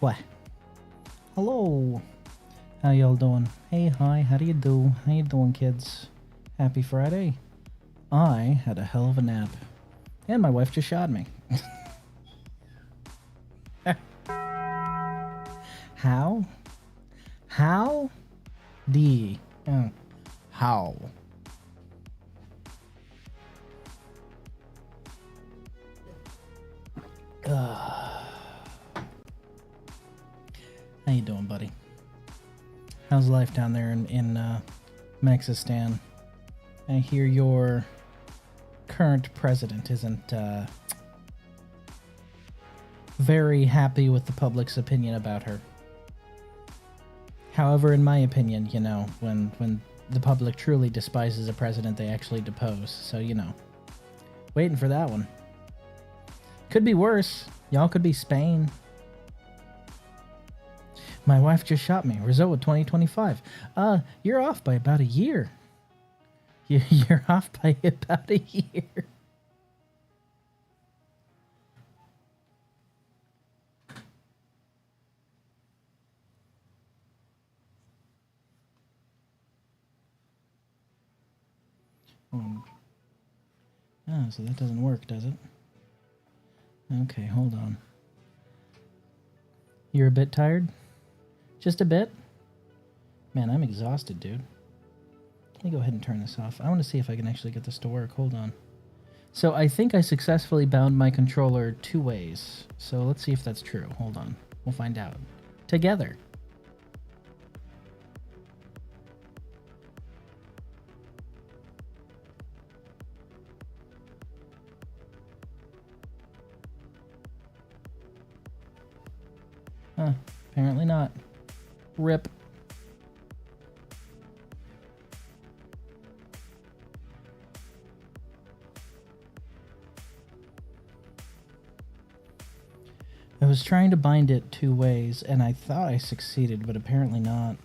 What? Hello. How y'all doing? Hey, hi, how do you do? How you doing, kids? Happy Friday. I had a hell of a nap. And my wife just shot me. How? How? D. How? How you doing, buddy? How's life down there in Mexistan? I hear your current president isn't very happy with the public's opinion about her. However, in my opinion, you know, when the public truly despises a president, they actually depose. So, you know, waiting for that one. Could be worse. Y'all could be Spain. My wife just shot me. Rizzo 2025. You're off by about a year. You're off by about a year. Oh, so that doesn't work, does it? Okay, hold on. You're a bit tired? Just a bit? Man, I'm exhausted, dude. Let me go ahead and turn this off. I want to see if I can actually get this to work. Hold on. So I think I successfully bound my controller 2 ways. So let's see if that's true. Hold on. We'll find out. Together. Huh. Apparently not. RIP. I was trying to bind it 2 ways, and I thought I succeeded, but apparently not.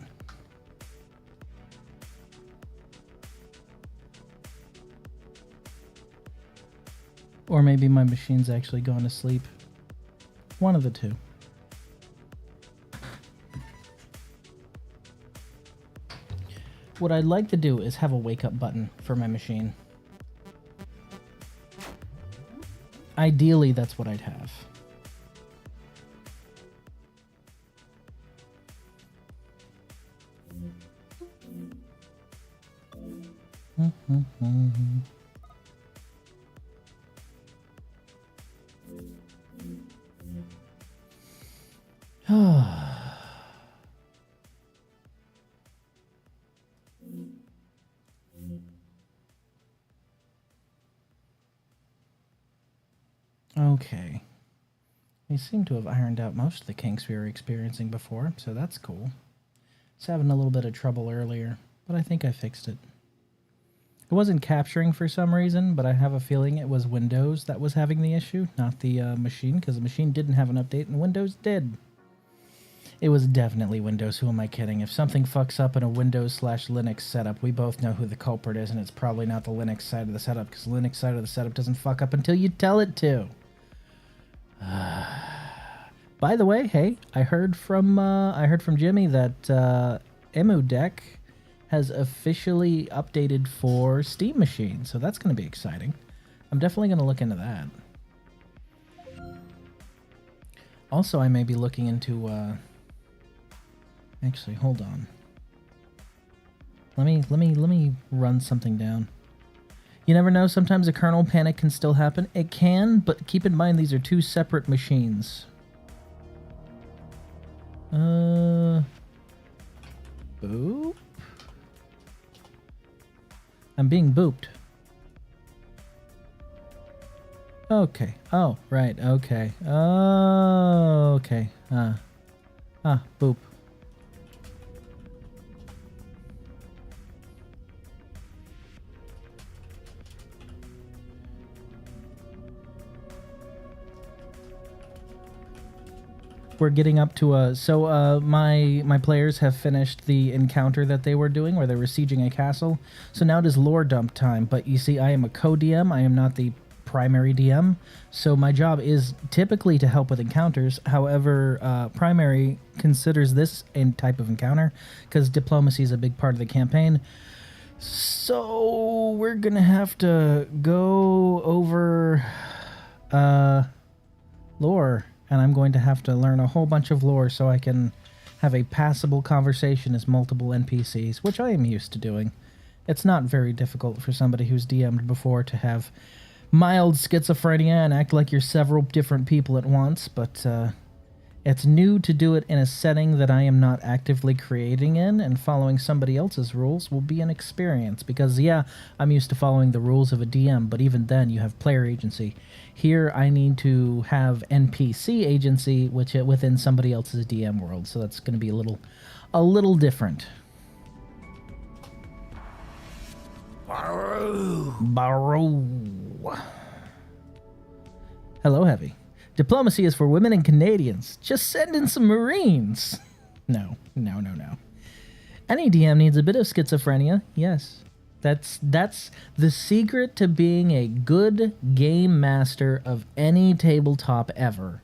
Or maybe my machine's actually gone to sleep. One of the two. What I'd like to do is have a wake-up button for my machine. Ideally, that's what I'd have. Okay. We seem to have ironed out most of the kinks we were experiencing before, so that's cool. It's having a little bit of trouble earlier, but I think I fixed it. It wasn't capturing for some reason, but I have a feeling it was Windows that was having the issue, not the machine, because the machine didn't have an update and Windows did. It was definitely Windows, who am I kidding? If something fucks up in a Windows/Linux setup, we both know who the culprit is, and it's probably not the Linux side of the setup, because the Linux side of the setup doesn't fuck up until you tell it to. By the way, hey, I heard from Jimmy that Emu Deck has officially updated for Steam Machine, so that's going to be exciting. I'm definitely going to look into that. Also, I may be looking into actually, hold on. Let me run something down. You never know, sometimes a kernel panic can still happen. It can, but keep in mind these are 2 separate machines. Boop. I'm being booped. Okay. Oh, right. Okay. Oh, okay. Boop. We're getting up to a... So, my players have finished the encounter that they were doing, where they were sieging a castle. So now it is lore dump time. But you see, I am a co-DM. I am not the primary DM, so my job is typically to help with encounters. However, primary considers this a type of encounter because diplomacy is a big part of the campaign. So we're gonna have to go over lore, and I'm going to have to learn a whole bunch of lore so I can have a passable conversation as multiple NPCs, which I am used to doing. It's not very difficult for somebody who's DM'd before to have mild schizophrenia and act like you're several different people at once, but it's new to do it in a setting that I am not actively creating in, and following somebody else's rules will be an experience, because yeah, I'm used to following the rules of a DM, but even then you have player agency. Here I need to have NPC agency within somebody else's DM world, so that's going to be a little different. Barrow. Hello, Heavy. Diplomacy is for women and Canadians. Just send in some Marines. No. Any DM needs a bit of schizophrenia. Yes. That's the secret to being a good game master of any tabletop ever,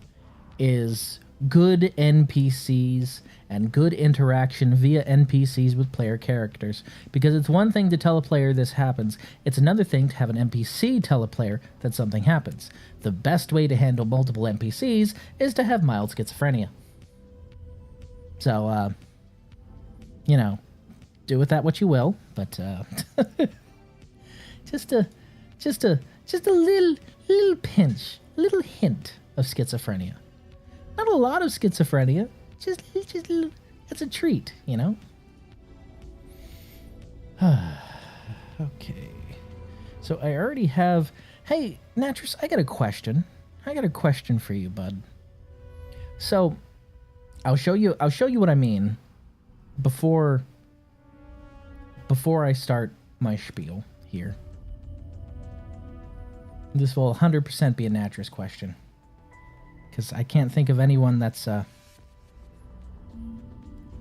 is good NPCs and good interaction via NPCs with player characters. Because it's one thing to tell a player this happens, it's another thing to have an NPC tell a player that something happens. The best way to handle multiple NPCs is to have mild schizophrenia. So, do with that what you will, but just a little pinch, a little hint of schizophrenia. Not a lot of schizophrenia, just a little, it's a treat, Okay. So I already have... Hey, Natris, I got a question. For you, bud. So, I'll show you what I mean before I start my spiel here. This will 100% be a Natris question, because I can't think of anyone that's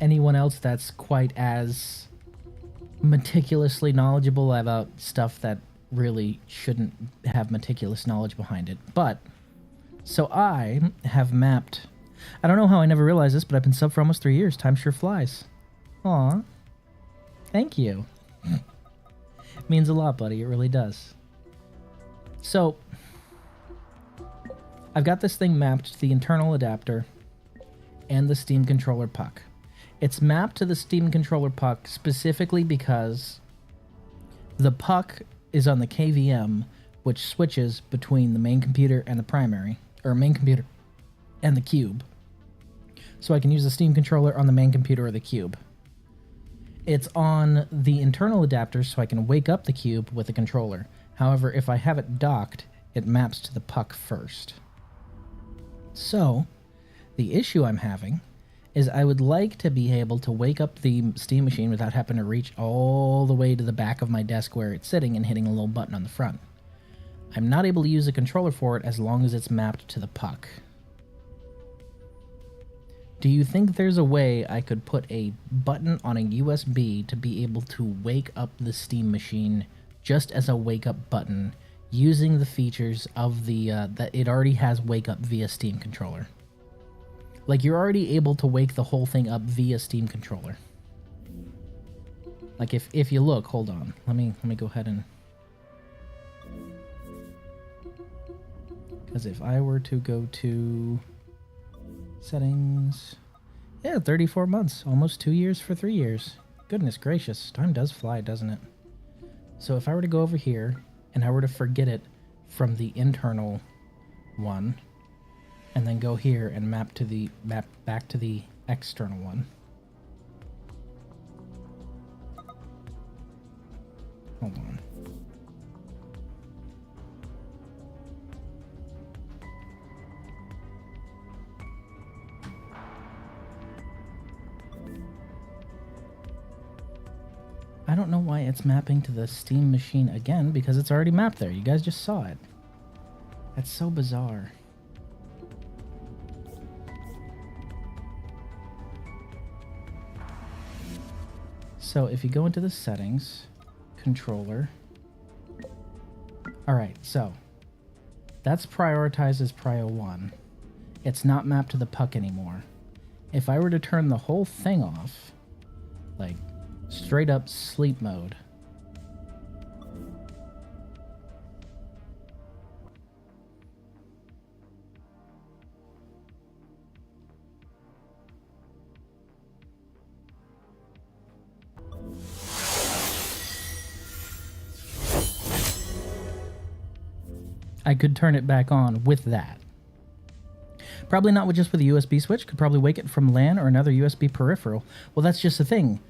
anyone else that's quite as meticulously knowledgeable about stuff that really shouldn't have meticulous knowledge behind it. But so I have mapped, I don't know how I never realized this, but I've been sub for almost 3 years. Time sure flies. Aw, thank you. It means a lot, buddy. It really does. So I've got this thing mapped to the internal adapter and the Steam controller puck. It's mapped to the Steam controller puck specifically because the puck is on the KVM, which switches between the main computer and the primary, or main computer and the cube. So I can use the Steam controller on the main computer or the cube. It's on the internal adapter, so I can wake up the cube with the controller. However, if I have it docked, it maps to the puck first. So, the issue I'm having is I would like to be able to wake up the Steam machine without having to reach all the way to the back of my desk where it's sitting and hitting a little button on the front. I'm not able to use a controller for it as long as it's mapped to the puck. Do you think there's a way I could put a button on a USB to be able to wake up the Steam machine just as a wake up button using the features of the that it already has wake up via Steam controller? Like, you're already able to wake the whole thing up via Steam controller. Like, if you look, hold on. Let me go ahead and... Because if I were to go to settings... Yeah, 34 months. Almost 2 years for 3 years. Goodness gracious. Time does fly, doesn't it? So if I were to go over here, and I were to forget it from the internal one... and then go here and map back to the external one. Hold on. I don't know why it's mapping to the Steam machine again, because it's already mapped there. You guys just saw it. That's so bizarre. So if you go into the settings, controller. Alright, so That's prioritized as prio 1. It's not mapped to the puck anymore. If I were to turn the whole thing off, like straight up sleep mode, I could turn it back on with that. Probably not with just with a USB switch. Could probably wake it from LAN or another USB peripheral. Well, that's just the thing.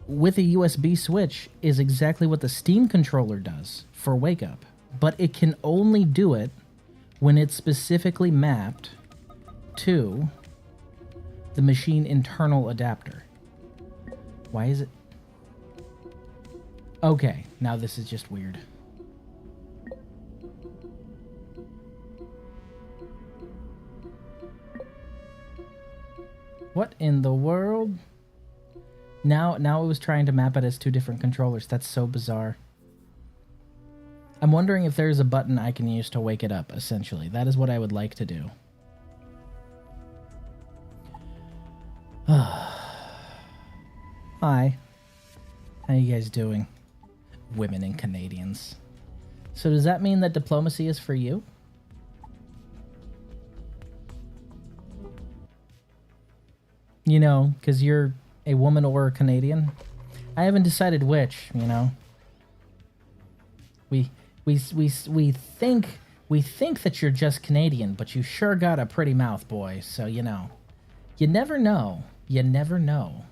With a USB switch is exactly what the Steam controller does for wake up. But it can only do it when it's specifically mapped to the machine internal adapter. Why is it? Okay, now this is just weird. What in the world? Now it was trying to map it as two different controllers. That's so bizarre. I'm wondering if there's a button I can use to wake it up, essentially. That is what I would like to do. Hi. How you guys doing? Women and Canadians. So does that mean that diplomacy is for you? You know, because you're a woman or a Canadian? I haven't decided which, you know. We think that you're just Canadian, but you sure got a pretty mouth, boy. So, you know. You never know. You never know.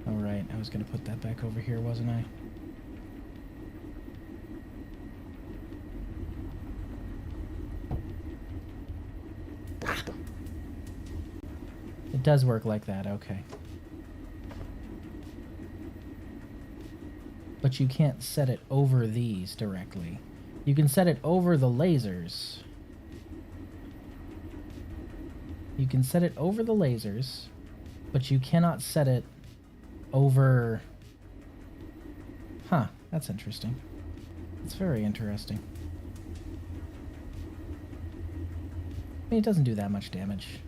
All right, I was going to put that back over here, wasn't I? It does work like that, okay. But you can't set it over these directly. You can set it over the lasers. You can set it over the lasers, but you cannot set it over... Huh, that's interesting. It's very interesting. I mean, it doesn't do that much damage.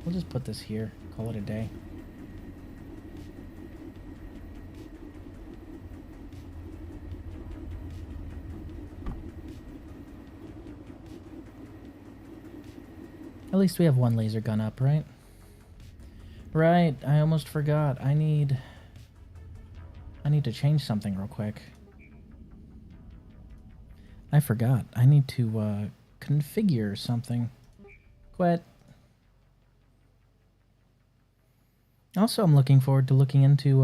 We'll just put this here, call it a day. At least we have one laser gun up, right? Right, I almost forgot. I need to change something real quick. I forgot. I need to configure something. Quit. Also, I'm looking forward to looking into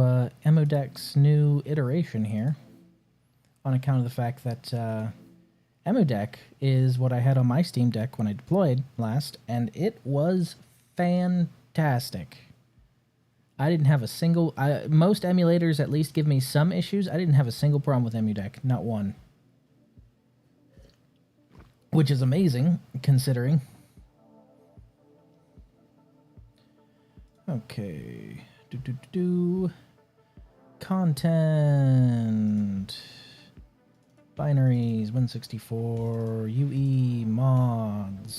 EmuDeck's new iteration here, on account of the fact that EmuDeck is what I had on my Steam Deck when I deployed last, and it was fantastic. I didn't have a single... most emulators at least give me some issues. I didn't have a single problem with EmuDeck, not one. Which is amazing, considering... Okay. Content. Binaries, 164, UE, mods.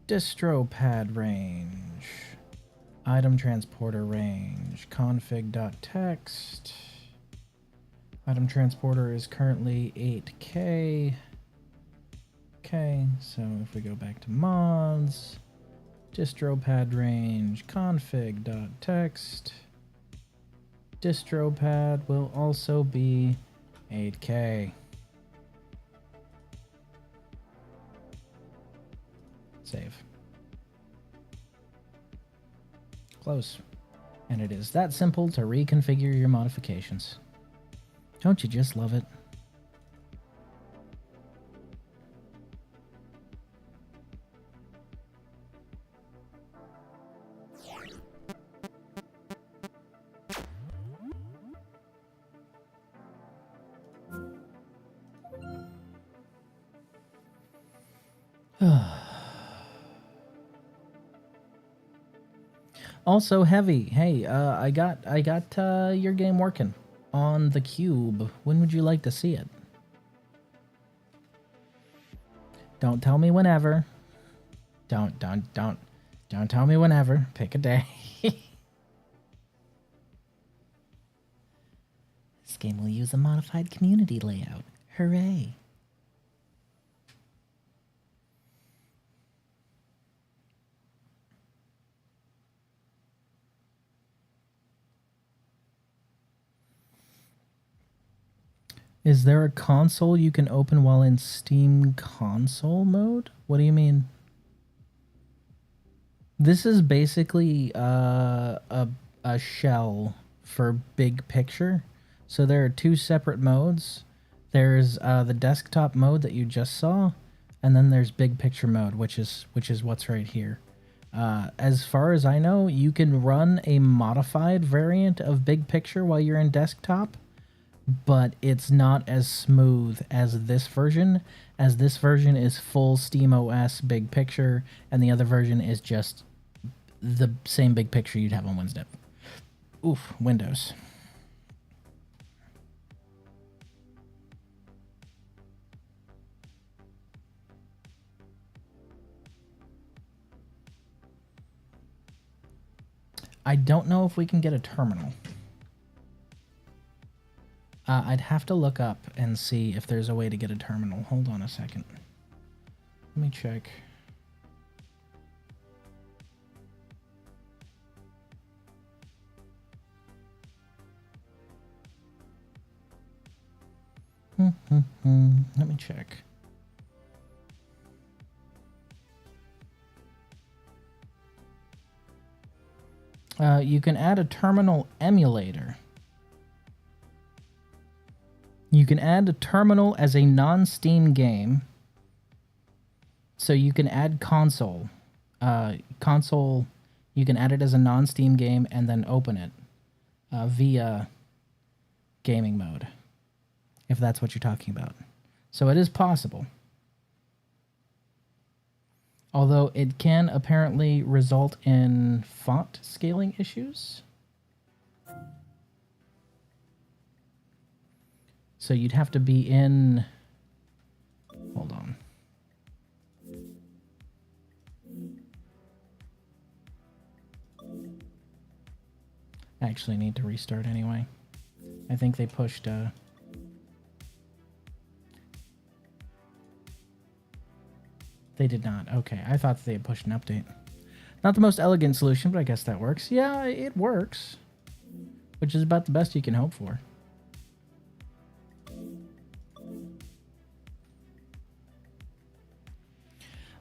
Distro pad range. Item transporter range. Config.txt. Item transporter is currently 8K. Okay, so if we go back to mods... Distro pad range, config.txt. Distro pad will also be 8K. Save. Close. And it is that simple to reconfigure your modifications. Don't you just love it? Also, Heavy, hey, I got your game working on the cube. When would you like to see it? Don't tell me whenever. Don't tell me whenever. Pick a day. This game will use a modified community layout. Hooray. Is there a console you can open while in Steam console mode? What do you mean? This is basically a shell for big picture. So there are two separate modes. There's the desktop mode that you just saw, and then there's big picture mode, which is what's right here. As far as I know, you can run a modified variant of big picture while you're in desktop, but it's not as smooth as this version, as this version is full SteamOS big picture, and the other version is just the same big picture you'd have on WinZip. Oof, Windows. I don't know if we can get a terminal. I'd have to look up and see if there's a way to get a terminal. Hold on a second. Let me check. Let me check. You can add a terminal emulator. You can add a terminal as a non-Steam game. So you can add console. Console, you can add it as a non-Steam game and then open it via gaming mode, if that's what you're talking about. So it is possible. Although it can apparently result in font scaling issues. So you'd have to be in... Hold on. I actually need to restart anyway. I think they pushed... They did not. Okay, I thought they had pushed an update. Not the most elegant solution, but I guess that works. Yeah, it works. Which is about the best you can hope for.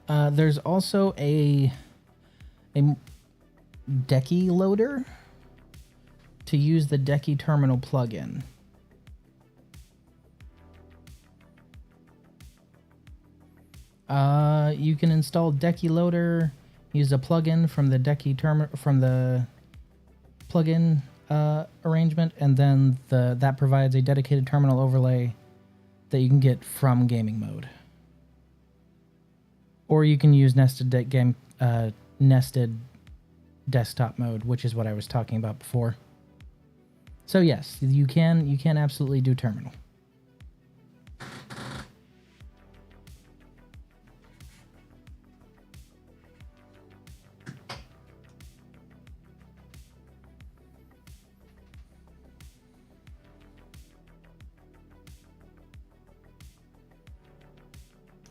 There's also a Decky loader to use the Decky terminal plugin. You can install Decky loader, use a plugin from the Decky plugin arrangement, and then that provides a dedicated terminal overlay that you can get from gaming mode. Or you can use nested desktop mode, which is what I was talking about before. So yes, you can absolutely do terminal.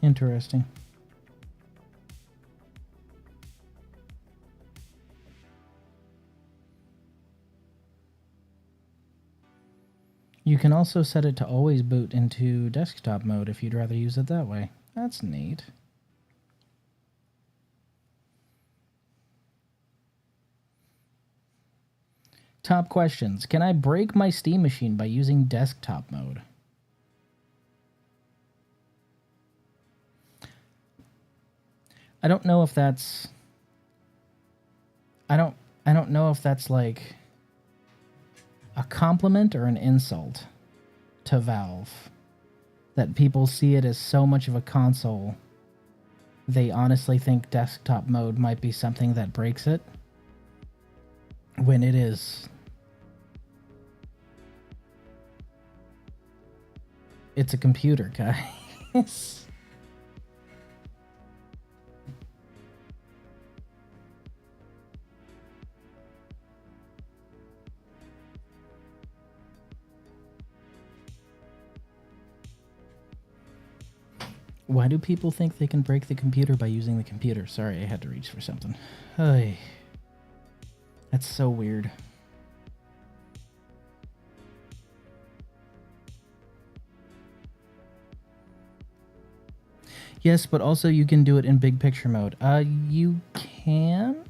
Interesting. You can also set it to always boot into desktop mode if you'd rather use it that way. That's neat. Top questions. Can I break my Steam machine by using desktop mode? I don't know if that's... I don't know if that's like a compliment or an insult to Valve. That people see it as so much of a console, they honestly think desktop mode might be something that breaks it. when it is. It's a computer, guys. Why do people think they can break the computer by using the computer? Sorry, I had to reach for something. Ay. That's so weird. Yes, but also you can do it in big picture mode. You can?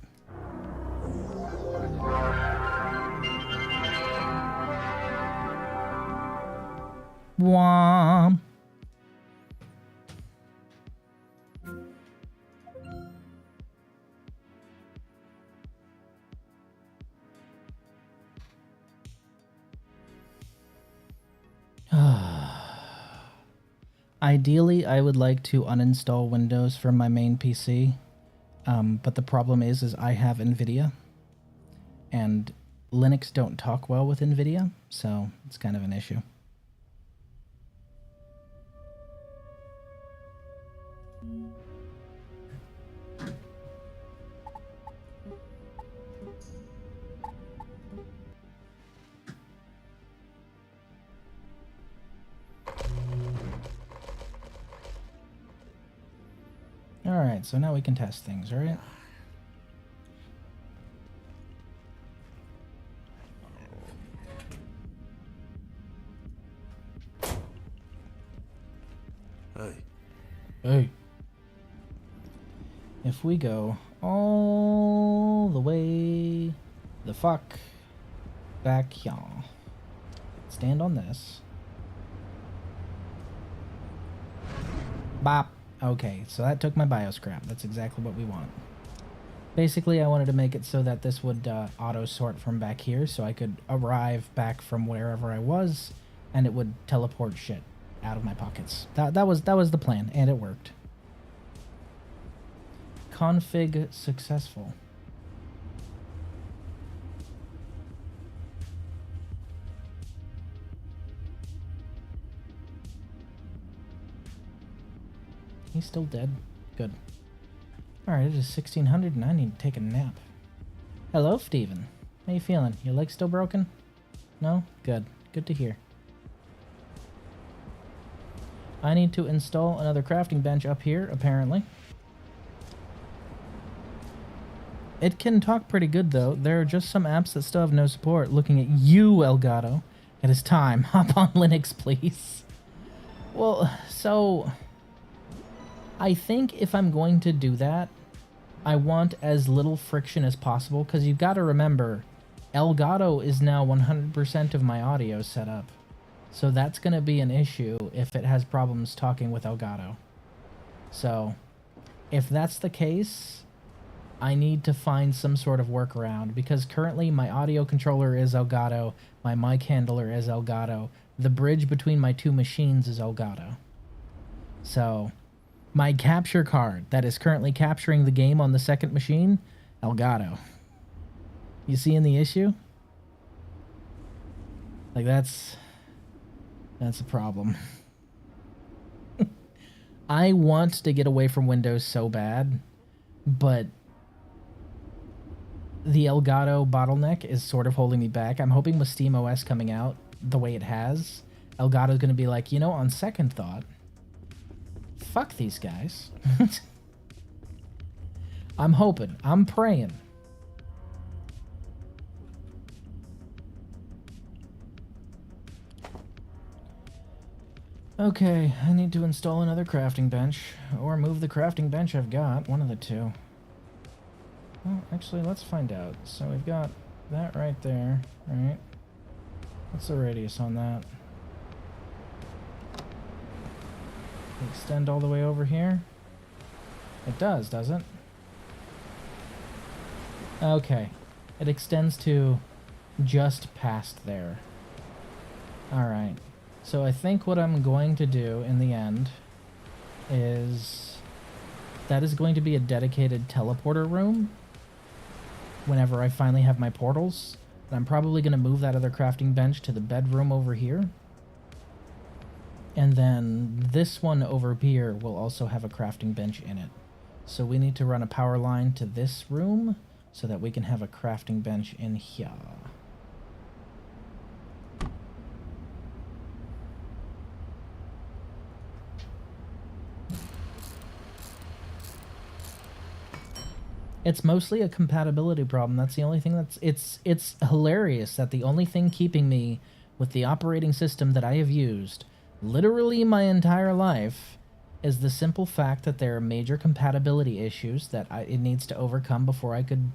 Wham. Ideally, I would like to uninstall Windows from my main PC, but the problem is I have NVIDIA, and Linux don't talk well with NVIDIA, so it's kind of an issue. Alright, so now we can test things, right? Hey. Hey. If we go all the way the fuck back here, stand on this. Bop. Okay, so that took my bio scrap. That's exactly what we want. Basically, I wanted to make it so that this would auto-sort from back here, so I could arrive back from wherever I was, and it would teleport shit out of my pockets. That was the plan, and it worked. Config successful. He's still dead. Good. Alright, it is 1600 and I need to take a nap. Hello, Steven. How you feeling? Your leg still broken? No? Good. Good to hear. I need to install another crafting bench up here, apparently. It can talk pretty good, though. There are just some apps that still have no support. Looking at you, Elgato. It is time. Hop on Linux, please. Well, so I think if I'm going to do that, I want as little friction as possible, because you've got to remember, Elgato is now 100% of my audio setup. So that's going to be an issue if it has problems talking with Elgato. So if that's the case, I need to find some sort of workaround, because currently my audio controller is Elgato, my mic handler is Elgato, the bridge between my two machines is Elgato. So my capture card that is currently capturing the game on the second machine, Elgato. You seeing the issue? Like, that's a problem. I want to get away from Windows so bad, but the Elgato bottleneck is sort of holding me back. I'm hoping with SteamOS coming out the way it has, Elgato's going to be like, you know, on second thought, fuck these guys. I'm hoping. I'm praying. Okay, I need to install another crafting bench, or move the crafting bench I've got. One of the two. Well, actually, let's find out. So we've got that right there, right? What's the radius on that? Extend all the way over here? It does, does it? Okay. It extends to just past there. Alright. So I think what I'm going to do in the end is that is going to be a dedicated teleporter room. whenever I finally have my portals. And I'm probably going to move that other crafting bench to the bedroom over here. And then this one over here will also have a crafting bench in it. So we need to run a power line to this room so that we can have a crafting bench in here. It's mostly a compatibility problem. That's the only thing that's... It's hilarious that the only thing keeping me with the operating system that I have used literally my entire life is the simple fact that there are major compatibility issues that it needs to overcome before I could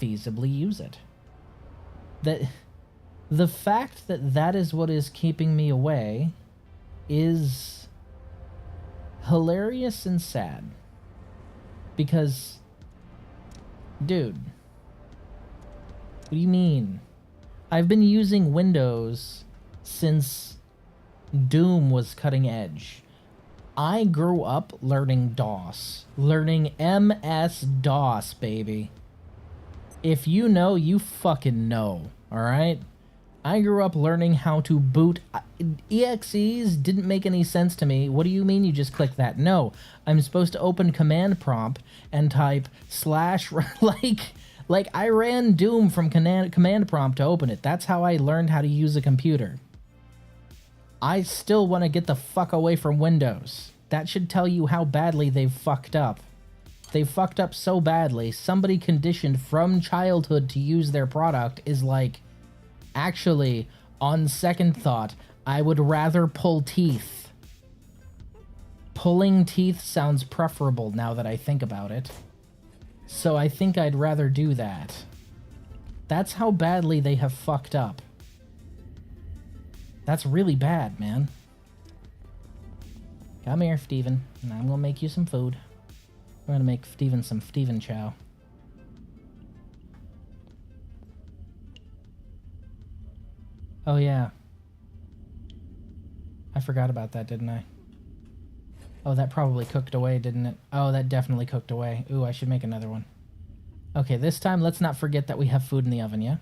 feasibly use it. The fact that that is what is keeping me away is hilarious and sad. Because... dude, what do you mean? I've been using Windows since Doom was cutting edge. I grew up learning DOS. Learning MS-DOS, baby. If you know, you fucking know, alright? I grew up learning how to boot... EXEs didn't make any sense to me. What do you mean you just click that? No, I'm supposed to open command prompt and type / like I ran Doom from command prompt to open it. That's how I learned how to use a computer. I still want to get the fuck away from Windows. That should tell you how badly they've fucked up. They fucked up so badly, somebody conditioned from childhood to use their product is like, actually, on second thought, I would rather pull teeth. Pulling teeth sounds preferable now that I think about it. So I think I'd rather do that. That's how badly they have fucked up. That's really bad, man. Come here, Steven, and I'm gonna make you some food. We're gonna make Steven some Steven chow. Oh yeah. I forgot about that, didn't I? Oh, that probably cooked away, didn't it? Oh, that definitely cooked away. Ooh, I should make another one. Okay, this time let's not forget that we have food in the oven, yeah?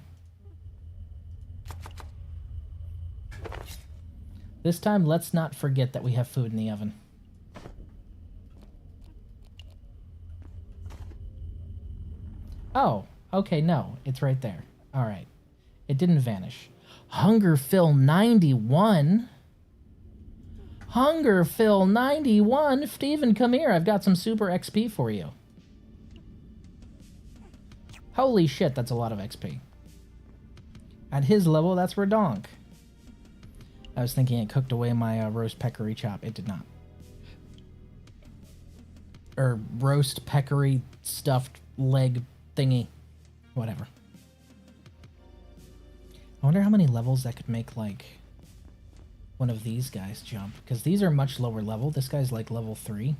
This time, let's not forget that we have food in the oven. Oh, okay, no. It's right there. Alright. It didn't vanish. Hunger Fill 91? Hunger Fill 91? Steven, come here. I've got some super XP for you. Holy shit, that's a lot of XP. At his level, that's redonk. I was thinking it cooked away my roast peccary chop. It did not. Or roast peccary stuffed leg thingy. Whatever. I wonder how many levels that could make, like, one of these guys jump. Because these are much lower level. This guy's, like, level 3.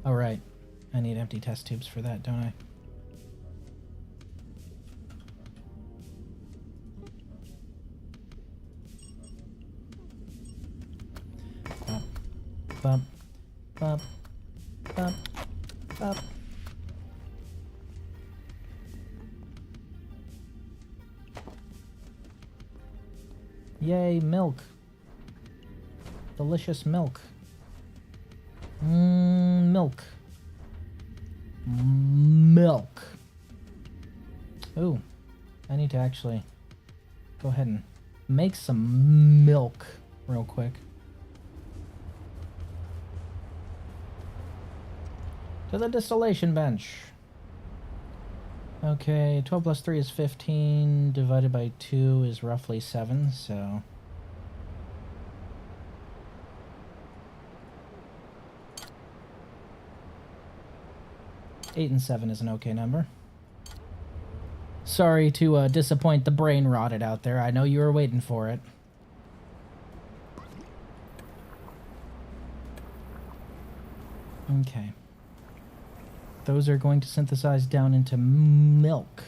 Oh, right. I need empty test tubes for that, don't I? Bump, bump, bump, bump. Yay, milk. Delicious milk. Milk. Milk. Ooh, I need to actually go ahead and make some milk real quick. To the distillation bench. Okay, 12 plus 3 is 15, divided by 2 is roughly 7, so... Eight and 7 is an okay number. Sorry to disappoint the brain rotted out there. I know you were waiting for it. Okay. Those are going to synthesize down into milk.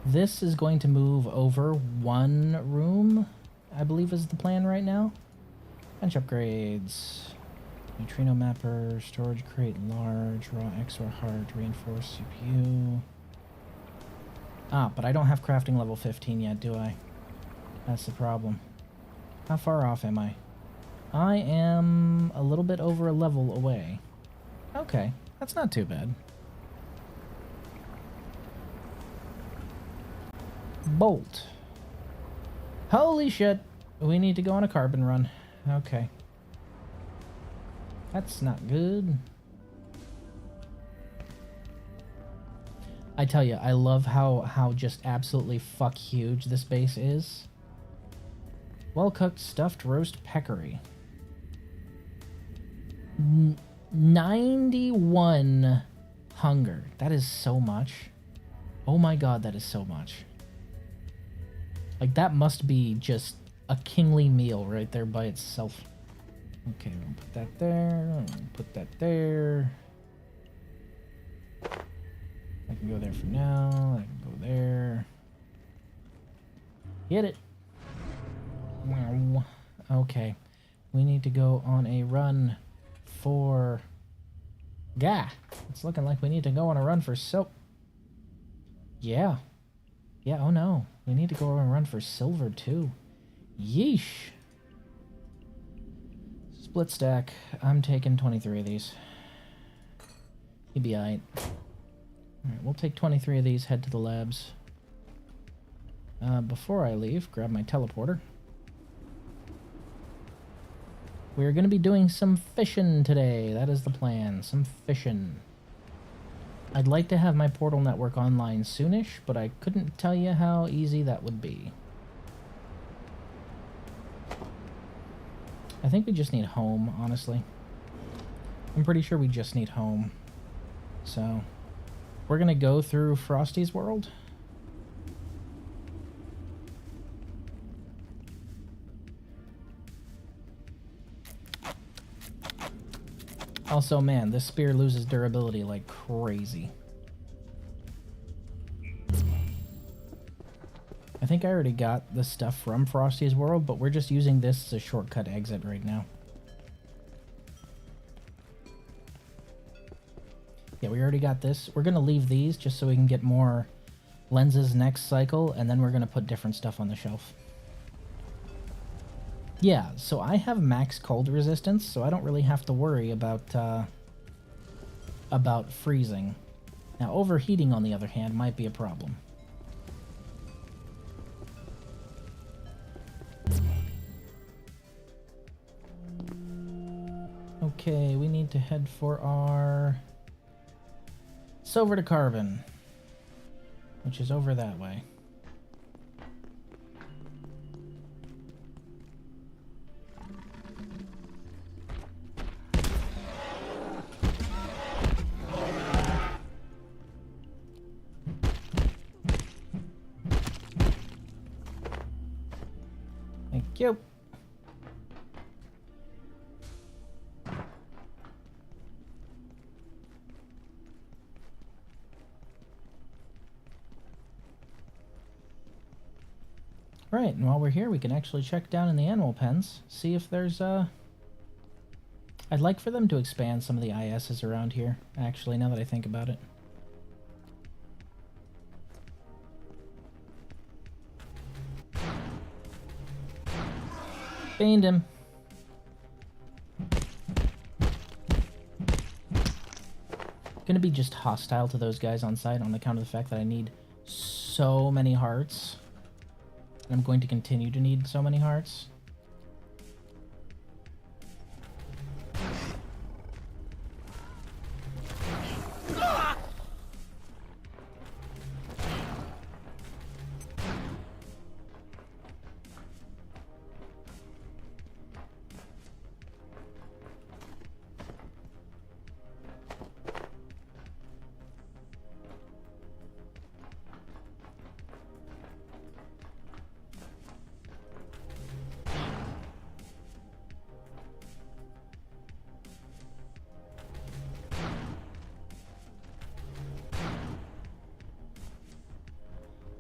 This is going to move over one room, I believe is the plan right now. Bench upgrades. Neutrino mapper, storage crate large, raw XOR hard, reinforced CPU. Ah, but I don't have crafting level 15 yet, do I? That's the problem. How far off am I? I am a little bit over a level away. Okay, that's not too bad. Bolt. Holy shit! We need to go on a carbon run. Okay. That's not good. I tell you, I love how just absolutely fuck huge this base is. Well-cooked stuffed roast peccary. 91 hunger. That is so much. Oh my god, that is so much. Like, that must be just a kingly meal right there by itself. Okay, we'll put that there. Put that there. I can go there for now. I can go there. Hit it. Wow. Okay. We need to go on a run for... Gah! It's looking like we need to go on a run for soap. Yeah. Yeah, oh no. We need to go on a run for silver too. Yeesh. Split stack. I'm taking 23 of these. You'd be alright. Alright, we'll take 23 of these, head to the labs. Before I leave, grab my teleporter. We're going to be doing some fishing today. That is the plan. Some fishing. I'd like to have my portal network online soonish, but I couldn't tell you how easy that would be. I think we just need home, honestly. I'm pretty sure we just need home. So, we're going to go through Frosty's world. Also, man, this spear loses durability like crazy. I think I already got the stuff from Frosty's world, but we're just using this as a shortcut exit right now. Yeah, we already got this. We're going to leave these just so we can get more lenses next cycle, and then we're going to put different stuff on the shelf. Yeah, so I have max cold resistance, so I don't really have to worry about freezing. Now, overheating, on the other hand, might be a problem. Okay, we need to head for our silver to carbon, which is over that way. Thank you. Right, and while we're here, we can actually check down in the animal pens, see if there's, I'd like for them to expand some of the ISs around here, actually, now that I think about it. Baned him. Gonna be just hostile to those guys on site on account of the fact that I need so many hearts. I'm going to continue to need so many hearts.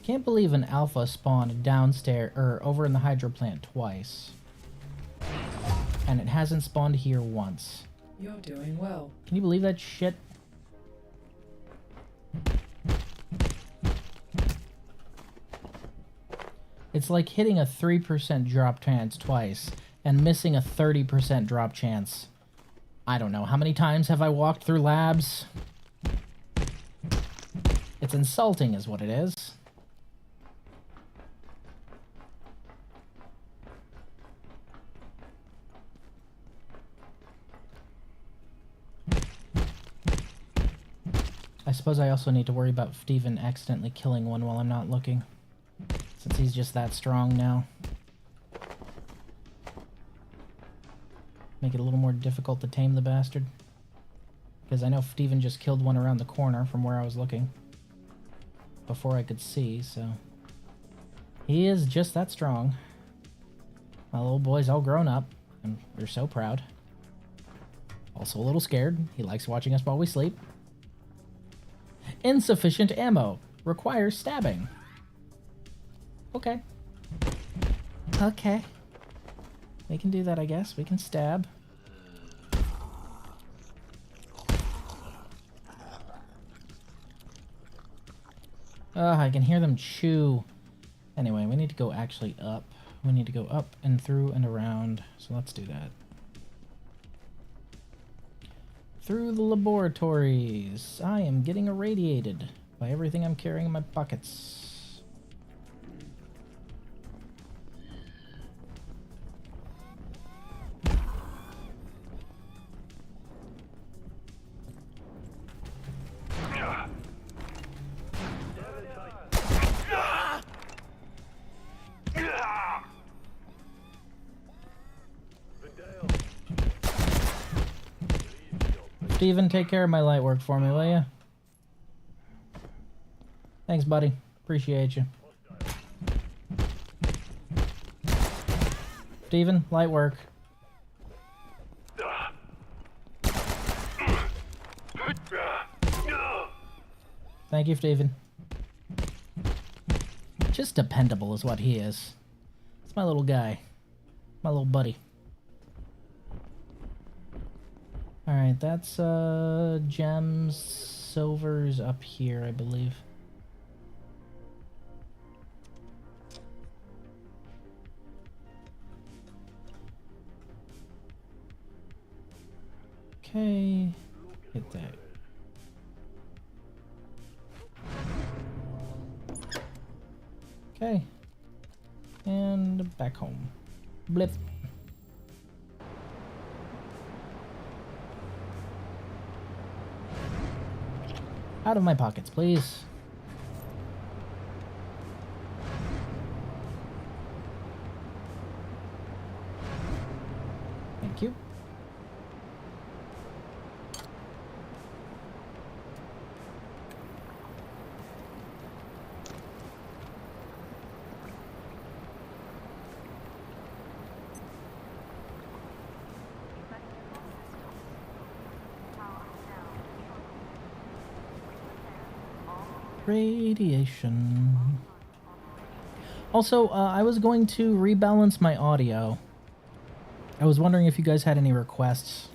Can't believe an alpha spawned downstairs or over in the hydro plant twice. And it hasn't spawned here once. You're doing well. Can you believe that shit? It's like hitting a 3% drop chance twice and missing a 30% drop chance. I don't know. How many times have I walked through labs? It's insulting is what it is. I suppose I also need to worry about Steven accidentally killing one while I'm not looking, since he's just that strong now. Make it a little more difficult to tame the bastard. Because I know Steven just killed one around the corner from where I was looking before I could see, so... He is just that strong. My little boy's all grown up, and we're so proud. Also a little scared. He likes watching us while we sleep. Insufficient ammo. Requires stabbing. Okay. Okay. We can do that, I guess. We can stab. I can hear them chew. Anyway, we need to go actually up. We need to go up and through and around. So let's do that. Through the laboratories. I am getting irradiated by everything I'm carrying in my pockets. Steven, take care of my light work for me, will ya? Thanks, buddy. Appreciate you. Steven, light work. Thank you, Steven. Just dependable is what he is. It's my little guy. My little buddy. Alright, that's gems, silvers up here, I believe. Okay, hit that. Okay, and back home. Blip. Out of my pockets, please. Thank you. Radiation. Also, I was going to rebalance my audio. I was wondering if you guys had any requests.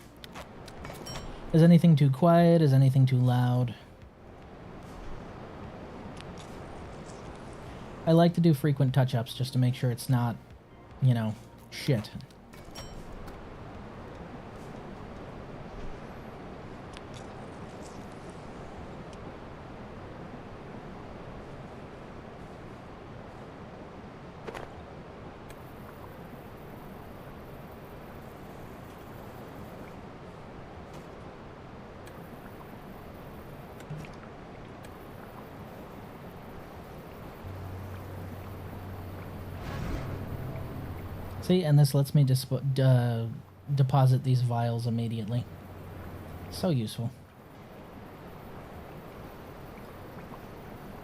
Is anything too quiet? Is anything too loud? I like to do frequent touch-ups just to make sure it's not, you know, shit. See, and this lets me deposit these vials immediately. So useful.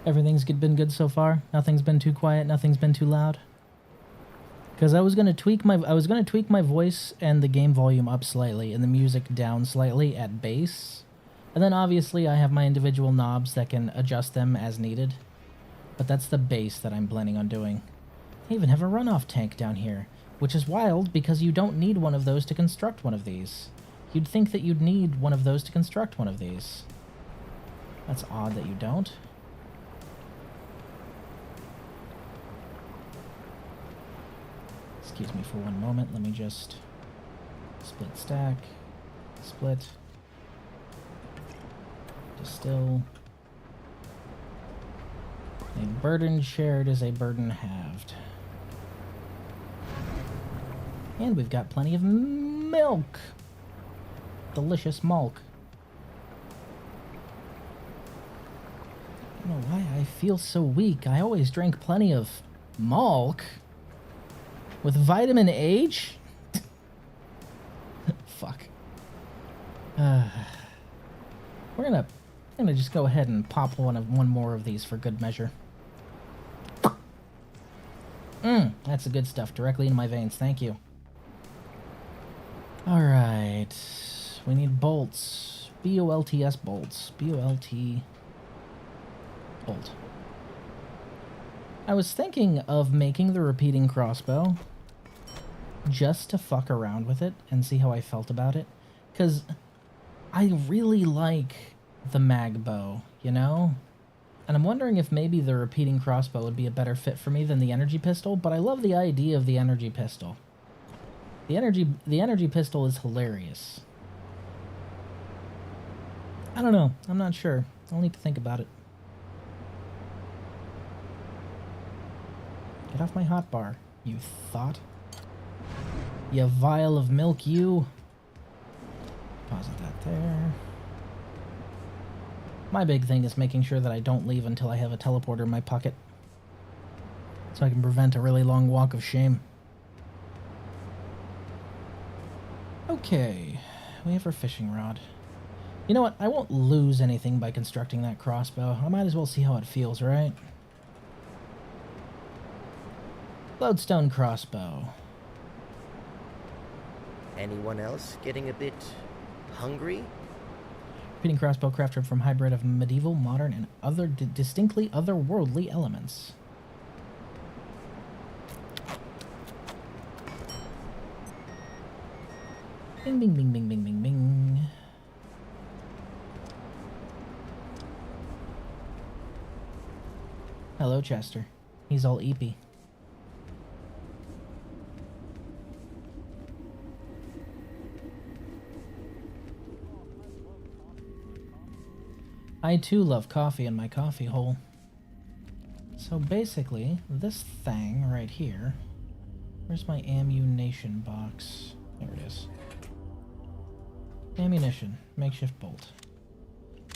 Everything's been good so far. Nothing's been too quiet. Nothing's been too loud. Because I was gonna tweak my voice and the game volume up slightly and the music down slightly at bass, and then obviously I have my individual knobs that can adjust them as needed. But that's the bass that I'm planning on doing. I even have a runoff tank down here. Which is wild, because you don't need one of those to construct one of these. You'd think that you'd need one of those to construct one of these. That's odd that you don't. Excuse me for one moment. Let me just split stack, split, distill. A burden shared is a burden halved. And we've got plenty of milk. Delicious milk. I don't know why I feel so weak. I always drink plenty of milk. With vitamin H? Fuck. We're gonna just go ahead and pop one more of these for good measure. That's the good stuff. Directly in my veins. Thank you. Alright. We need bolts. B-O-L-T-S bolts. B-O-L-T... bolt. I was thinking of making the repeating crossbow just to fuck around with it and see how I felt about it. Because I really like the mag bow, you know? And I'm wondering if maybe the repeating crossbow would be a better fit for me than the energy pistol, but I love the idea of the energy pistol. The energy pistol is hilarious. I don't know. I'm not sure. I'll need to think about it. Get off my hotbar, you thought. You vial of milk, you. Deposit that there. My big thing is making sure that I don't leave until I have a teleporter in my pocket. So I can prevent a really long walk of shame. Okay, we have our fishing rod. You know what? I won't lose anything by constructing that crossbow. I might as well see how it feels, right? Lodestone crossbow. Anyone else getting a bit hungry? Repeating crossbow crafted from hybrid of medieval, modern, and other distinctly otherworldly elements. Bing, bing, bing, bing, bing, bing, bing. Hello, Chester. He's all eepy. I too love coffee in my coffee hole. So basically, this thing right here... Where's my ammunition box? There it is. Ammunition. Makeshift bolt.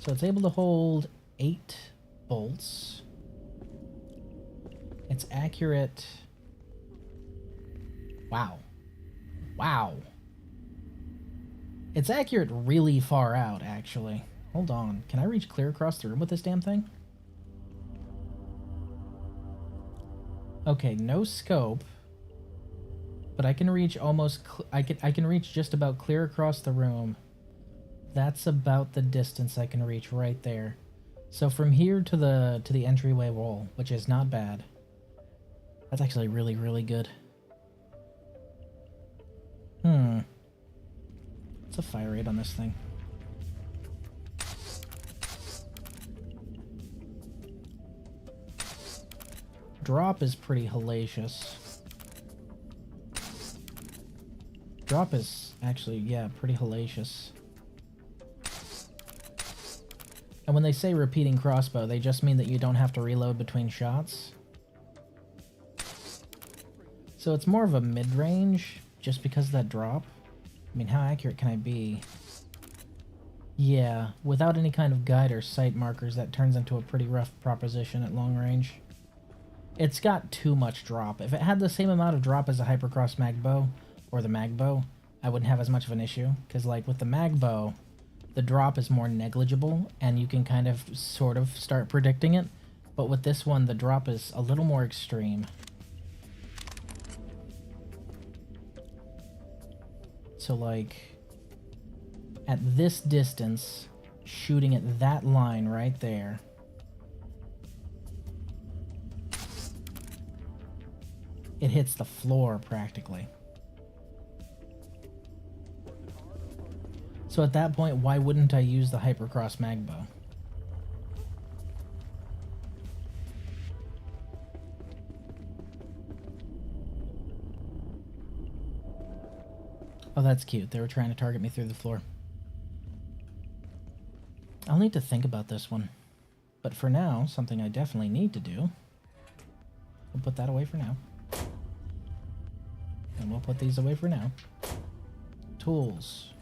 So it's able to hold 8 bolts. It's accurate... Wow. Wow. It's accurate really far out, actually. Hold on. Can I reach clear across the room with this damn thing? Okay, no scope. But I can reach almost... I can reach just about clear across the room. That's about the distance I can reach right there. So from here to the entryway wall, which is not bad. That's actually really, really good. What's a fire rate on this thing? Drop is pretty hellacious. Drop is actually, yeah, pretty hellacious. And when they say repeating crossbow, they just mean that you don't have to reload between shots. So it's more of a mid-range, just because of that drop. I mean, how accurate can I be? Yeah, without any kind of guide or sight markers, that turns into a pretty rough proposition at long range. It's got too much drop. If it had the same amount of drop as a Hypercross mag bow, or the mag bow, I wouldn't have as much of an issue. Because, like, with the mag bow, the drop is more negligible, and you can kind of, sort of, start predicting it. But with this one, the drop is a little more extreme. So, like, at this distance, shooting at that line right there, it hits the floor, practically. So at that point, why wouldn't I use the Hypercross Magbow? Oh, that's cute. They were trying to target me through the floor. I'll need to think about this one. But for now, something I definitely need to do. We'll put that away for now. And we'll put these away for now. Tools.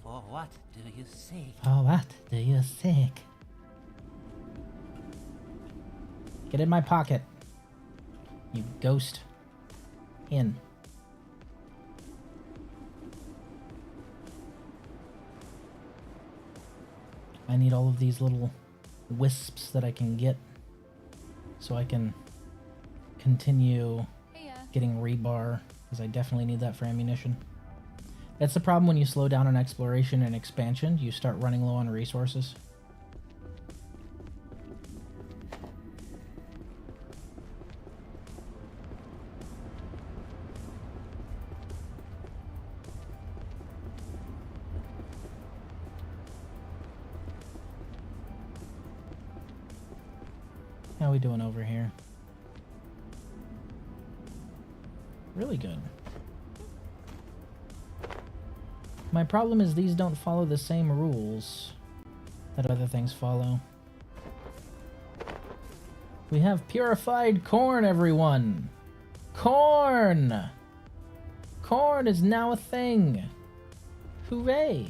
For what do you seek? For what do you seek? Get in my pocket. You ghost. In. I need all of these little wisps that I can get so I can continue getting rebar, because I definitely need that for ammunition. That's the problem when you slow down on exploration and expansion. You start running low on resources. How we doing over here? Really good. My problem is these don't follow the same rules that other things follow. We have purified corn, everyone! Corn! Corn is now a thing! Hooray!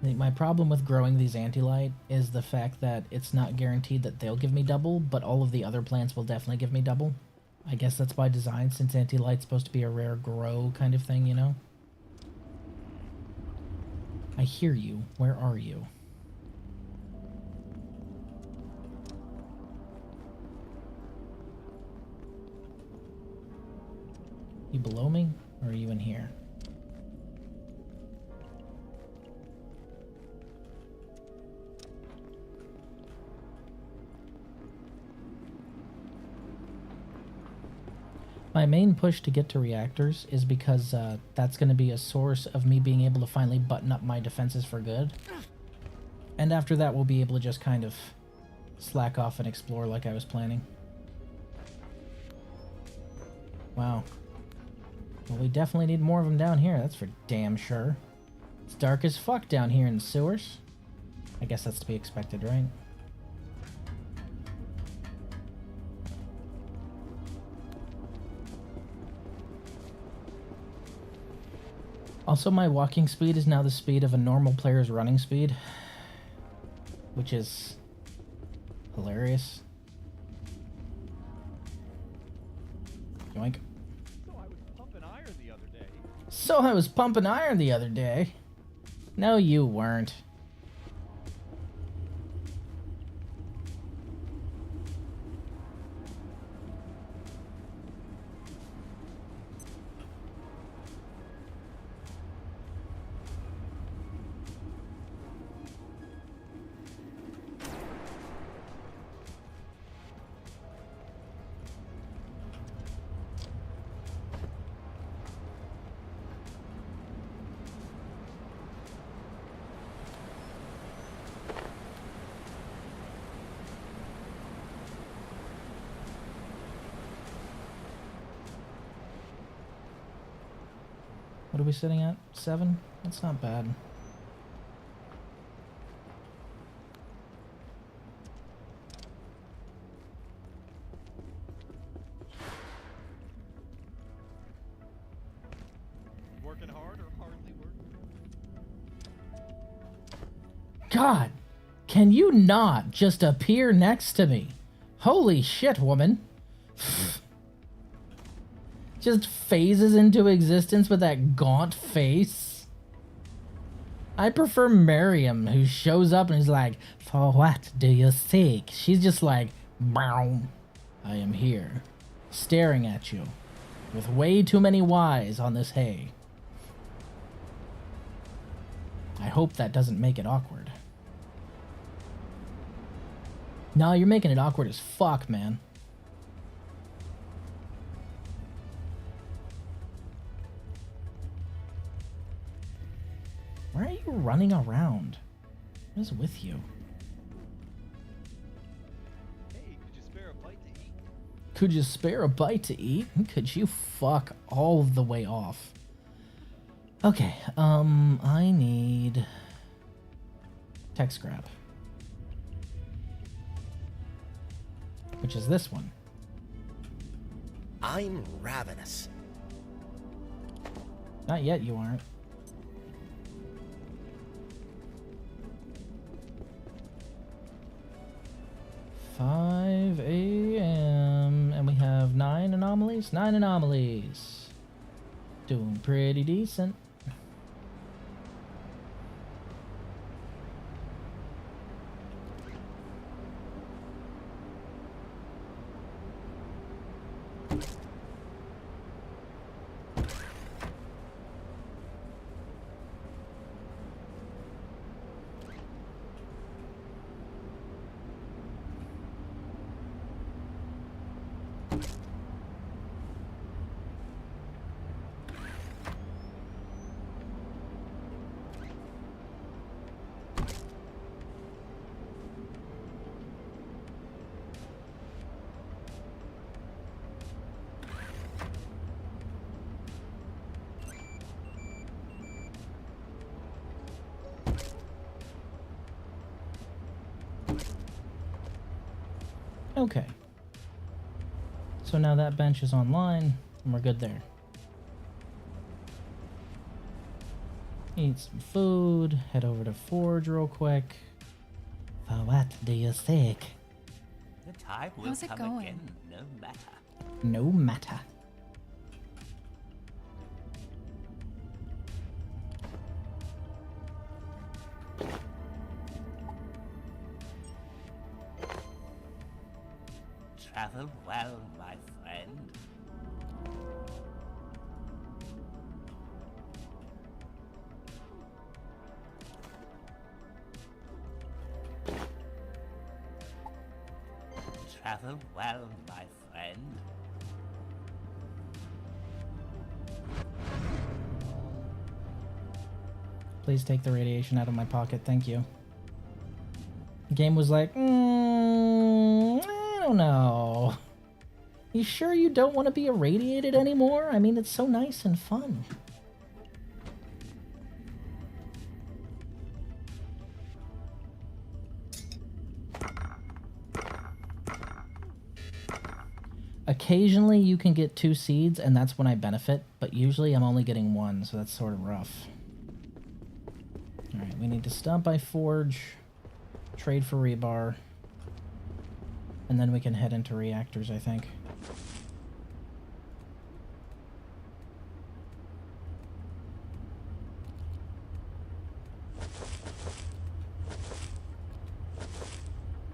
My problem with growing these anti-light is the fact that it's not guaranteed that they'll give me double, but all of the other plants will definitely give me double. I guess that's by design, since anti-light's supposed to be a rare grow kind of thing, you know? I hear you. Where are you? You below me? Or are you in here? My main push to get to reactors is because that's going to be a source of me being able to finally button up my defenses for good. And after that, we'll be able to just kind of slack off and explore like I was planning. Wow. Well, we definitely need more of them down here, that's for damn sure. It's dark as fuck down here in the sewers. I guess that's to be expected, right? Also, my walking speed is now the speed of a normal player's running speed, which is hilarious. Yoink. So I was pumping iron the other day. So I was pumping iron the other day. No, you weren't. What are we sitting at? 7? That's not bad. Working hard or hardly working? God, can you not just appear next to me? Holy shit, woman. Just phases into existence with that gaunt face. I prefer Miriam, who shows up and is like, for what do you seek? She's just like, bow. I am here, staring at you, with way too many Y's on this hay. I hope that doesn't make it awkward. No, you're making it awkward as fuck, man. Why are you running around? What is with you? Hey, could you spare a bite to eat? Could you spare a bite to eat? Could you fuck all the way off? Okay, I need tech scrap. Which is this one. I'm ravenous. Not yet, you aren't. $5 a.m. and we have 9 anomalies? 9 anomalies. Doing pretty decent. Okay. So now that bench is online, and we're good there. Eat some food, head over to Forge real quick. For what do you seek? The time will How's it come going? again, no matter. No matter. Travel well, my friend. Travel well, my friend. Please take the radiation out of my pocket, thank you. The game was like, I don't know. You sure you don't want to be irradiated anymore? I mean, it's so nice and fun. Occasionally you can get 2 seeds, and that's when I benefit, but usually I'm only getting 1, so that's sort of rough. Alright, we need to stop by Forge, trade for rebar, and then we can head into reactors, I think.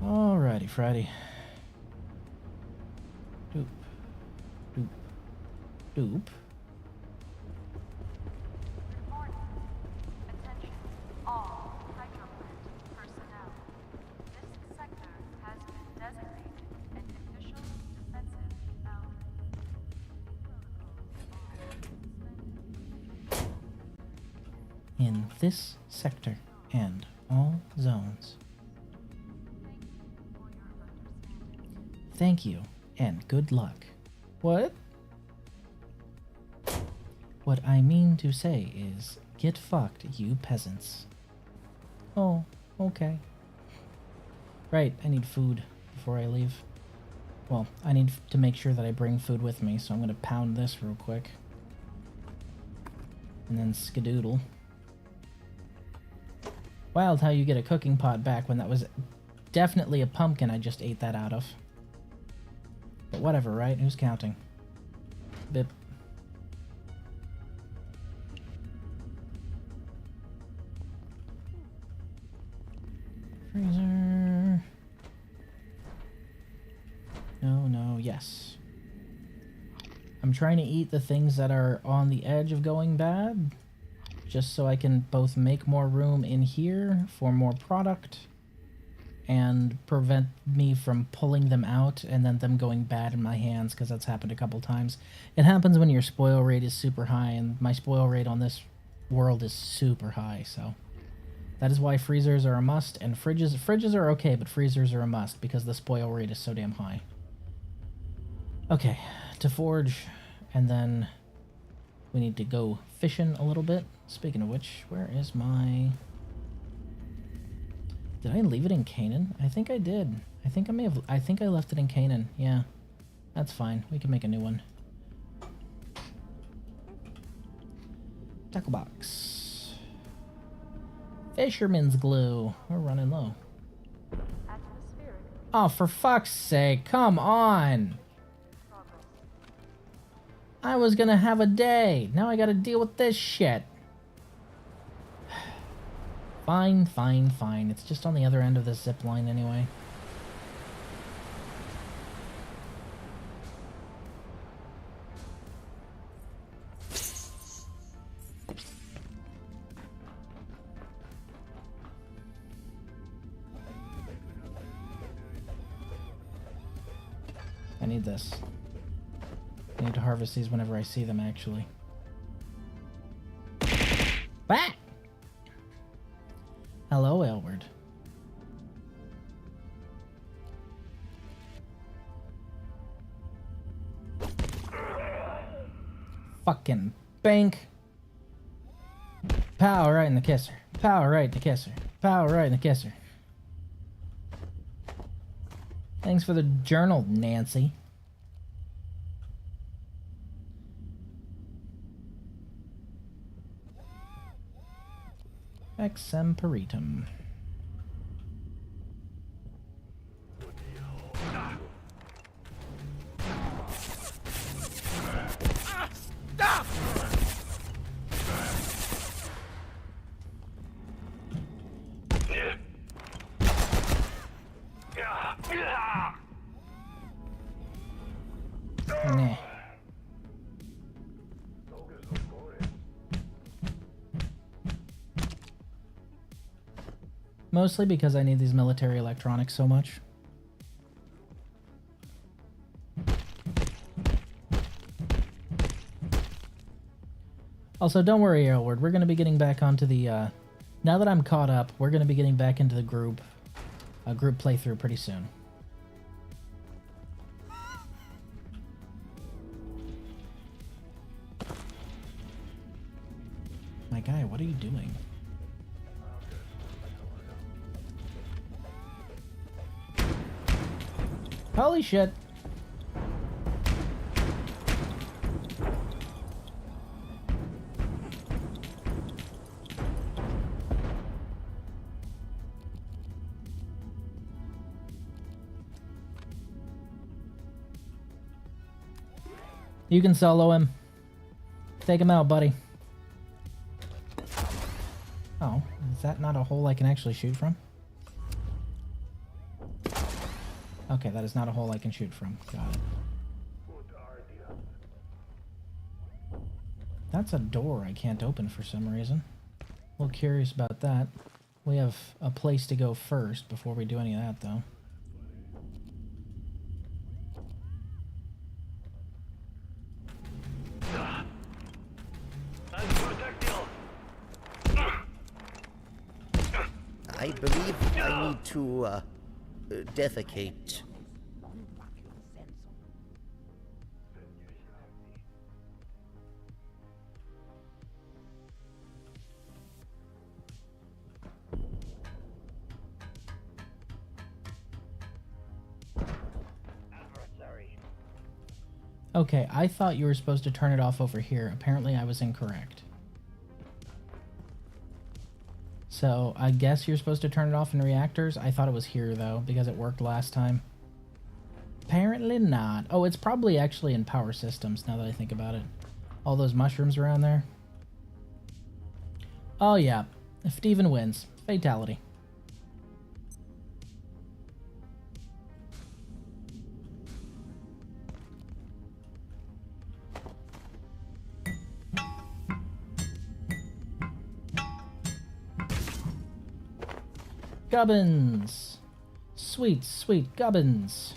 Alrighty, Friday. Doop. Doop. Doop. Reporting. Attention, all hydro plant personnel. This sector has been designated an official defensive boundary. In this sector and all zones. Thank you, and good luck. What? What I mean to say is, get fucked, you peasants. Oh, okay. Right, I need food before I leave. Well, I need to make sure that I bring food with me, so I'm gonna pound this real quick. And then skedoodle. Wild how you get a cooking pot back when that was definitely a pumpkin I just ate that out of. But whatever, right? Who's counting? Bip. Freezer. No, yes. I'm trying to eat the things that are on the edge of going bad, just so I can both make more room in here for more product and prevent me from pulling them out and then them going bad in my hands, because that's happened a couple times. It happens when your spoil rate is super high, and my spoil rate on this world is super high, so that is why freezers are a must, and fridges are okay, but freezers are a must because the spoil rate is so damn high. Okay, to forge, and then we need to go fishing a little bit. Speaking of which, where is my... Did I leave it in Canaan? I think I did. I think I left it in Canaan. Yeah. That's fine. We can make a new one. Tackle box. Fisherman's glue. We're running low. Atmospheric Oh, for fuck's sake. Come on. progress. I was gonna have a day. Now I gotta deal with this shit. Fine, fine, fine. It's just on the other end of the zip line anyway. I need this. I need to harvest these whenever I see them, actually. Back! Hello, Aylward. Fucking bank. Pow right in the kisser. Pow right in the kisser. Pow right in the kisser. Thanks for the journal, Nancy. Exemporitum. Nah. Mostly because I need these military electronics so much. Also, don't worry, Aylward. We're going to be getting back onto the... now that I'm caught up, we're going to be getting back into the group playthrough pretty soon. My guy, what are you doing? Holy shit. You can solo him. Take him out, buddy. Oh, is that not a hole I can actually shoot from? Okay, that is not a hole I can shoot from. Got it. That's a door I can't open for some reason. A little curious about that. We have a place to go first before we do any of that, though. I believe I need to, defecate. Okay, I thought you were supposed to turn it off over here. Apparently I was incorrect. So, I guess you're supposed to turn it off in reactors? I thought it was here, though, because it worked last time. Apparently not. Oh, it's probably actually in power systems, now that I think about it. All those mushrooms around there. Oh, yeah. Steven wins. Fatality. Gubbins! Sweet, sweet Gubbins!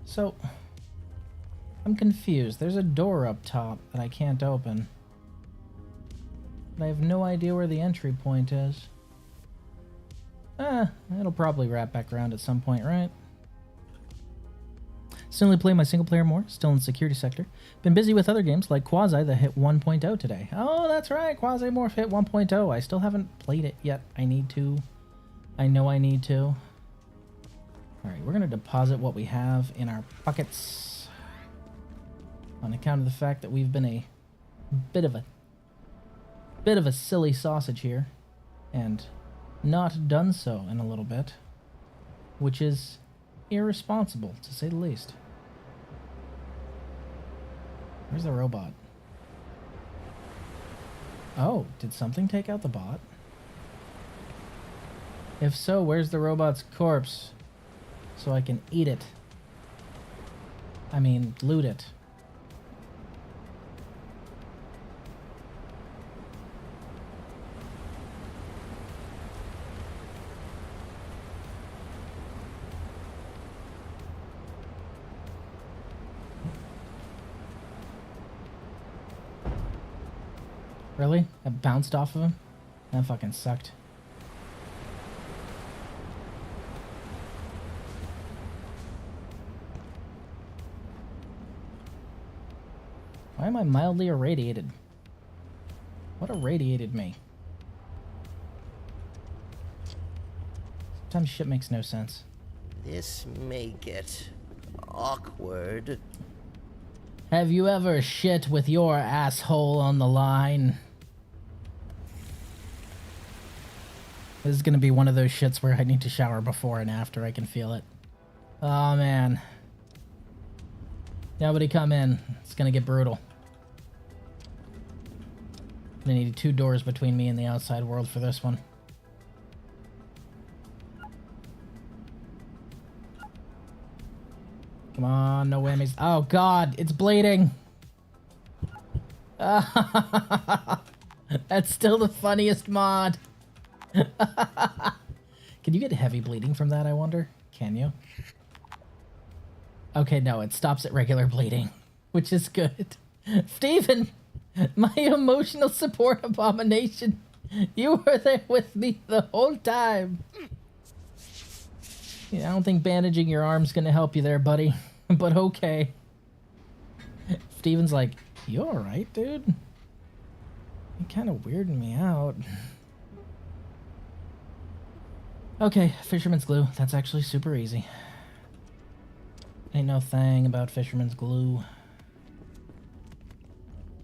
So, I'm confused. There's a door up top that I can't open. But I have no idea where the entry point is. It'll probably wrap back around at some point, right? Still only play my single player more, still in the security sector. Been busy with other games like Quasi that hit 1.0 today. Oh, that's right, Quasi Morph hit 1.0. I still haven't played it yet. I need to. I know I need to. Alright, we're gonna deposit what we have in our buckets. On account of the fact that we've been a bit of a silly sausage here. And not done so in a little bit. Which is irresponsible, to say the least. Where's the robot? Oh, did something take out the bot? If so, where's the robot's corpse? So I can eat it. I mean, loot it. Really? I bounced off of him? That fucking sucked. Why am I mildly irradiated? What irradiated me? Sometimes shit makes no sense. This may get awkward. Have you ever shit with your asshole on the line? This is gonna be one of those shits where I need to shower before and after. I can feel it. Oh man. Nobody come in. It's gonna get brutal. I need 2 doors between me and the outside world for this one. Come on, no whammies. Oh god, it's bleeding. That's still the funniest mod. Can you get heavy bleeding from that, I wonder? Can you? Okay, no, it stops at regular bleeding, which is good. Steven, my emotional support abomination. You were there with me the whole time. Yeah, I don't think bandaging your arm's gonna help you there, buddy. But okay. Steven's like, you alright, dude? You're kind of weirding me out. Okay, Fisherman's Glue. That's actually super easy. Ain't no thing about Fisherman's Glue.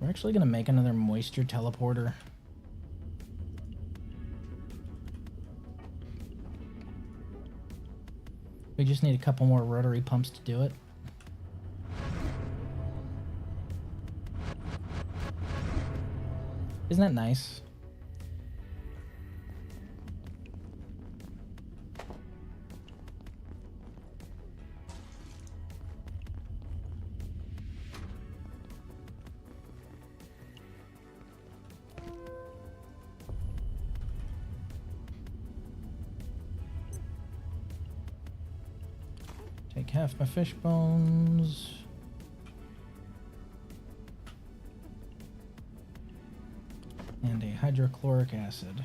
We're actually gonna make another moisture teleporter. We just need a couple more rotary pumps to do it. Isn't that nice? Take half my fish bones. And a hydrochloric acid.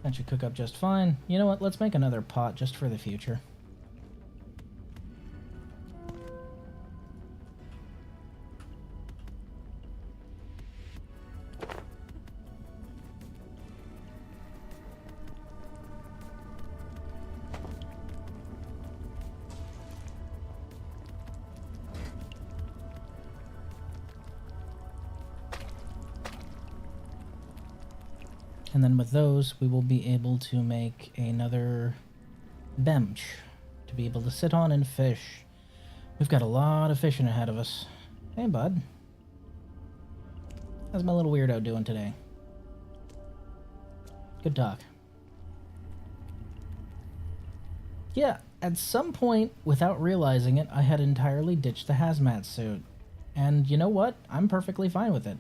That should cook up just fine. You know what? Let's make another pot just for the future. And then with those, we will be able to make another bench to be able to sit on and fish. We've got a lot of fishing ahead of us. Hey, bud. How's my little weirdo doing today? Good talk. Yeah, at some point, without realizing it, I had entirely ditched the hazmat suit. And you know what? I'm perfectly fine with it.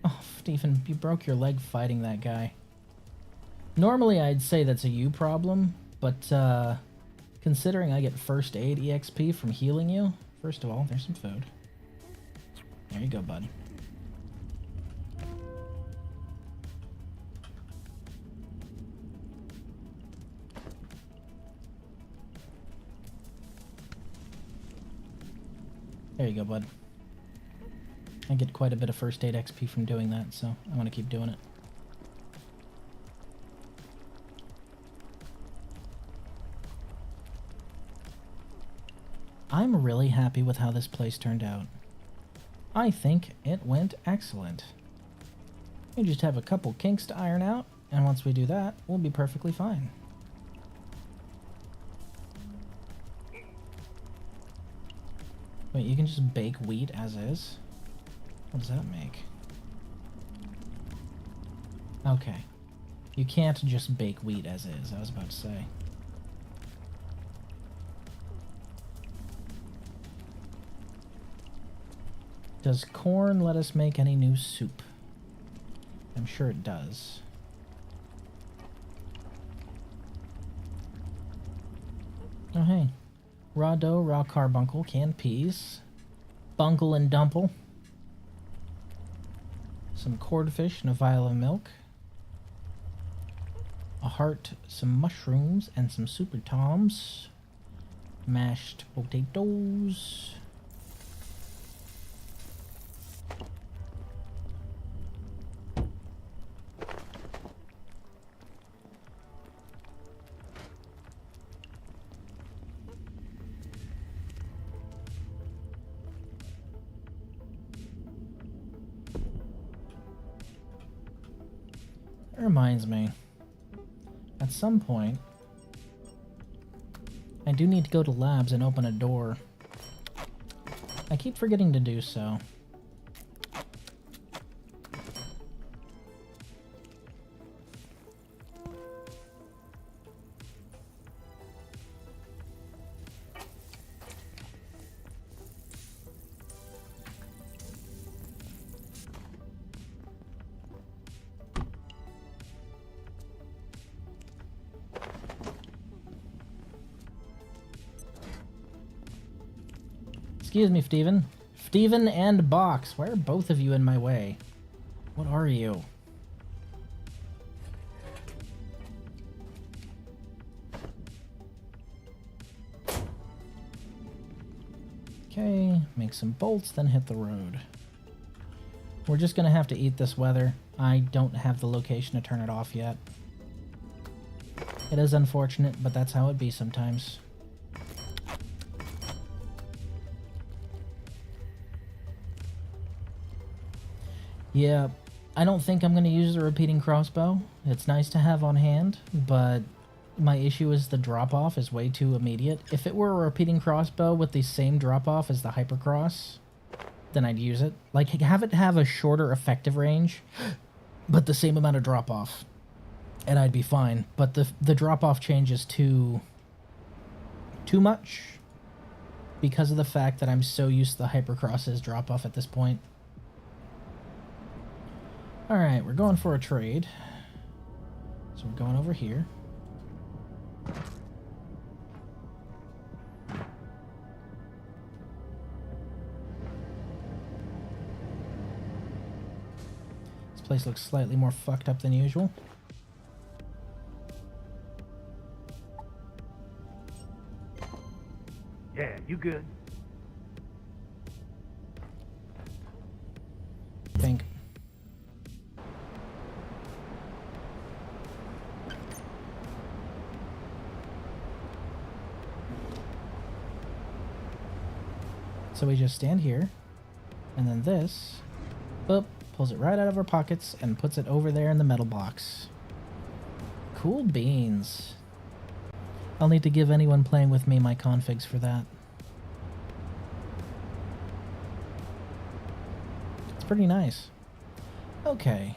Oh, Stephen, you broke your leg fighting that guy. Normally I'd say that's a you problem, but considering I get first aid EXP from healing you, first of all, there's some food. There you go, bud. There you go, bud. I get quite a bit of first aid XP from doing that, so I want to keep doing it. I'm really happy with how this place turned out. I think it went excellent. We just have a couple kinks to iron out, and once we do that, we'll be perfectly fine. Wait, you can just bake wheat as is? What does that make? Okay. You can't just bake wheat as is, I was about to say. Does corn let us make any new soup? I'm sure it does. Oh hey. Raw dough, raw carbuncle, canned peas, bungle and dumple, some cordfish and a vial of milk, a heart, some mushrooms, and some super toms, mashed potatoes. That reminds me, at some point, I do need to go to labs and open a door. I keep forgetting to do so. Excuse me, Steven. Steven and Box, why are both of you in my way? What are you? Okay, make some bolts, then hit the road. We're just gonna have to eat this weather. I don't have the location to turn it off yet. It is unfortunate, but that's how it be sometimes. Yeah, I don't think I'm going to use the repeating crossbow. It's nice to have on hand, but my issue is the drop-off is way too immediate. If it were a repeating crossbow with the same drop-off as the hypercross, then I'd use it. Like, have it have a shorter effective range, but the same amount of drop-off, and I'd be fine. But the drop-off changes too much because of the fact that I'm so used to the hypercross's drop-off at this point. Alright, we're going for a trade. So we're going over here. This place looks slightly more fucked up than usual. Yeah, you good? Think. So we just stand here, and then this, boop, pulls it right out of our pockets and puts it over there in the metal box. Cool beans. I'll need to give anyone playing with me my configs for that. It's pretty nice. Okay.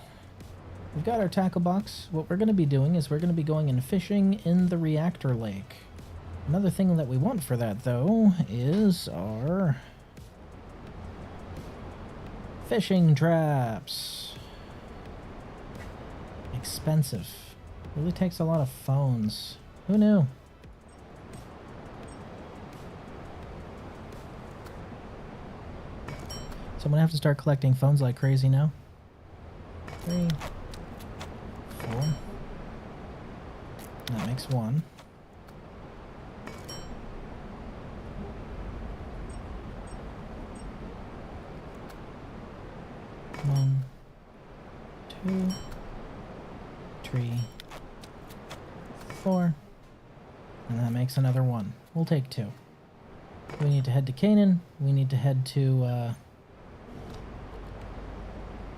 We've got our tackle box. What we're going to be doing is we're going to be going and fishing in the reactor lake. Another thing that we want for that, though, is our fishing traps. Expensive. Really takes a lot of phones. Who knew? So I'm gonna have to start collecting phones like crazy now. 3, 4. That makes 1. One, 2, 3, 4. And that makes another 1. We'll take 2. We need to head to Canaan. We need to head to,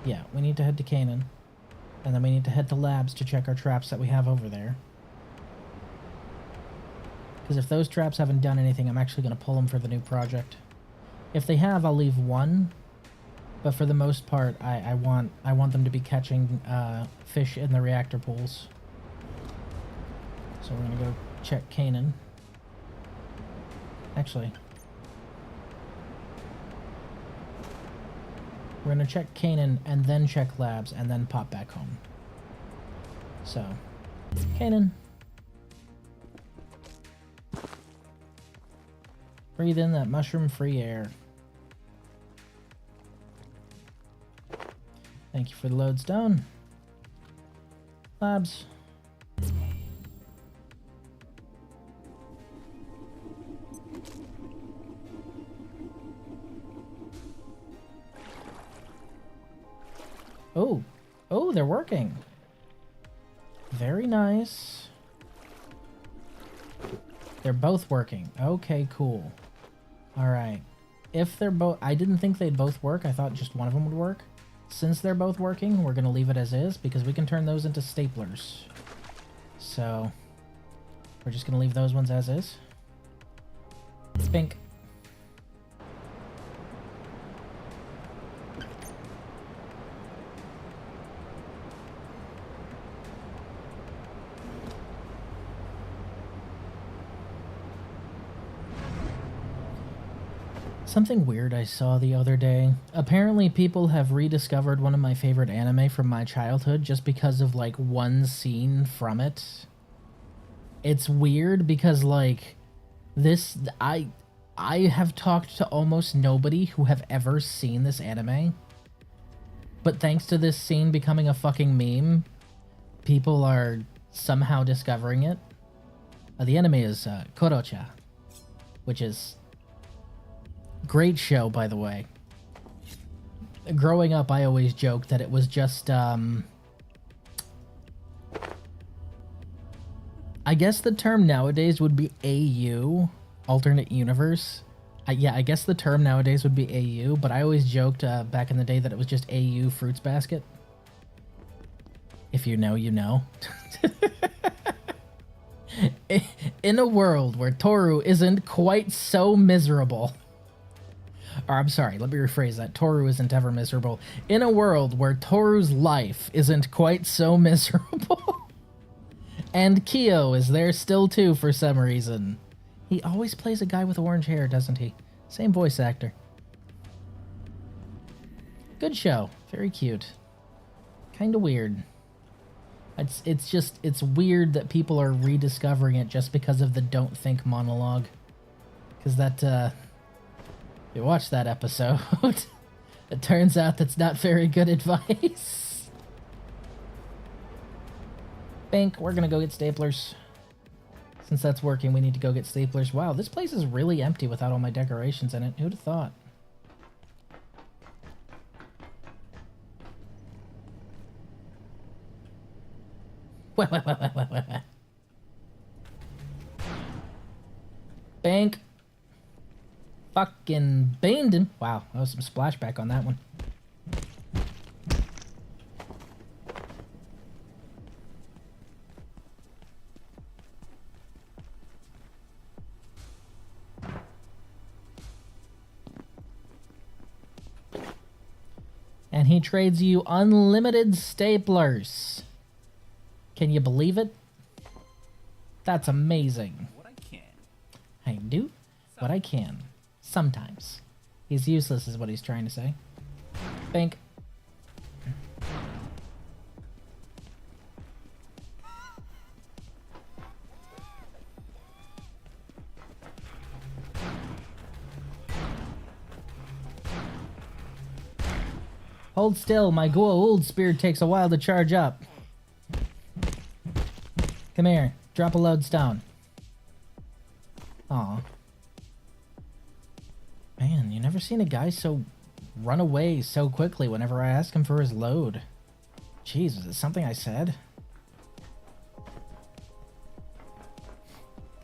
yeah, we need to head to Canaan. And then we need to head to labs to check our traps that we have over there. Because if those traps haven't done anything, I'm actually going to pull them for the new project. If they have, I'll leave 1. But for the most part, I want them to be catching fish in the reactor pools. So we're going to go check Canaan. Actually, we're going to check Canaan and then check labs and then pop back home. So, Canaan. Breathe in that mushroom-free air. Thank you for the lodestone. Labs. Oh. Oh, they're working. Very nice. They're both working. Okay, cool. Alright. If they're both... I didn't think they'd both work. I thought just one of them would work. Since they're both working, we're going to leave it as is because we can turn those into staplers. So, we're just going to leave those ones as is. Pink. Something weird I saw the other day. Apparently people have rediscovered one of my favorite anime from my childhood just because of, like, one scene from it. It's weird because, like, this... I have talked to almost nobody who have ever seen this anime. But thanks to this scene becoming a fucking meme, people are somehow discovering it. The anime is Korocha, which is... great show, by the way. Growing up, I always joked that it was just, I guess the term nowadays would be AU, alternate universe. Yeah, I guess the term nowadays would be AU, but I always joked back in the day that it was just AU Fruits Basket. If you know, you know. In a world where Toru isn't quite so miserable... Or, I'm sorry, let me rephrase that. Toru isn't ever miserable. In a world where Toru's life isn't quite so miserable. And Kyo is there still, too, for some reason. He always plays a guy with orange hair, doesn't he? Same voice actor. Good show. Very cute. Kinda weird. It's weird that people are rediscovering it just because of the don't think monologue. Because that, you watch that episode. It turns out that's not very good advice. Bink, we're gonna go get staplers. Since that's working, we need to go get staplers. Wow, this place is really empty without all my decorations in it. Who'd have thought? Bank. Fucking baned him. Wow, that was some splashback on that one. And he trades you unlimited staplers. Can you believe it? That's amazing. What I can. what I can. Sometimes. He's useless is what he's trying to say. Bank. Hold still, my gold spear takes a while to charge up. Come here, drop a lodestone. Aw. Man, you never seen a guy so run away so quickly whenever I ask him for his load. Jeez, is it something I said?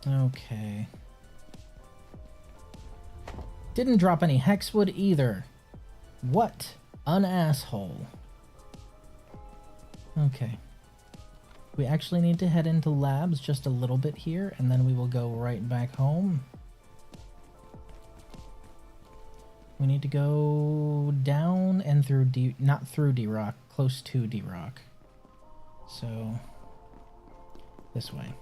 Okay. Didn't drop any hexwood either. What an asshole. Okay. We actually need to head into labs just a little bit here, and then we will go right back home. We need to go down and through D... not through D-Rock, close to D-Rock. So, this way.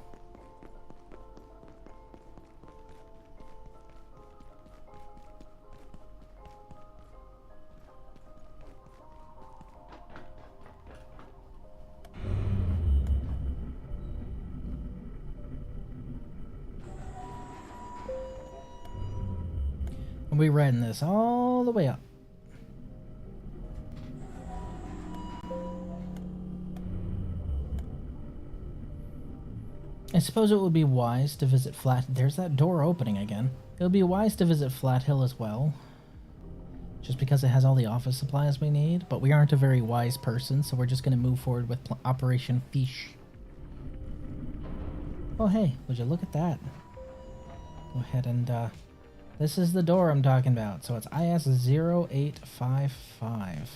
We're riding this all the way up. I suppose it would be wise to visit Flat... There's that door opening again. It would be wise to visit Flat Hill as well. Just because it has all the office supplies we need. But we aren't a very wise person, so we're just going to move forward with Operation Fish. Oh, hey, would you look at that? Go ahead and, this is the door I'm talking about. So it's IS-0855.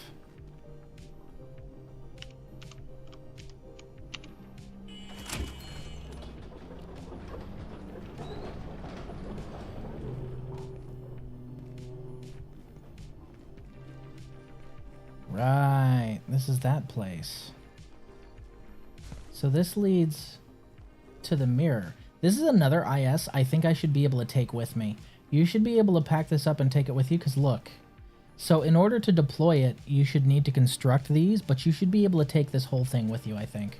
Right, this is that place. So this leads to the mirror. This is another IS I think I should be able to take with me. You should be able to pack this up and take it with you, because look. So in order to deploy it, you should need to construct these, but you should be able to take this whole thing with you, I think.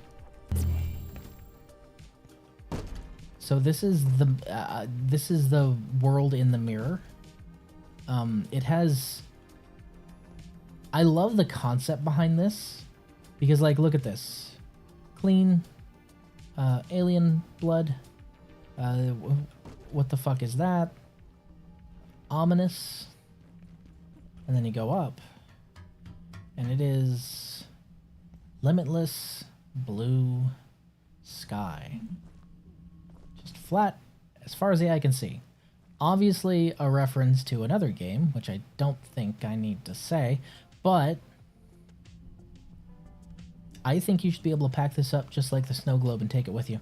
So this is the world in the mirror. It has... I love the concept behind this, because, like, look at this. Clean, alien blood. What the fuck is that? Ominous. And then you go up, and it is limitless blue sky. Just flat as far as the eye can see. Obviously a reference to another game, which I don't think I need to say, but I think you should be able to pack this up just like the snow globe and take it with you.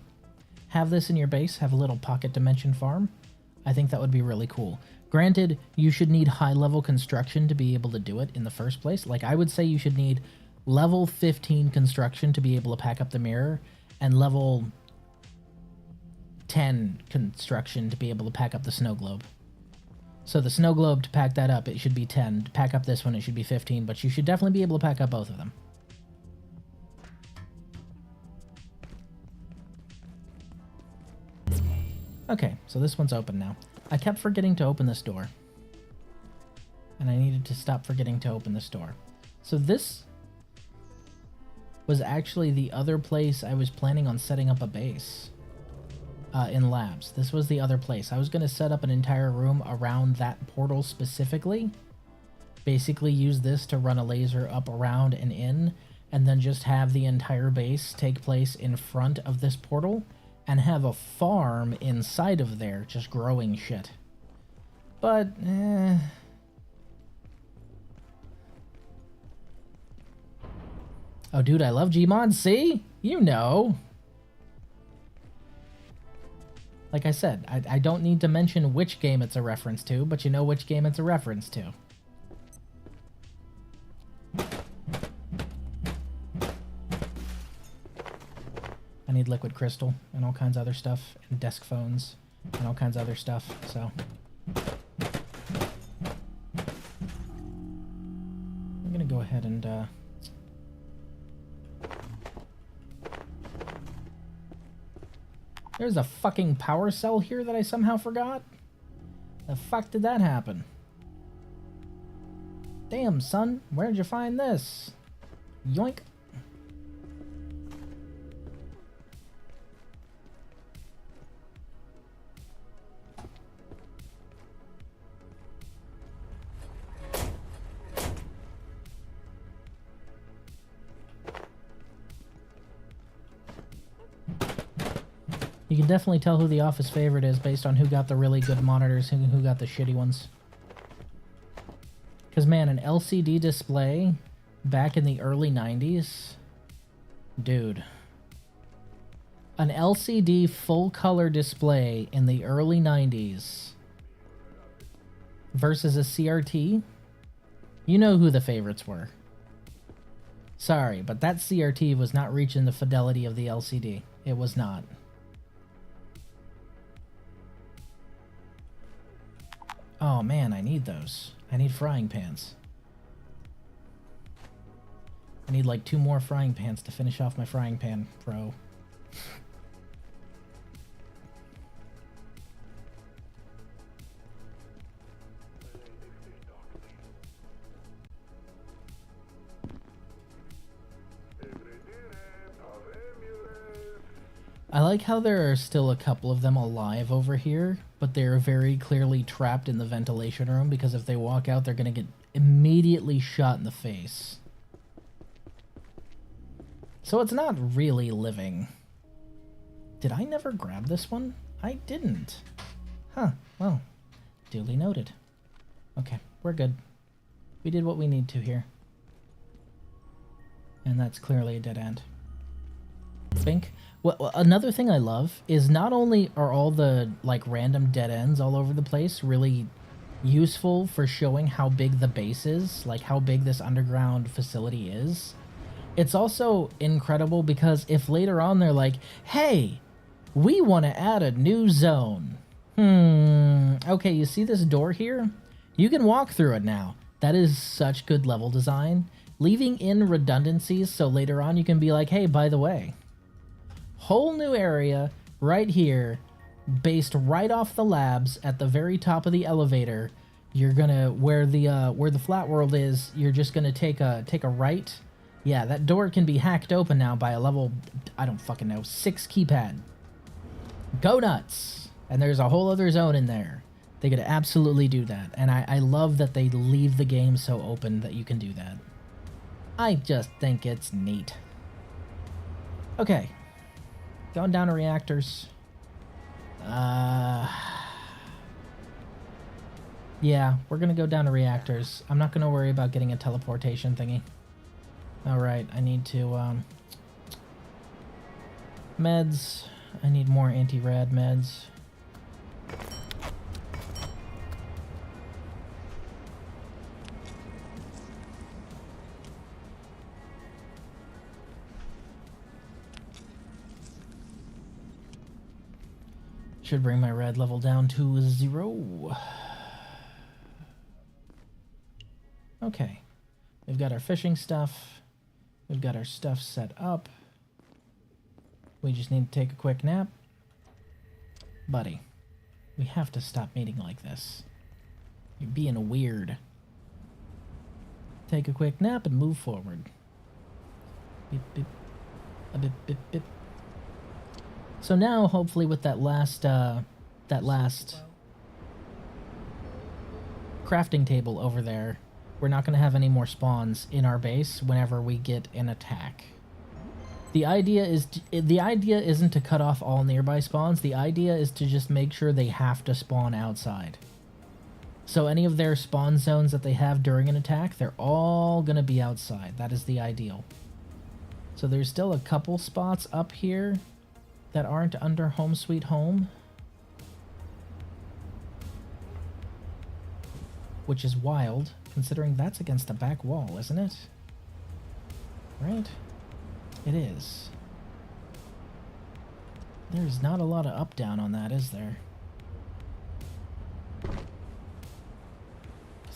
Have this in your base, have a little pocket dimension farm. I think that would be really cool. Granted, you should need high-level construction to be able to do it in the first place. Like, I would say you should need level 15 construction to be able to pack up the mirror, and level 10 construction to be able to pack up the snow globe. So the snow globe, to pack that up, it should be 10. To pack up this one, it should be 15, but you should definitely be able to pack up both of them. Okay, so this one's open now. I kept forgetting to open this door. And I needed to stop forgetting to open this door. So this was actually the other place I was planning on setting up a base. In labs. This was the other place. I was going to set up an entire room around that portal specifically. Basically use this to run a laser up, around, and in. And then just have the entire base take place in front of this portal. And have a farm inside of there, just growing shit. But, oh, dude, I love Gmod. See? You know. Like I said, I don't need to mention which game it's a reference to, but you know which game it's a reference to. I need liquid crystal and all kinds of other stuff, and desk phones and all kinds of other stuff, so go ahead and, There's a fucking power cell here that I somehow forgot? The fuck did that happen? Damn, son, where'd you find this? Yoink. You can definitely tell who the office favorite is based on who got the really good monitors and who got the shitty ones. Because, man, an LCD display back in the early 90s? Dude. An LCD full-color display in the early 90s versus a CRT? You know who the favorites were. Sorry, but that CRT was not reaching the fidelity of the LCD. It was not. Oh man, I need those. I need frying pans. I need like 2 more frying pans to finish off my frying pan pro. I like how there are still a couple of them alive over here, but they're very clearly trapped in the ventilation room because if they walk out, they're going to get immediately shot in the face. So it's not really living. Did I never grab this one? I didn't. Huh, well, duly noted. Okay, we're good. We did what we need to here. And that's clearly a dead end. Bink. Well, another thing I love is not only are all the like random dead ends all over the place really useful for showing how big the base is, like how big this underground facility is, it's also incredible because if later on they're like, hey, we want to add a new zone. Okay, you see this door here? You can walk through it now. That is such good level design. Leaving in redundancies so later on you can be like, hey, by the way, whole new area right here, based right off the labs at the very top of the elevator. You're gonna where the flat world is. You're just gonna take a right. Yeah, that door can be hacked open now by a level, I don't fucking know, 6 keypad. Go nuts! And there's a whole other zone in there. They could absolutely do that, and I love that they leave the game so open that you can do that. I just think it's neat. Okay. Going down to reactors. Yeah, we're gonna go down to reactors. I'm not gonna worry about getting a teleportation thingy. Alright, I need to, meds. I need more anti-rad meds. Should bring my red level down to 0. Okay. We've got our fishing stuff. We've got our stuff set up. We just need to take a quick nap. Buddy, we have to stop meeting like this. You're being weird. Take a quick nap and move forward. Beep, beep. A bip, bip, bip. So now, hopefully, with that last crafting table over there, we're not going to have any more spawns in our base whenever we get an attack. The idea isn't to cut off all nearby spawns. The idea is to just make sure they have to spawn outside. So any of their spawn zones that they have during an attack, they're all going to be outside. That is the ideal. So there's still a couple spots up here that aren't under Home Sweet Home, which is wild, considering that's against the back wall, isn't it? Right? It is. There's not a lot of up-down on that, is there?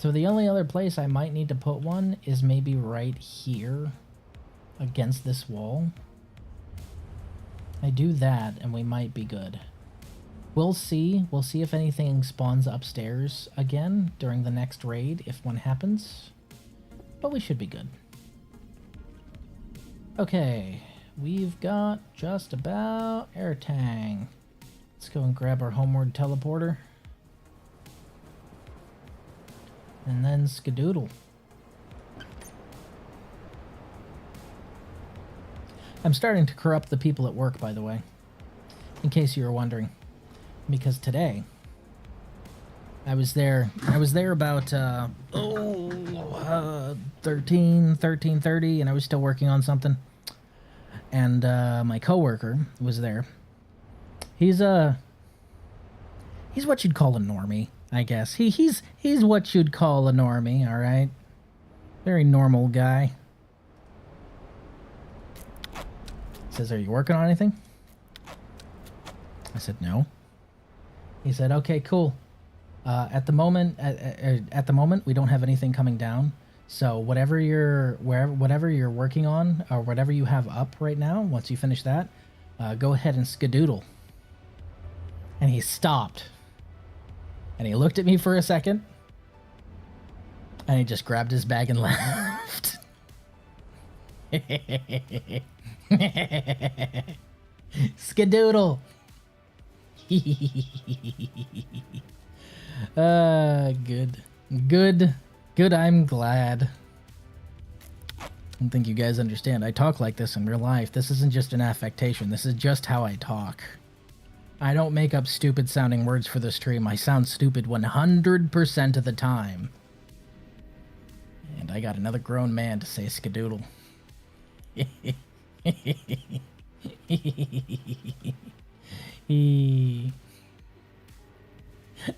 So the only other place I might need to put one is maybe right here against this wall. I do that and we might be good. We'll see. We'll see if anything spawns upstairs again during the next raid, if one happens. But we should be good. Okay, we've got just about airtang. Let's go and grab our homeward teleporter. And then skedoodle. I'm starting to corrupt the people at work, by the way. In case you were wondering. Because today, I was there about 13:30, and I was still working on something. And my coworker was there. He's what you'd call a normie, I guess. He's what you'd call a normie, all right? Very normal guy. Says, "Are you working on anything?" I said, "No." He said, "Okay, cool. At the moment, we don't have anything coming down. So whatever you're working on, or whatever you have up right now, once you finish that, go ahead and skedoodle." And he stopped, and he looked at me for a second, and he just grabbed his bag and left. Skedoodle. Good, I'm glad. I don't think you guys understand. I talk like this in real life. This isn't just an affectation. This is just how I talk. I don't make up stupid sounding words for the stream. I sound stupid 100% of the time. And I got another grown man to say skedoodle.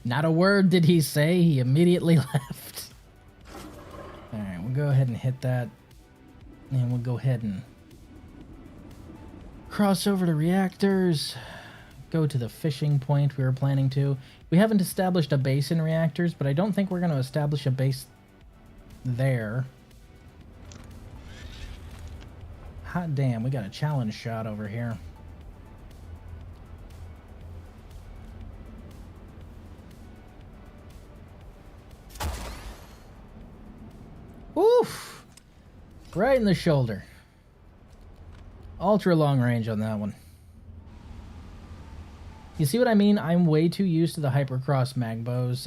Not a word did he say. He immediately left. Alright, we'll go ahead and hit that. And we'll go ahead and cross over to reactors. Go to the fishing point we were planning to. We haven't established a base in reactors, but I don't think we're going to establish a base there. Hot damn, we got a challenge shot over here. Oof! Right in the shoulder. Ultra long range on that one. You see what I mean? I'm way too used to the Hypercross Magbow's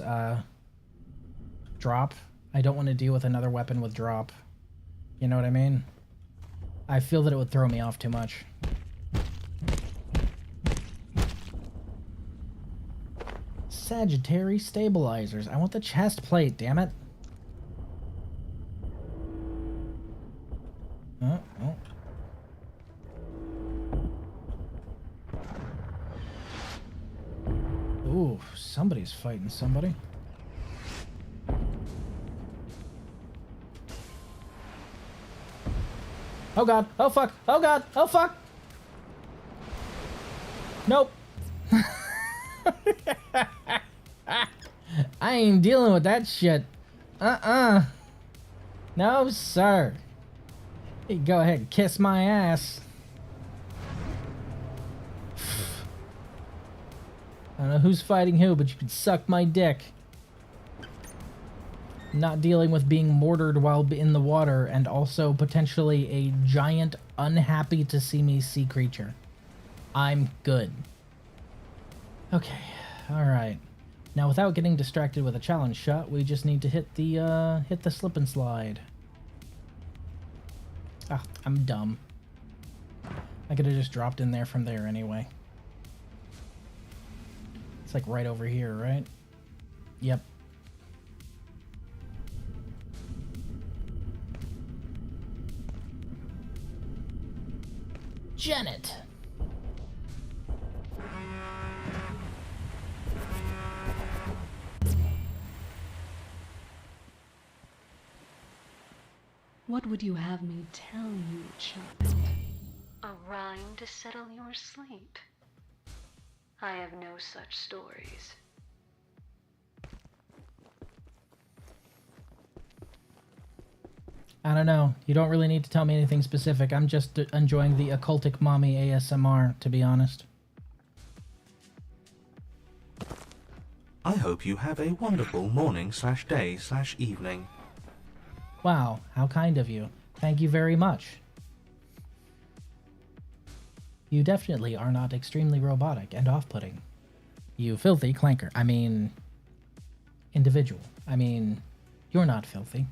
drop. I don't want to deal with another weapon with drop. You know what I mean? I feel that it would throw me off too much. Sagittary stabilizers. I want the chest plate, damn it. Oh. Ooh, somebody's fighting somebody. Oh god, oh fuck, oh god, oh fuck! Nope. I ain't dealing with that shit. No, sir. You go ahead and kiss my ass. I don't know who's fighting who, but you can suck my dick. Not dealing with being mortared while in the water, and also potentially a giant unhappy to see me sea creature. I'm good. Okay, alright. Now without getting distracted with a challenge shot, we just need to hit the slip and slide. Ah, I'm dumb. I could have just dropped in there from there anyway. It's like right over here, right? Yep. Janet! What would you have me tell you, child? A rhyme to settle your sleep. I have no such stories. I don't know. You don't really need to tell me anything specific. I'm just enjoying the occultic mommy ASMR, to be honest. I hope you have a wonderful morning/day/evening. Wow, how kind of you. Thank you very much. You definitely are not extremely robotic and off-putting. You filthy clanker. I mean... individual. I mean, you're not filthy.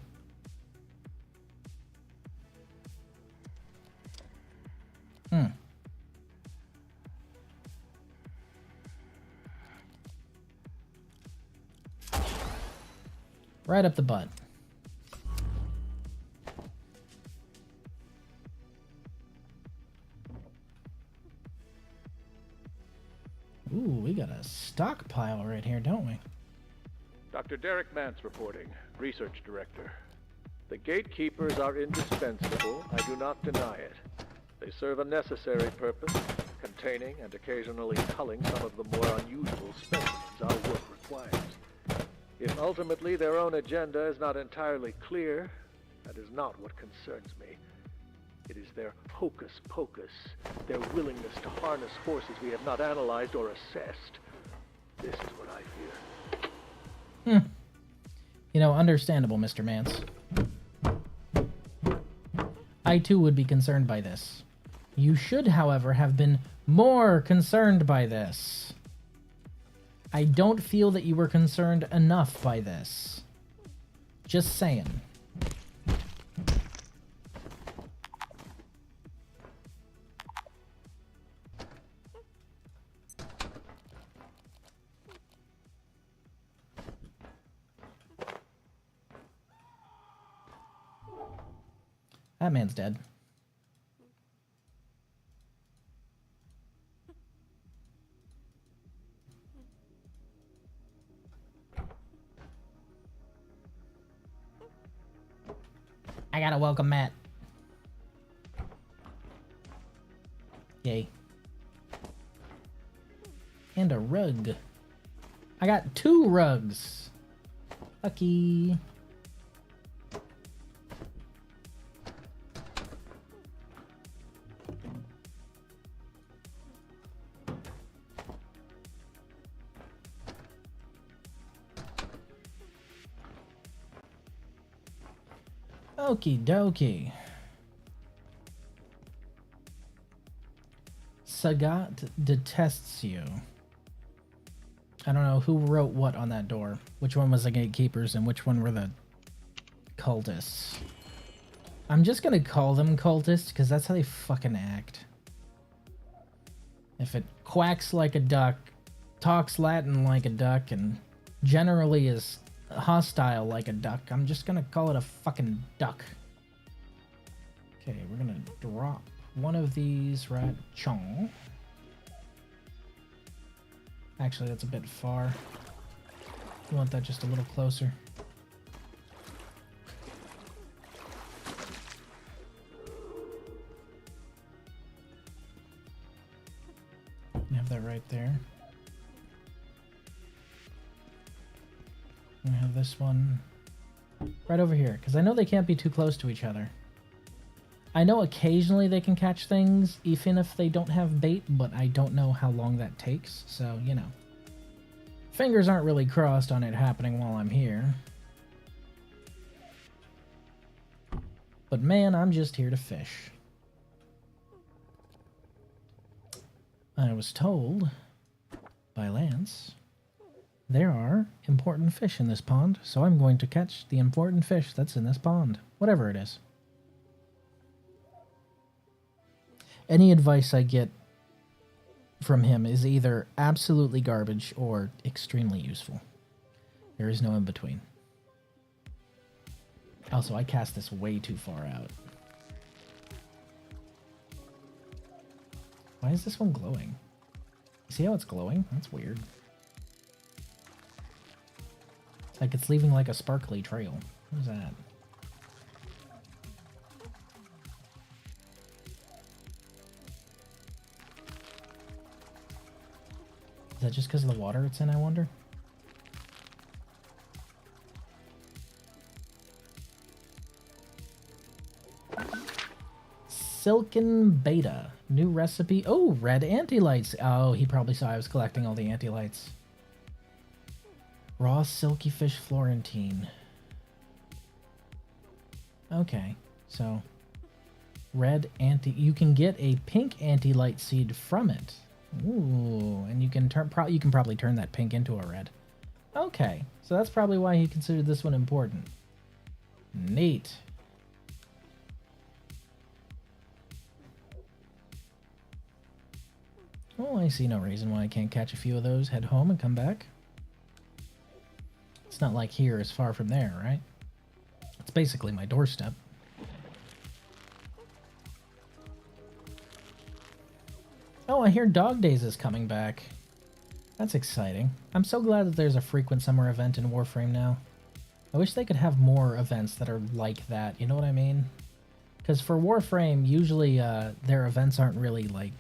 Right up the butt. Ooh, we got a stockpile right here, don't we? Dr. Derek Mance reporting, Research Director. The gatekeepers are indispensable, I do not deny it. They serve a necessary purpose, containing and occasionally culling some of the more unusual specimens our work requires. If ultimately their own agenda is not entirely clear, that is not what concerns me. It is their hocus pocus, their willingness to harness forces we have not analyzed or assessed. This is what I fear. You know, understandable, Mr. Mance. I too would be concerned by this. You should, however, have been more concerned by this. I don't feel that you were concerned enough by this. Just saying. That man's dead. I gotta welcome Matt. Yay. And a rug. I got 2 rugs. Lucky. Okie dokie. Sagat detests you. I don't know who wrote what on that door. Which one was the gatekeepers and which one were the cultists. I'm just gonna call them cultists because that's how they fucking act. If it quacks like a duck, talks Latin like a duck, and generally is hostile like a duck, I'm just gonna call it a fucking duck. Okay, we're gonna drop one of these right chong. Actually, that's a bit far. We want that just a little closer. Have that right there. I have this one right over here, because I know they can't be too close to each other. I know occasionally they can catch things, even if they don't have bait, but I don't know how long that takes, so, you know. Fingers aren't really crossed on it happening while I'm here. But man, I'm just here to fish. I was told by Lance there are important fish in this pond, so I'm going to catch the important fish that's in this pond, whatever it is. Any advice I get from him is either absolutely garbage or extremely useful. There is no in between. Also, I cast this way too far out. Why is this one glowing? See how it's glowing? That's weird. It's like it's leaving like a sparkly trail. What is that? Is that just because of the water it's in, I wonder? Silken Beta. New recipe. Oh, red anti-lights. Oh, he probably saw I was collecting all the anti-lights. Raw silky fish Florentine. Okay, so red anti. You can get a pink anti-light seed from it. Ooh, and you can you can probably turn that pink into a red. Okay, so that's probably why he considered this one important. Neat. Well, I see no reason why I can't catch a few of those, head home, and come back. It's not like here is far from there, right? It's basically my doorstep. Oh, I hear Dog Days is coming back. That's exciting. I'm so glad that there's a frequent summer event in Warframe now. I wish they could have more events that are like that, you know what I mean? Because for Warframe, usually their events aren't really like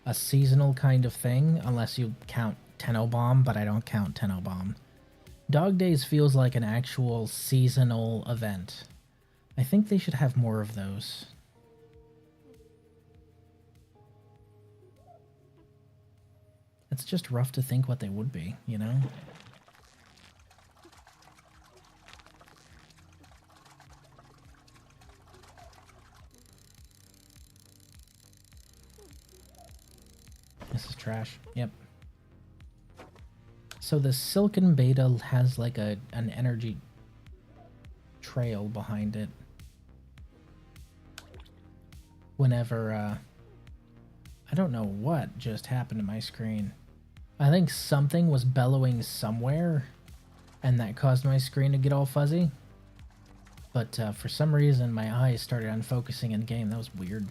a seasonal kind of thing, unless you count Tenno-Bomb, but I don't count Tenno-Bomb. Dog Days feels like an actual seasonal event. I think they should have more of those. It's just rough to think what they would be, you know? This is trash. Yep. So the Silken Beta has like an energy trail behind it. Whenever, I don't know what just happened to my screen. I think something was bellowing somewhere, and that caused my screen to get all fuzzy. But for some reason, my eyes started unfocusing in game. That was weird.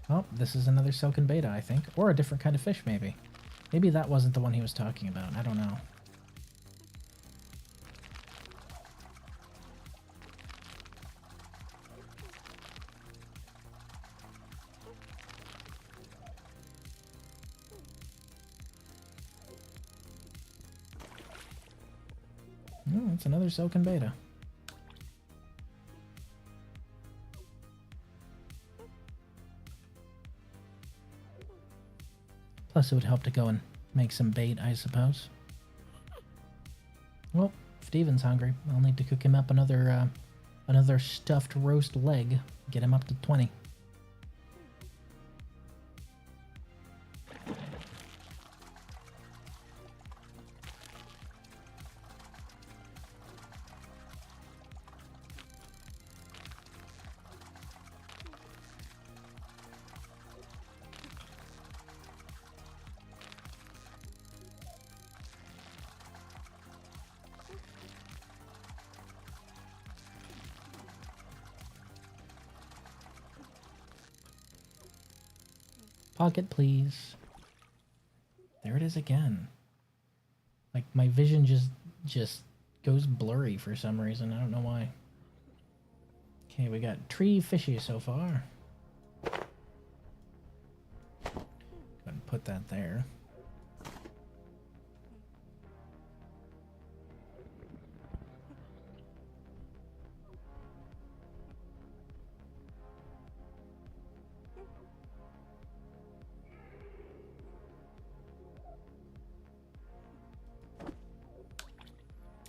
Oh, this is another Silken Beta, I think. Or a different kind of fish, maybe. Maybe that wasn't the one he was talking about. I don't know. Oh, it's another Silken Beta. Plus, it would help to go and make some bait, I suppose. Well, Steven's hungry. I'll need to cook him up another stuffed roast leg. Get him up to 20. Pocket, please. There it is again. Like, my vision just goes blurry for some reason. I don't know why. Okay, we got tree fishy so far. Go ahead and put that there.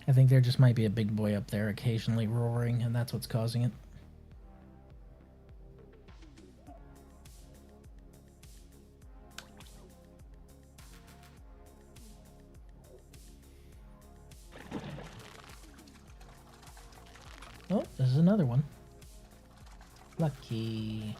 I think there just might be a big boy up there occasionally roaring, and that's what's causing it. Oh, this is another one. Lucky.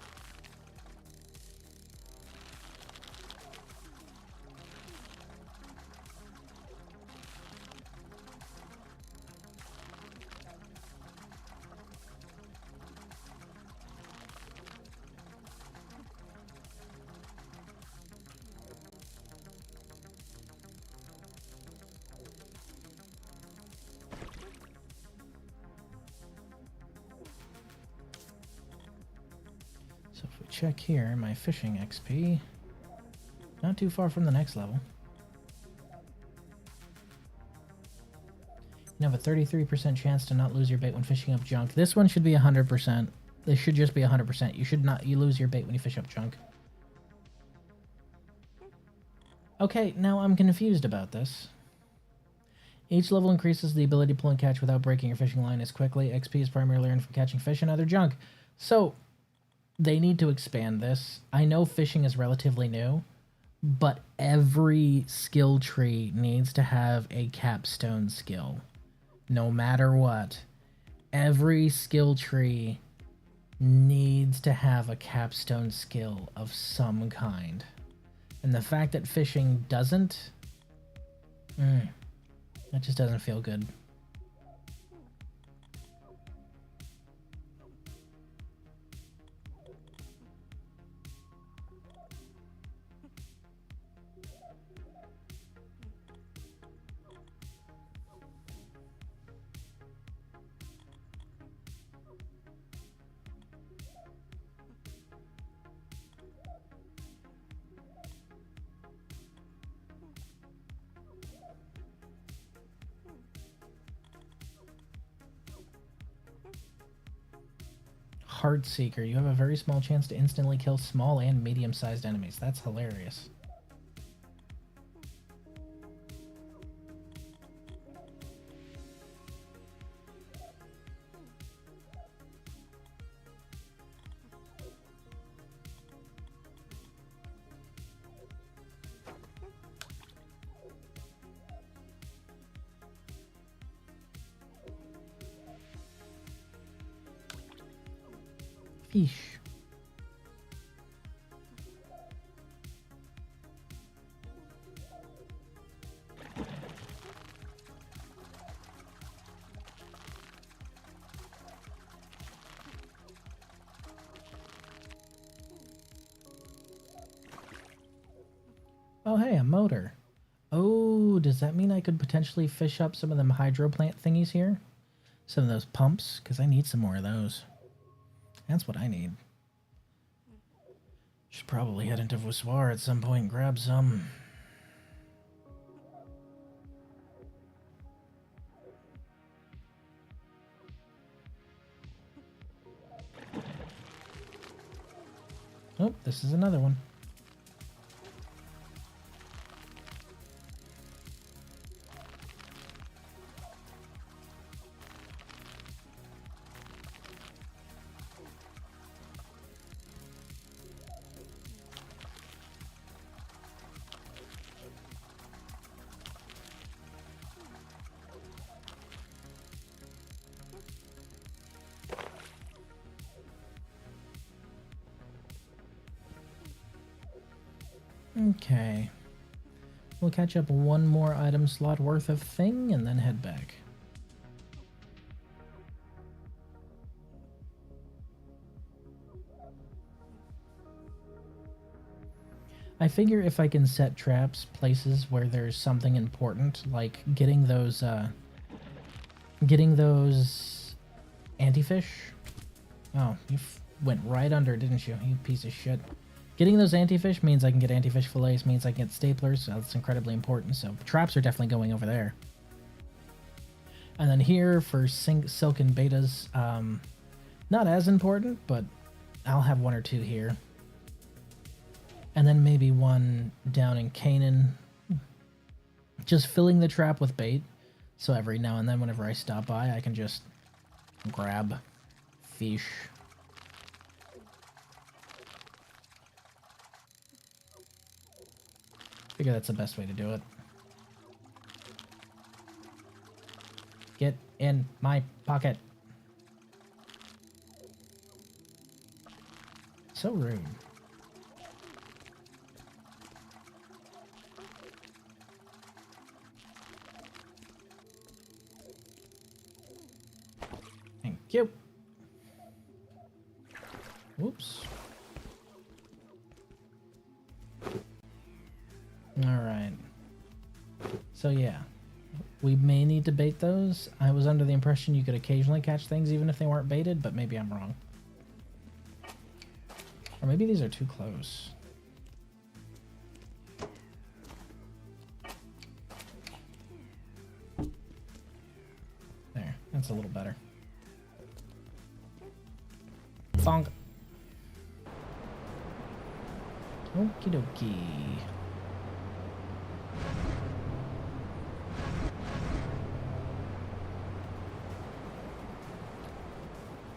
So if we check here, my fishing XP, not too far from the next level. You have a 33% chance to not lose your bait when fishing up junk. This one should be 100%. They should just be 100%. You should not. You lose your bait when you fish up junk. Okay, now I'm confused about this. Each level increases the ability to pull and catch without breaking your fishing line as quickly. XP is primarily earned from catching fish and other junk. So, they need to expand this. I know fishing is relatively new, but every skill tree needs to have a capstone skill. No matter what. Every skill tree needs to have a capstone skill of some kind. And the fact that fishing doesn't, that just doesn't feel good. Heartseeker. You have a very small chance to instantly kill small and medium-sized enemies. That's hilarious. Fish. Oh, hey, a motor. Oh, does that mean I could potentially fish up some of them hydro plant thingies here? Some of those pumps? Because I need some more of those. That's what I need. Should probably head into Voussoir at some point and grab some. Oh, this is another one. Okay. We'll catch up one more item slot worth of thing and then head back. I figure if I can set traps places where there's something important, like getting those anti-fish. Oh, you went right under, didn't you? You piece of shit. Getting those anti-fish means I can get anti-fish fillets, means I can get staplers, so that's incredibly important. So traps are definitely going over there. And then here for silken betas, not as important, but I'll have one or two here. And then maybe one down in Canaan. Just filling the trap with bait, so every now and then whenever I stop by, I can just grab fish. Figure that's the best way to do it. Get in my pocket. So rude. Thank you. Whoops. Alright. So yeah. We may need to bait those. I was under the impression you could occasionally catch things even if they weren't baited, but maybe I'm wrong. Or maybe these are too close. There. That's a little better. Bonk. Okie dokie.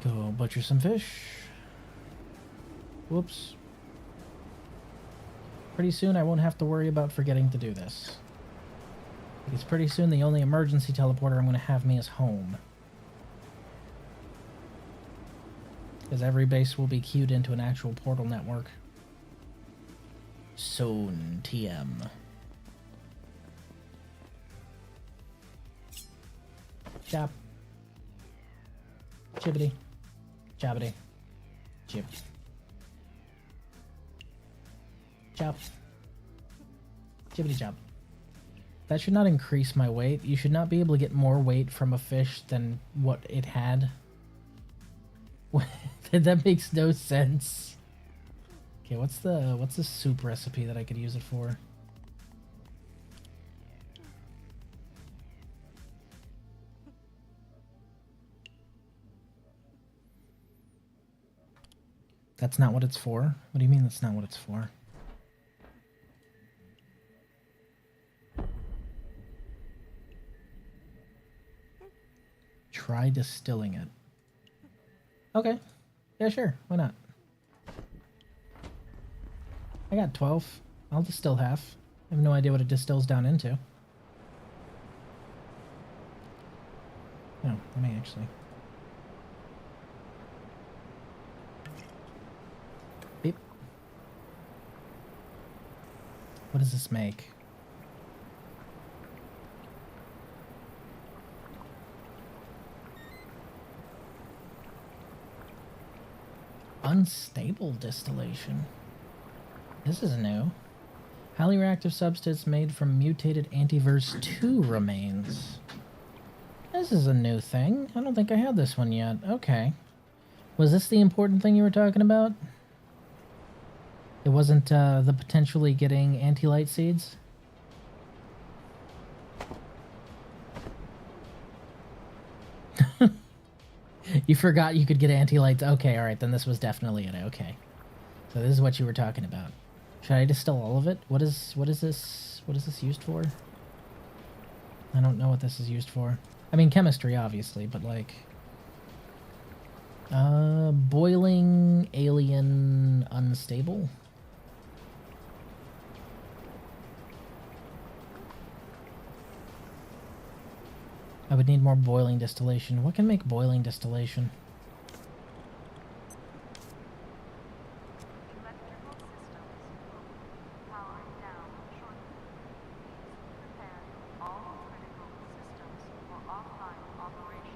Go butcher some fish. Whoops. Pretty soon I won't have to worry about forgetting to do this. Because pretty soon the only emergency teleporter I'm going to have me is home. Because every base will be queued into an actual portal network. Soon, TM. Chop. Chibbity. Chobbity. Chip. Chop. Chibbity chop. That should not increase my weight. You should not be able to get more weight from a fish than what it had. That makes no sense. Okay, what's the soup recipe that I could use it for? That's not what it's for? What do you mean that's not what it's for? Try distilling it. Okay. Yeah, sure. Why not? I got 12. I'll distill half. I have no idea what it distills down into. No, let me actually. Beep. What does this make? Unstable distillation. This is new. Highly reactive substance made from mutated antiverse 2 remains. This is a new thing. I don't think I had this one yet. Okay. Was this the important thing you were talking about? It wasn't the potentially getting anti-light seeds? You forgot you could get anti-lights. Okay, alright, then this was definitely it. Okay. So this is what you were talking about. Should I distill all of it? What is this used for? I don't know what this is used for. I mean chemistry, obviously, but like boiling alien unstable. I would need more boiling distillation. What can make boiling distillation?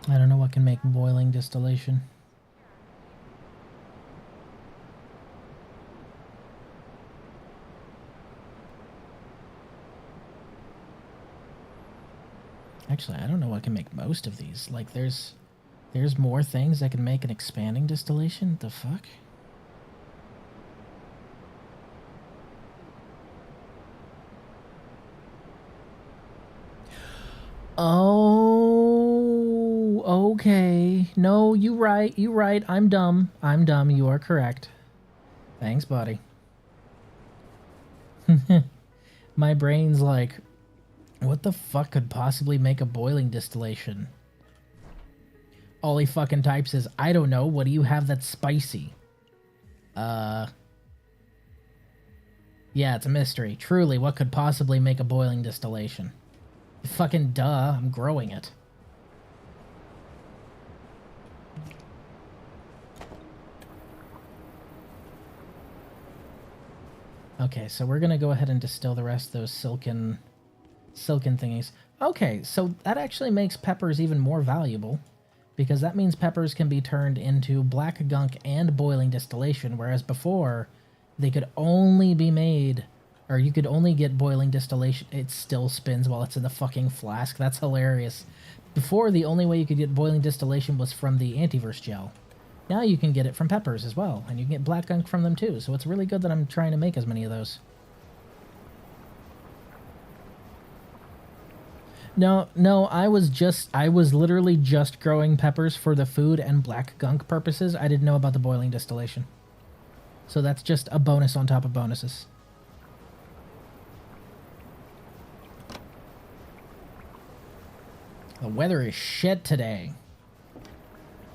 I don't know what can make boiling distillation. Actually, I don't know what can make most of these. Like, there's more things that can make an expanding distillation? The fuck? Oh, okay. No, you right. I'm dumb. You are correct. Thanks, buddy. My brain's like, what the fuck could possibly make a boiling distillation? All he fucking types is, I don't know, what do you have that's spicy? Yeah, it's a mystery. Truly, what could possibly make a boiling distillation? Fucking duh, I'm growing it. Okay, so we're gonna go ahead and distill the rest of those silken thingies. Okay, so that actually makes peppers even more valuable, because that means peppers can be turned into black gunk and boiling distillation, whereas before they could only be made, or you could only get boiling distillation. It still spins while it's in the fucking flask. That's hilarious. Before, the only way you could get boiling distillation was from the antiverse gel. Now you can get it from peppers as well, and you can get black gunk from them too, so it's really good that I'm trying to make as many of those. No, I was literally just growing peppers for the food and black gunk purposes. I didn't know about the boiling distillation. So that's just a bonus on top of bonuses. The weather is shit today.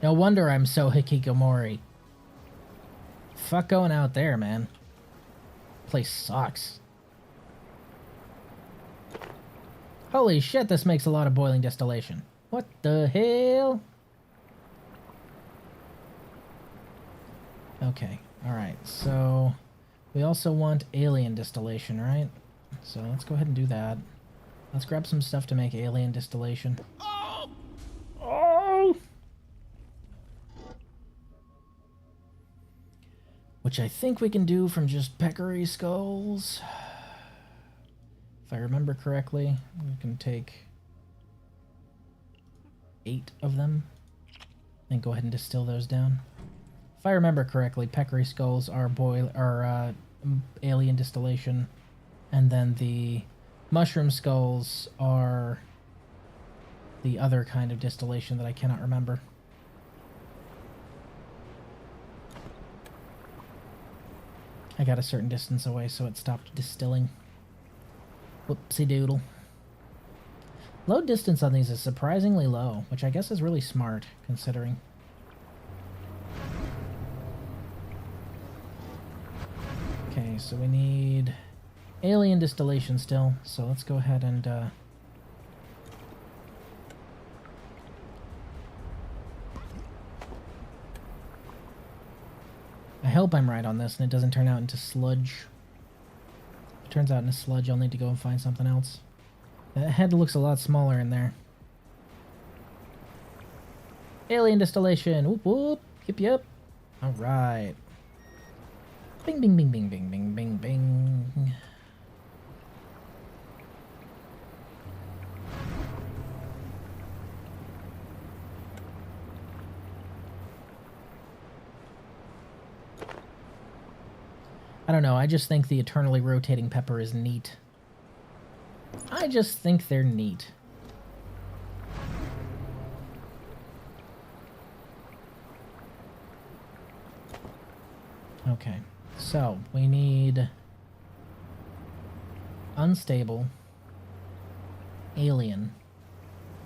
No wonder I'm so hikikomori. Fuck going out there, man. Place sucks. Holy shit, this makes a lot of boiling distillation. What the hell? Okay, alright, so we also want alien distillation, right? So let's go ahead and do that. Let's grab some stuff to make alien distillation. Oh! Which I think we can do from just peccary skulls. If I remember correctly, we can take 8 of them and go ahead and distill those down. If I remember correctly, peccary skulls are alien distillation, and then the mushroom skulls are the other kind of distillation that I cannot remember. I got a certain distance away, so it stopped distilling. Whoopsie doodle. Load distance on these is surprisingly low, which I guess is really smart, considering. Okay, so we need alien distillation still, so let's go ahead and I hope I'm right on this and it doesn't turn out into sludge. If it turns out into sludge, I'll need to go and find something else. That head looks a lot smaller in there. Alien distillation! Whoop whoop! Yep. Alright. Bing bing bing bing bing bing bing bing. I don't know, I just think the eternally rotating pepper is neat. I just think they're neat. Okay, so we need unstable, alien,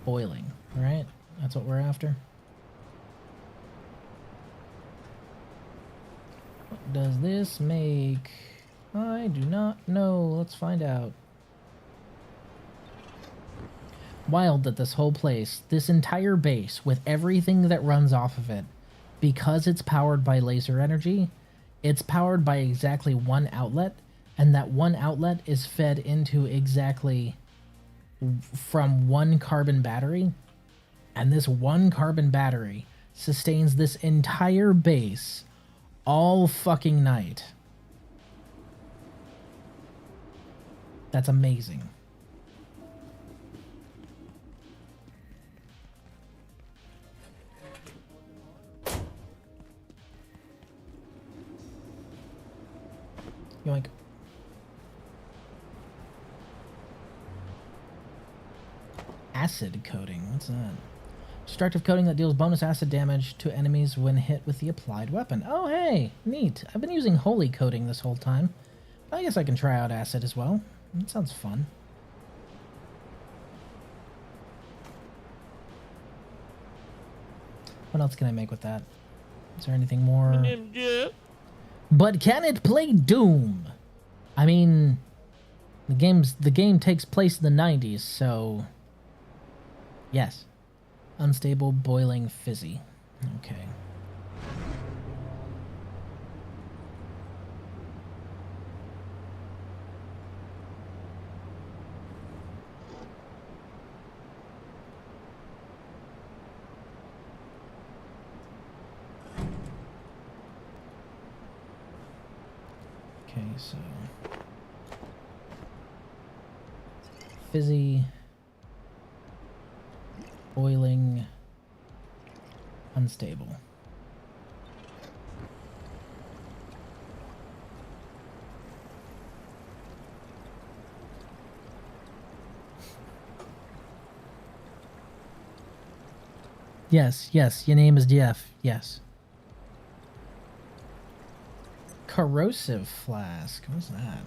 boiling, right? That's what we're after. What does this make? I do not know. Let's find out. Wild that this whole place, this entire base, with everything that runs off of it, because it's powered by laser energy, it's powered by exactly one outlet, and that one outlet is fed into exactly from one carbon battery, and this one carbon battery sustains this entire base all fucking night. That's amazing. Yoink. Acid coating. What's that? Destructive coating that deals bonus acid damage to enemies when hit with the applied weapon. Oh, hey! Neat. I've been using holy coating this whole time. I guess I can try out acid as well. That sounds fun. What else can I make with that? Is there anything more? But can it play Doom? I mean, the game takes place in the 90s, so yes. Unstable, boiling, fizzy. Okay. Okay, so fizzy, boiling, unstable. Yes, yes, your name is Jeff. Yes. Corrosive flask. What's that?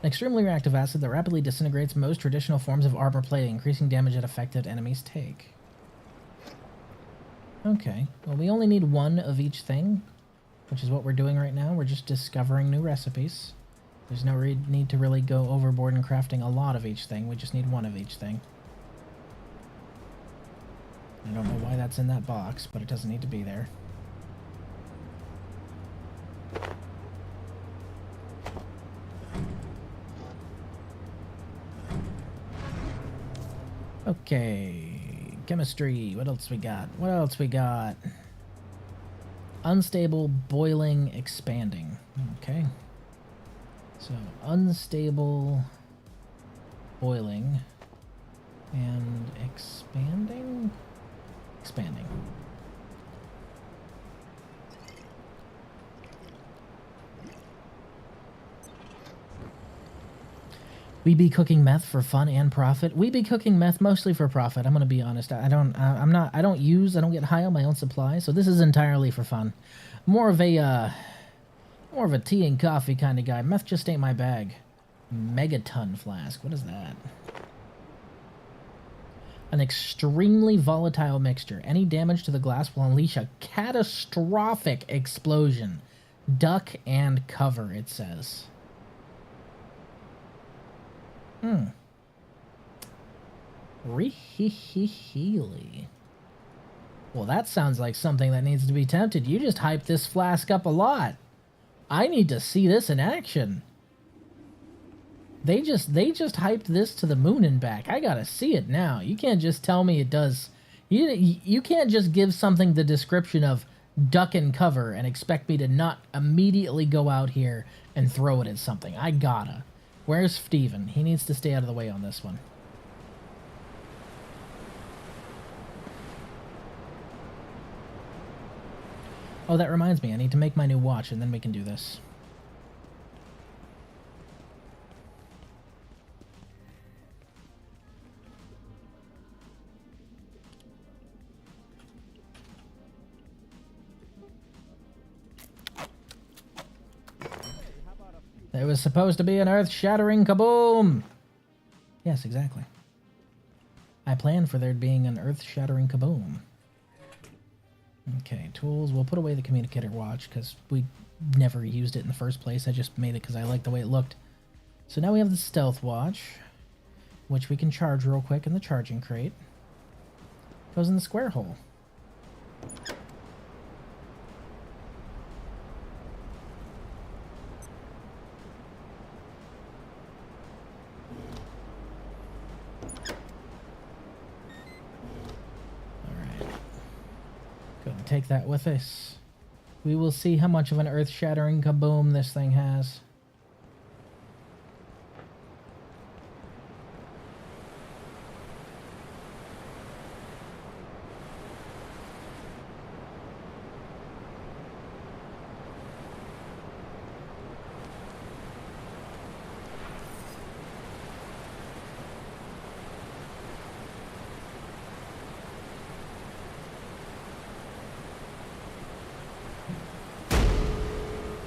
An extremely reactive acid that rapidly disintegrates most traditional forms of armor plating, increasing damage that affected enemies take. Okay. Well, we only need one of each thing, which is what we're doing right now. We're just discovering new recipes. There's no need to really go overboard in crafting a lot of each thing. We just need one of each thing. I don't know why that's in that box, but it doesn't need to be there. Okay, chemistry. What else we got? What else we got? Unstable, boiling, expanding. Okay. So, unstable, boiling, and expanding? Expanding. We be cooking meth for fun and profit. We be cooking meth mostly for profit. I'm gonna be honest. I don't get high on my own supply, so this is entirely for fun. More of a tea and coffee kind of guy. Meth just ain't my bag. Megaton flask. What is that? An extremely volatile mixture. Any damage to the glass will unleash a catastrophic explosion. Duck and cover, it says. Re-he-he-heely. Well, that sounds like something that needs to be tempted. You just hyped this flask up a lot. I need to see this in action. They just hyped this to the moon and back. I gotta see it now. You can't just tell me it does. You can't just give something the description of duck and cover and expect me to not immediately go out here and throw it at something. I gotta. Where's Steven? He needs to stay out of the way on this one. Oh, that reminds me. I need to make my new watch, and then we can do this. There was supposed to be an earth-shattering kaboom! Yes, exactly. I planned for there being an earth-shattering kaboom. Okay, tools. We'll put away the communicator watch, because we never used it in the first place. I just made it because I liked the way it looked. So now we have the stealth watch, which we can charge real quick in the charging crate. Goes in the square hole. Take that with us. We will see how much of an earth-shattering kaboom this thing has.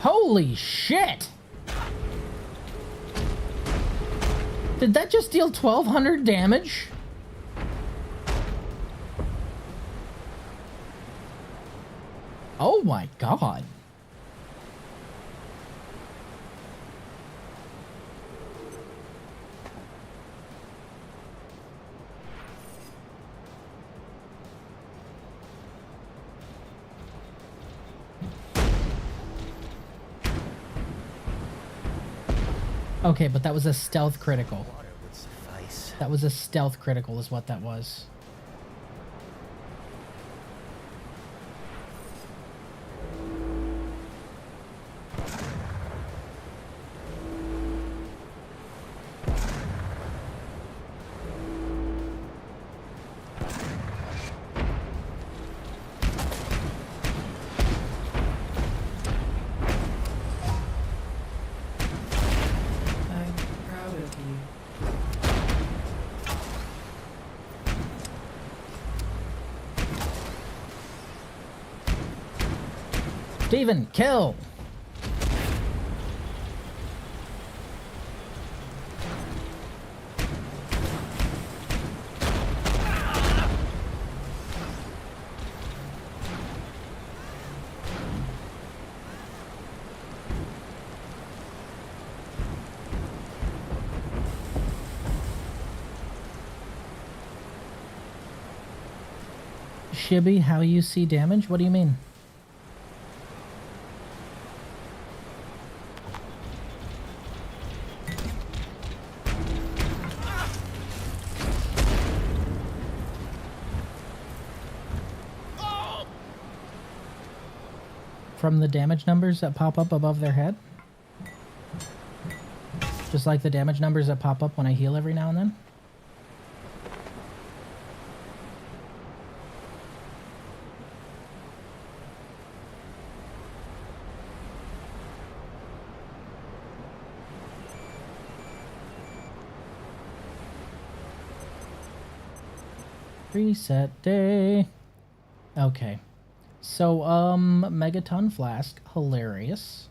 Holy shit! Did that just deal 1,200 damage? Oh my god. Okay, but that was a stealth critical. Water would suffice. That was a stealth critical is what that was. Steven, kill! Shibby, how you see damage? What do you mean? From the damage numbers that pop up above their head? Just like the damage numbers that pop up when I heal every now and then? Reset day. Okay. So, Megaton Flask, hilarious.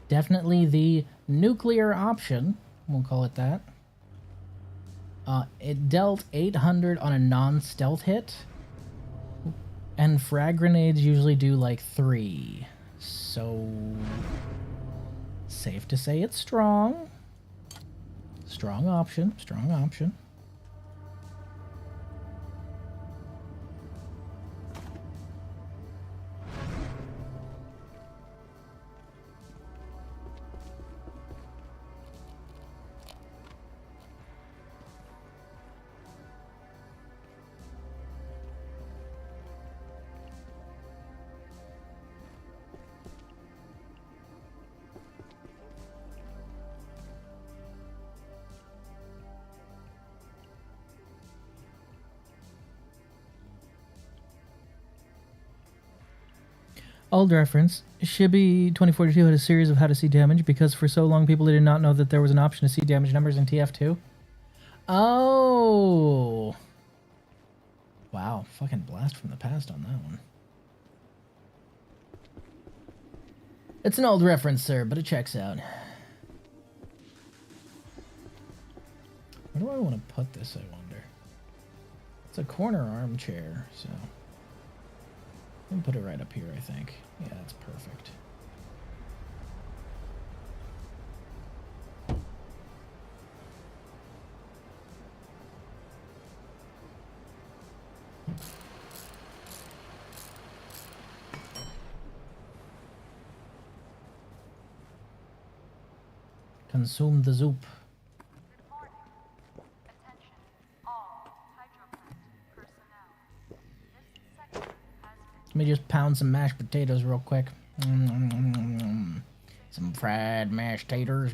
Definitely the nuclear option, we'll call it that. It dealt 800 on a non-stealth hit. And frag grenades usually do like 3. So, safe to say it's strong. Strong option, strong option. Old reference. Shibby 2042 had a series of how to see damage because for so long people did not know that there was an option to see damage numbers in TF2. Oh! Wow, fucking blast from the past on that one. It's an old reference, sir, but it checks out. Where do I want to put this, I wonder? It's a corner armchair, so... I'm gonna put it right up here, I think. Yeah, that's perfect. Consume the zoop. Let me just pound some mashed potatoes real quick. Some fried mashed taters.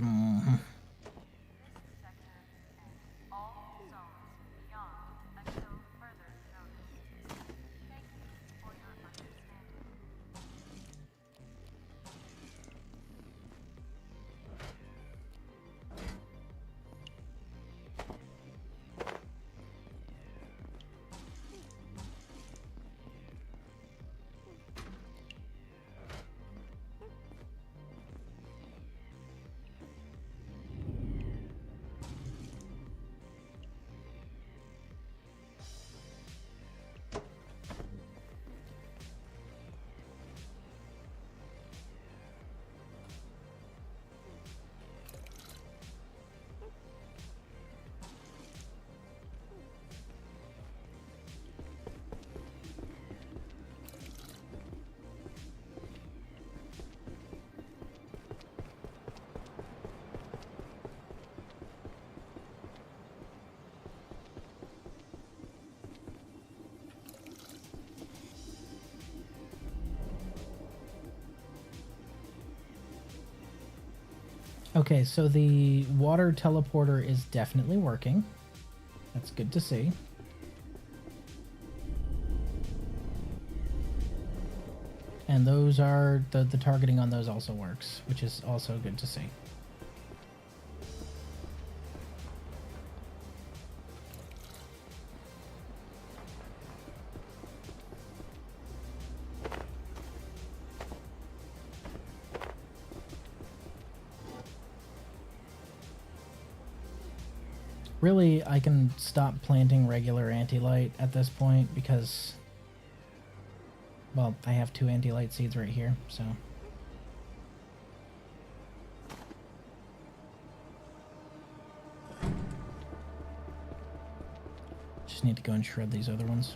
Okay, so the water teleporter is definitely working. That's good to see. And those are, the targeting on those also works, which is also good to see. Really, I can stop planting regular anti-light at this point because, well, I have 2 anti-light seeds right here, so. Just need to go and shred these other ones.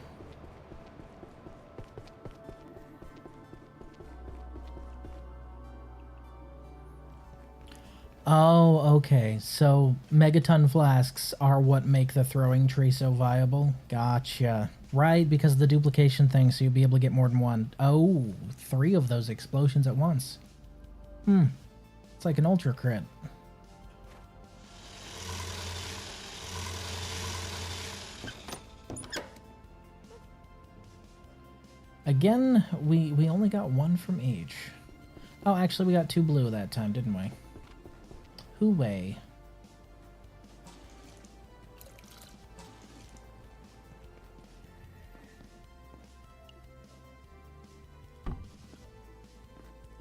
Oh, okay. So megaton flasks are what make the throwing tree so viable. Gotcha. Right, because of the duplication thing, so you'll be able to get more than one. Oh, 3 of those explosions at once. It's like an ultra crit. Again, we only got 1 from each. Oh, actually, we got 2 blue that time, didn't we? Hooray.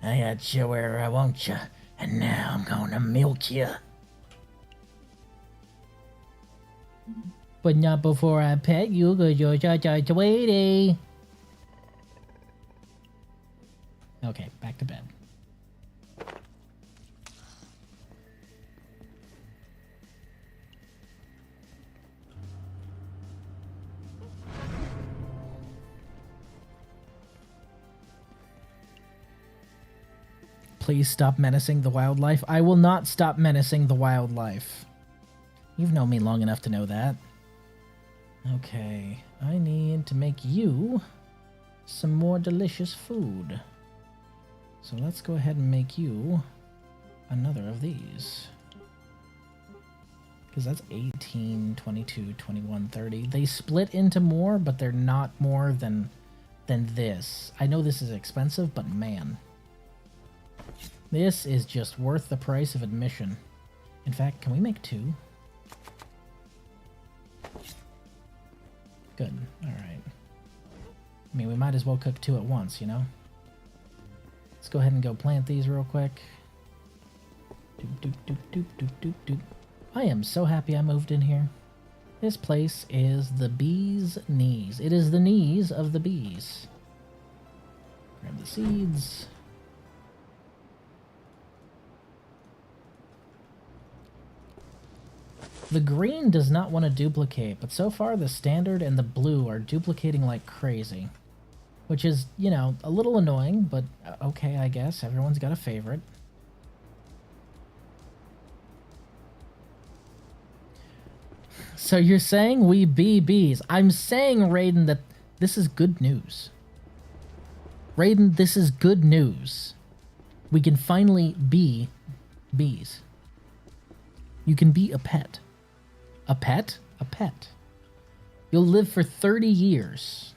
I got you where I want you, and now I'm gonna milk you. But not before I pet you, cause you're such a sweetie. Okay, back to bed. Please stop menacing the wildlife. I will not stop menacing the wildlife. You've known me long enough to know that. Okay, I need to make you some more delicious food. So let's go ahead and make you another of these. Because that's 18, 22, 21, 30. They split into more, but they're not more than this. I know this is expensive, but man. This is just worth the price of admission. In fact, can we make 2? Good. Alright. I mean, we might as well cook 2 at once, you know? Let's go ahead and go plant these real quick. Doop, doop, doop, doop, doop, doop, doop. I am so happy I moved in here. This place is the bee's knees. It is the knees of the bees. Grab the seeds. The green does not want to duplicate, but so far the standard and the blue are duplicating like crazy. Which is, you know, a little annoying, but okay, I guess. Everyone's got a favorite. So you're saying we be bees. I'm saying, Raiden, that this is good news. Raiden, this is good news. We can finally be bees. You can be a pet. A pet? A pet. You'll live for 30 years.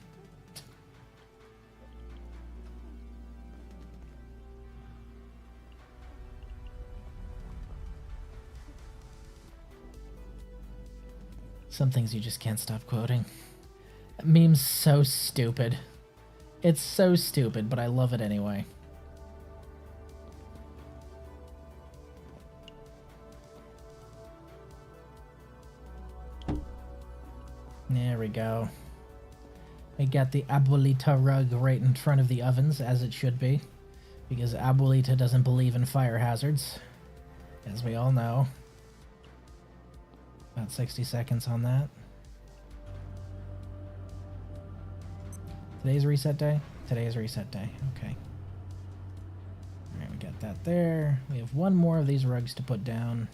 Some things you just can't stop quoting. That meme's so stupid. It's so stupid, but I love it anyway. There we go. We got the Abuelita rug right in front of the ovens, as it should be. Because Abuelita doesn't believe in fire hazards. As we all know. About 60 seconds on that. Today's reset day? Today's reset day. Okay. Alright, we got that there. We have 1 more of these rugs to put down.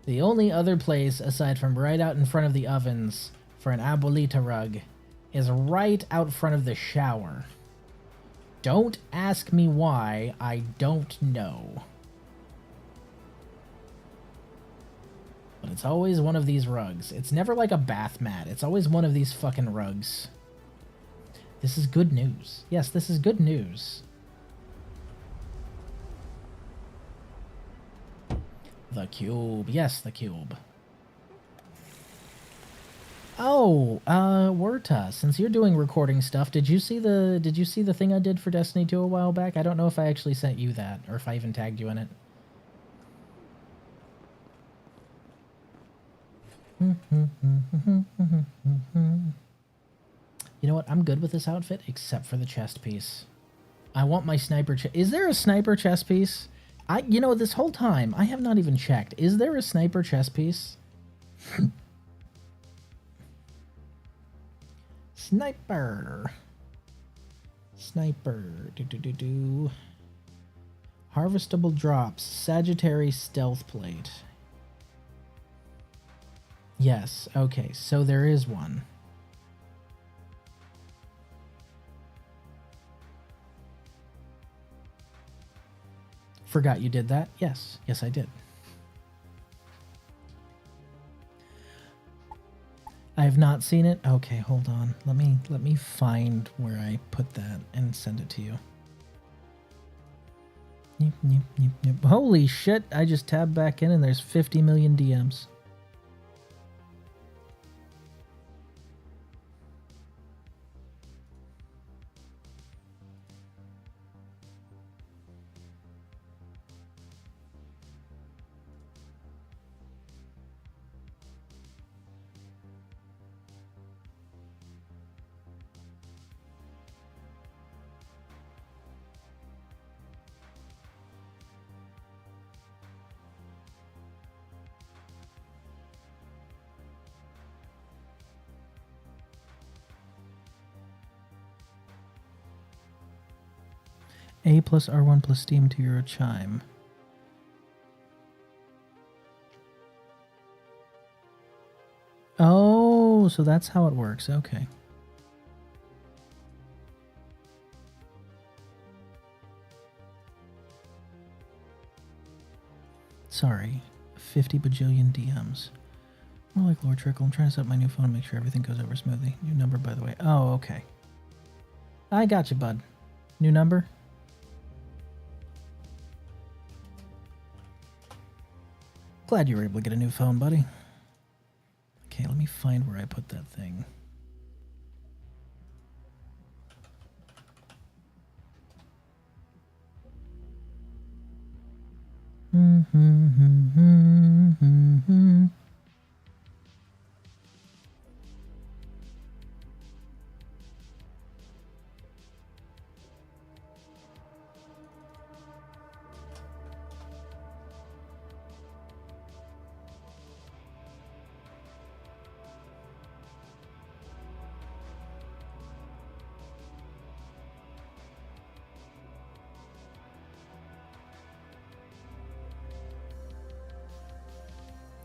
The only other place, aside from right out in front of the ovens, for an Abuelita rug, is right out front of the shower. Don't ask me why, I don't know. But it's always one of these rugs. It's never like a bath mat, it's always one of these fucking rugs. This is good news. Yes, this is good news. The cube. Yes, the cube. Oh, Werta, since you're doing recording stuff, did you see the thing I did for Destiny 2 a while back? I don't know if I actually sent you that, or if I even tagged you in it. You know what? I'm good with this outfit, except for the chest piece. I want my sniper chest. Is there a sniper chest piece? You know, this whole time, I have not even checked. Is there a sniper chest piece? Sniper. Sniper. Do. Harvestable drops. Sagittary stealth plate. Yes, okay, so there is one. Forgot you did that? Yes. Yes, I did. I have not seen it. Okay, hold on. Let me find where I put that and send it to you. Yep. Holy shit, I just tabbed back in and there's 50 million DMs. A plus R1 plus Steam to your chime. Oh, so that's how it works. Okay. Sorry. 50 bajillion DMs. More like Lord Trickle. I'm trying to set up my new phone and make sure everything goes over smoothly. New number, by the way. Oh, okay. I got you, bud. New number? Glad you were able to get a new phone, buddy. Okay, let me find where I put that thing.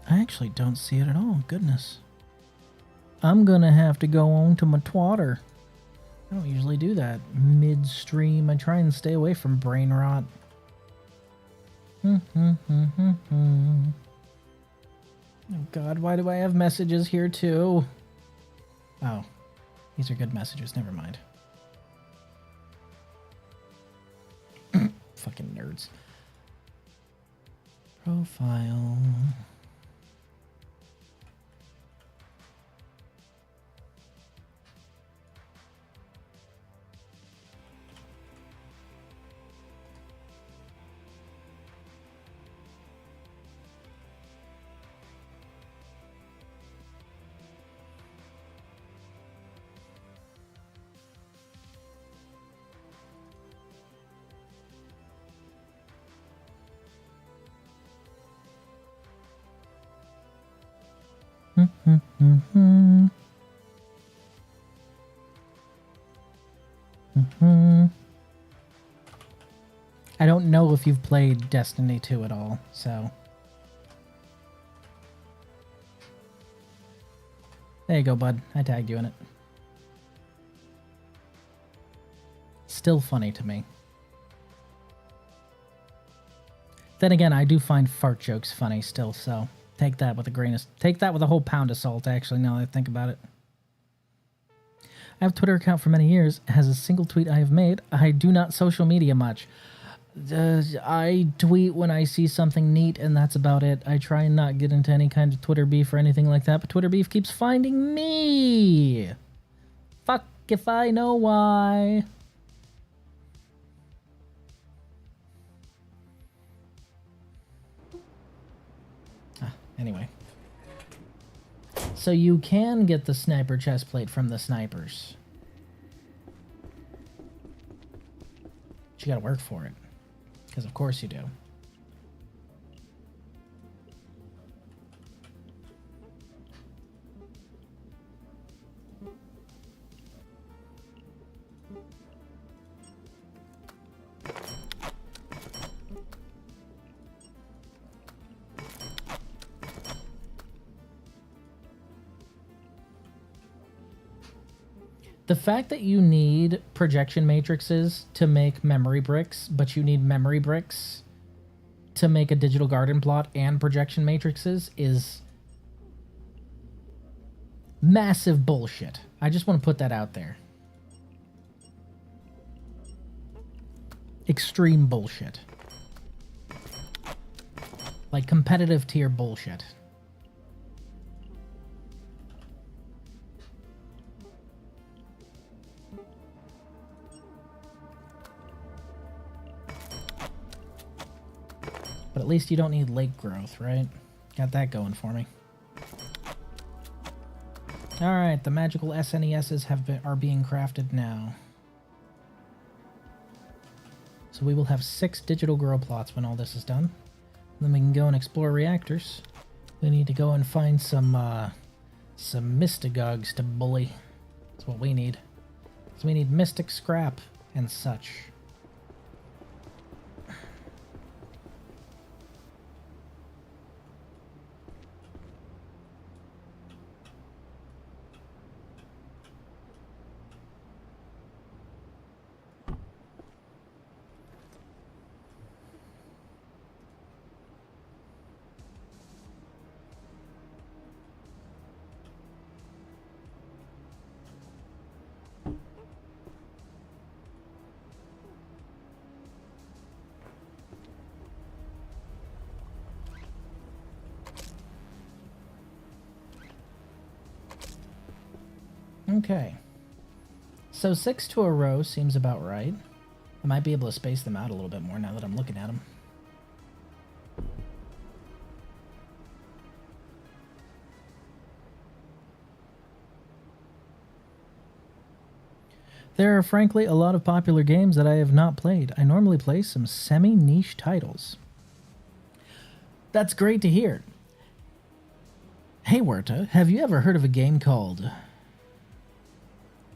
I actually don't see it at all. Goodness. I'm gonna have to go on to my twatter. I don't usually do that midstream. I try and stay away from brain rot. Oh god, why do I have messages here too? Oh, these are good messages. Never mind. Fucking nerds. Profile. I don't know if you've played Destiny 2 at all, so... There you go, bud. I tagged you in it. Still funny to me. Then again, I do find fart jokes funny still, so... Take that with a whole pound of salt, actually, now that I think about it. I have a Twitter account for many years. It has a single tweet I have made. I do not social media much. I tweet when I see something neat, and that's about it. I try and not get into any kind of Twitter beef or anything like that, but Twitter beef keeps finding me. Fuck if I know why. Anyway. So you can get the sniper chest plate from the snipers. But you gotta work for it. Because of course you do. The fact that you need projection matrices to make memory bricks, but you need memory bricks to make a digital garden plot and projection matrices is massive bullshit. I just want to put that out there. Extreme bullshit. Like competitive tier bullshit. But at least you don't need lake growth, right? Got that going for me. Alright, the magical SNESs are being crafted now. So we will have 6 digital grow plots when all this is done. Then we can go and explore reactors. We need to go and find some mystagogues to bully. That's what we need. So we need mystic scrap and such. Okay. So 6 to a row seems about right. I might be able to space them out a little bit more now that I'm looking at them. There are frankly a lot of popular games that I have not played. I normally play some semi-niche titles. That's great to hear. Hey Werta, have you ever heard of a game called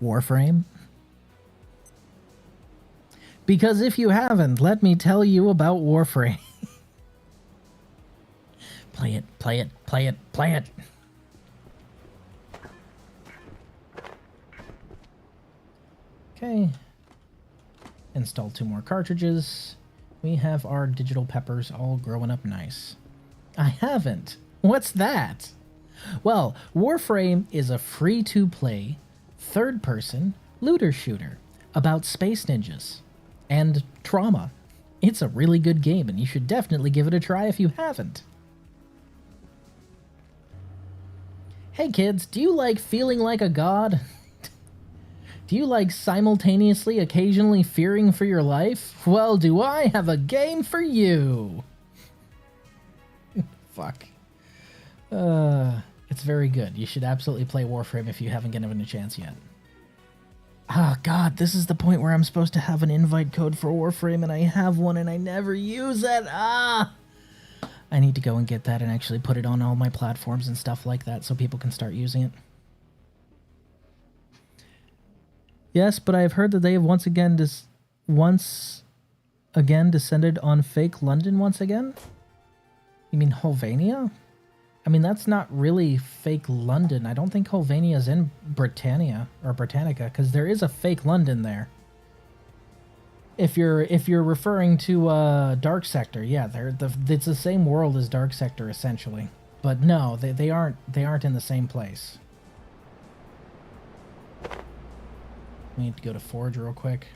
Warframe? Because if you haven't, let me tell you about Warframe. Play it, play it, play it, play it. Okay. Install 2 more cartridges. We have our digital peppers all growing up nice. I haven't. What's that? Well, Warframe is a free-to-play, third-person looter shooter about space ninjas and trauma. It's a really good game, and you should definitely give it a try if you haven't. Hey kids, do you like feeling like a god? Do you like simultaneously occasionally fearing for your life? Well, do I have a game for you. Fuck. It's very good. You should absolutely play Warframe if you haven't given it a chance yet. Ah, God, this is the point where I'm supposed to have an invite code for Warframe, and I have one and I never use it. Ah! I need to go and get that and actually put it on all my platforms and stuff like that so people can start using it. Yes, but I have heard that they have once again descended on fake London once again? You mean Hulvania? I mean, that's not really fake London. I don't think Hulvania's in Britannia or Britannica, because there is a fake London there. If you're referring to Dark Sector, yeah, it's the same world as Dark Sector essentially. But no, they aren't in the same place. We need to go to Forge real quick.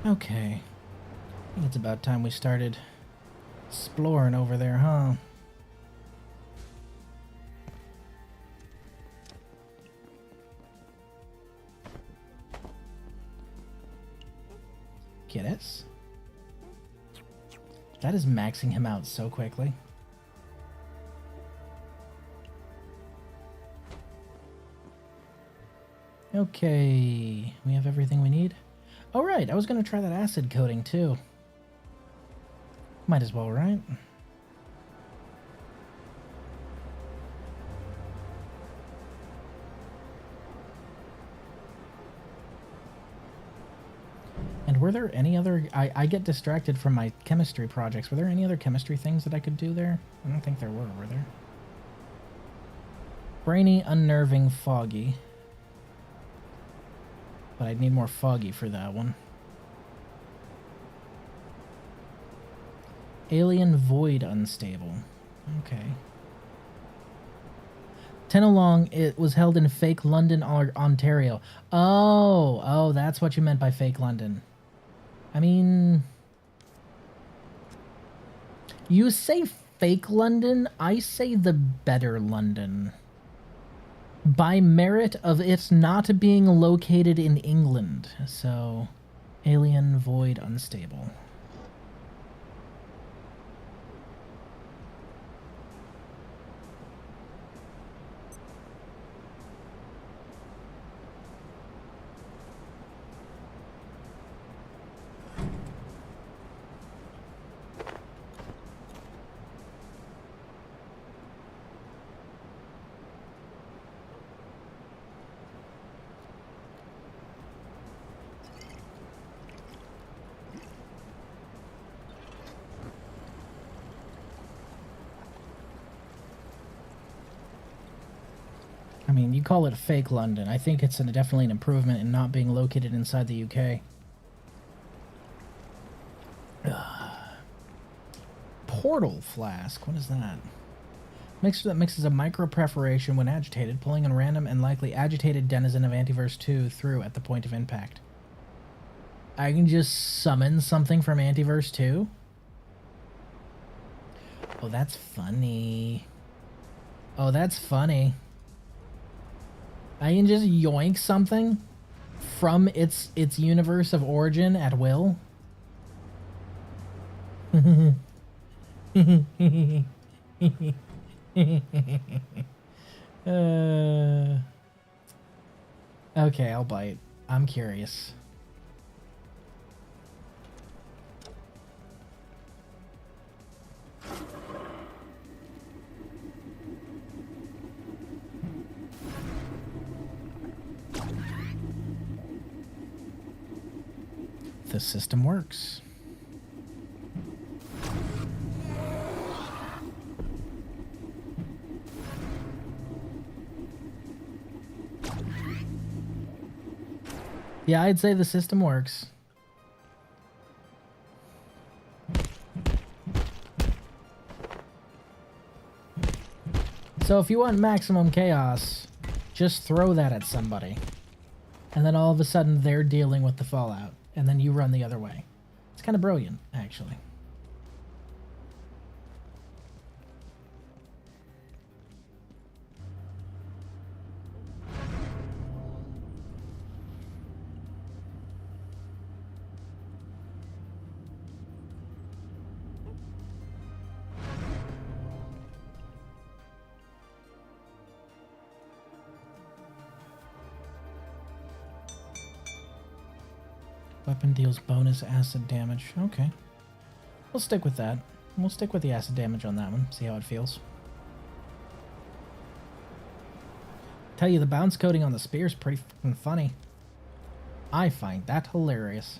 Okay. I think it's about time we started exploring over there, huh? Kiddos? That is maxing him out so quickly. Okay, we have everything we need. Oh right, I was gonna try that acid coating too. Might as well, right? And were there any other... I get distracted from my chemistry projects. Were there any other chemistry things that I could do there? I don't think there were there? Brainy, unnerving, foggy. But I'd need more foggy for that one. Alien void unstable. Okay. Tenalong, it was held in fake London, Ontario. Oh, that's what you meant by fake London. I mean... You say fake London, I say the better London. By merit of it not being located in England. So, alien void unstable. I mean, you call it fake London. I think it's definitely an improvement in not being located inside the UK. Portal flask. What is that? Mixture that mixes a micro-perforation when agitated, pulling a random and likely agitated denizen of Antiverse 2 through at the point of impact. I can just summon something from Antiverse 2? Oh, that's funny. Oh, that's funny. I can just yoink something from its universe of origin at will. Okay, I'll bite. I'm curious. The system works. Yeah, I'd say the system works. So if you want maximum chaos, just throw that at somebody. And then all of a sudden they're dealing with the fallout. And then you run the other way. It's kind of brilliant, actually. Weapon deals bonus acid damage. Okay. We'll stick with that. We'll stick with the acid damage on that one. See how it feels. Tell you, the bounce coating on the spear is pretty fucking funny. I find that hilarious.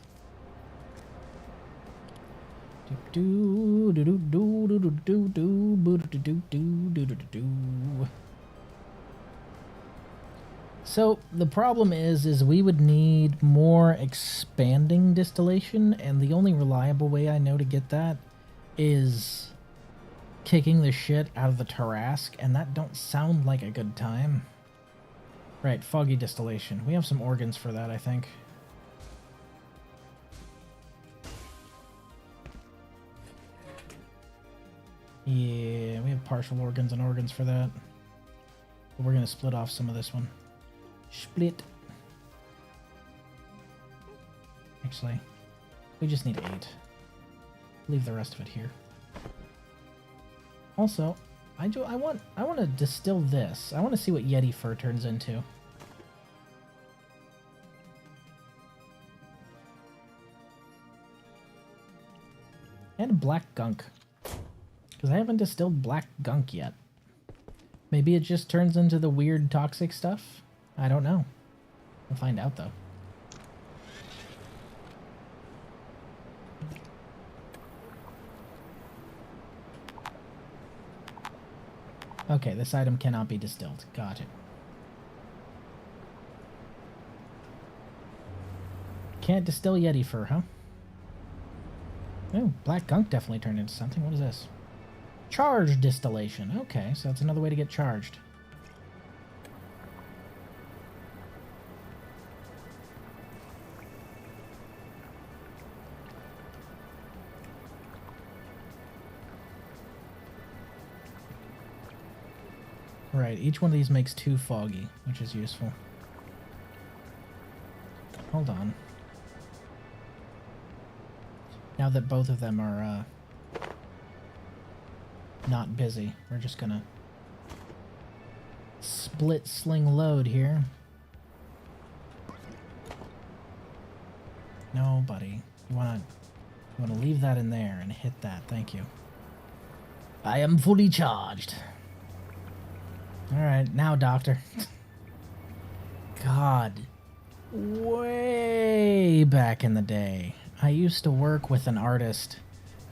So the problem is we would need more expanding distillation, and the only reliable way I know to get that is kicking the shit out of the Tarrasque, and that don't sound like a good time. Right, foggy distillation. We have some organs for that, I think. Yeah, we have partial organs and organs for that. But we're gonna split off some of this one. Split. Actually, we just need 8. Leave the rest of it here. Also, I want to distill this. I want to see what Yeti fur turns into. And black gunk. Because I haven't distilled black gunk yet. Maybe it just turns into the weird toxic stuff? I don't know. We'll find out though. Okay, this item cannot be distilled. Got it. Can't distill Yeti fur, huh? Oh, black gunk definitely turned into something. What is this? Charge distillation. Okay, so that's another way to get charged. Right, each one of these makes 2 foggy, which is useful. Hold on. Now that both of them are, not busy, we're just gonna split sling load here. No, buddy. You wanna leave that in there and hit that. Thank you. I am fully charged. Alright, now, Doctor. God. Way back in the day, I used to work with an artist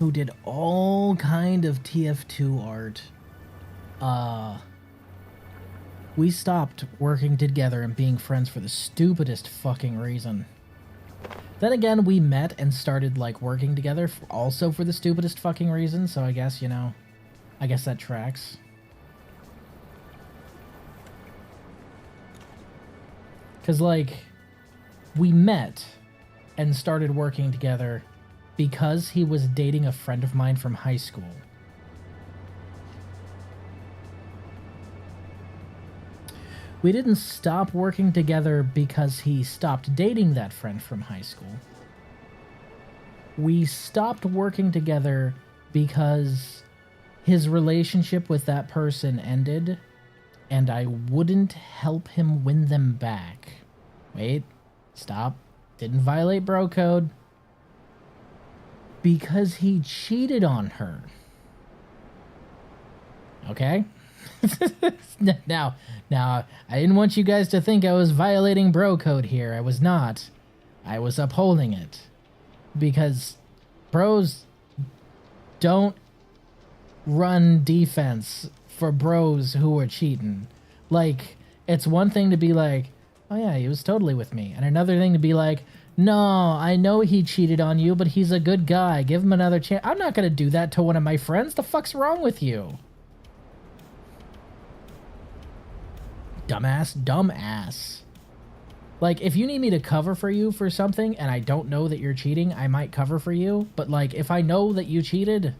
who did all kind of TF2 art. We stopped working together and being friends for the stupidest fucking reason. Then again, we met and started, like, working together also for the stupidest fucking reason, so I guess, you know, I guess that tracks. Because, like, we met and started working together because he was dating a friend of mine from high school. We didn't stop working together because he stopped dating that friend from high school. We stopped working together because his relationship with that person ended, and I wouldn't help him win them back. Wait, stop. Didn't violate bro code. Because he cheated on her. Okay? Now, I didn't want you guys to think I was violating bro code here. I was not. I was upholding it. Because bros don't run defense for bros who are cheating. Like, it's one thing to be like, oh yeah, he was totally with me. And another thing to be like, no, I know he cheated on you, but he's a good guy. Give him another chance. I'm not going to do that to one of my friends. The fuck's wrong with you? Dumbass. Like, if you need me to cover for you for something and I don't know that you're cheating, I might cover for you. But, like, if I know that you cheated,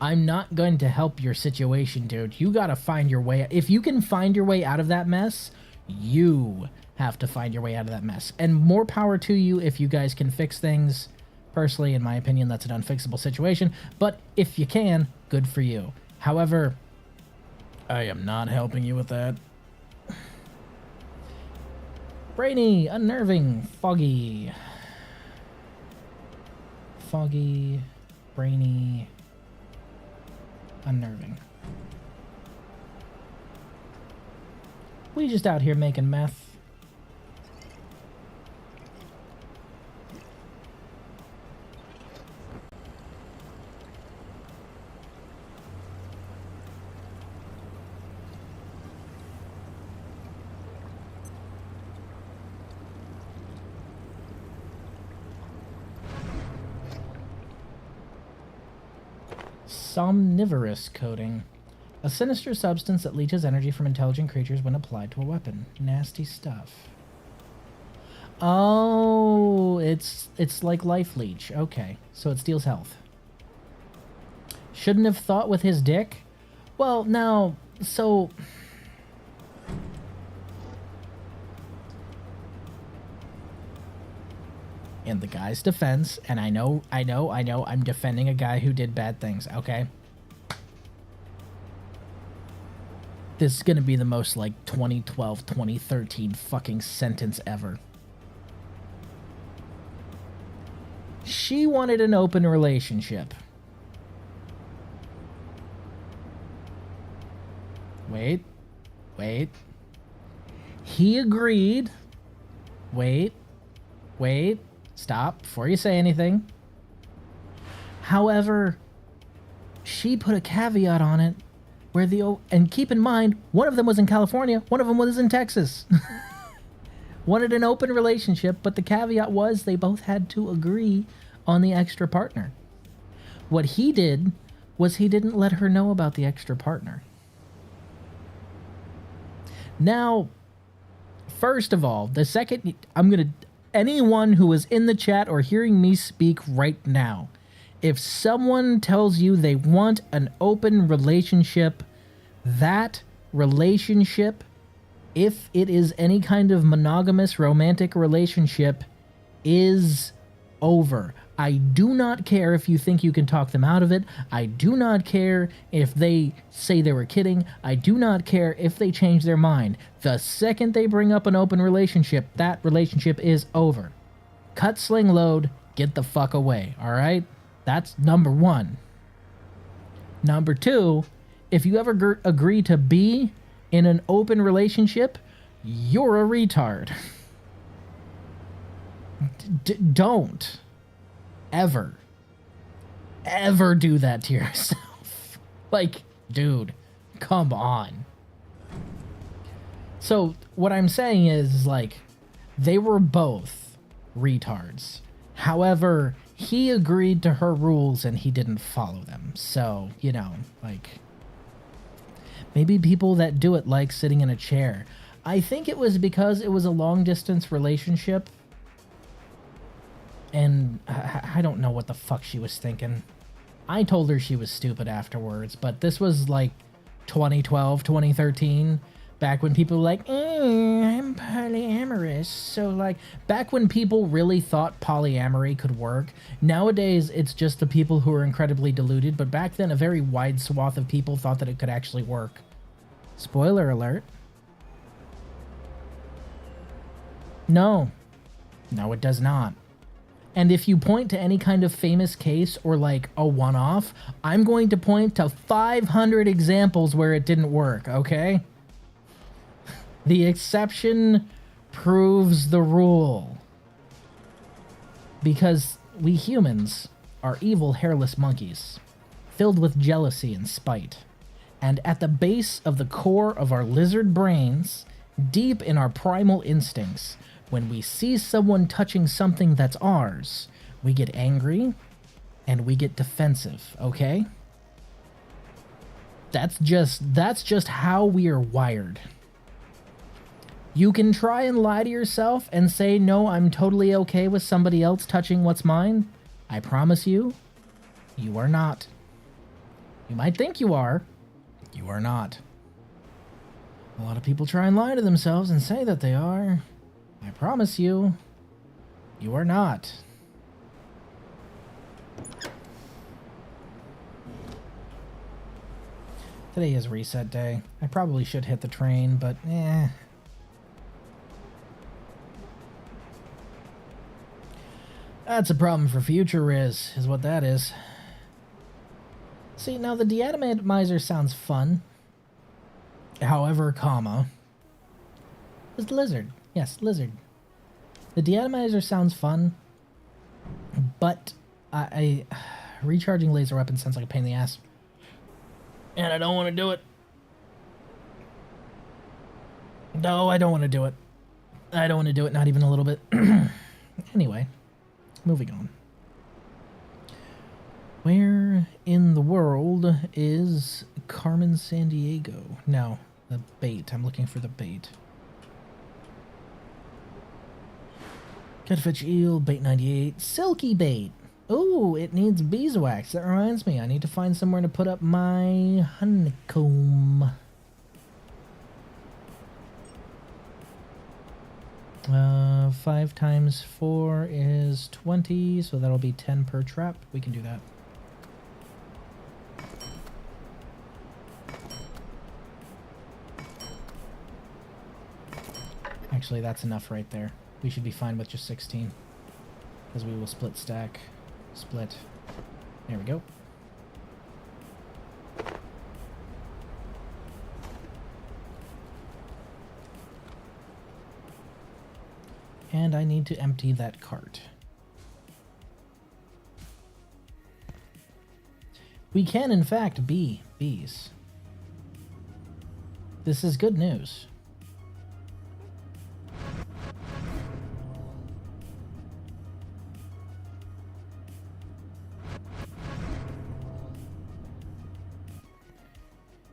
I'm not going to help your situation, dude. You gotta find your way. If you can find your way out of that mess, you have to find your way out of that mess. And more power to you if you guys can fix things. Personally, in my opinion, that's an unfixable situation. But if you can, good for you. However, I am not helping you with that. Brainy, unnerving, foggy. Foggy, brainy, unnerving. We just out here making meth. Somnivorous coating. A sinister substance that leeches energy from intelligent creatures when applied to a weapon. Nasty stuff. Oh, it's like life leech. Okay, so it steals health. Shouldn't have thought with his dick? Well, now, so... In the guy's defense, and I know, I'm defending a guy who did bad things, okay? This is gonna be the most, like, 2012, 2013 fucking sentence ever. She wanted an open relationship. Wait. He agreed. Wait. Stop before you say anything. However, she put a caveat on it where and keep in mind, one of them was in California, one of them was in Texas. Wanted an open relationship, but the caveat was they both had to agree on the extra partner. What he did was he didn't let her know about the extra partner. Now, first of all, the second anyone who is in the chat or hearing me speak right now, if someone tells you they want an open relationship, that relationship, if it is any kind of monogamous romantic relationship, is over. I do not care if you think you can talk them out of it. I do not care if they say they were kidding. I do not care if they change their mind. The second they bring up an open relationship, that relationship is over. Cut, sling, load, get the fuck away, all right? That's number one. Number two, if you ever agree to be in an open relationship, you're a retard. Don't ever do that to yourself. Like, dude, come on. So what I'm saying is, like, they were both retards. However, he agreed to her rules and he didn't follow them. So, you know, like, maybe people that do it like sitting in a chair. I think it was because it was a long distance relationship. And I don't know what the fuck she was thinking. I told her she was stupid afterwards, but this was like 2012, 2013, back when people were like, I'm polyamorous. So, like, back when people really thought polyamory could work. Nowadays, it's just the people who are incredibly deluded, but back then, a very wide swath of people thought that it could actually work. Spoiler alert. No, it does not. And if you point to any kind of famous case or like a one-off, I'm going to point to 500 examples where it didn't work, okay? The exception proves the rule. Because we humans are evil hairless monkeys, filled with jealousy and spite. And at the base of the core of our lizard brains, deep in our primal instincts, when we see someone touching something that's ours, we get angry and we get defensive, okay? That's just how we are wired. You can try and lie to yourself and say, no, I'm totally okay with somebody else touching what's mine. I promise you, you are not. You might think you are. You are not. A lot of people try and lie to themselves and say that they are. I promise you, you are not. Today is reset day. I probably should hit the train, but That's a problem for future Riz, is what that is. See, now the deatomizer sounds fun. However, is lizard. Yes, lizard. The deatomizer sounds fun, but I recharging laser weapons sounds like a pain in the ass. And I don't want to do it. No, I don't want to do it. I don't want to do it, not even a little bit. Anyway, moving on. Where in the world is Carmen Sandiego? No, the bait. I'm looking for the bait. Catfish eel, bait 98, silky bait. Ooh, it needs beeswax. That reminds me, I need to find somewhere to put up my honeycomb. 5 times 4 is 20, so that'll be 10 per trap. We can do that. Actually, that's enough right there. We should be fine with just 16. Because we will split stack. Split. There we go. And I need to empty that cart. We can, in fact, be bees. This is good news.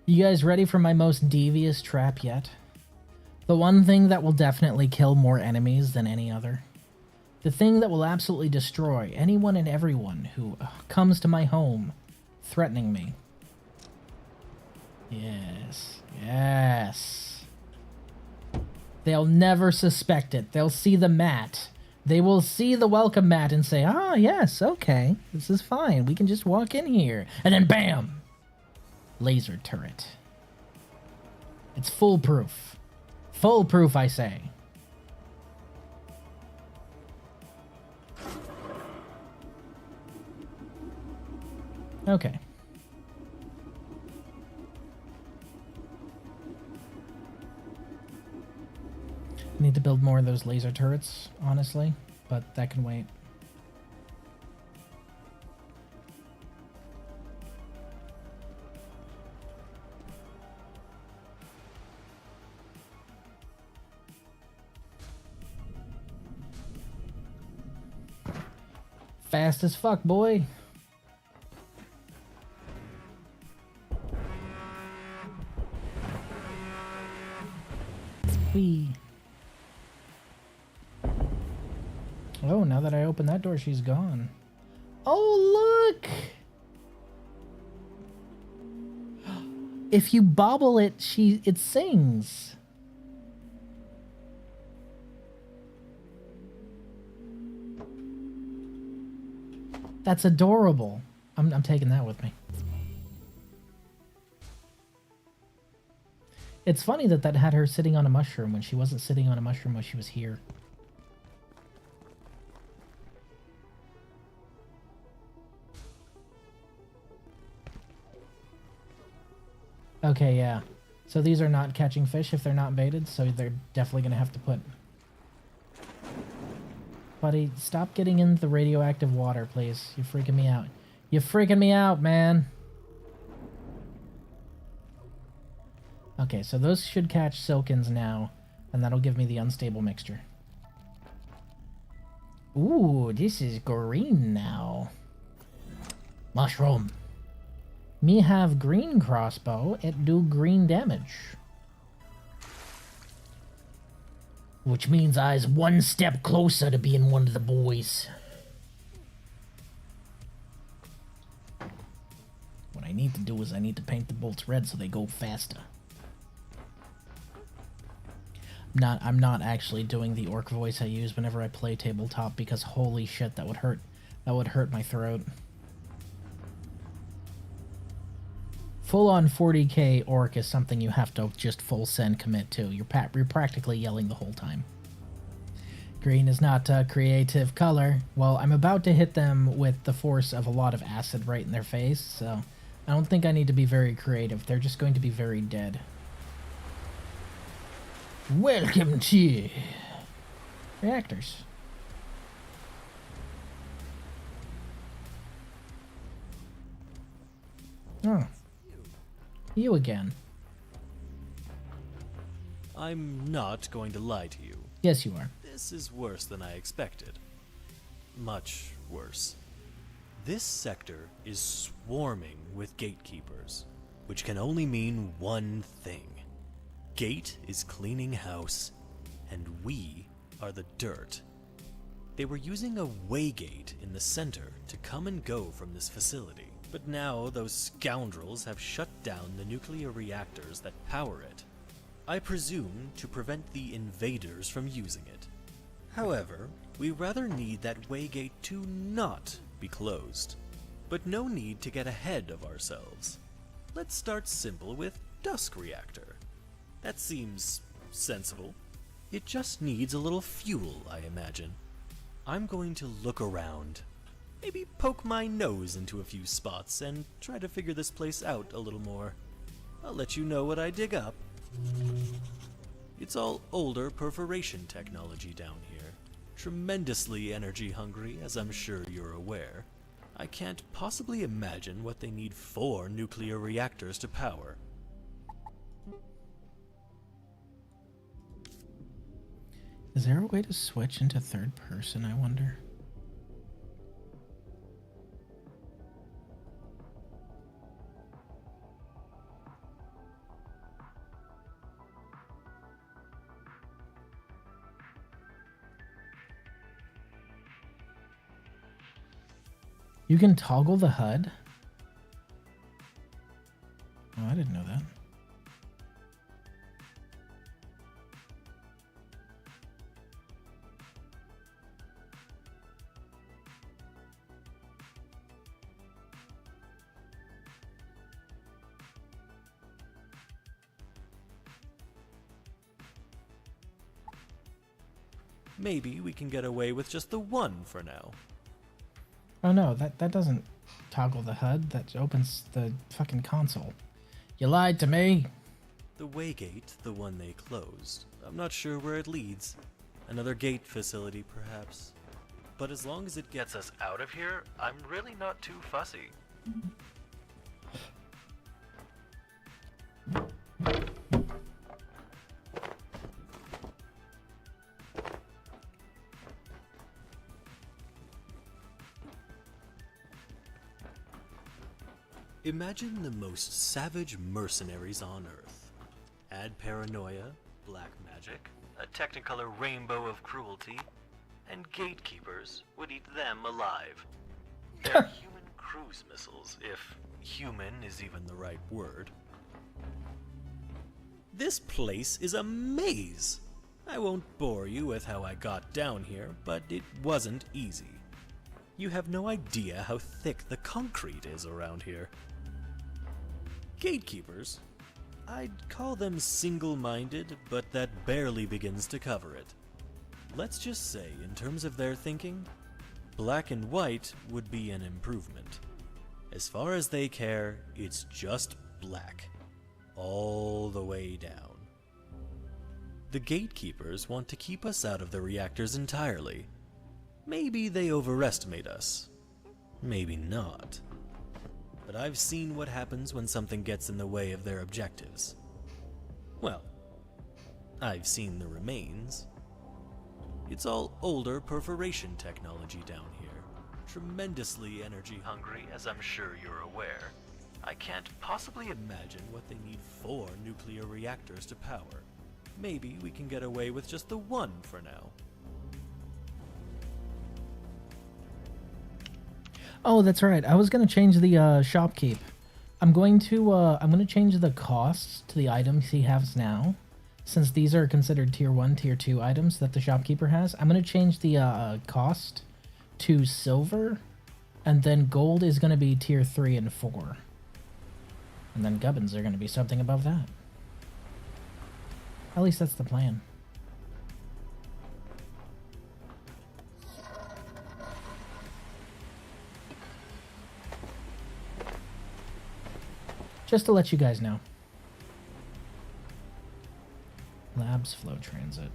You guys ready for my most devious trap yet? The one thing that will definitely kill more enemies than any other. The thing that will absolutely destroy anyone and everyone who comes to my home threatening me. Yes, yes. They'll never suspect it. They'll see the mat. They will see the welcome mat and say, ah, yes, okay, this is fine. We can just walk in here. And then bam! Laser turret. It's foolproof. Foolproof, I say. Okay. I need to build more of those laser turrets, honestly, but that can wait. Fast as fuck, boy. Whee. Oh, now that I open that door, she's gone. Oh, look! If you bobble it, it sings. That's adorable. I'm taking that with me. It's funny that had her sitting on a mushroom when she wasn't sitting on a mushroom when she was here. Okay, yeah. So these are not catching fish if they're not baited, so they're definitely going to have to put... Buddy, stop getting in the radioactive water, please. You're freaking me out. You're freaking me out, man. Okay, so those should catch silkins now, and that'll give me the unstable mixture. Ooh, this is green now. Mushroom. Me have green crossbow, it do green damage. Which means I's one step closer to being one of the boys. What I need to do is I need to paint the bolts red so they go faster. I'm not actually doing the orc voice I use whenever I play tabletop because holy shit, that would hurt. That would hurt my throat. Full on 40k orc is something you have to just full send commit to. You're practically yelling the whole time. Green is not a creative color. Well, I'm about to hit them with the force of a lot of acid right in their face, so I don't think I need to be very creative. They're just going to be very dead. Welcome to reactors. Oh. You again. I'm not going to lie to you. Yes, you are. This is worse than I expected. Much worse. This sector is swarming with gatekeepers, which can only mean one thing. Gate is cleaning house, and we are the dirt. They were using a waygate in the center to come and go from this facility, but now those scoundrels have shut down the nuclear reactors that power it. I presume to prevent the invaders from using it. However, we rather need that waygate to not be closed, but no need to get ahead of ourselves. Let's start simple with Dusk Reactor. That seems sensible. It just needs a little fuel, I imagine. I'm going to look around. Maybe poke my nose into a few spots and try to figure this place out a little more. I'll let you know what I dig up. It's all older perforation technology down here. Tremendously energy hungry, as I'm sure you're aware. I can't possibly imagine what they need 4 nuclear reactors to power. Is there a way to switch into third person, I wonder? You can toggle the HUD? Oh, I didn't know that. Maybe we can get away with just the one for now. Oh no, that doesn't toggle the HUD. That opens the fucking console. You lied to me. The waygate, the one they closed. I'm not sure where it leads. Another gate facility, perhaps. But as long as it gets us out of here, I'm really not too fussy. Imagine the most savage mercenaries on Earth. Add paranoia, black magic, a technicolor rainbow of cruelty, and gatekeepers would eat them alive. They're human cruise missiles, if human is even the right word. This place is a maze! I won't bore you with how I got down here, but it wasn't easy. You have no idea how thick the concrete is around here. Gatekeepers? I'd call them single-minded, but that barely begins to cover it. Let's just say, in terms of their thinking, black and white would be an improvement. As far as they care, it's just black. All the way down. The gatekeepers want to keep us out of the reactors entirely. Maybe they overestimate us. Maybe not. But I've seen what happens when something gets in the way of their objectives. Well, I've seen the remains. It's all older perforation technology down here. Tremendously energy hungry, as I'm sure you're aware. I can't possibly imagine what they need 4 nuclear reactors to power. Maybe we can get away with just the one for now. Oh, that's right. I was gonna change the shopkeep. I'm going to change the costs to the items he has now, since these are considered tier 1, tier 2 items that the shopkeeper has. I'm gonna change the cost to silver, and then gold is gonna be tier 3 and 4, and then gubbins are gonna be something above that. At least that's the plan. Just to let you guys know. Labs flow transit.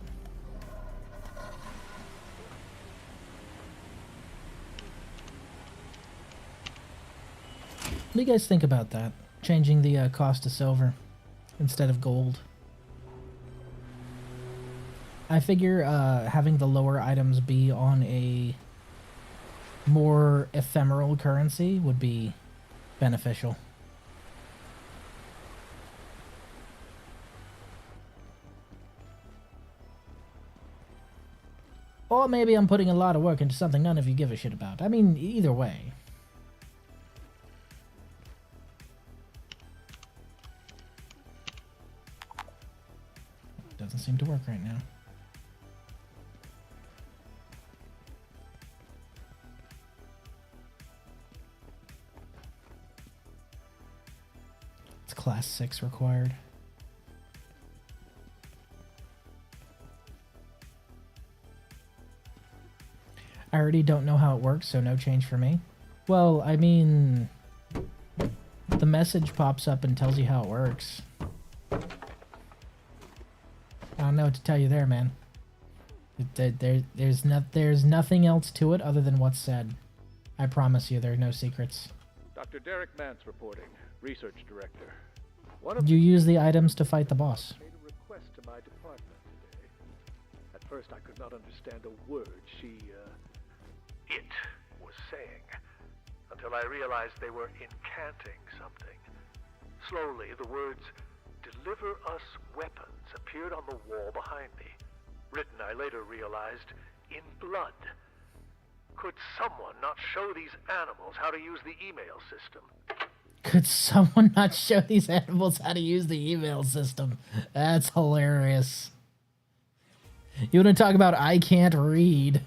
What do you guys think about that? Changing the cost to silver instead of gold. I figure having the lower items be on a more ephemeral currency would be beneficial. Or maybe I'm putting a lot of work into something none of you give a shit about. I mean, either way. Doesn't seem to work right now. It's class 6 required. I already don't know how it works, so no change for me. Well, I mean, the message pops up and tells you how it works. I don't know what to tell you there, man. There's nothing else to it other than what's said. I promise you, there are no secrets. Dr. Derek Mance reporting, Research Director. You use the items to fight the boss. Made a request to my department today. At first, I could not understand a word it was saying, until I realized they were incanting something. Slowly, the words, "Deliver us weapons," appeared on the wall behind me. Written, I later realized, in blood. Could someone not show these animals how to use the email system? Could someone not show these animals how to use the email system? That's hilarious. You want to talk about I can't read?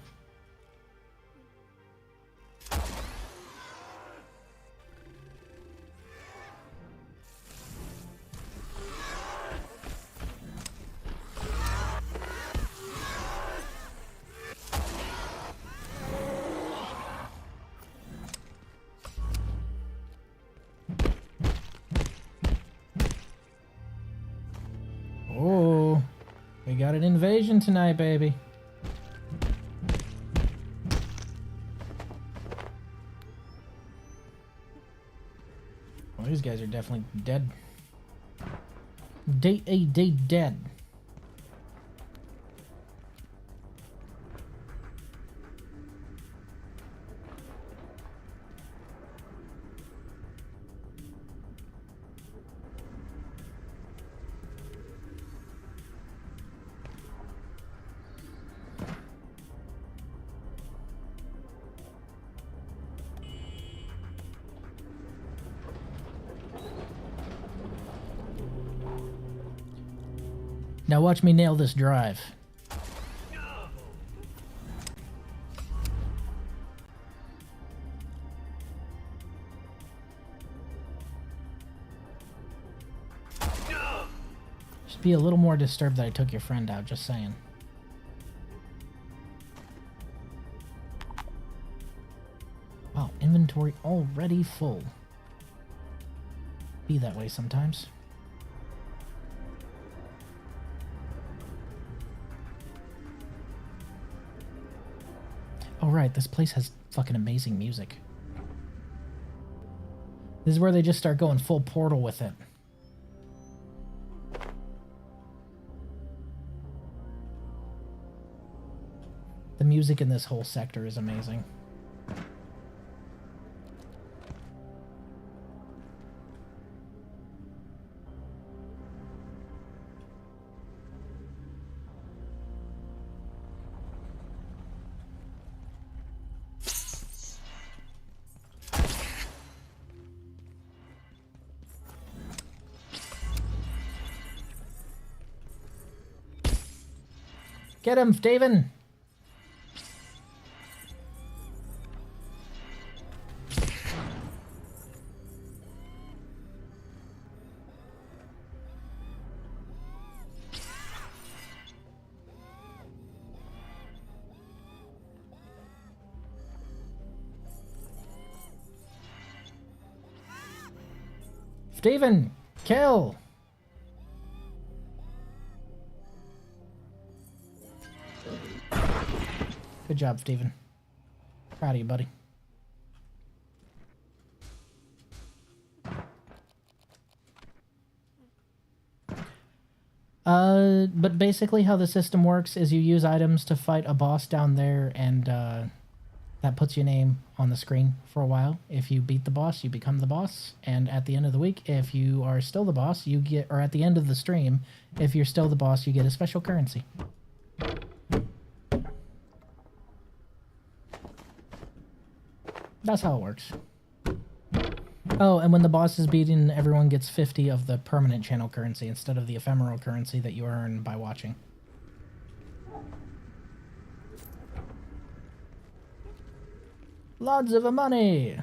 Oh, we got an invasion tonight, baby. Well, these guys are definitely dead. Dead. Now watch me nail this drive. Just be a little more disturbed that I took your friend out, just saying. Wow, inventory already full. Be that way sometimes. Oh right, this place has fucking amazing music. This is where they just start going full Portal with it. The music in this whole sector is amazing. Get him, Steven! Steven! Kill! Good job, Steven. Proud of you, buddy. But basically how the system works is you use items to fight a boss down there, and that puts your name on the screen for a while. If you beat the boss, you become the boss, and at the end of the week, if you are still the boss, you get, or at the end of the stream, if you're still the boss, you get a special currency. That's how it works. Oh, and when the boss is beaten, everyone gets 50 of the permanent channel currency instead of the ephemeral currency that you earn by watching. Lots of money!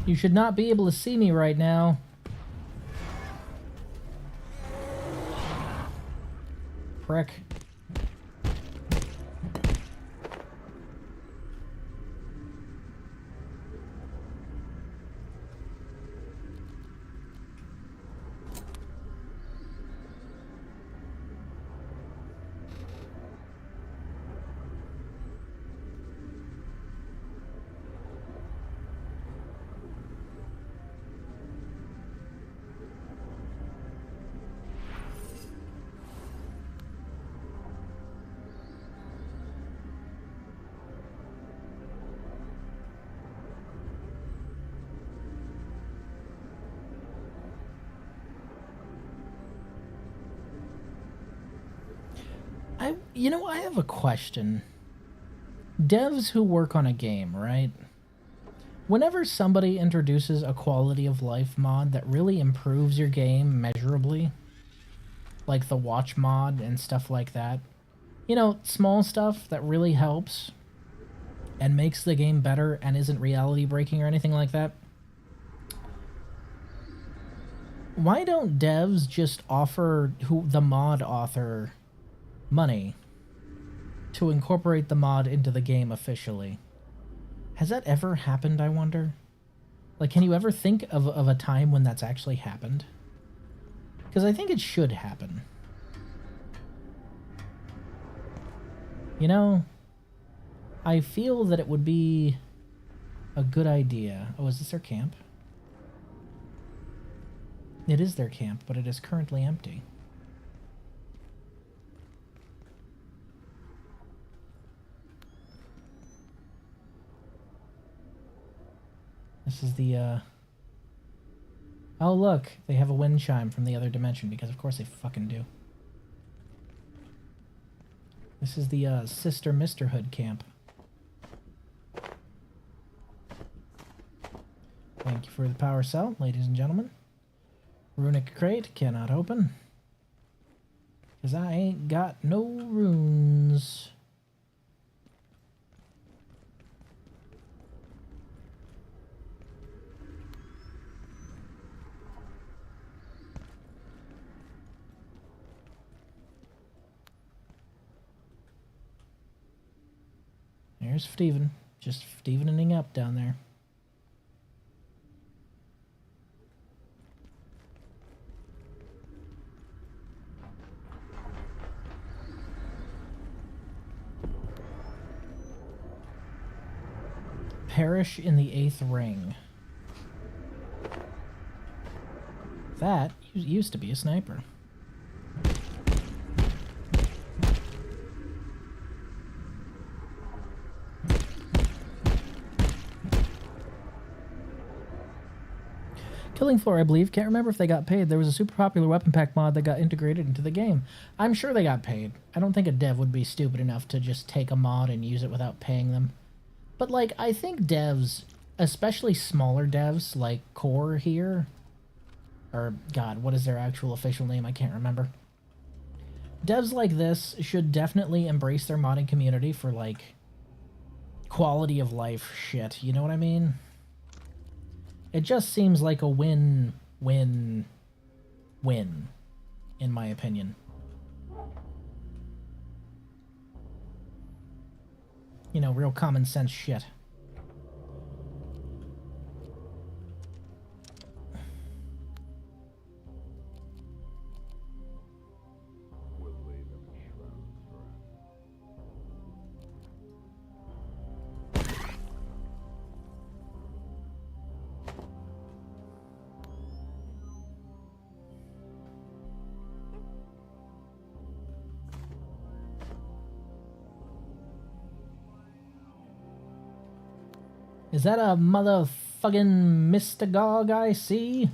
You should not be able to see me right now. Prick. I have a question. Devs who work on a game, right? Whenever somebody introduces a quality of life mod that really improves your game measurably, like the watch mod and stuff like that, small stuff that really helps and makes the game better and isn't reality breaking or anything like that, why don't devs just offer the mod author money to incorporate the mod into the game officially? Has that ever happened, I wonder? Like, can you ever think of a time when that's actually happened? Because I think it should happen. I feel that it would be a good idea. Oh, is this their camp? It is their camp, but it is currently empty. This is the, Oh, look! They have a wind chime from the other dimension, because of course they fucking do. This is the, Sister Misterhood camp. Thank you for the power cell, ladies and gentlemen. Runic crate cannot open. Because I ain't got no runes. There's Steven, just Stevening up down there. Perish in the 8th ring. That used to be a sniper. Killing Floor, I believe. Can't remember if they got paid. There was a super popular weapon pack mod that got integrated into the game. I'm sure they got paid. I don't think a dev would be stupid enough to just take a mod and use it without paying them. But, like, I think devs, especially smaller devs, like Core here, or, God, what is their actual official name? I can't remember. Devs like this should definitely embrace their modding community for, like, quality of life shit, you know what I mean? It just seems like a win-win-win, in my opinion. You know, real common sense shit. Is that a motherfucking Mr. Gog I see?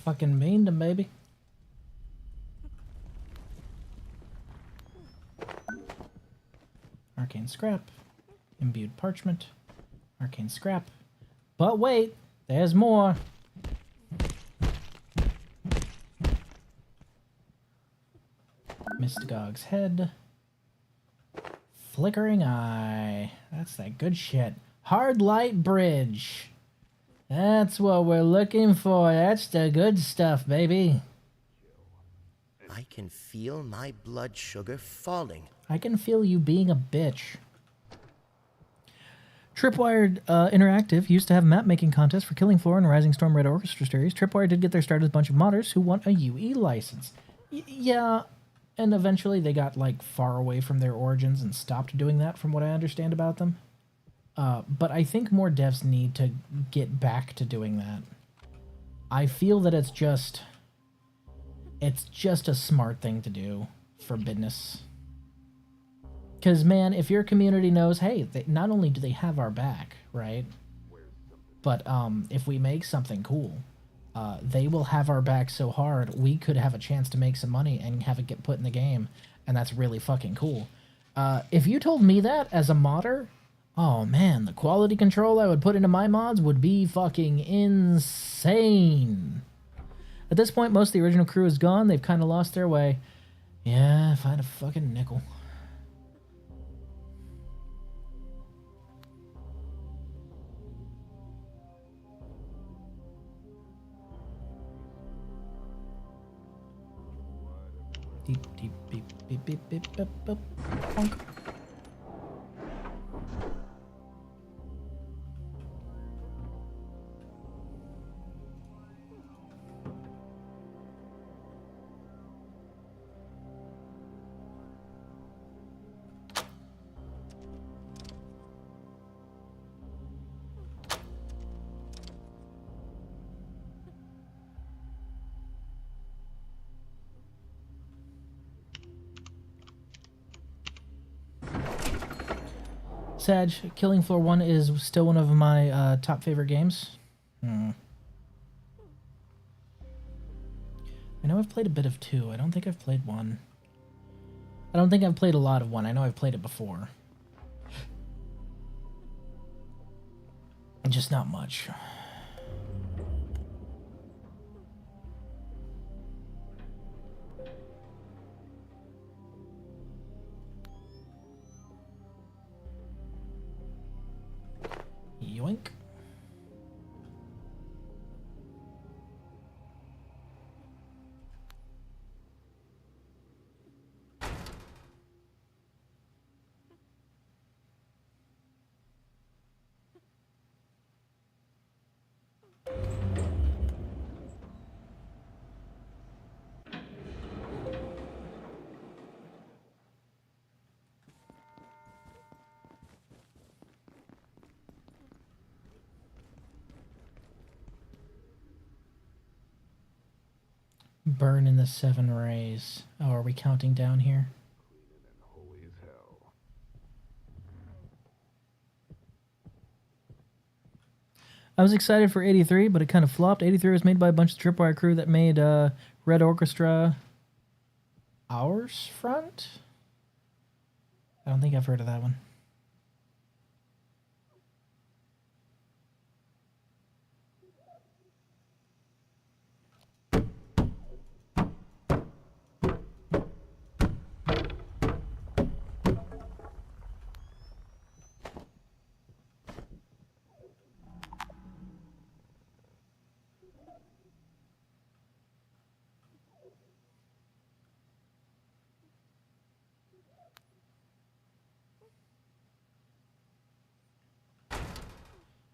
Fucking mained him, baby. Arcane scrap. Imbued parchment. Arcane scrap. But wait, there's more. Mystagog's head. Flickering eye. That's that good shit. Hard light bridge. That's what we're looking for. That's the good stuff, baby. I can feel my blood sugar falling. I can feel you being a bitch. Tripwire Interactive used to have a map-making contest for Killing Floor and Rising Storm Red Orchestra series. Tripwire did get their start as a bunch of modders who want a UE license. Yeah, and eventually they got, like, far away from their origins and stopped doing that, from what I understand about them. But I think more devs need to get back to doing that. I feel that it's just a smart thing to do for business. Because, man, if your community knows, hey, not only do they have our back, right? But if we make something cool, they will have our back so hard, we could have a chance to make some money and have it get put in the game. And that's really fucking cool. If you told me that as a modder, oh man, the quality control I would put into my mods would be fucking insane. At this point, most of the original crew is gone. They've kind of lost their way. Yeah, if I had a fucking nickel. Deep, deep, beep, beep, beep, beep, beep, beep, bonk. Sag, Killing Floor 1 is still one of my top favorite games. I know I've played a bit of 2. I don't think I've played 1. I don't think I've played a lot of 1. I know I've played it before. Just not much. Yoink. Burn in the 7 rays. Oh, are we counting down here? I was excited for 83, but it kind of flopped. 83 was made by a bunch of Tripwire crew that made Red Orchestra Hours Front? I don't think I've heard of that one.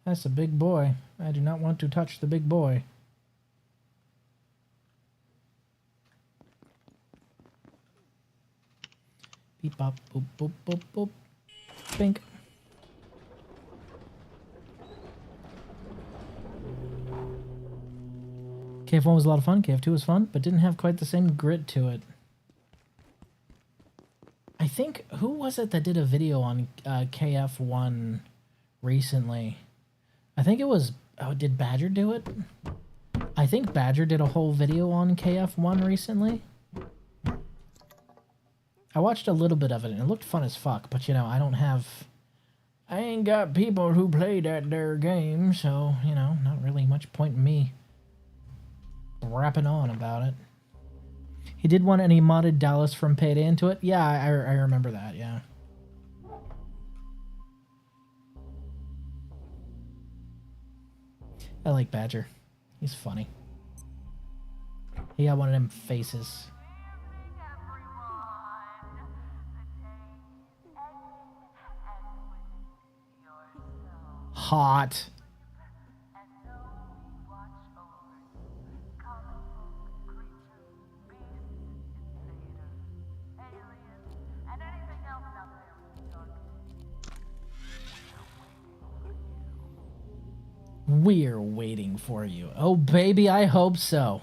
That's a big boy. I do not want to touch the big boy. Beep bop boop boop boop boop. Bink. KF1 was a lot of fun. KF2 was fun, but didn't have quite the same grit to it. I think, who was it that did a video on KF1 recently? I think it was, oh, did Badger do it? I think Badger did a whole video on KF1 recently. I watched a little bit of it and it looked fun as fuck, but you know, I ain't got people who play that there game, so, you know, not really much point in me rapping on about it. He did one and he modded Dallas from Payday into it. Yeah, I remember that, yeah. I like Badger. He's funny. He got one of them faces. Hot. We're waiting for you. Oh, baby, I hope so.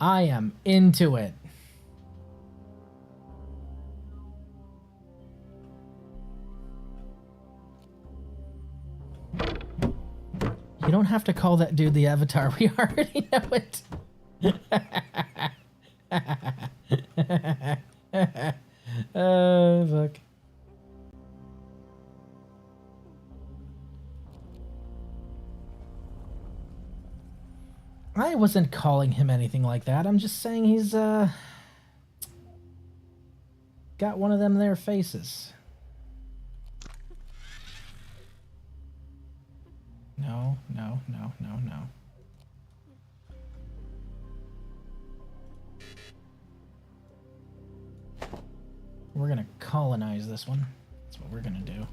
I am into it. You don't have to call that dude the Avatar. We already know it. Oh, fuck. I wasn't calling him anything like that. I'm just saying he's, got one of them there faces. No, no, no, no, no. We're gonna colonize this one. That's what we're gonna do.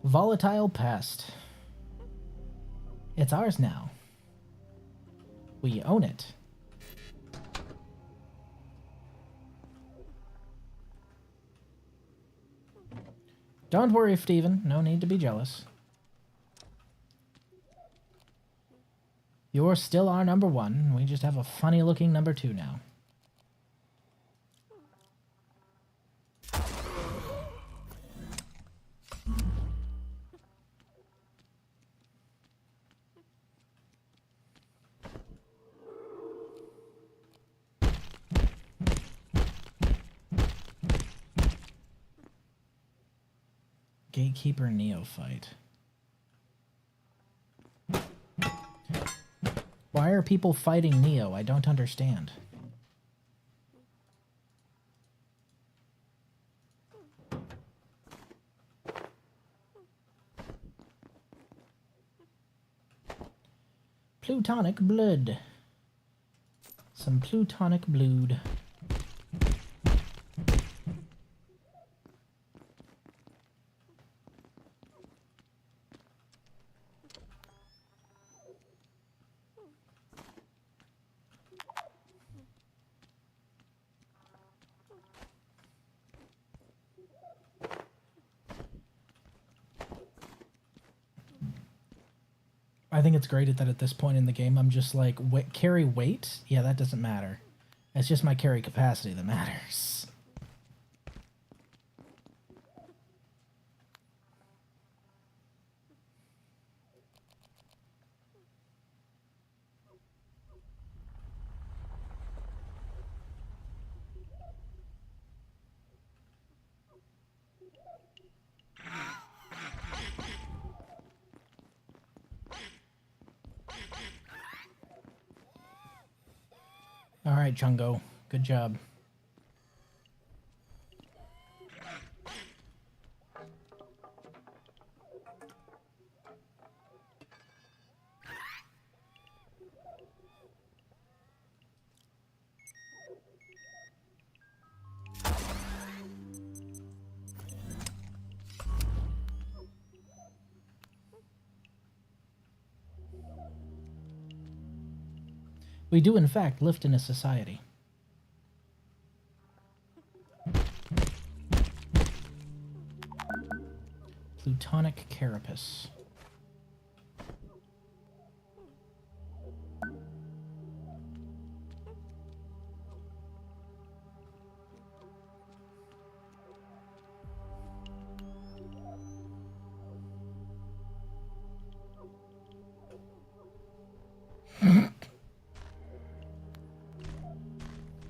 Volatile pest. It's ours now. We own it. Don't worry, Steven. No need to be jealous. You're still our number 1. We just have a funny looking number 2 now. Gatekeeper neophyte. Why are people fighting Neo? I don't understand. Plutonic blood. Some plutonic blood. I think it's great that at this point in the game, I'm just like, carry weight? Yeah, that doesn't matter. It's just my carry capacity that matters. All right, Chungo. Good job. We do, in fact, live in a society. Plutonic carapace.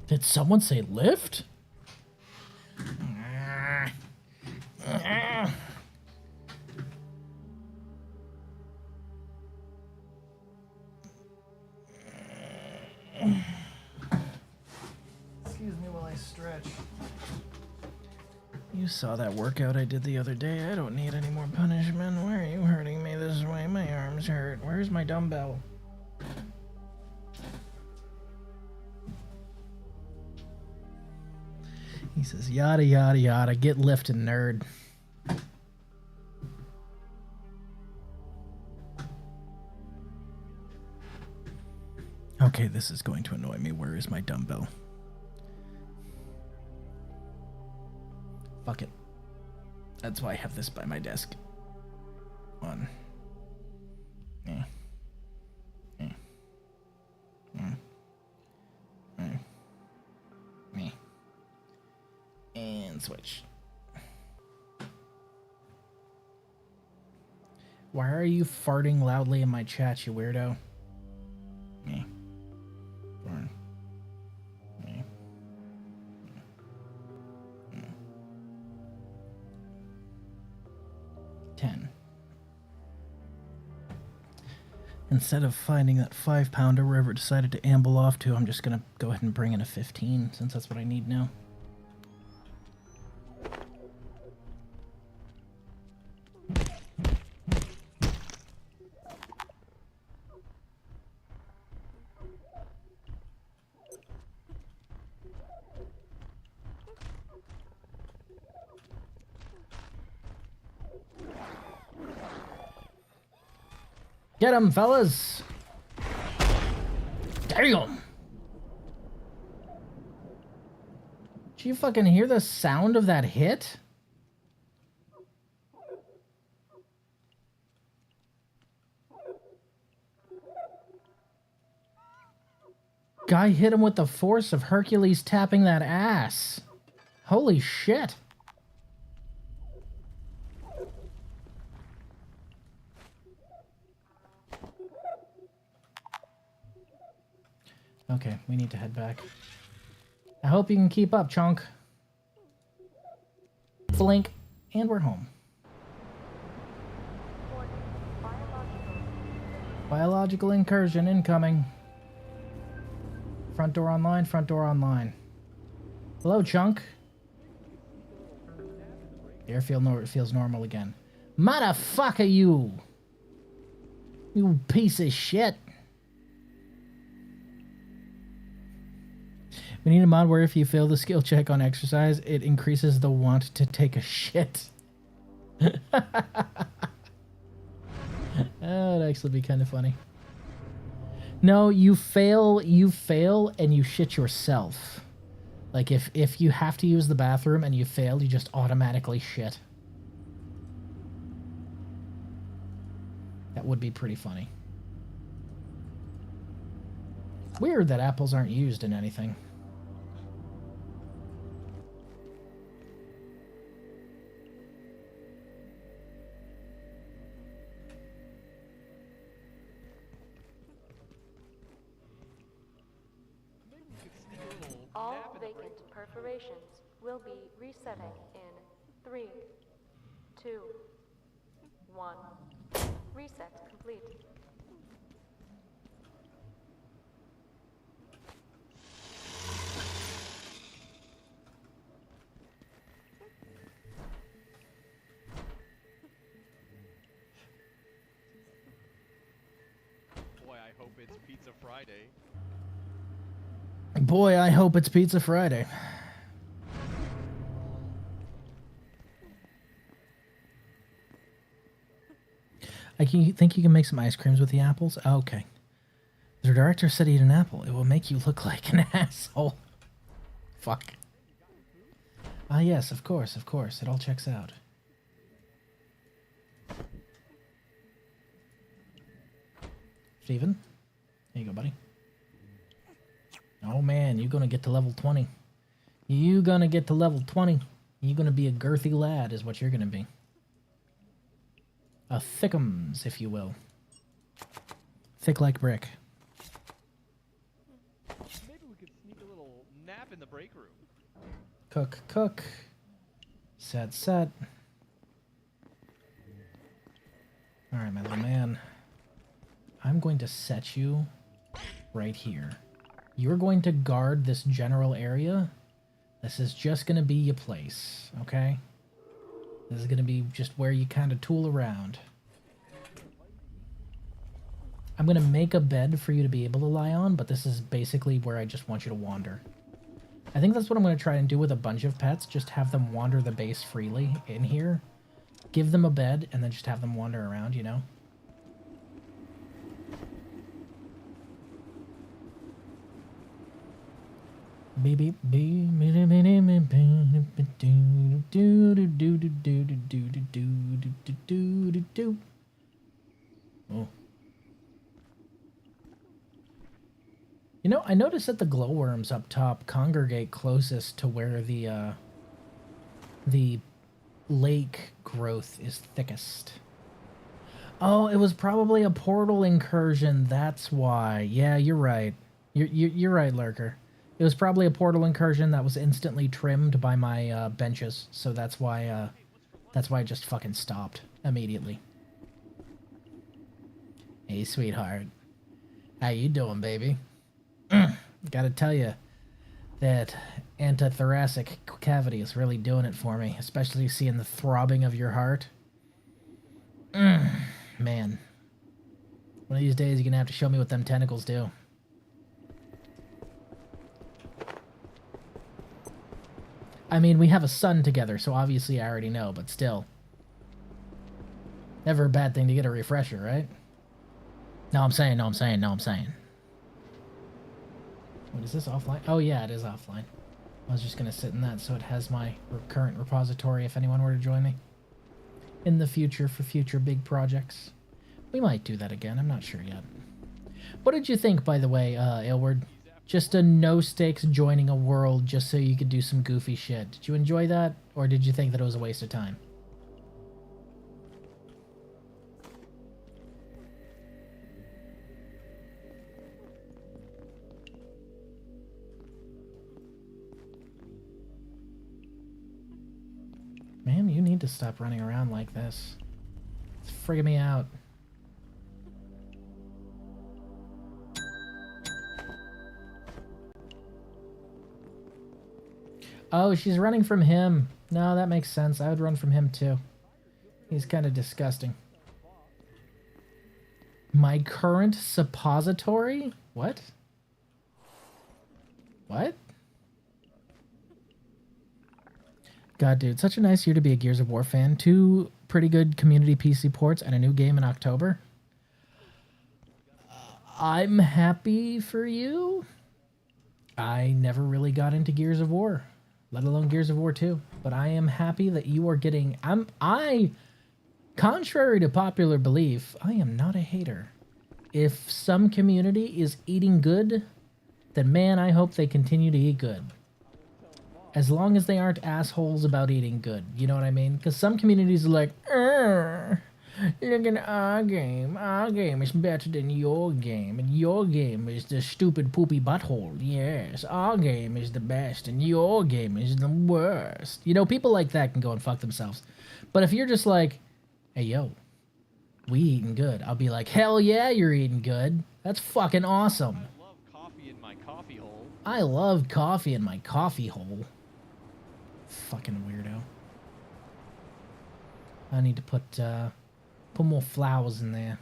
Did someone say lift? Excuse me while I stretch. You saw that workout I did the other day. I don't need any more punishment. Why are you hurting me this way? My arms hurt. Where's my dumbbell? He says, yada, yada, yada. Get lifted, nerd. Okay, this is going to annoy me. Where is my dumbbell? Fuck it. That's why I have this by my desk. One. And switch. Why are you farting loudly in my chat, you weirdo? Me. Born. Me. 10. Instead of finding that 5-pounder wherever it decided to amble off to, I'm just gonna go ahead and bring in a 15, since that's what I need now. Get him, fellas! Damn! Did you fucking hear the sound of that hit? Guy hit him with the force of Hercules tapping that ass. Holy shit. Okay, we need to head back. I hope you can keep up, Chunk. Flink, and we're home. Biological incursion incoming. Front door online, front door online. Hello, Chunk. The airfield feels normal again. Motherfucker, you! You piece of shit. We need a mod where if you fail the skill check on exercise, it increases the want to take a shit. That'd actually be kind of funny. No, you fail, and you shit yourself. Like, if you have to use the bathroom and you fail, you just automatically shit. That would be pretty funny. Weird that apples aren't used in anything. All vacant perforations will be resetting in 3, 2, 1. Reset complete. Boy, I hope it's Pizza Friday. Boy, I hope it's Pizza Friday. Think you can make some ice creams with the apples? Oh, okay. The director said eat an apple. It will make you look like an asshole. Fuck. Ah, yes, of course, of course. It all checks out. Steven? There you go, buddy. Oh, man, you're gonna get to level 20. You gonna get to level 20. You're gonna be a girthy lad is what you're gonna be. A thickums, if you will. Thick like brick. Maybe we could sneak a little nap in the break room. Cook, cook. Set, set. Alright, my little man. I'm going to set you right here. You're going to guard this general area. This is just going to be your place, okay? This is going to be just where you kind of tool around. I'm going to make a bed for you to be able to lie on, but this is basically where I just want you to wander. I think that's what I'm going to try and do with a bunch of pets. Just have them wander the base freely in here. Give them a bed, and then just have them wander around, you know? Beep beep beep oh. You know, I noticed that the glowworms up top congregate closest to where the lake growth is thickest. Oh, it was probably a portal incursion. That's why. Yeah, you're right. You're right, Lurker. It was probably a portal incursion that was instantly trimmed by my benches, so that's why I just fucking stopped immediately. Hey, sweetheart. How you doing, baby? Gotta tell you, that antithoracic cavity is really doing it for me, especially seeing the throbbing of your heart. Man. One of these days you're gonna have to show me what them tentacles do. I mean, we have a son together, so obviously I already know, but still. Never a bad thing to get a refresher, right? No, I'm saying. What is this, offline? Oh yeah, it is offline. I was just gonna sit in that so it has my current repository if anyone were to join me. In the future, for future big projects. We might do that again, I'm not sure yet. What did you think, by the way, Aylward? Just a no-stakes joining a world just so you could do some goofy shit. Did you enjoy that, or did you think that it was a waste of time? Man, you need to stop running around like this. It's frigging me out. Oh, she's running from him. No, that makes sense. I would run from him too. He's kind of disgusting. My current suppository? What? What? God, dude, such a nice year to be a Gears of War fan. 2 pretty good community PC ports and a new game in October. I'm happy for you. I never really got into Gears of War, let alone Gears of War 2. But I am happy that you are getting... Contrary to popular belief, I am not a hater. If some community is eating good, then man, I hope they continue to eat good. As long as they aren't assholes about eating good. You know what I mean? Because some communities are like, look at our game. Our game is better than your game. And your game is the stupid poopy butthole. Yes, our game is the best. And your game is the worst. You know, people like that can go and fuck themselves. But if you're just like, hey, yo, we eating good. I'll be like, hell yeah, you're eating good. That's fucking awesome. I love coffee in my coffee hole. I love coffee in my coffee hole. Fucking weirdo. I need to put more flowers in there.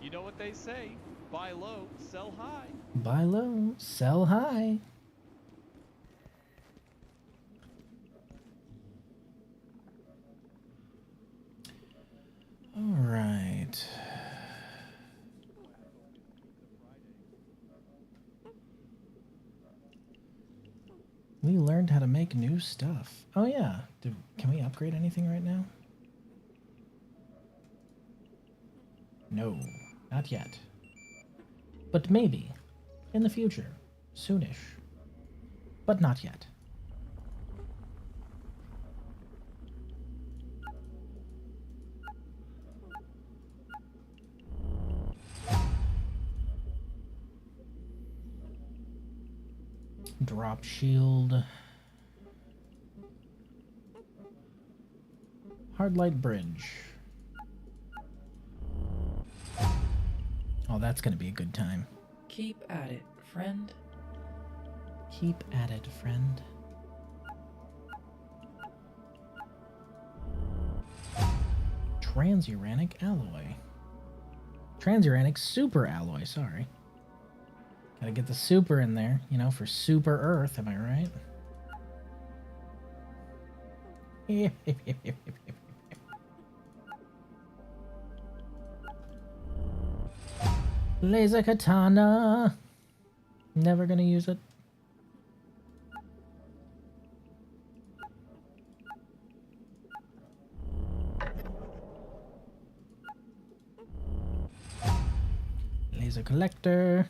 You know what they say? Buy low, sell high. Buy low, sell high. All right. We learned how to make new stuff. Oh yeah. Can we upgrade anything right now? No, not yet. But maybe. In the future. Soonish. But not yet. Drop shield. Hard light bridge. Oh, that's gonna be a good time. Keep at it, friend. Keep at it, friend. Transuranic alloy. Transuranic super alloy, sorry. Gotta get the super in there, you know, for super Earth, am I right? Laser katana. Never gonna use it. Laser collector.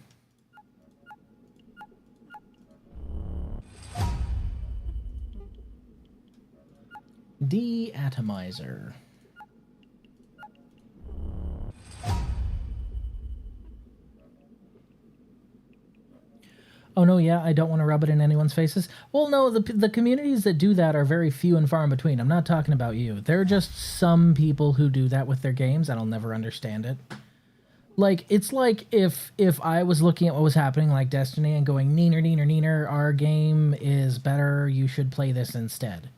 Deatomizer. Oh no, yeah, I don't want to rub it in anyone's faces. Well, no, the communities that do that are very few and far in between. I'm not talking about you. There are just some people who do that with their games, and I'll never understand it. Like, it's like if I was looking at what was happening like Destiny and going, neener, neener, neener, our game is better, you should play this instead.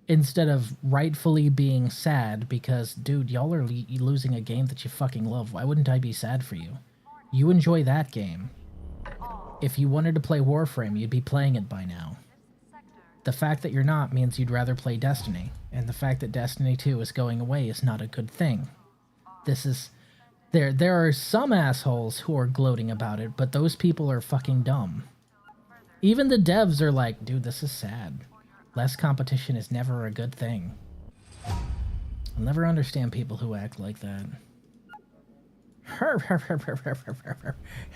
Instead of rightfully being sad because, dude, y'all are losing a game that you fucking love. Why wouldn't I be sad for you? You enjoy that game. If you wanted to play Warframe, you'd be playing it by now. The fact that you're not means you'd rather play Destiny. And the fact that Destiny 2 is going away is not a good thing. This is... There are some assholes who are gloating about it, but those people are fucking dumb. Even the devs are like, dude, this is sad. Less competition is never a good thing. I'll never understand people who act like that.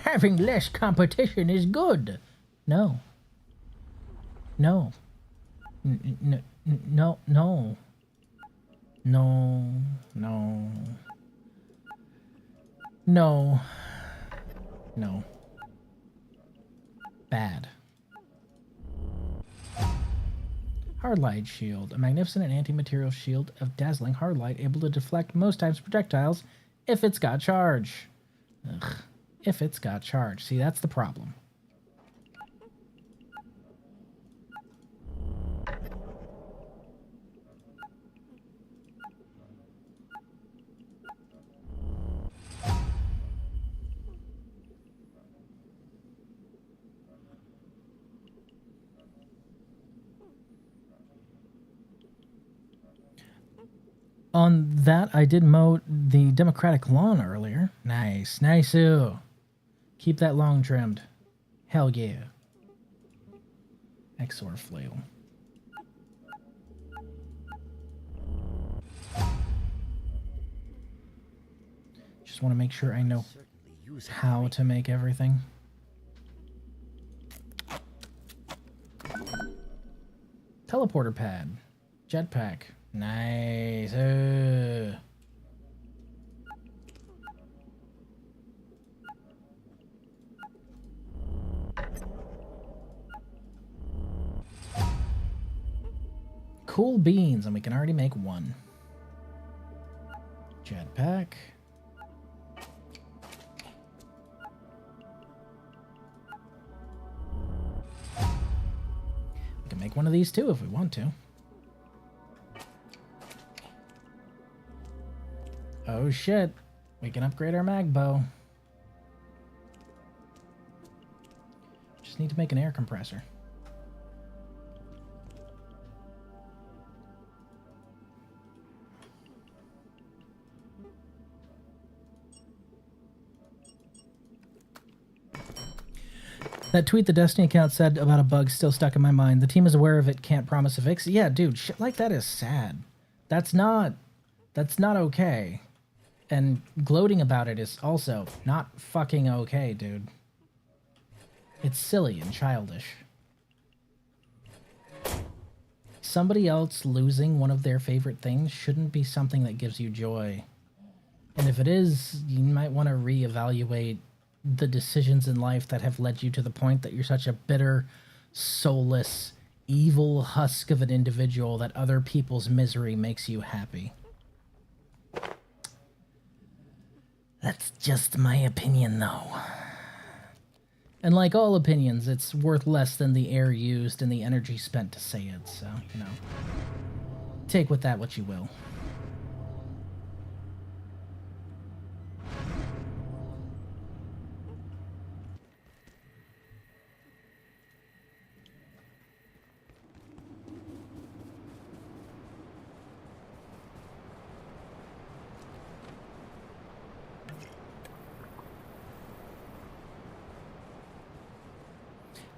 Having less competition is good. No. No. No. No. No. No. No. No. No. Bad. Hardlight shield. A magnificent and anti-material shield of dazzling hardlight, able to deflect most types of projectiles if it's got charge. Ugh. If it's got charge. See, that's the problem. On that, I did mow the Democratic lawn earlier. Nice. Nice-oo. Keep that long trimmed. Hell yeah. Exor flail. Just want to make sure I know how to make everything. Teleporter pad. Jetpack. Nice. Cool beans, and we can already make one. Jetpack. We can make one of these too if we want to. Oh shit, we can upgrade our mag bow. Just need to make an air compressor. That tweet the Destiny account said about a bug still stuck in my mind. The team is aware of it, can't promise a fix. Yeah, dude, shit like that is sad. That's not okay. And gloating about it is also not fucking okay, dude. It's silly and childish. Somebody else losing one of their favorite things shouldn't be something that gives you joy. And if it is, you might want to reevaluate the decisions in life that have led you to the point that you're such a bitter, soulless, evil husk of an individual that other people's misery makes you happy. That's just my opinion, though. And like all opinions, it's worth less than the air used and the energy spent to say it, so, you know. Take with that what you will.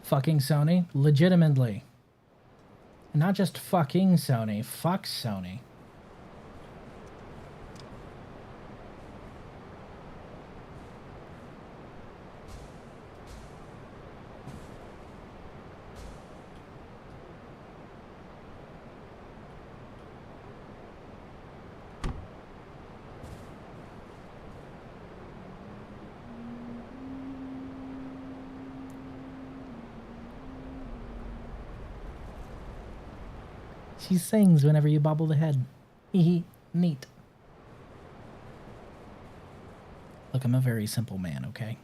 Fucking Sony, legitimately. Not just fucking Sony, fuck Sony. She sings whenever you bobble the head. Hee neat. Look, I'm a very simple man, okay?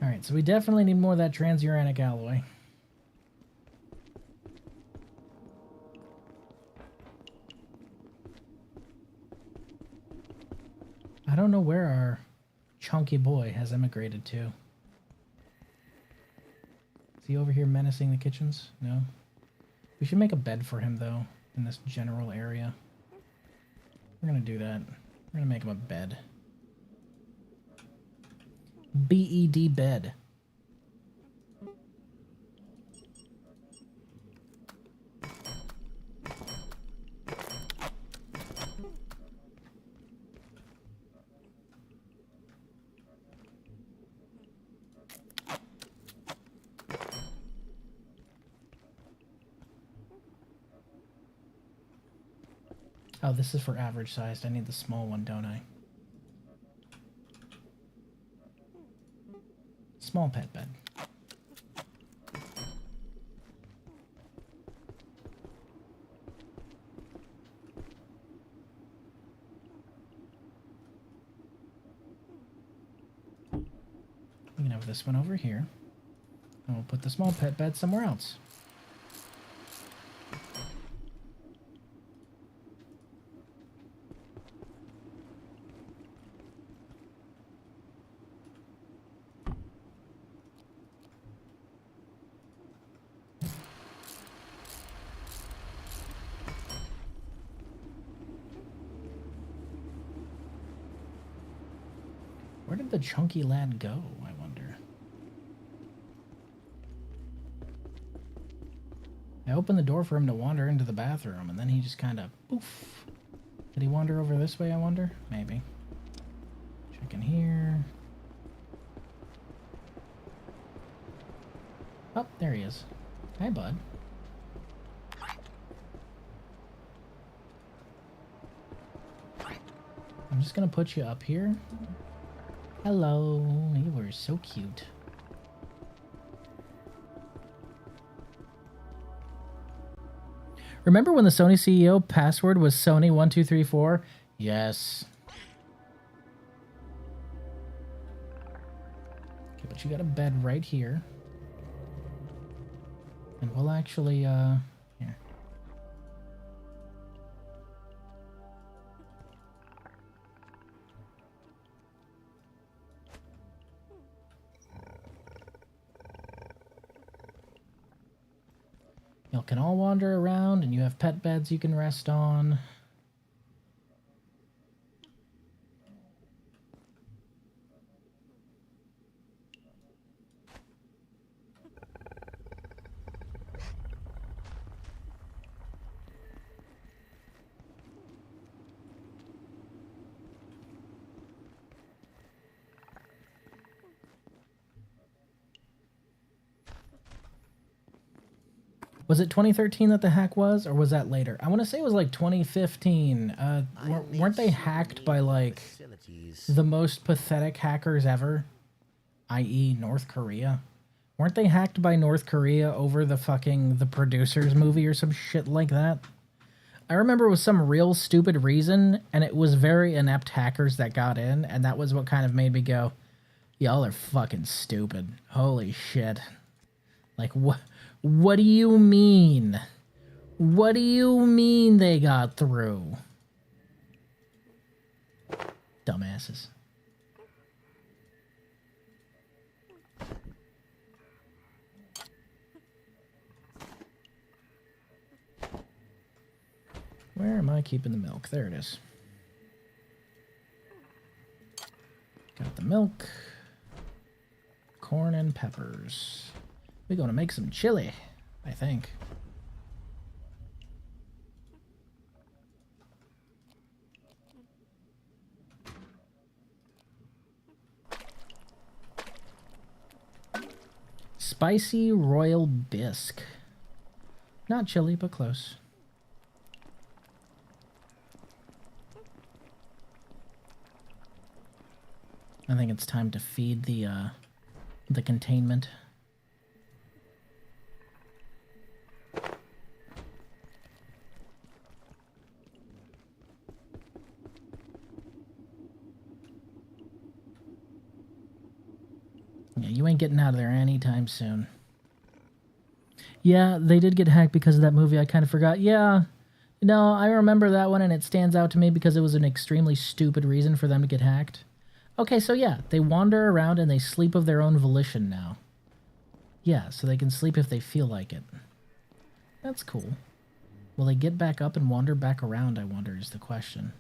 Alright, so we definitely need more of that transuranic alloy. I don't know where our chunky boy has emigrated to. Is he over here menacing the kitchens? No? We should make a bed for him, though, in this general area. We're gonna do that. We're gonna make him a bed. B-E-D bed. Oh, this is for average sized. I need the small one, don't I? Small pet bed. can have this one over here. And we'll put the small pet bed somewhere else. Where did the chunky lad go, I wonder? I opened the door for him to wander into the bathroom, and then he just kind of poof. Did he wander over this way, I wonder? Maybe. Check in here. Oh, there he is. Hi, bud. I'm just gonna put you up here. Hello, you were so cute. Remember when the Sony CEO password was Sony1234? Yes. Okay, but you got a bed right here. And we'll actually, here. You can all wander around, and you have pet beds you can rest on. Was it 2013 that the hack was, or was that later? I want to say it was like 2015. Weren't they hacked by like the most pathetic hackers ever, i.e. North Korea? Weren't they hacked by North Korea over the fucking The Producers movie or some shit like that? I remember it was some real stupid reason, and it was very inept hackers that got in, and that was what kind of made me go, y'all are fucking stupid. Holy shit. Like, what? What do you mean? What do you mean they got through? Dumbasses. Where am I keeping the milk? There it is. Got the milk. Corn and peppers. We're gonna make some chili, I think. Spicy royal bisque. Not chili, but close. I think it's time to feed the containment. Yeah, you ain't getting out of there anytime soon. Yeah, they did get hacked because of that movie. I kind of forgot. Yeah. No, I remember that one, and it stands out to me because it was an extremely stupid reason for them to get hacked. Okay, so yeah, they wander around and they sleep of their own volition now. Yeah, so they can sleep if they feel like it. That's cool. Will they get back up and wander back around, I wonder, is the question.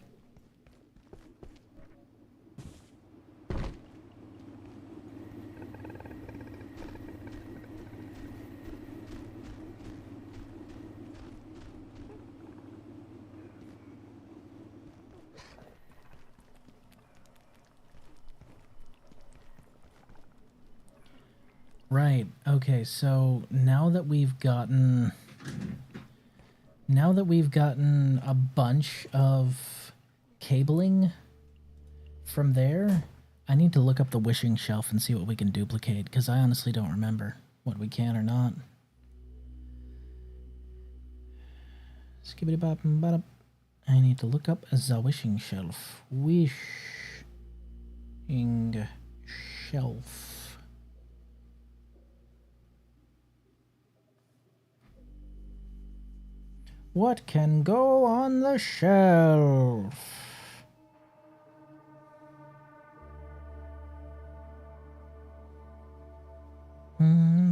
Right, okay, so now that we've gotten a bunch of cabling from there, I need to look up the wishing shelf and see what we can duplicate, because I honestly don't remember what we can or not. Skibbity-bop-bop. I need to look up the wishing shelf. Wishing shelf. What can go on the shelf?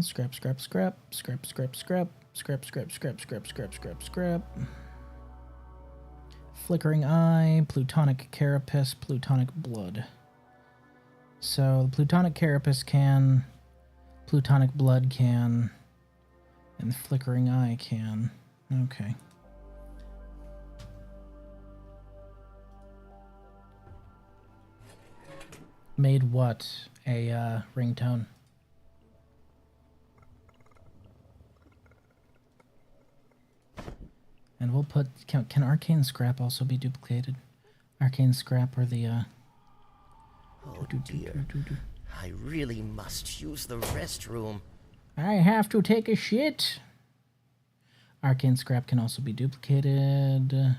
Scrap, scrap, scrap, scrap, scrap, scrap, scrap, scrap, scrap, scrap, scrap, scrap, scrap. Flickering eye, plutonic carapace, plutonic blood. So the plutonic carapace can, plutonic blood can, and flickering eye can. Okay. Made what? A ringtone. And we'll put... Can arcane scrap also be duplicated? Arcane scrap or the... Oh dear. I really must use the restroom. I have to take a shit. Arcane scrap can also be duplicated.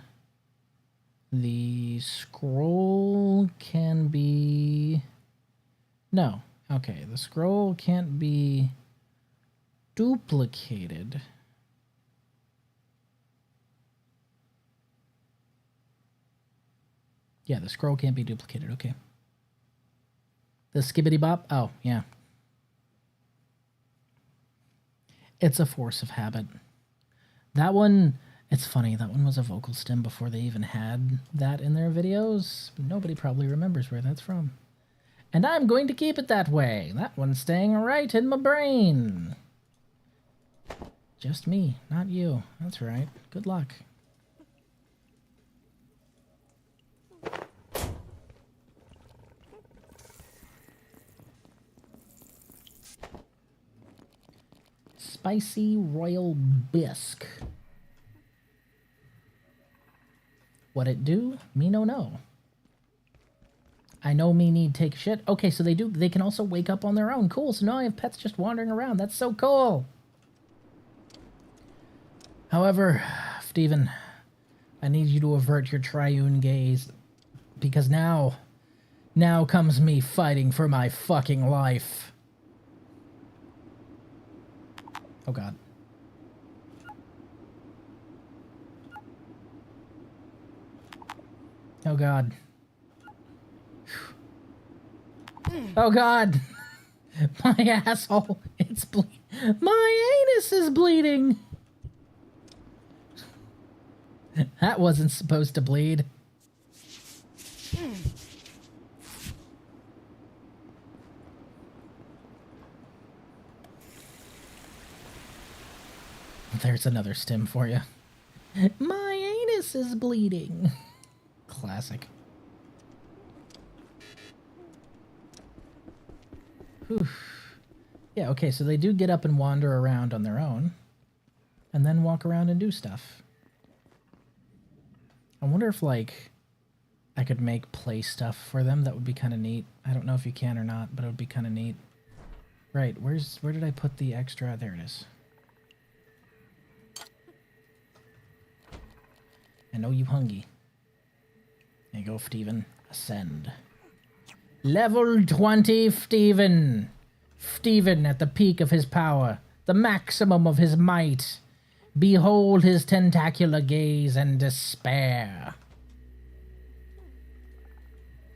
The scroll can be... No. Okay, the scroll can't be duplicated. Yeah, the scroll can't be duplicated. Okay. The skibbity bop? Oh, yeah. It's a force of habit. That one, it's funny, that one was a vocal stem before they even had that in their videos. Nobody probably remembers where that's from. And I'm going to keep it that way. That one's staying right in my brain. Just me, not you. That's right. Good luck. Spicy royal bisque. What it do? Me no know. I know me need take shit. Okay, so they can also wake up on their own. Cool, so now I have pets just wandering around. That's so cool. However, Steven, I need you to avert your triune gaze. Because now comes me fighting for my fucking life. Oh god. Oh god. Oh god. My asshole. It's my anus is bleeding. That wasn't supposed to bleed. There's another stim for you. My anus is bleeding. Classic. Whew. Yeah, okay, so they do get up and wander around on their own. And then walk around and do stuff. I wonder if, like, I could make play stuff for them. That would be kind of neat. I don't know if you can or not, but it would be kind of neat. Right, where did I put the extra? There it is. I know you hungry. There you go, Steven. Ascend. Level 20, Steven. Steven at the peak of his power. The maximum of his might. Behold his tentacular gaze and despair.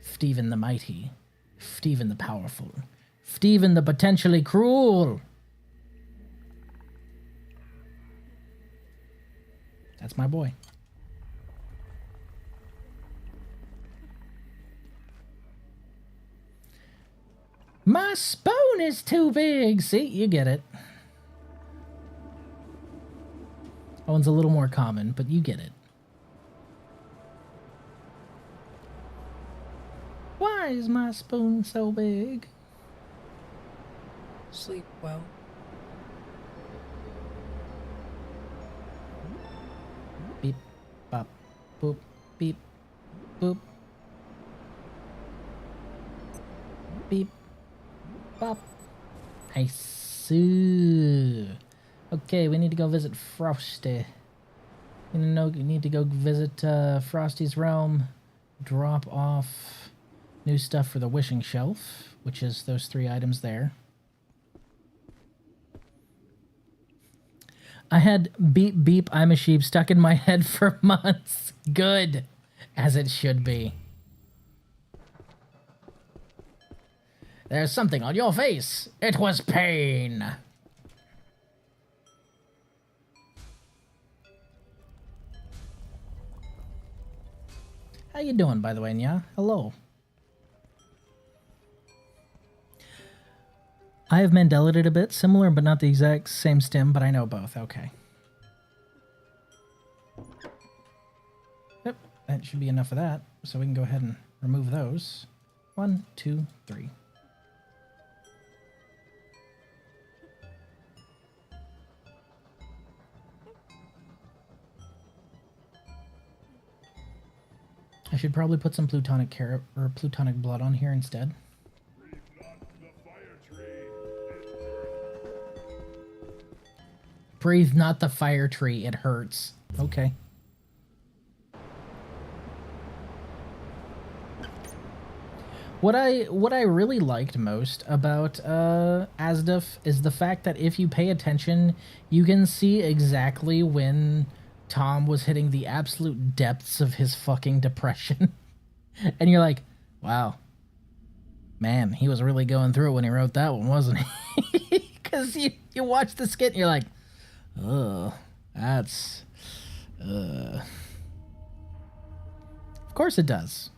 Steven the mighty. Steven the powerful. Steven the potentially cruel. That's my boy. My spoon is too big. See, you get it. That one's a little more common, but you get it. Why is my spoon so big? Sleep well. Beep, bop, boop, beep, boop. Beep, bop. I see. Okay, we need to go visit Frosty. You need to go visit Frosty's realm. Drop off new stuff for the wishing shelf, which is those 3 items there. I had beep beep I'm a sheep stuck in my head for months. Good. As it should be. There's something on your face. It was pain. How you doing, by the way, Nya? Hello. I have Mandelaed it a bit, similar but not the exact same stem, but I know both. Okay. Yep, that should be enough of that. So we can go ahead and remove those. 1, 2, 3. I should probably put some plutonic carrot or plutonic blood on here instead. Breathe not the fire tree, it hurts. Okay. What I really liked most about Asduf is the fact that if you pay attention, you can see exactly when Tom was hitting the absolute depths of his fucking depression. And you're like, wow. Man, he was really going through it when he wrote that one, wasn't he? Because you watch the skit and you're like, oh, that's... Of course it does.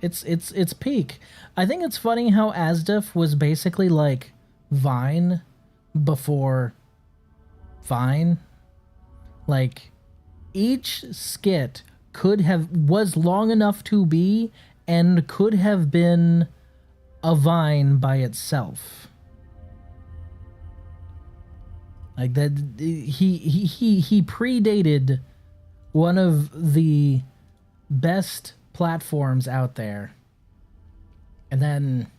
It's peak. I think it's funny how Asduf was basically like Vine before Vine. Like, each skit was long enough to be and could have been a Vine by itself. Like that, he predated one of the best platforms out there, and then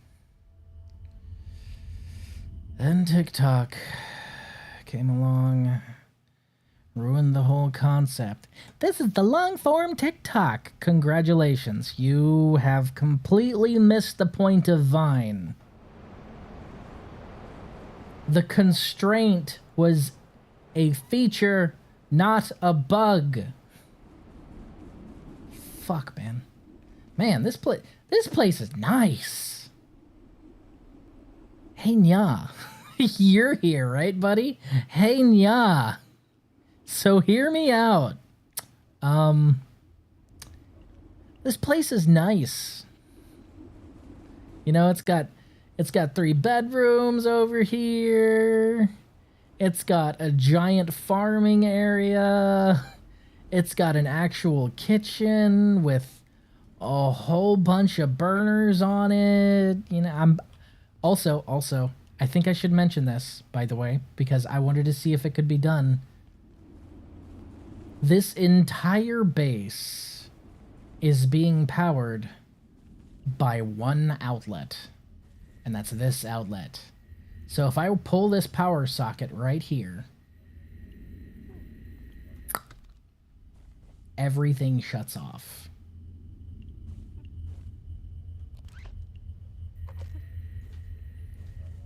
TikTok came along, ruined the whole concept. This is the long form TikTok. Congratulations, you have completely missed the point of Vine. The constraint was a feature, not a bug. Fuck, man. Man, this place is nice. Hey, Nya. You're here, right, buddy? Hey, Nya. So hear me out. This place is nice. You know, it's got 3 bedrooms over here. It's got a giant farming area. It's got an actual kitchen with a whole bunch of burners on it. You know, I'm also, I think I should mention this, by the way, because I wanted to see if it could be done. This entire base is being powered by one outlet, and that's this outlet. So if I pull this power socket right here, everything shuts off.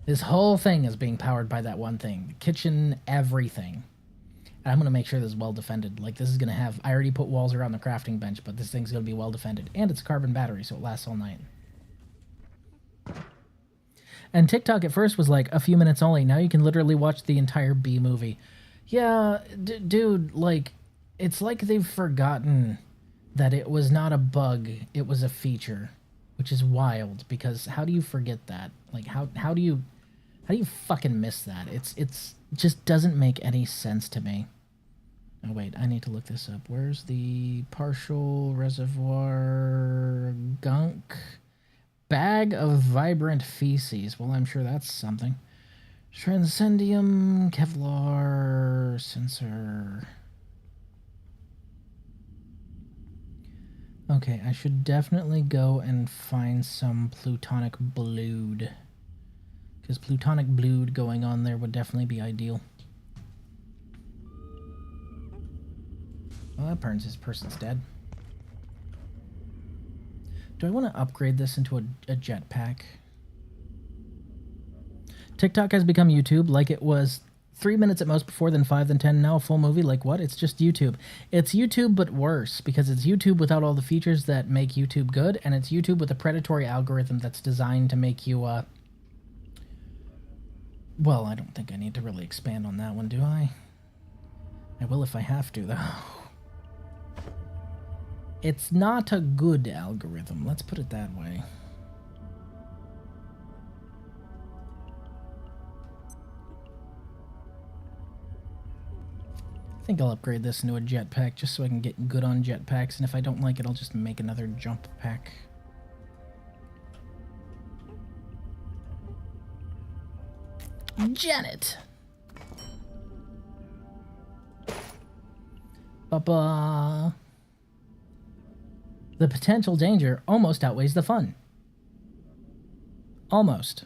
This whole thing is being powered by that one thing. The kitchen, everything. And I'm going to make sure this is well defended. Like, this is going to have... I already put walls around the crafting bench, but this thing's going to be well defended. And it's a carbon battery, so it lasts all night. And TikTok at first was like a few minutes only. Now you can literally watch the entire B movie. Yeah, dude, like... It's like they've forgotten that it was not a bug, it was a feature, which is wild, because how do you forget that? Like, how do you fucking miss that? It's just doesn't make any sense to me. Oh wait, I need to look this up. Where's the partial reservoir gunk? Bag of vibrant feces. Well, I'm sure that's something. Transcendium, Kevlar, sensor... Okay, I should definitely go and find some plutonic blood. Because plutonic blood going on there would definitely be ideal. Well, that person's dead. Do I want to upgrade this into a jetpack? TikTok has become YouTube like it was 3 minutes at most before, then 5, then 10, now a full movie. Like what? It's just YouTube. It's YouTube but worse, because it's YouTube without all the features that make YouTube good, and it's YouTube with a predatory algorithm that's designed to make you, well, I don't think I need to really expand on that one, do I? I will if I have to, though. It's not a good algorithm, let's put it that way. I think I'll upgrade this into a jetpack just so I can get good on jetpacks, and if I don't like it, I'll just make another jump pack. Janet! Ba-ba! The potential danger almost outweighs the fun. Almost.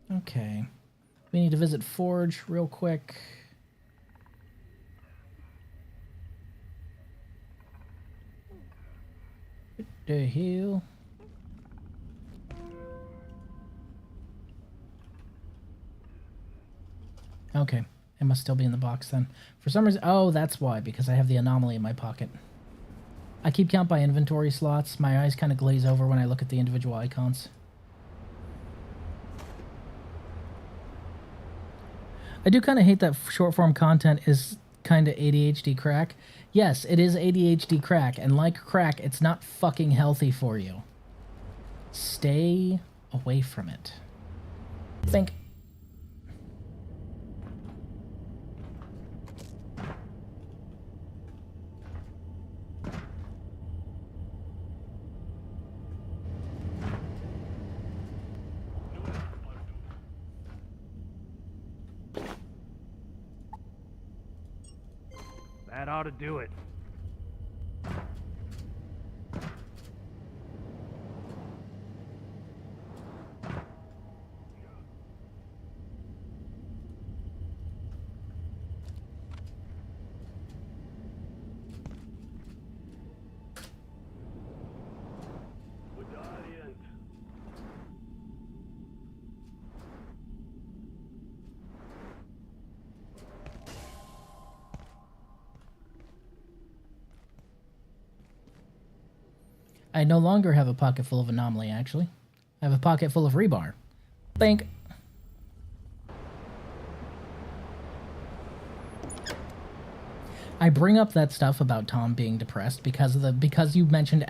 Okay. We need to visit Forge real quick. What the hell? Okay. It must still be in the box then. For some reason... Oh, that's why. Because I have the anomaly in my pocket. I keep count by inventory slots. My eyes kind of glaze over when I look at the individual icons. I do kind of hate that short-form content is kind of ADHD crack. Yes, it is ADHD crack, and like crack, it's not fucking healthy for you. Stay away from it. Think. That ought to do it. I no longer have a pocket full of anomaly, actually. I have a pocket full of rebar. Think. I bring up that stuff about Tom being depressed because you mentioned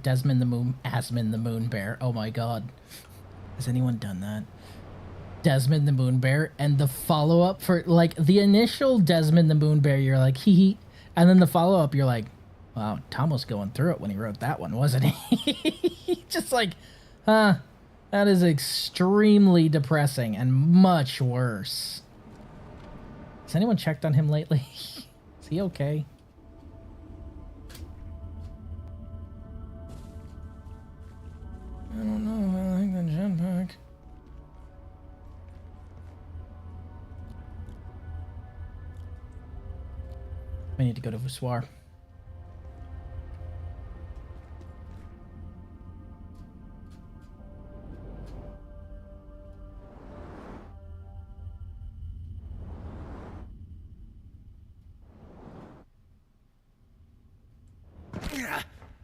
Desmond the Moon Bear. Oh my god. Has anyone done that? Desmond the Moon Bear, and the follow-up for, like, the initial Desmond the Moon Bear, you're like, hee hee, and then the follow-up, you're like, wow, Tom was going through it when he wrote that one, wasn't he? Just like, that is extremely depressing and much worse. Has anyone checked on him lately? Is he okay? I don't know, I like the jetpack. We need to go to Voussoir.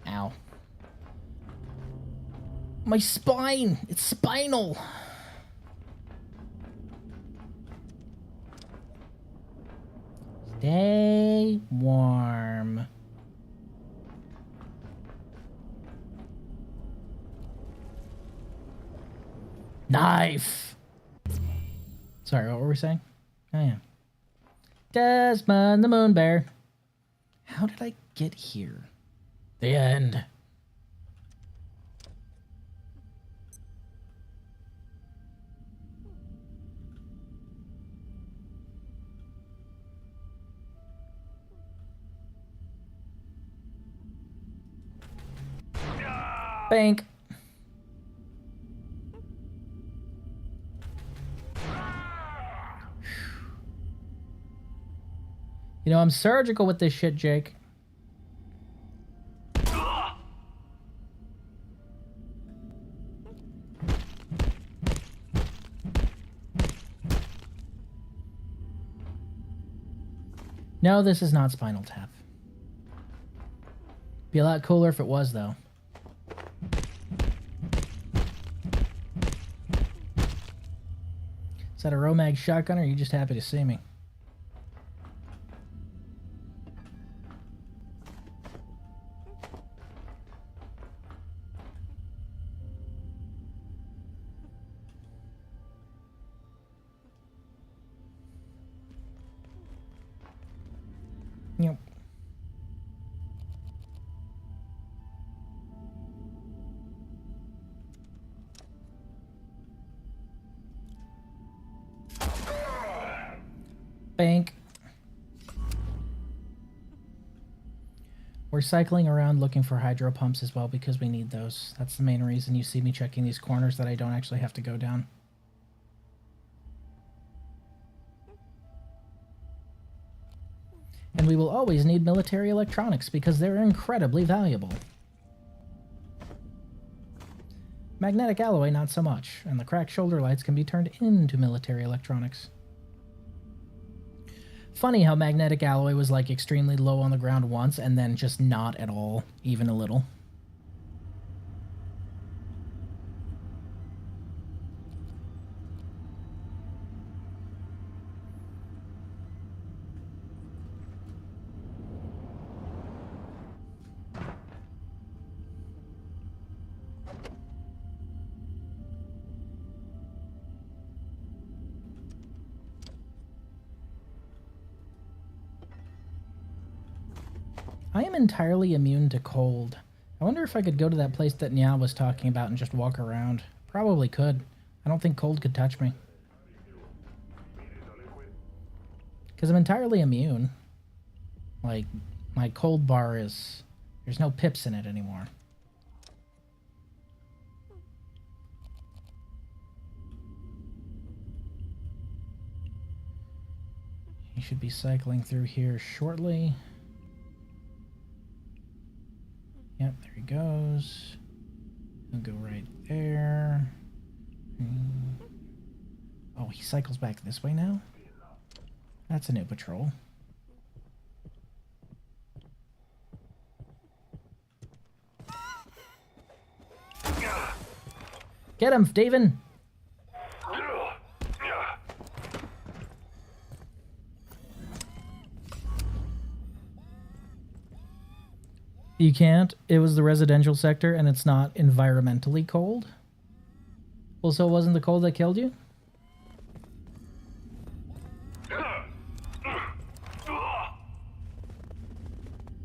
Ow. My spine! It's spinal! Stay warm. Knife! Sorry, what were we saying? Oh, yeah. Desmond the Moon Bear. How did I get here? The end. Bank. You know, I'm surgical with this shit, Jake. No, this is not Spinal Tap. Be a lot cooler if it was, though. Is that a Romag shotgun, or are you just happy to see me? Yep. Bank. We're cycling around looking for hydro pumps as well because we need those. That's the main reason you see me checking these corners that I don't actually have to go down. And we will always need military electronics because they're incredibly valuable. Magnetic alloy, not so much, and the cracked shoulder lights can be turned into military electronics. Funny how magnetic alloy was like extremely low on the ground once and then just not at all, even a little. I am entirely immune to cold. I wonder if I could go to that place that Nya was talking about and just walk around. Probably could. I don't think cold could touch me. Because I'm entirely immune. Like, my cold bar is... There's no pips in it anymore. He should be cycling through here shortly. Yep, there he goes. He'll go right there. Oh, he cycles back this way now? That's a new patrol. Get him, David! You can't. It was the residential sector, and it's not environmentally cold. Well, so it wasn't the cold that killed you?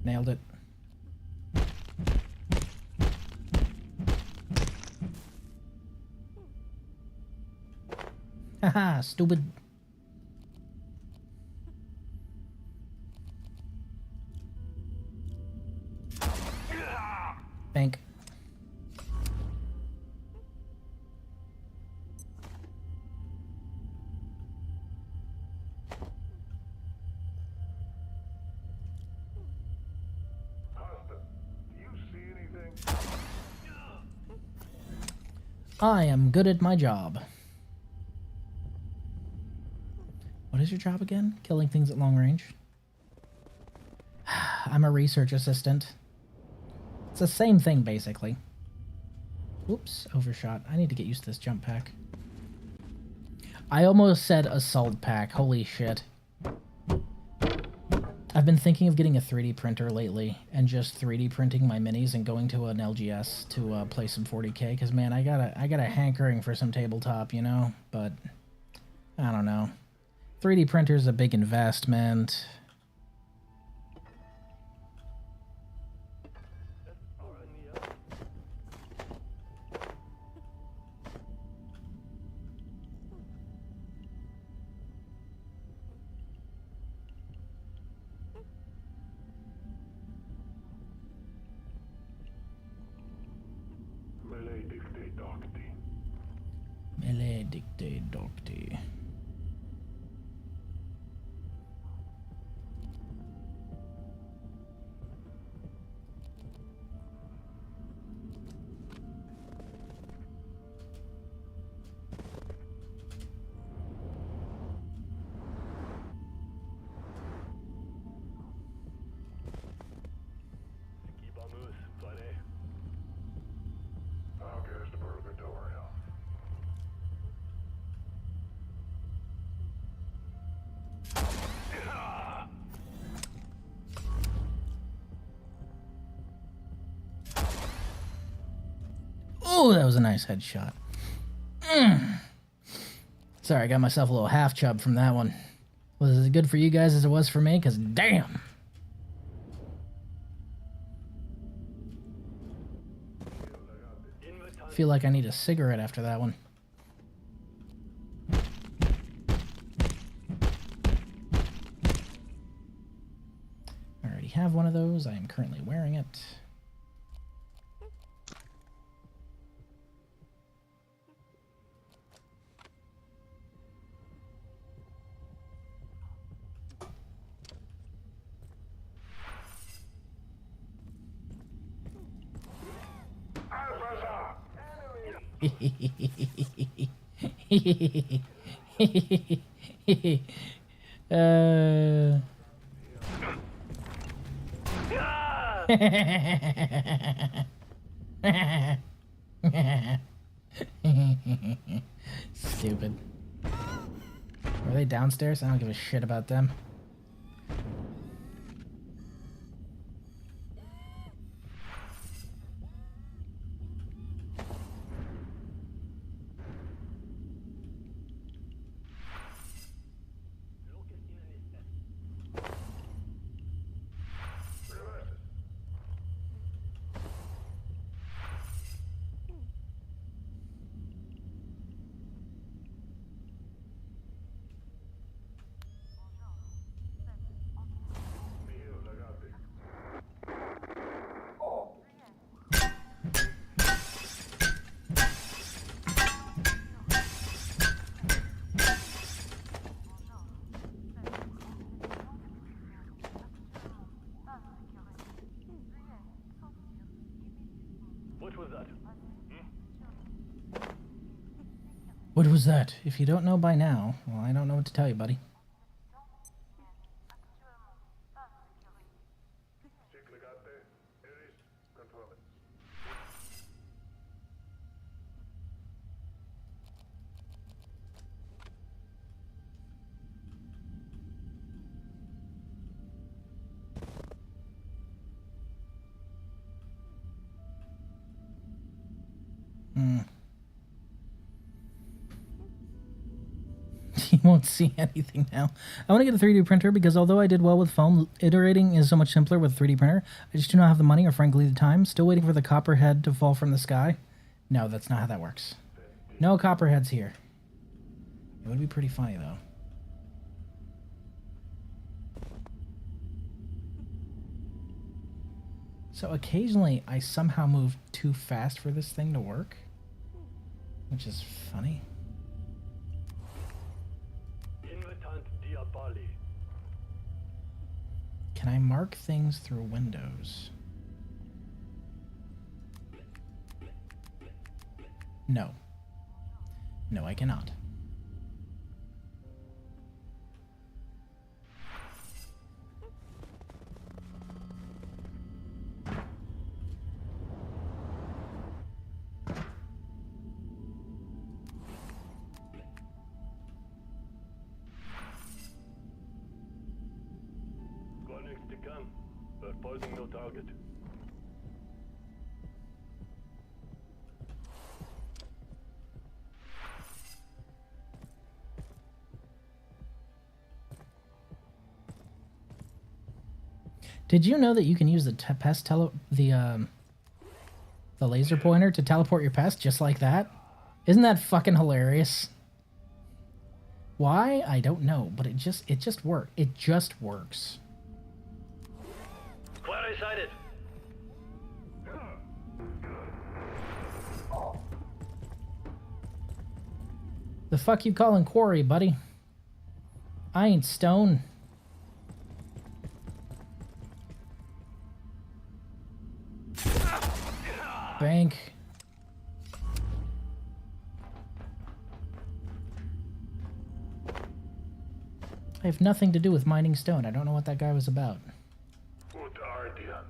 Nailed it. Haha, stupid. Bank. I am good at my job. What is your job again? Killing things at long range? I'm a research assistant. It's the same thing, basically. Whoops, overshot. I need to get used to this jump pack. I almost said assault pack. Holy shit. I've been thinking of getting a 3D printer lately and just 3D printing my minis and going to an LGS to play some 40K, because man, I got a hankering for some tabletop, you know, but I don't know. 3D printer's a big investment. Maledicte docte. Oh, that was a nice headshot. Sorry, I got myself a little half chub from that one. Was it as good for you guys as it was for me? Because damn. Feel like I need a cigarette after that one. I already have one of those. I am currently wearing it. Stupid. Are they downstairs? I don't give a shit about them. What was that? If you don't know by now, well, I don't know what to tell you, buddy. You won't see anything now. I want to get a 3D printer because although I did well with foam, iterating is so much simpler with a 3D printer. I just do not have the money or frankly the time. Still waiting for the copperhead to fall from the sky. No, that's not how that works. No copperheads here. It would be pretty funny though. So occasionally I somehow move too fast for this thing to work, which is funny. Can I mark things through windows? No. No, I cannot. No target. Did you know that you can use the laser pointer to teleport your pest just like that? Isn't that fucking hilarious? Why? I don't know, but it just works. It just works. Quarry sighted. The fuck you calling quarry, buddy? I ain't stone. Bank. I have nothing to do with mining stone. I don't know what that guy was about. Good argument.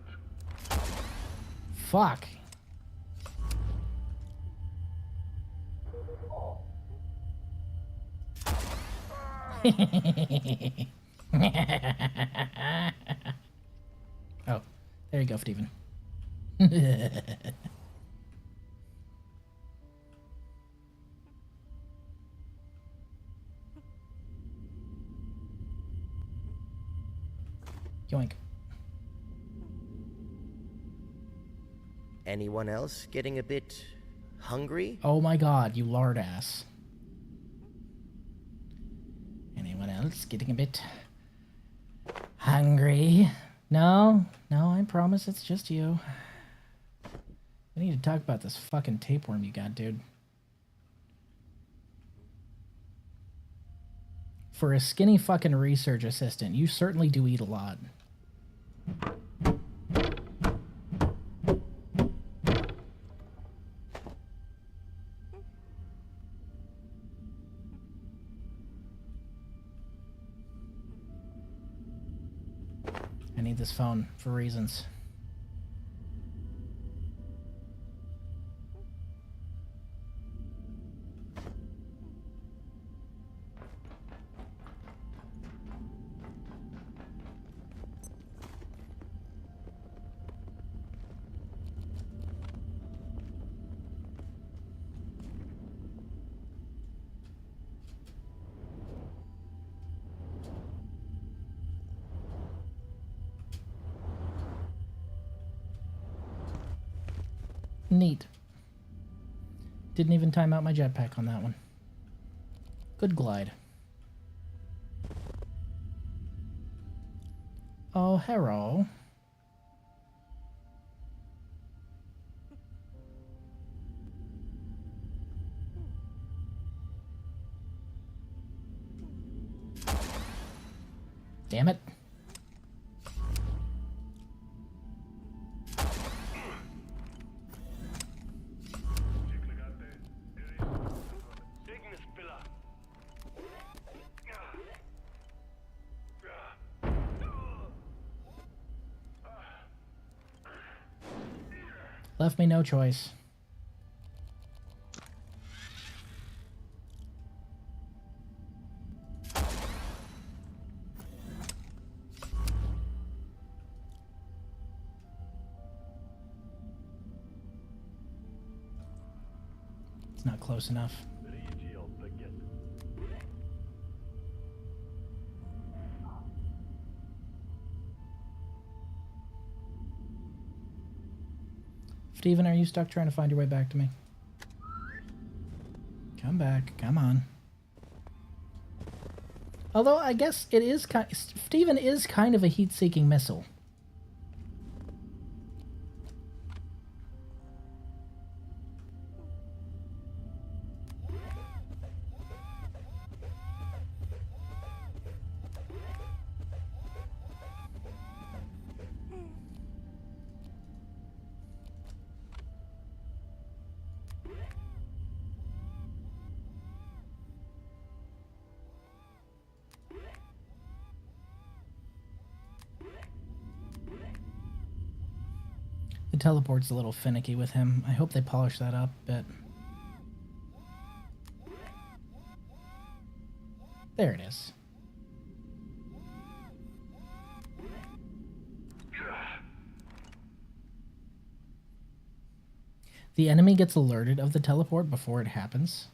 Fuck. Oh, there you go, Steven. Yoink. Anyone else getting a bit hungry? Oh my god, you lard ass. Anyone else getting a bit hungry? No, I promise it's just you. We need to talk about this fucking tapeworm you got, dude. For a skinny fucking research assistant, you certainly do eat a lot. I need this phone for reasons. Neat. Didn't even time out my jetpack on that one. Good glide. Oh, hello. Damn it. Left me no choice. It's not close enough. Steven, are you stuck trying to find your way back to me? Come back. Come on. Although, I guess it is kind... Steven is kind of a heat-seeking missile. The teleport's a little finicky with him. I hope they polish that up a bit. There it is. The enemy gets alerted of the teleport before it happens.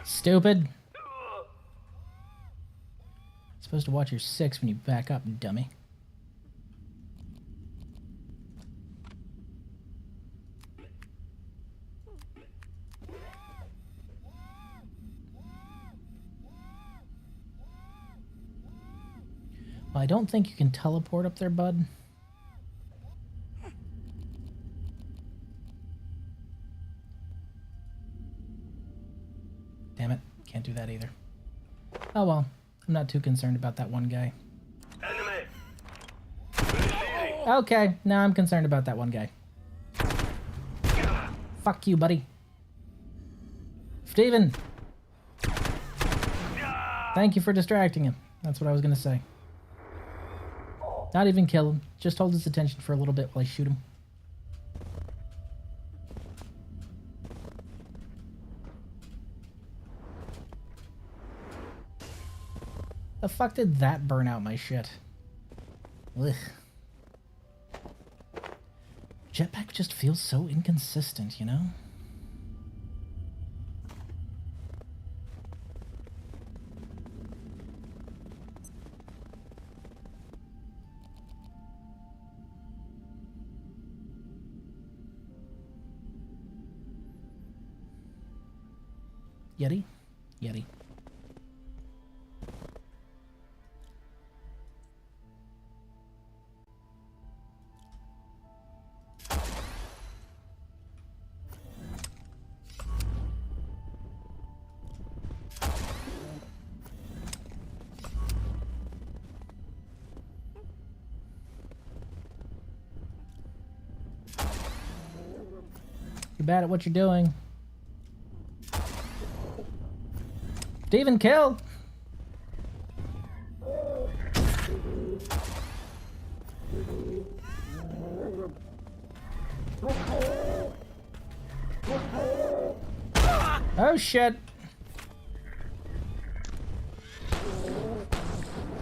Stupid. Supposed to watch your six when you back up, dummy. Well, I don't think you can teleport up there, bud. Damn it. Can't do that either. Oh well. I'm not too concerned about that one guy. Okay, now I'm concerned about that one guy. Fuck you, buddy. Steven! Thank you for distracting him. That's what I was gonna say. Not even kill him. Just hold his attention for a little bit while I shoot him. The fuck did that burn out my shit? Ugh. Jetpack just feels so inconsistent, you know? Yeti? Yeti. You're bad at what you're doing. Steven, kill! Oh shit!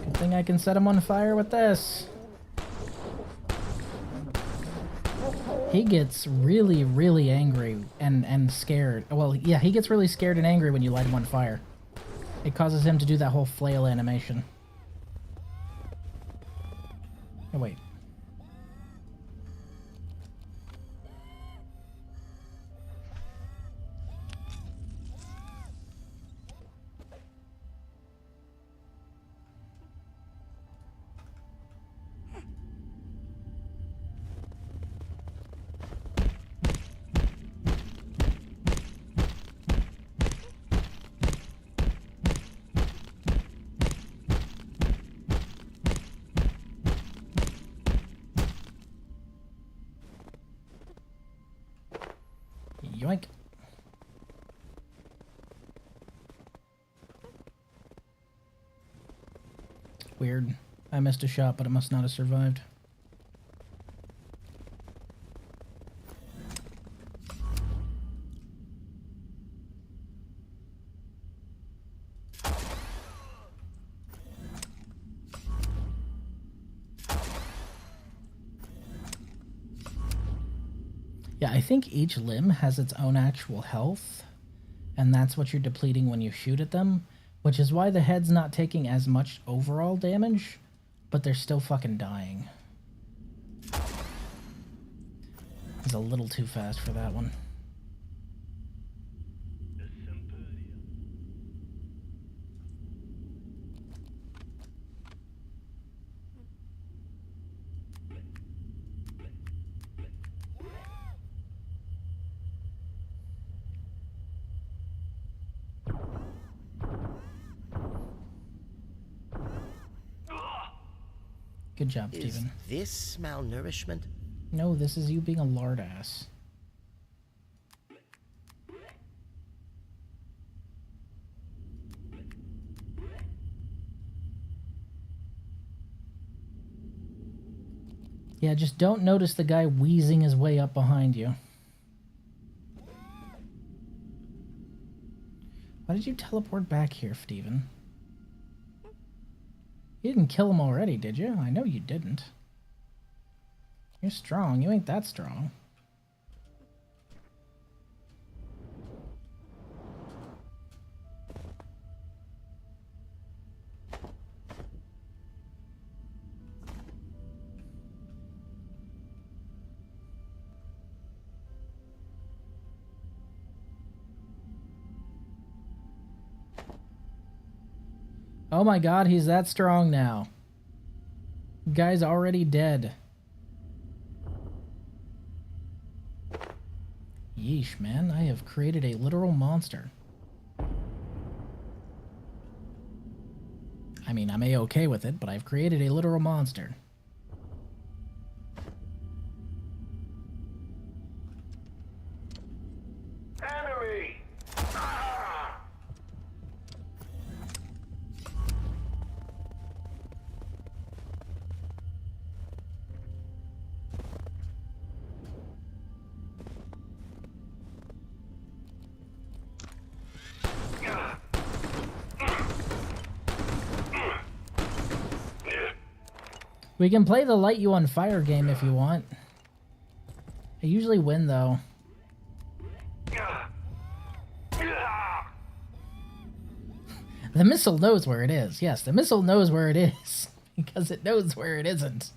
Good thing I can set him on fire with this. He gets really, really angry and scared. Well, yeah, he gets really scared and angry when you light him on fire. It causes him to do that whole flail animation. Oh, wait. Yoink. Weird. I missed a shot, but it must not have survived. Yeah, I think each limb has its own actual health, and that's what you're depleting when you shoot at them, which is why the head's not taking as much overall damage, but they're still fucking dying. It's a little too fast for that one. Good job, Steven. Is this malnourishment? No, this is you being a lard ass. Yeah, just don't notice the guy wheezing his way up behind you. Why did you teleport back here, Steven? You didn't kill him already, did you? I know you didn't. You're strong. You ain't that strong. Oh my god, he's that strong now. Guy's already dead. Yeesh, man. I have created a literal monster. I mean, I'm A-okay with it, but I've created a literal monster. Enemy! We can play the light you on fire game if you want. I usually win, though. The missile knows where it is. Yes, the missile knows where it is. Because it knows where it isn't.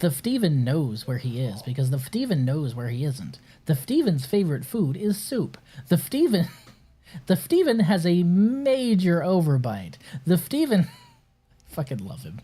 The Steven knows where he is. Because the Steven knows where he isn't. The Steven's favorite food is soup. The Steven The Steven has a major overbite. The Steven... fucking love him.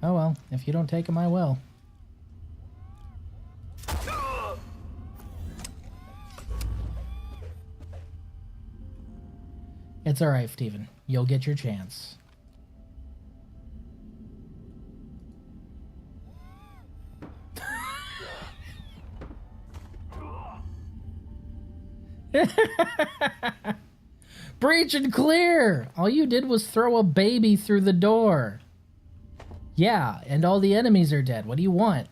Oh well, if you don't take him, I will. It's alright, Steven. You'll get your chance. Breach and clear! All you did was throw a baby through the door. Yeah, and all the enemies are dead. What do you want?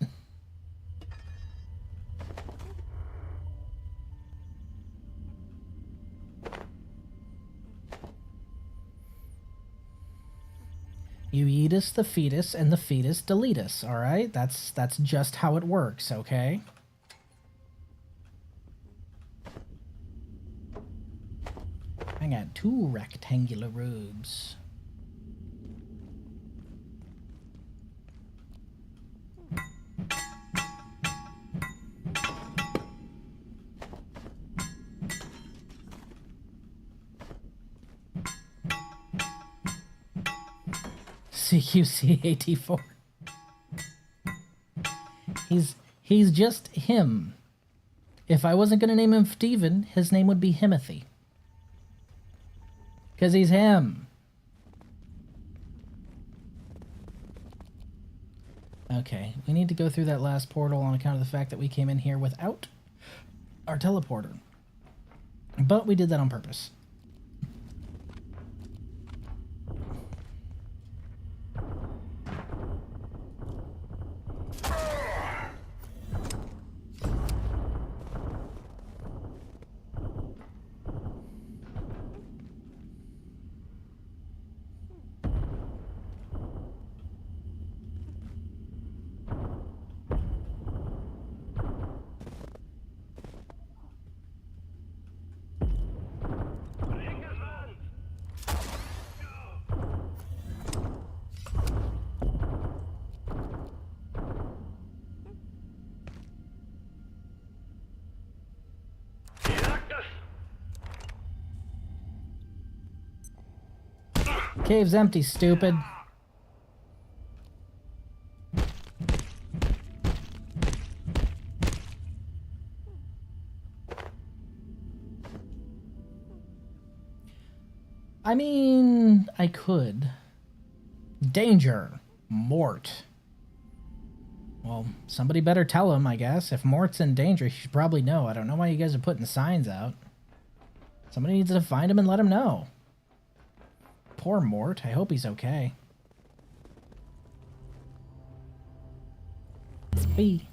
You eat us the fetus, and the fetus delete us, alright? That's just how it works, okay? I got 2 rectangular robes. CQC84. He's just him. If I wasn't gonna name him Steven, his name would be Himothy. 'Cause he's him. Okay, we need to go through that last portal on account of the fact that we came in here without our teleporter. But we did that on purpose. Cave's empty, stupid. I mean, I could. Danger. Mort. Well, somebody better tell him, I guess. If Mort's in danger, he should probably know. I don't know why you guys are putting signs out. Somebody needs to find him and let him know. Poor Mort. I hope he's okay. B.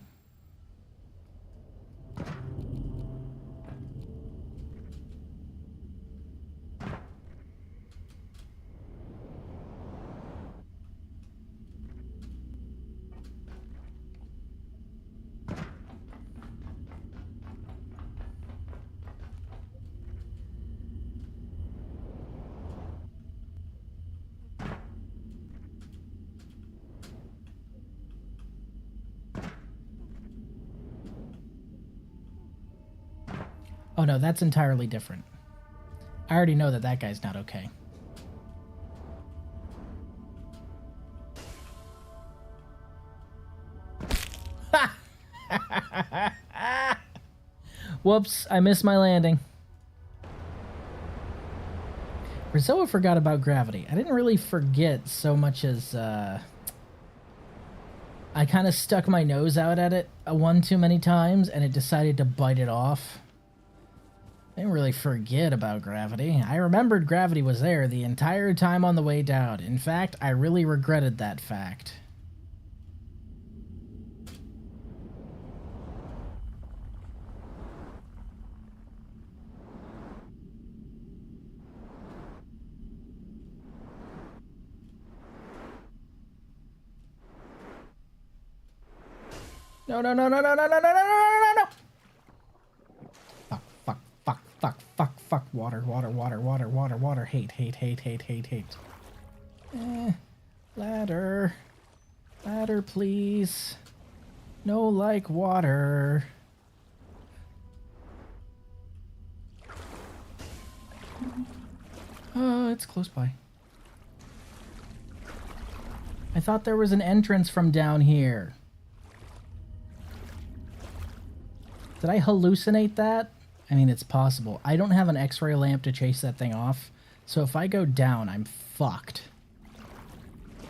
Oh no, that's entirely different. I already know that that guy's not okay. Whoops, I missed my landing. Rizzoa forgot about gravity. I didn't really forget so much as, I kind of stuck my nose out at it one too many times, and it decided to bite it off. I didn't really forget about gravity. I remembered gravity was there the entire time on the way down. In fact, I really regretted that fact. No, no, no, no, no, no, no, no, no, no, no, no! Fuck, fuck, fuck, fuck, fuck, fuck. Water, water, water, water, water, water. Hate, hate, hate, hate, hate, hate. Ladder. Ladder, please. No like water. It's close by. I thought there was an entrance from down here. Did I hallucinate that? I mean, it's possible. I don't have an X-ray lamp to chase that thing off, so if I go down, I'm fucked.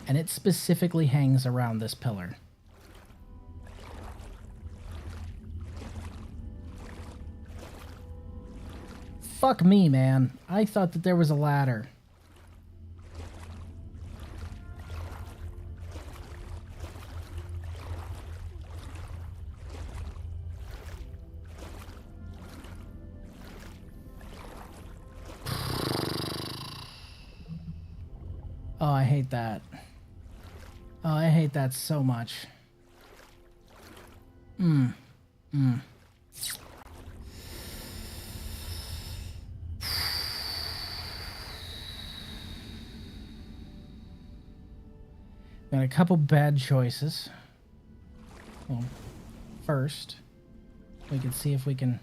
And it specifically hangs around this pillar. Fuck me, man. I thought that there was a ladder. Oh, I hate that. Oh, I hate that so much. Got a couple bad choices. Well, first, we can see if we can...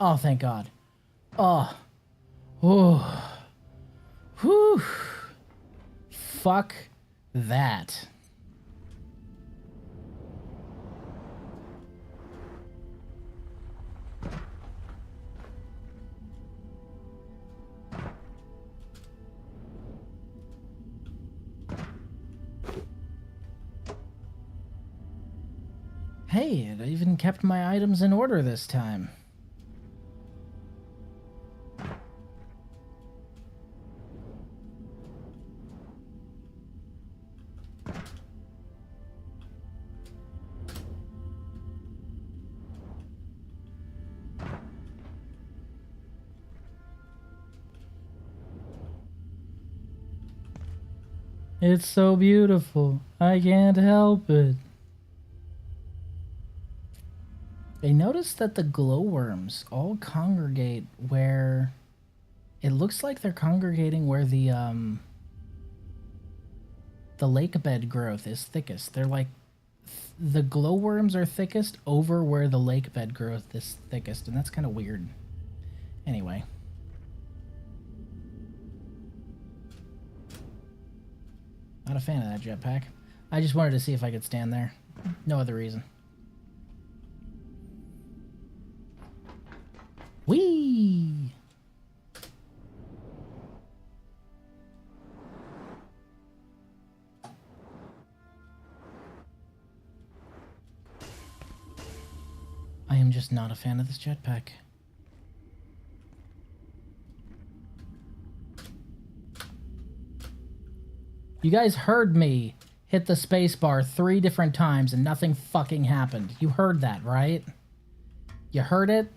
Oh, thank God. Oh. Oh. Whew. Fuck that. Hey, it even kept my items in order this time. It's so beautiful. I can't help it. I noticed that the glowworms all congregate where... It looks like they're congregating where the lake bed growth is thickest. They're like... The glowworms are thickest over where the lake bed growth is thickest, and that's kind of weird. Anyway. Not a fan of that jetpack. I just wanted to see if I could stand there. No other reason. Whee! I am just not a fan of this jetpack. You guys heard me hit the spacebar 3 different times and nothing fucking happened. You heard that, right? You heard it?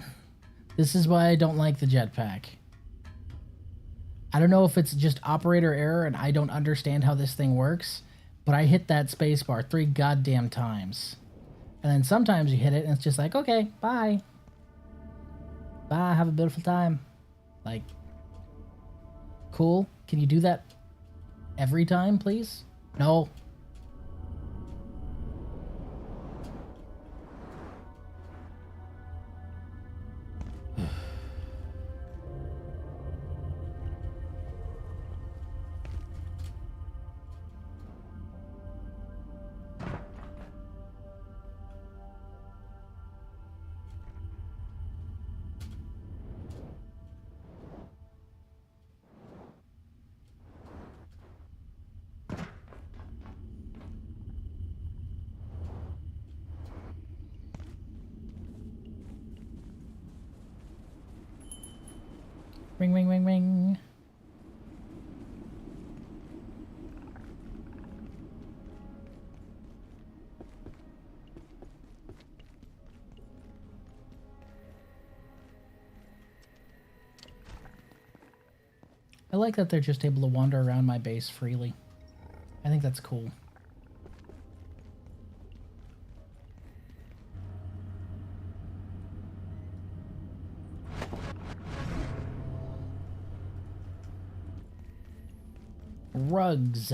This is why I don't like the jetpack. I don't know if it's just operator error and I don't understand how this thing works, but I hit that spacebar 3 goddamn times. And then sometimes you hit it and it's just like, okay, bye. Bye, have a beautiful time. Like, cool. Can you do that every time, please? No. Ring, ring, ring, ring. I like that they're just able to wander around my base freely. I think that's cool. Rugs.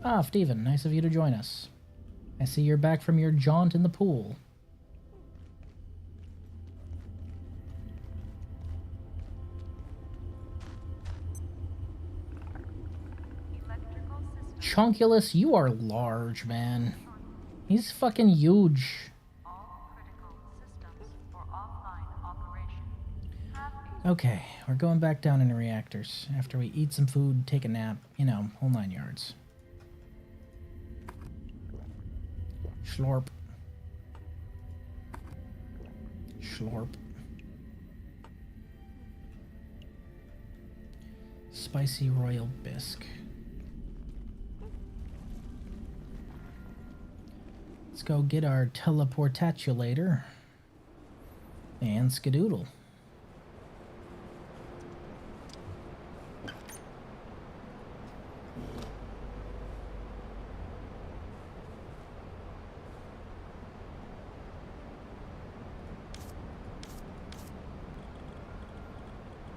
Ah, Stephen, nice of you to join us. I see you're back from your jaunt in the pool. Chunkulus, you are large, man. He's fucking huge. Okay, we're going back down in the reactors after we eat some food, take a nap, you know, whole 9 yards. Schlorp. Schlorp. Spicy royal bisque. Let's go get our teleportatulator and skedoodle.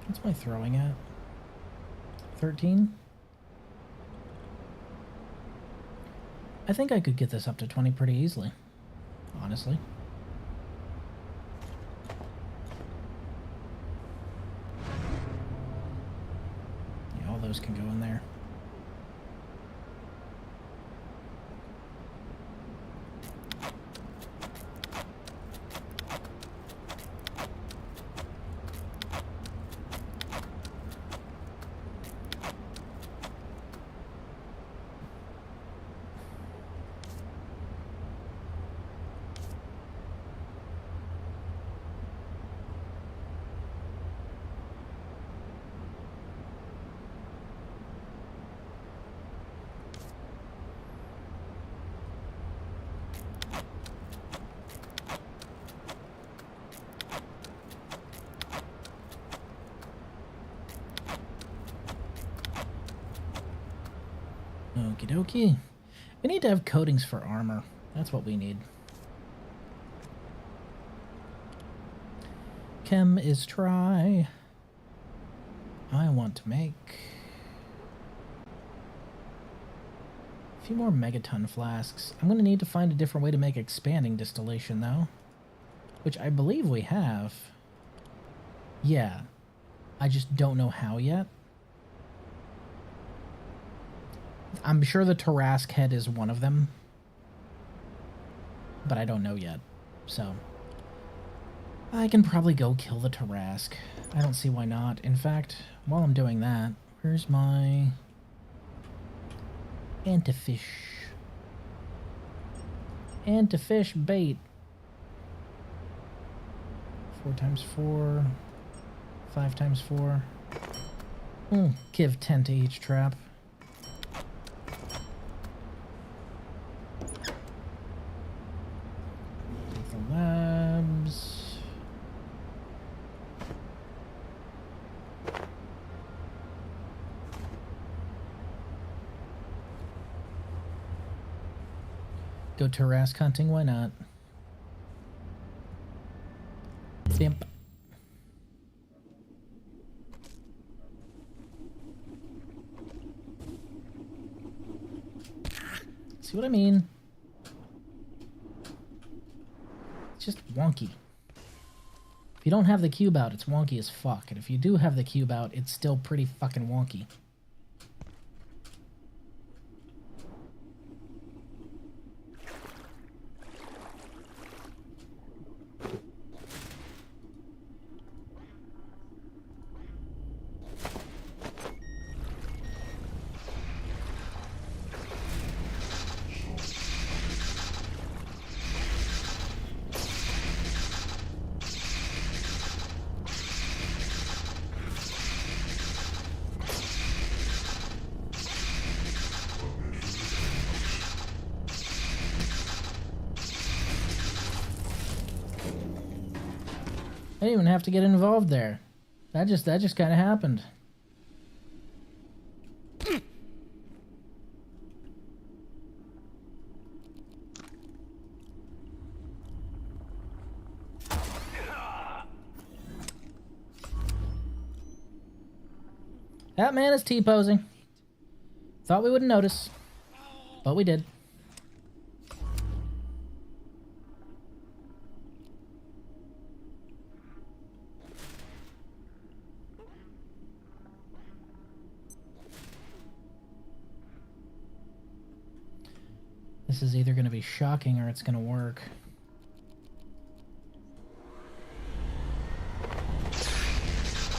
What's my throwing at? 13? I think I could get this up to 20 pretty easily, honestly. Yeah, all those can go in there. Okie dokie. We need to have coatings for armor. That's what we need. Chem is try. I want to make a few more megaton flasks. I'm going to need to find a different way to make expanding distillation, though. Which I believe we have. Yeah. I just don't know how yet. I'm sure the Tarrasque head is one of them. But I don't know yet. So I can probably go kill the Tarrasque. I don't see why not. In fact, while I'm doing that, where's my antifish? Antifish bait. 4 times 4. 5 times 4. Give 10 to each trap. Labs. Go Tarrasque hunting, why not? Bimp. See what I mean? Just wonky. If you don't have the cube out, it's wonky as fuck. And if you do have the cube out, it's still pretty fucking wonky. I didn't even have to get involved there. That just kind of happened. That man is T-posing. Thought we wouldn't notice, but we did. This is either going to be shocking or it's going to work.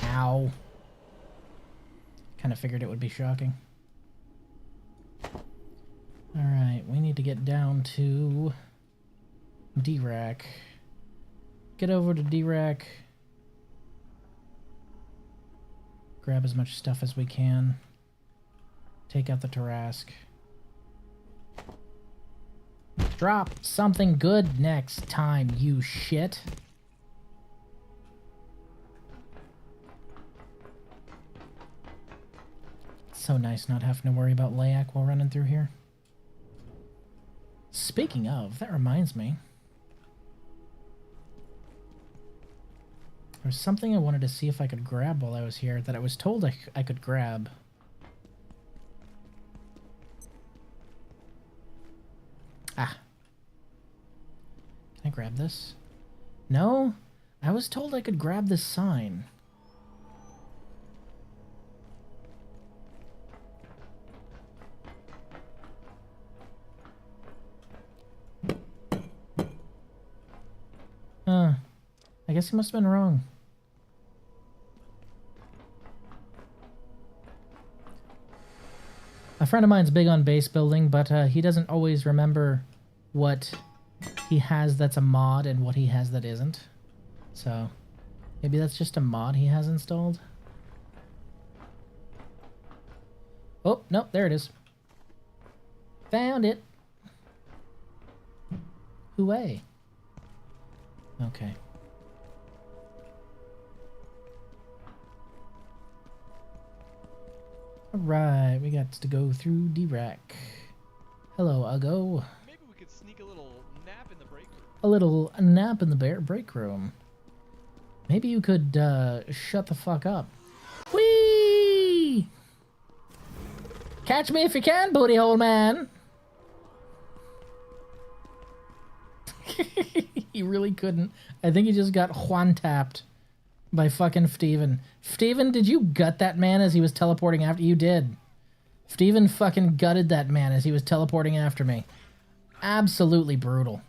Ow. Kind of figured it would be shocking. Alright, we need to get down to D-Rack. Get over to D-Rack. Grab as much stuff as we can. Take out the Tarask. Drop something good next time, you shit. So nice not having to worry about Layak while running through here. Speaking of, that reminds me. There's something I wanted to see if I could grab while I was here that I was told I could grab. Ah. Can I grab this? No? I was told I could grab this sign. I guess he must have been wrong. A friend of mine's big on base building, but he doesn't always remember what he has that's a mod and what he has that isn't. So, maybe that's just a mod he has installed? Oh, no, there it is. Found it. Hooray. Okay. Alright, we got to go through D-Rack. Hello, Uggo. Maybe we could sneak a little nap in the break room. A little nap in the break room. Maybe you could shut the fuck up. Whee! Catch me if you can, booty hole man. He really couldn't. I think he just got Juan tapped by fucking Steven. Steven, did you gut that man as he was teleporting after you? Did. Steven fucking gutted that man as he was teleporting after me. Absolutely brutal.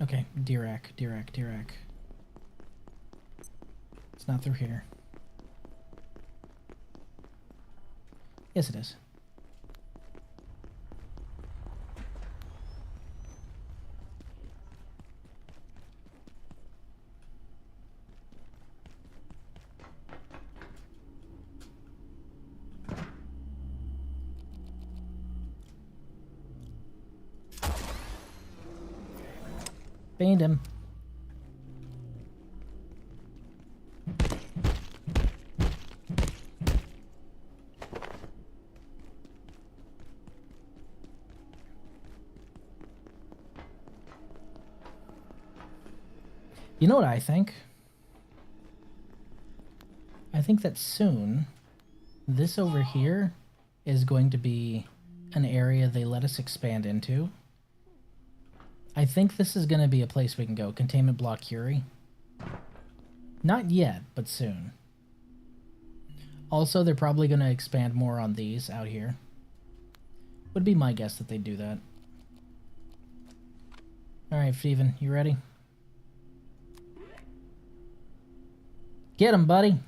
Okay, D-Rack. It's not through here. Yes, it is. Banned him. You know what I think? I think that soon, this over here is going to be an area they let us expand into. I think this is going to be a place we can go. Containment block Curie. Not yet, but soon. Also, they're probably going to expand more on these out here. Would be my guess that they'd do that. Alright, Steven, you ready? Get him, buddy!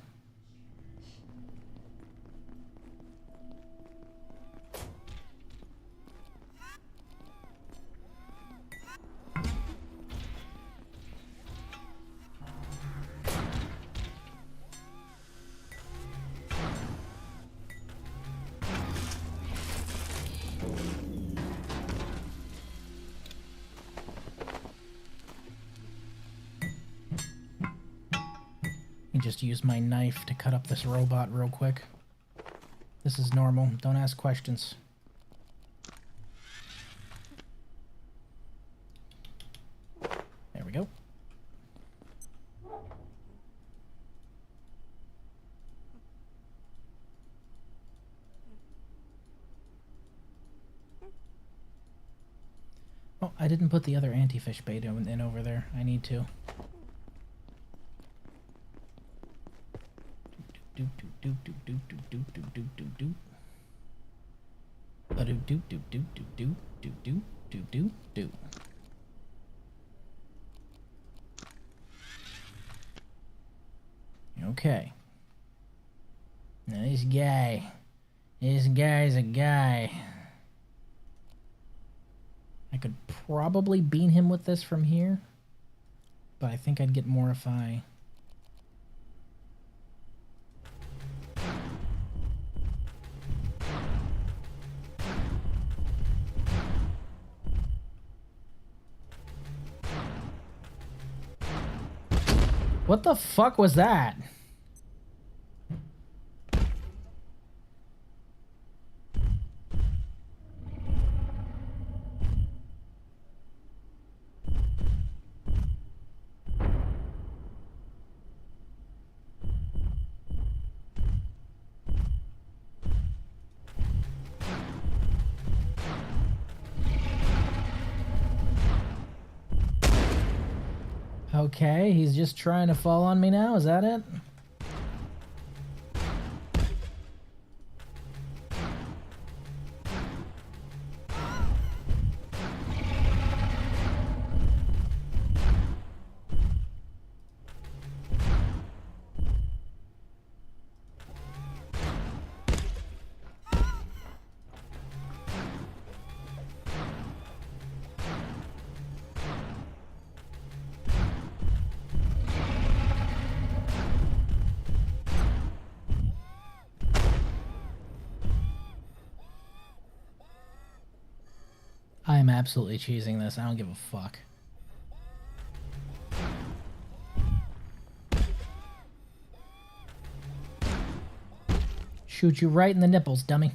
just use my knife to cut up this robot real quick. This is normal. Don't ask questions. There we go. Oh, I didn't put the other anti-fish bait in over there. I need to. Do do do do do do do do do do do. Do do do do do do do do do do do. Okay. Now this guy's a guy. I could probably beat him with this from here, but I think I'd get more if I... What the fuck was that? Okay, he's just trying to fall on me now, is that it? I'm absolutely cheesing this. I don't give a fuck. Shoot you right in the nipples, dummy.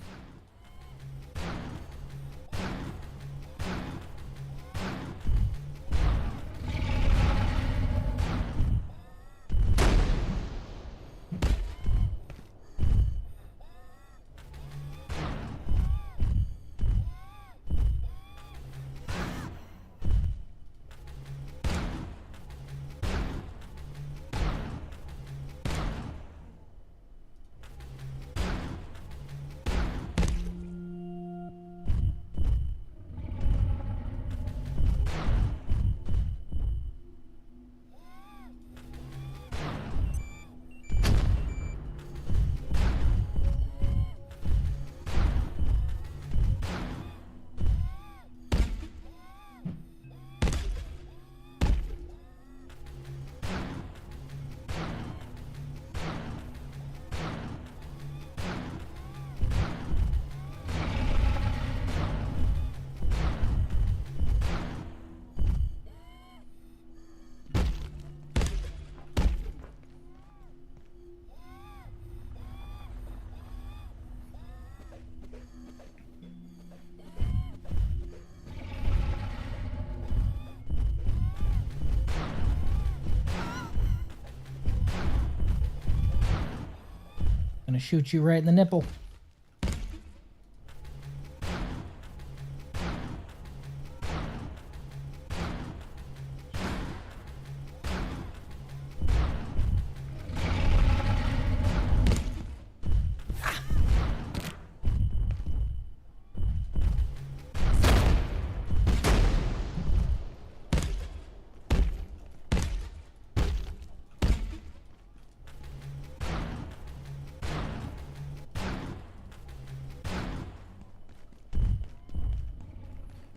Gonna shoot you right in the nipple.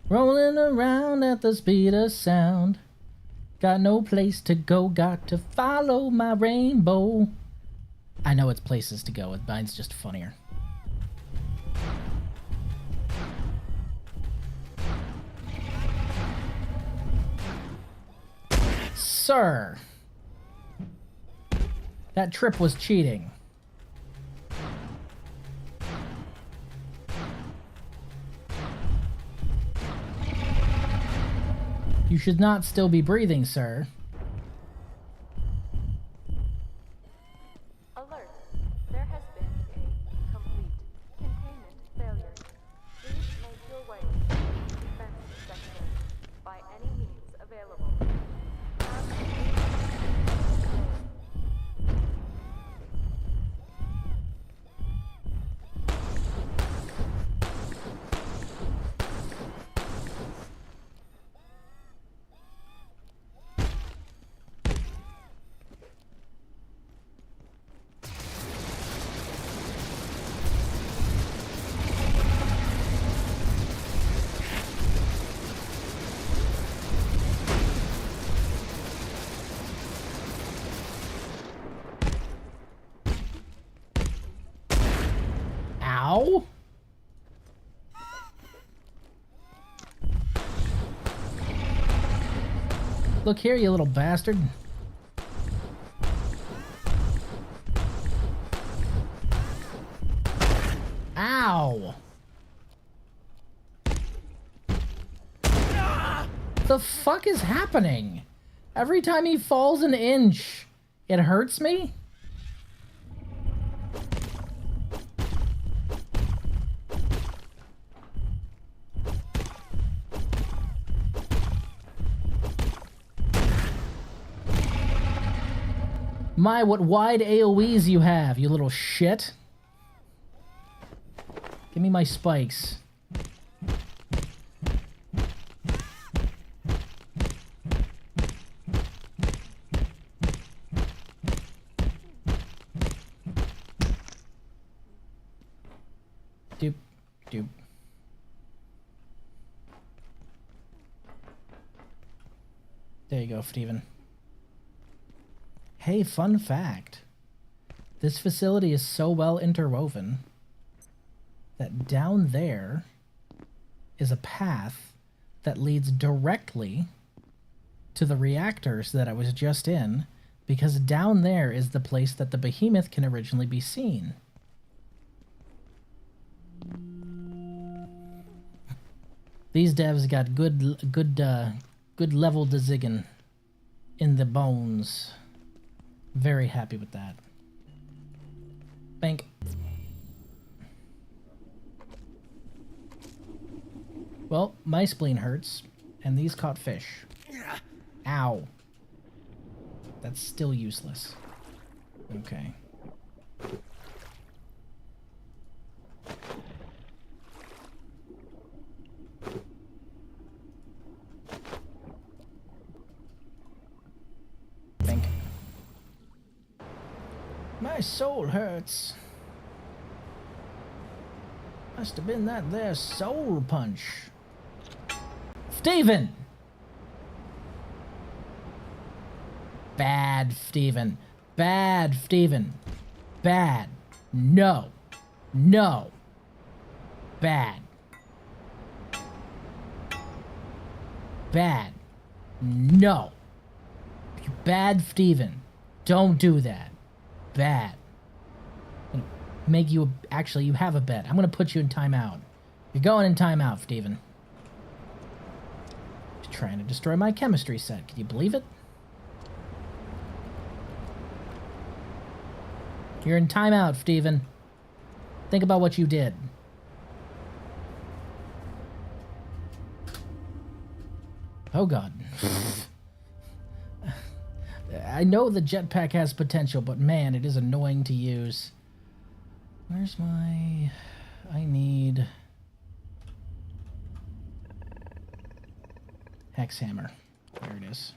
Rolling around at the speed of sound. Got no place to go, got to follow my rainbow. I know it's places to go, mine's just funnier. Sir. That trip was cheating. You should not still be breathing, sir. Alert! There has been a complete containment failure. Please make your way to the defense sector by any means available. Ow! Look here, you little bastard. Ow! The fuck is happening? Every time he falls an inch, it hurts me? My, what wide AoEs you have, you little shit. Give me my spikes. Doop, doop. There you go, Steven. Hey, fun fact. This facility is so well interwoven that down there is a path that leads directly to the reactors that I was just in, because down there is the place that the behemoth can originally be seen. These devs got good level zigging in the bones. Very happy with that. Bank. Well, my spleen hurts, and these caught fish. Ow. That's still useless. Okay. Bank. My soul hurts. Must have been that there soul punch. Steven! Bad Steven. Bad Steven. Bad. No. No. Bad. Bad. No. Bad Steven. Don't do that. Bad. I'm gonna make you actually, you have a bet. I'm gonna put you in timeout. You're going in timeout, Steven. You're trying to destroy my chemistry set. Can you believe it? You're in timeout, Steven. Think about what you did. Oh god. I know the jetpack has potential, but man, it is annoying to use. Where's my... I need... Hex hammer. There it is.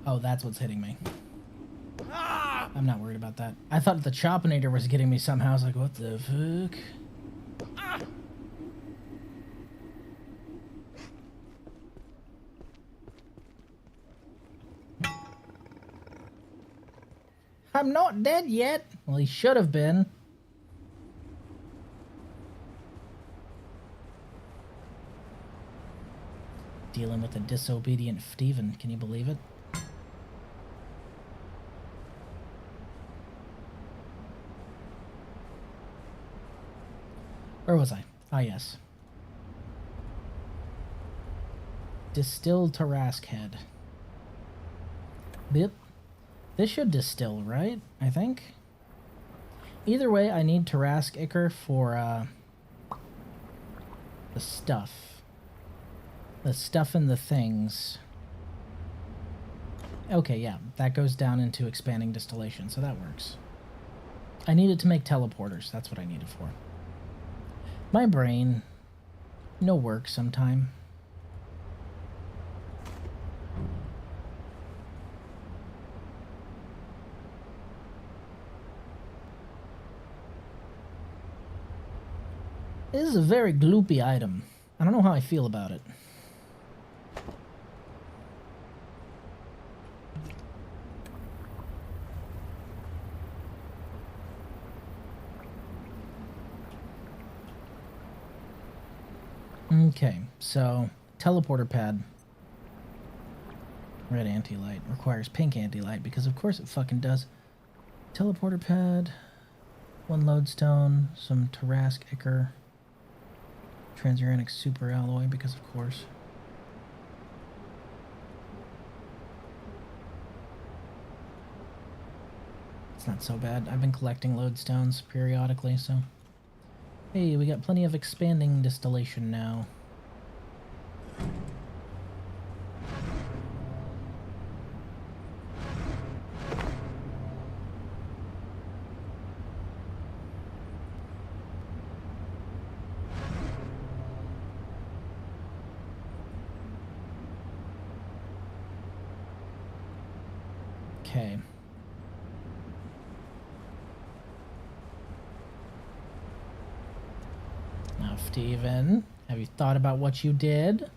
Oh, that's what's hitting me. I'm not worried about that. I thought the Chopinator was getting me somehow. I was like, what the fuck? I'm not dead yet. Well, he should have been. Dealing with a disobedient Steven, can you believe it? Where was I? Ah, yes. Distilled Tarask head. Yep. This should distill, right? I think. Either way, I need Tarask Ichor for, the stuff. The stuff and the things. Okay, yeah. That goes down into expanding distillation, so that works. I need it to make teleporters. That's what I need it for. My brain. No work sometime. This is a very gloopy item. I don't know how I feel about it. Okay, so teleporter pad. Red anti-light requires pink anti-light because of course it fucking does. Teleporter pad, 1 lodestone, some Tarask Ichor, transuranic super alloy because of course. It's not so bad. I've been collecting lodestones periodically, so. Hey, we got plenty of expanding distillation now. Okay. Now, Steven, have you thought about what you did?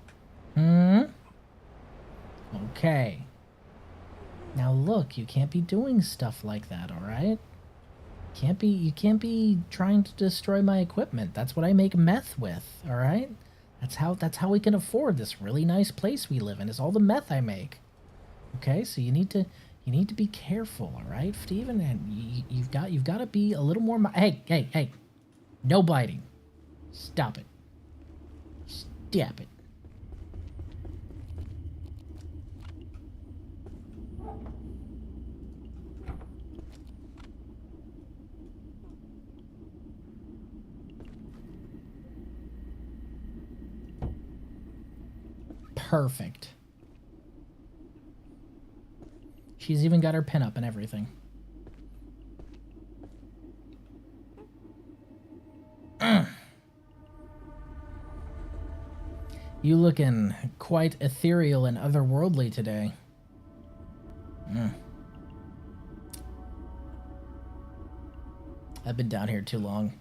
Okay. Now look, you can't be doing stuff like that, alright? You can't be trying to destroy my equipment. That's what I make meth with, alright? That's how we can afford this really nice place we live in, is all the meth I make. Okay, so you need to be careful, all right, Steven? And you've got to be a little more. Hey! No biting. Stop it. Stop it. Perfect. She's even got her pin up and everything. You looking quite ethereal and otherworldly today. I've been down here too long.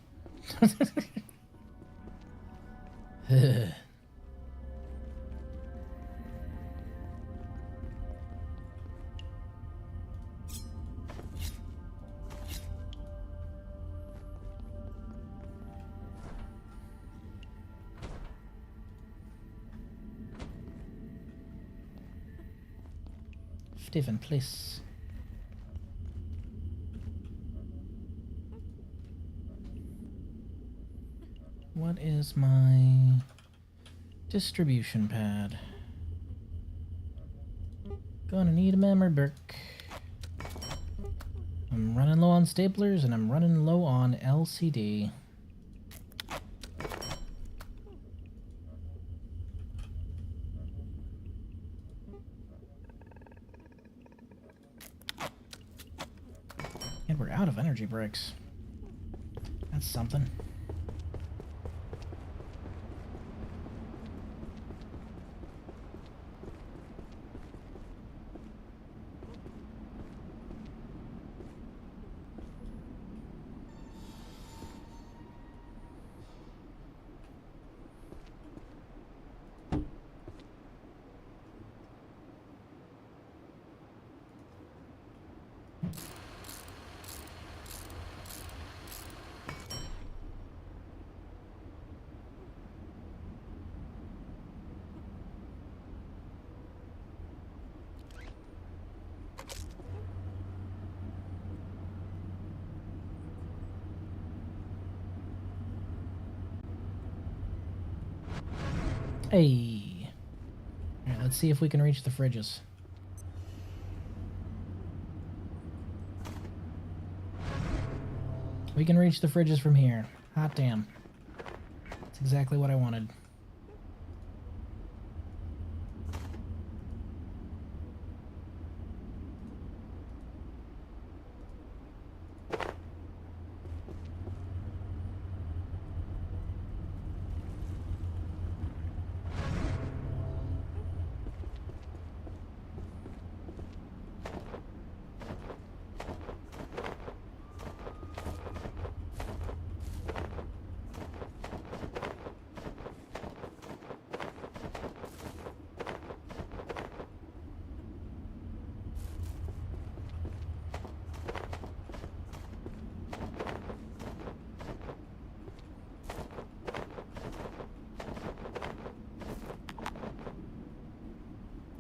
Stephen, please. What is my distribution pad? Gonna need a memory brick. I'm running low on staplers and I'm running low on LCD. And we're out of energy bricks. That's something. Hey. Alright, let's see if we can reach the fridges. We can reach the fridges from here. Hot damn. That's exactly what I wanted.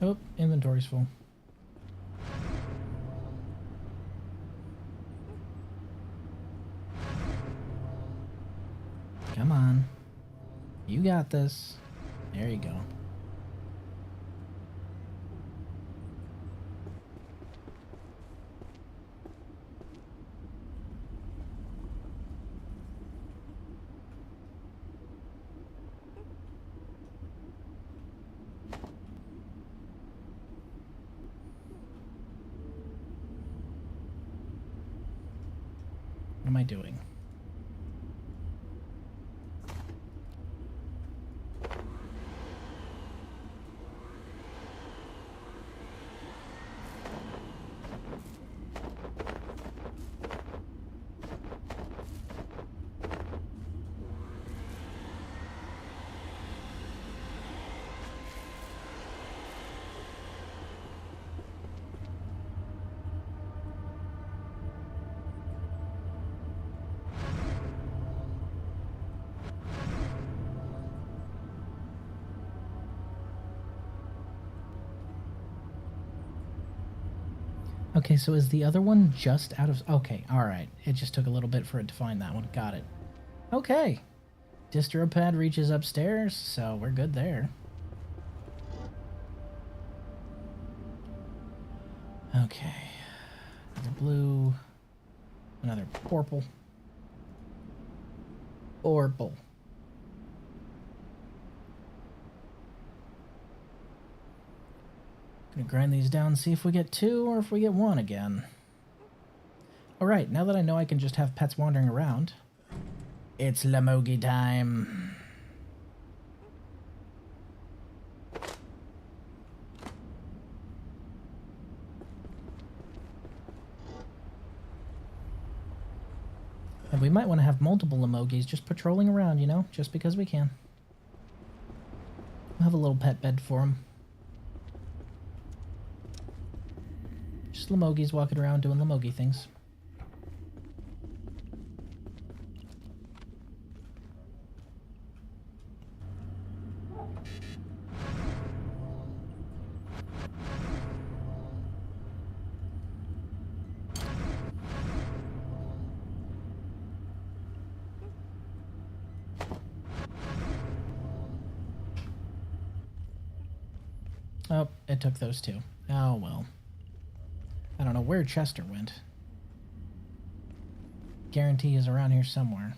Oh, inventory's full. Come on. You got this. There you go. What am I doing? Okay, so is the other one just out of... Okay, alright. It just took a little bit for it to find that one. Got it. Okay. Distropad reaches upstairs, so we're good there. Okay. Another blue. Another purple. Purple. Gonna grind these down, see if we get 2 or if we get 1 again. Alright, now that I know I can just have pets wandering around, it's Lamogi time. And we might want to have multiple Lamogis just patrolling around, you know, just because we can. We'll have a little pet bed for them. Just Lamogis walking around doing Lamogi things. Oh, it took those 2. Oh well. I don't know where Chester went. Guarantee he's around here somewhere.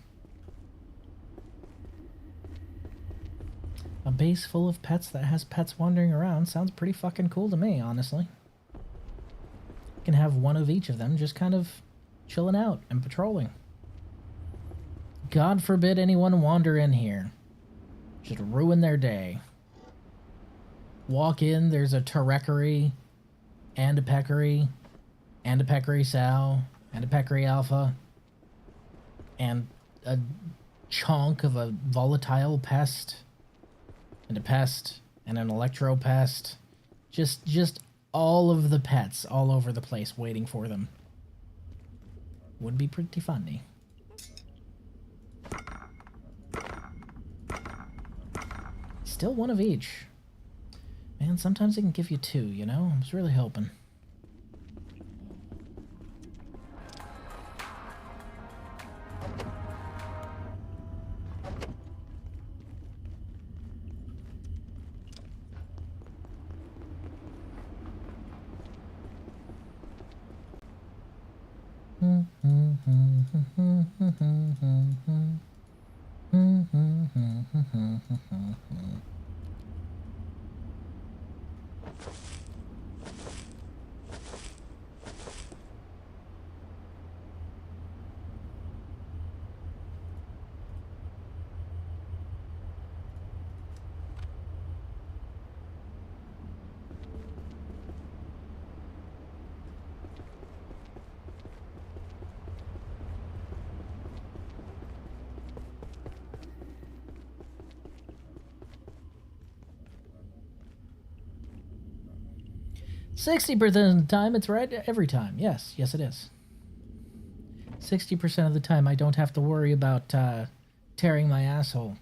A base full of pets that has pets wandering around sounds pretty fucking cool to me, honestly. You can have one of each of them just kind of chilling out and patrolling. God forbid anyone wander in here. Just ruin their day. Walk in, there's a Terekery and a Peccary and a Peccary Sow and a Peccary Alpha and a chunk of a volatile pest and a pest and an electro pest. Just all of the pets all over the place waiting for them. Would be pretty funny. Still one of each. Man, sometimes it can give you 2, you know? I was really hoping. 60% of the time, it's right every time. Yes, yes, it is. 60% of the time, I don't have to worry about tearing my asshole.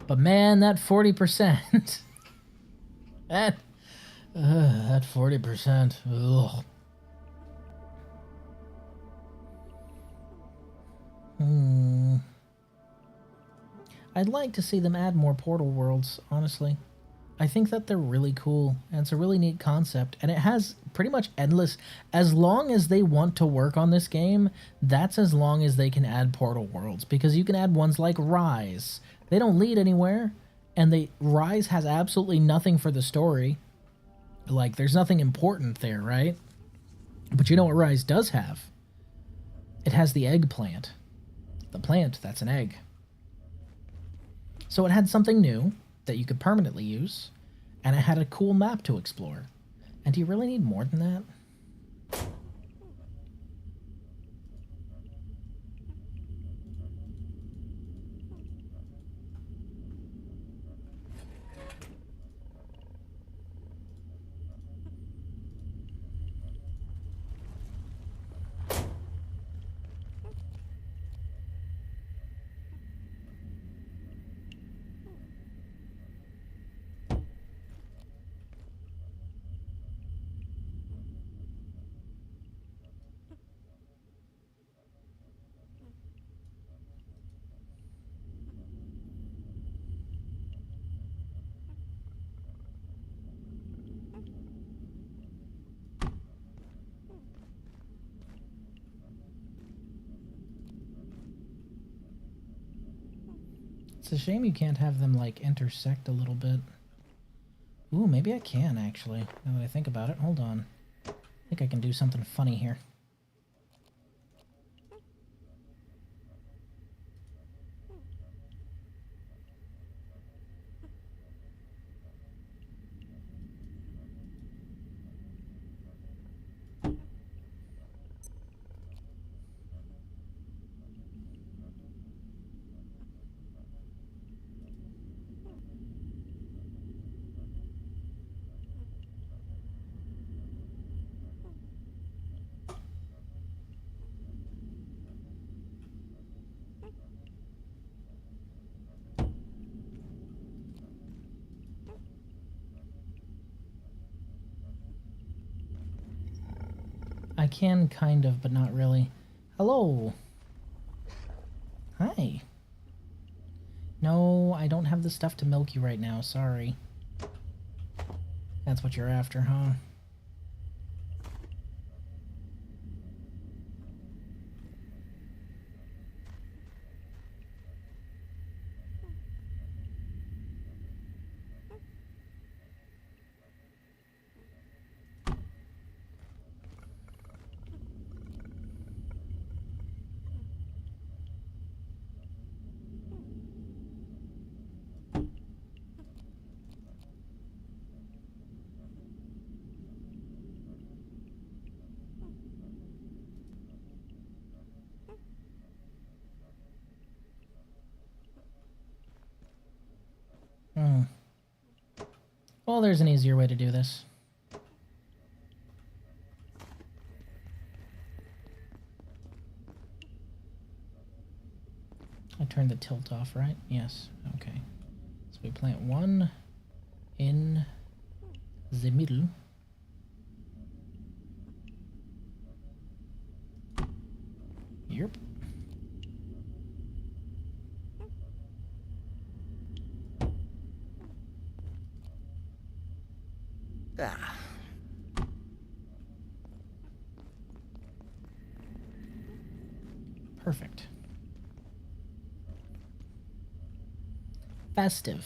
But man, that 40%, that 40%, ugh. I'd like to see them add more portal worlds, honestly. I think that they're really cool, and it's a really neat concept, and it has pretty much endless... As long as they want to work on this game, that's as long as they can add portal worlds, because you can add ones like Rise. They don't lead anywhere, and Rise has absolutely nothing for the story. Like, there's nothing important there, right? But you know what Rise does have? It has the eggplant. The plant, that's an egg. So it had something new that you could permanently use, and it had a cool map to explore. And do you really need more than that? It's a shame you can't have them, like, intersect a little bit. Ooh, maybe I can, actually, now that I think about it. Hold on. I think I can do something funny here. I can, kind of, but not really. Hello. Hi. No, I don't have the stuff to milk you right now, sorry. That's what you're after, huh? Well, there's an easier way to do this. I turned the tilt off, right? Yes. Okay. So we plant one in the middle. Yep. Ah. Perfect. Festive.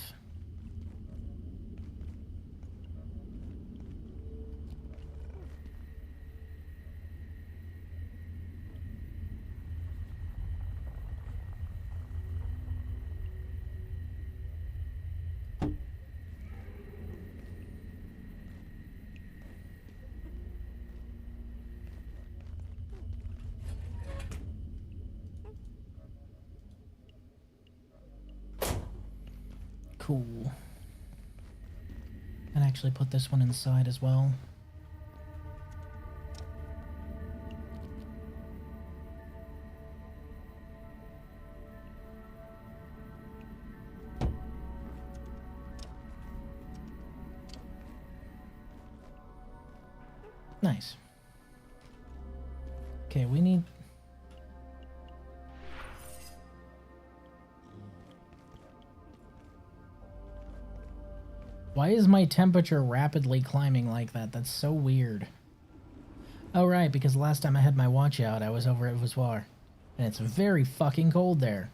Cool. And actually put this one inside as well. Nice. Okay, we need... Why is my temperature rapidly climbing like that? That's so weird. Oh, right, because last time I had my watch out, I was over at Voussoir. And it's very fucking cold there.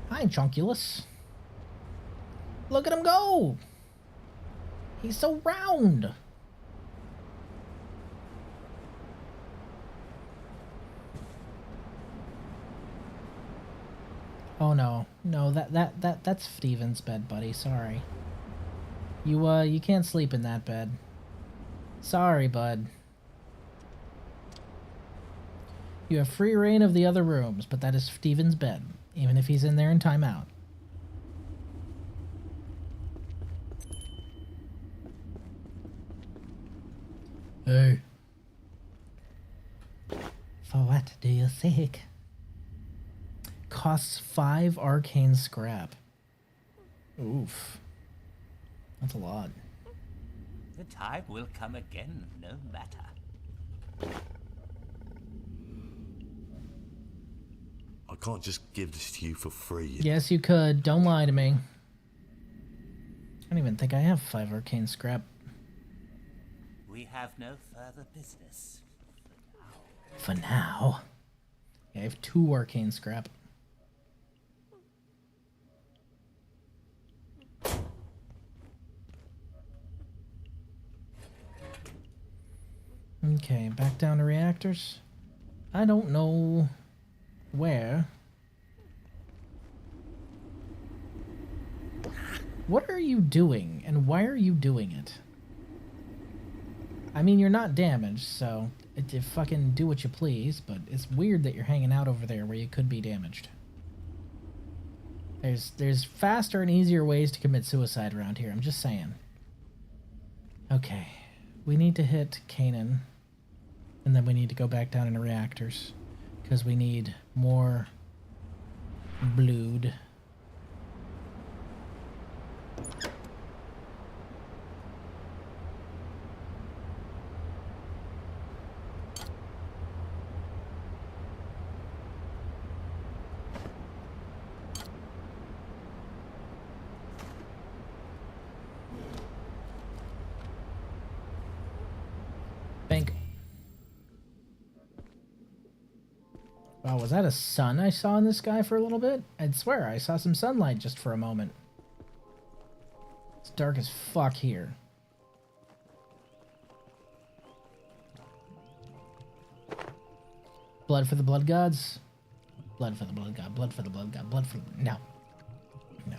Hi, Chunkulus. Look at him go! He's so round! Oh no. No, that's Steven's bed, buddy. Sorry. You can't sleep in that bed. Sorry, bud. You have free reign of the other rooms, but that is Steven's bed, even if he's in there in timeout. Hey. For what do you seek? Costs 5 arcane scrap. Oof. That's a lot. The time will come again, no matter. I can't just give this to you for free. Yes, you could. Don't lie to me. I don't even think I have 5 arcane scrap. We have no further business. For now. Yeah, I have 2 arcane scrap. Okay, back down to reactors. I don't know where. What are you doing, and why are you doing it? I mean, you're not damaged, so fucking do what you please, but it's weird that you're hanging out over there where you could be damaged. There's faster and easier ways to commit suicide around here, I'm just saying. Okay, we need to hit Kanan, and then we need to go back down into reactors, because we need more blood. Bank. Wow, was that a sun I saw in the sky for a little bit? I'd swear I saw some sunlight just for a moment. It's dark as fuck here. Blood for the blood gods. Blood for the blood god. Blood for the blood god. Blood for... No. No.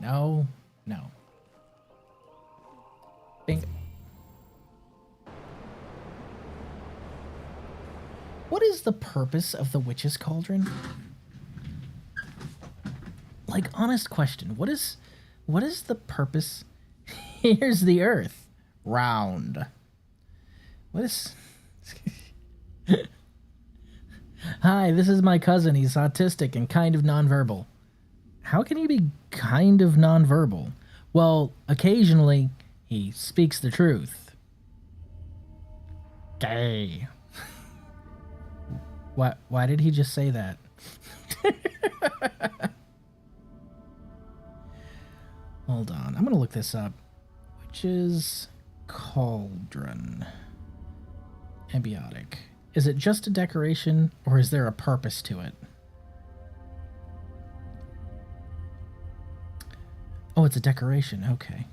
No. No. Bing. What is the purpose of the witch's cauldron? Like, honest question. What is the purpose? Here's the earth. Round. What is... Hi, this is my cousin. He's autistic and kind of nonverbal. How can he be kind of nonverbal? Well, occasionally, he speaks the truth. Gay. Why did he just say that? Hold on. I'm going to look this up. Witch's Cauldron. Ambiotic. Is it just a decoration, or is there a purpose to it? Oh, it's a decoration. Okay.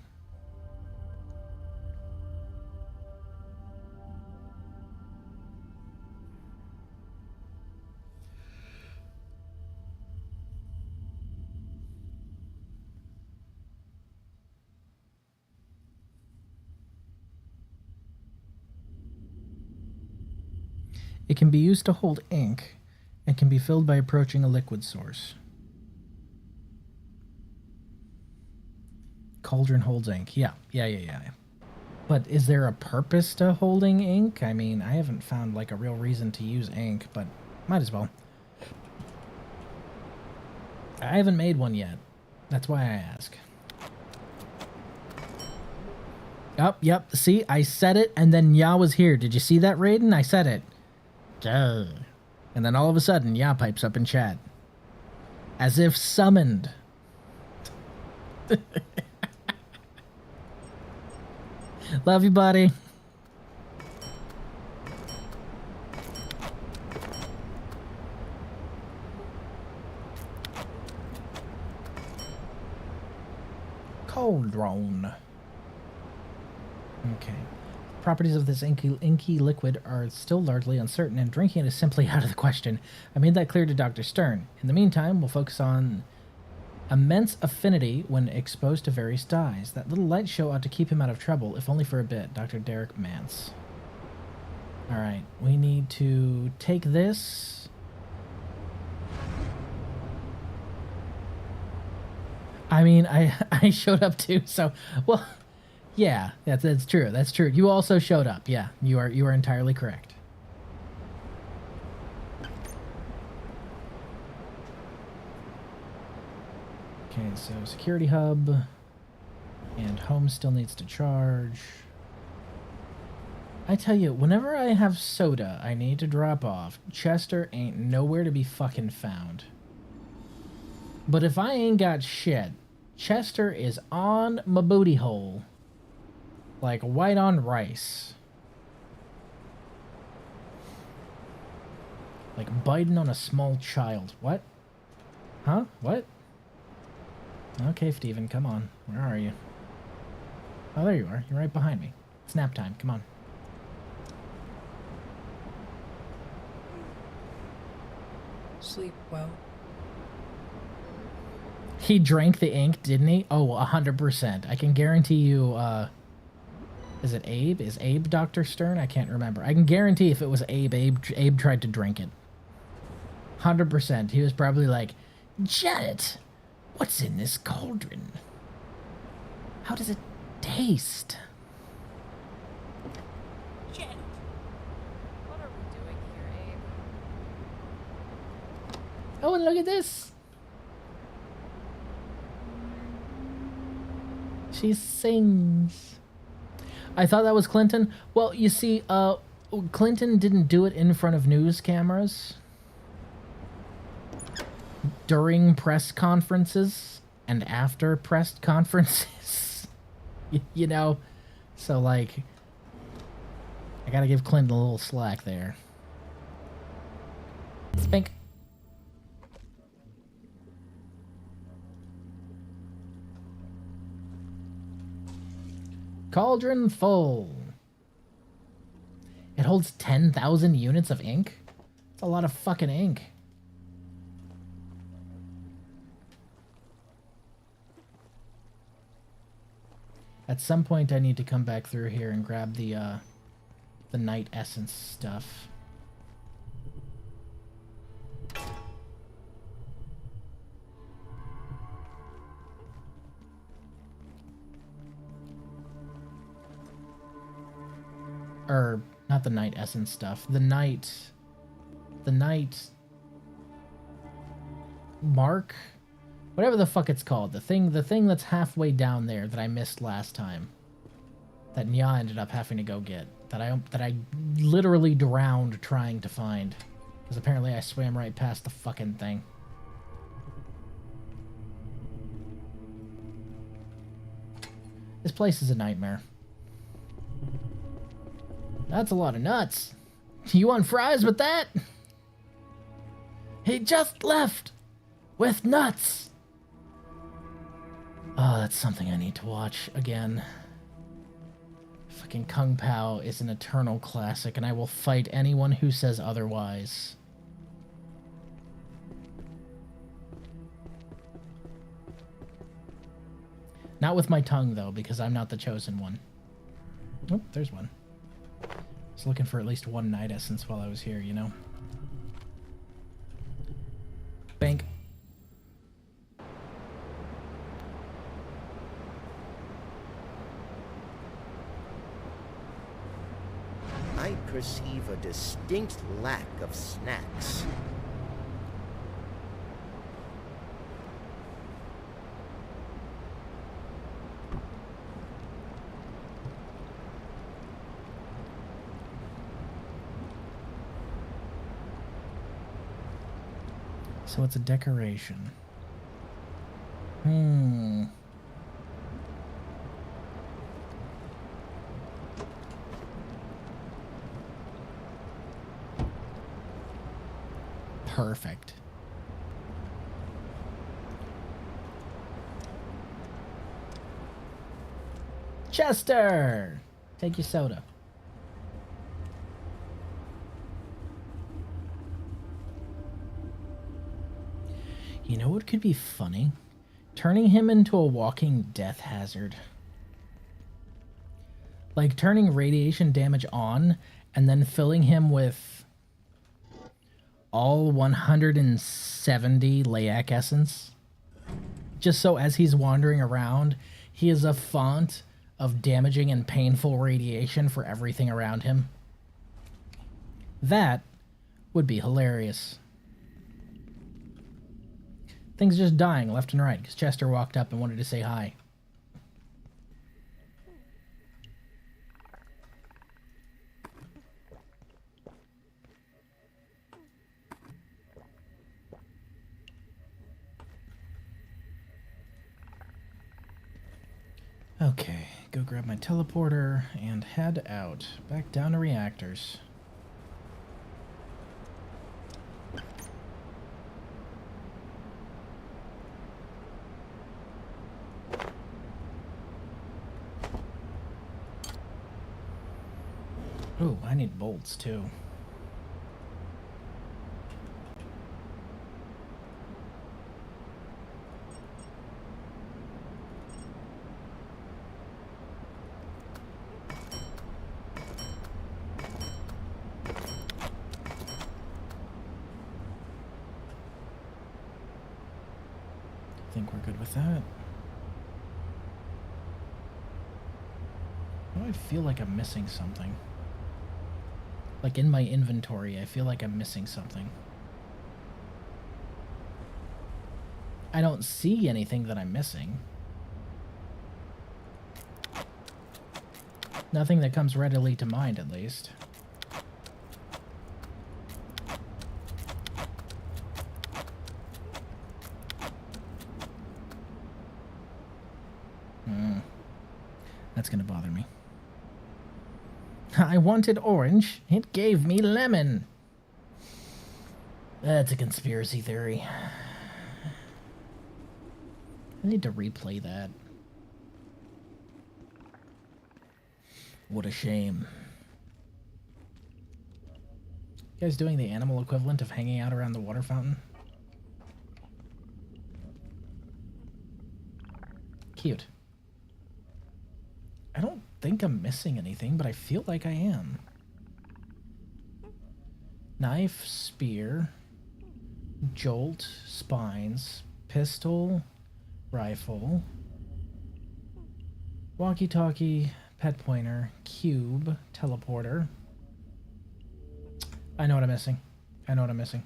It can be used to hold ink and can be filled by approaching a liquid source. Cauldron holds ink. Yeah. But is there a purpose to holding ink? I mean, I haven't found like a real reason to use ink, but might as well. I haven't made one yet. That's why I ask. Yep. See, I said it, and then Ya was here. Did you see that, Raiden? I said it. Duh. And then all of a sudden, Ya pipes up in chat. As if summoned. Love you, buddy. Cauldron. Okay. Properties of this inky liquid are still largely uncertain, and drinking it is simply out of the question. I made that clear to Dr. Stern. In the meantime, we'll focus on immense affinity when exposed to various dyes. That little light show ought to keep him out of trouble, if only for a bit. Dr. Derek Mance. Alright, we need to take this. I mean, I showed up too, so, well, yeah, that's true. That's true. You also showed up. Yeah, you are entirely correct. Okay, so security hub and home still needs to charge. I tell you, whenever I have soda I need to drop off, Chester ain't nowhere to be fucking found. But if I ain't got shit, Chester is on my booty hole. Like white on rice. Like biting on a small child. What? Huh? What? Okay, Steven, come on. Where are you? Oh, there you are. You're right behind me. It's nap time. Come on. Sleep well. He drank the ink, didn't he? Oh, 100%. I can guarantee you, is it Abe? Is Abe Dr. Stern? I can't remember. I can guarantee if it was Abe tried to drink it. 100%. He was probably like, Janet, what's in this cauldron? How does it taste? Janet, what are we doing here, Abe? Oh, and look at this. She sings. I thought that was Clinton. Well, you see, Clinton didn't do it in front of news cameras during press conferences and after press conferences. You know, so like, I gotta give Clinton a little slack there. Spink. Cauldron full. It holds 10,000 units of ink? That's a lot of fucking ink. At some point I need to come back through here and grab the night essence stuff. Or, not the night essence stuff. The night mark? Whatever the fuck it's called. The thing that's halfway down there that I missed last time. That Nya ended up having to go get. That I literally drowned trying to find. Because apparently I swam right past the fucking thing. This place is a nightmare. That's a lot of nuts. You want fries with that? He just left with nuts. Oh, that's something I need to watch again. Fucking Kung Pao is an eternal classic, and I will fight anyone who says otherwise. Not with my tongue, though, because I'm not the chosen one. Oh, there's one. I was looking for at least one night essence while I was here, you know? Bank. I perceive a distinct lack of snacks. So it's a decoration. Perfect. Chester! Take your soda. You know what could be funny? Turning him into a walking death hazard. Like turning radiation damage on and then filling him with all 170 Layak essence. Just so as he's wandering around, he is a font of damaging and painful radiation for everything around him. That would be hilarious. Things just dying left and right because Chester walked up and wanted to say hi. Okay, go grab my teleporter and head out. Back down to reactors. Ooh, I need bolts too. I think we're good with that. Why do I feel like I'm missing something? Like in my inventory, I feel like I'm missing something. I don't see anything that I'm missing. Nothing that comes readily to mind, at least. That's gonna bother me. I wanted orange. It gave me lemon. That's a conspiracy theory. I need to replay that. What a shame. You guys doing the animal equivalent of hanging out around the water fountain? Cute. I don't think I'm missing anything, but I feel like I am. Knife, spear, jolt, spines, pistol, rifle, walkie-talkie, pet pointer, cube, teleporter. I know what I'm missing. I know what I'm missing.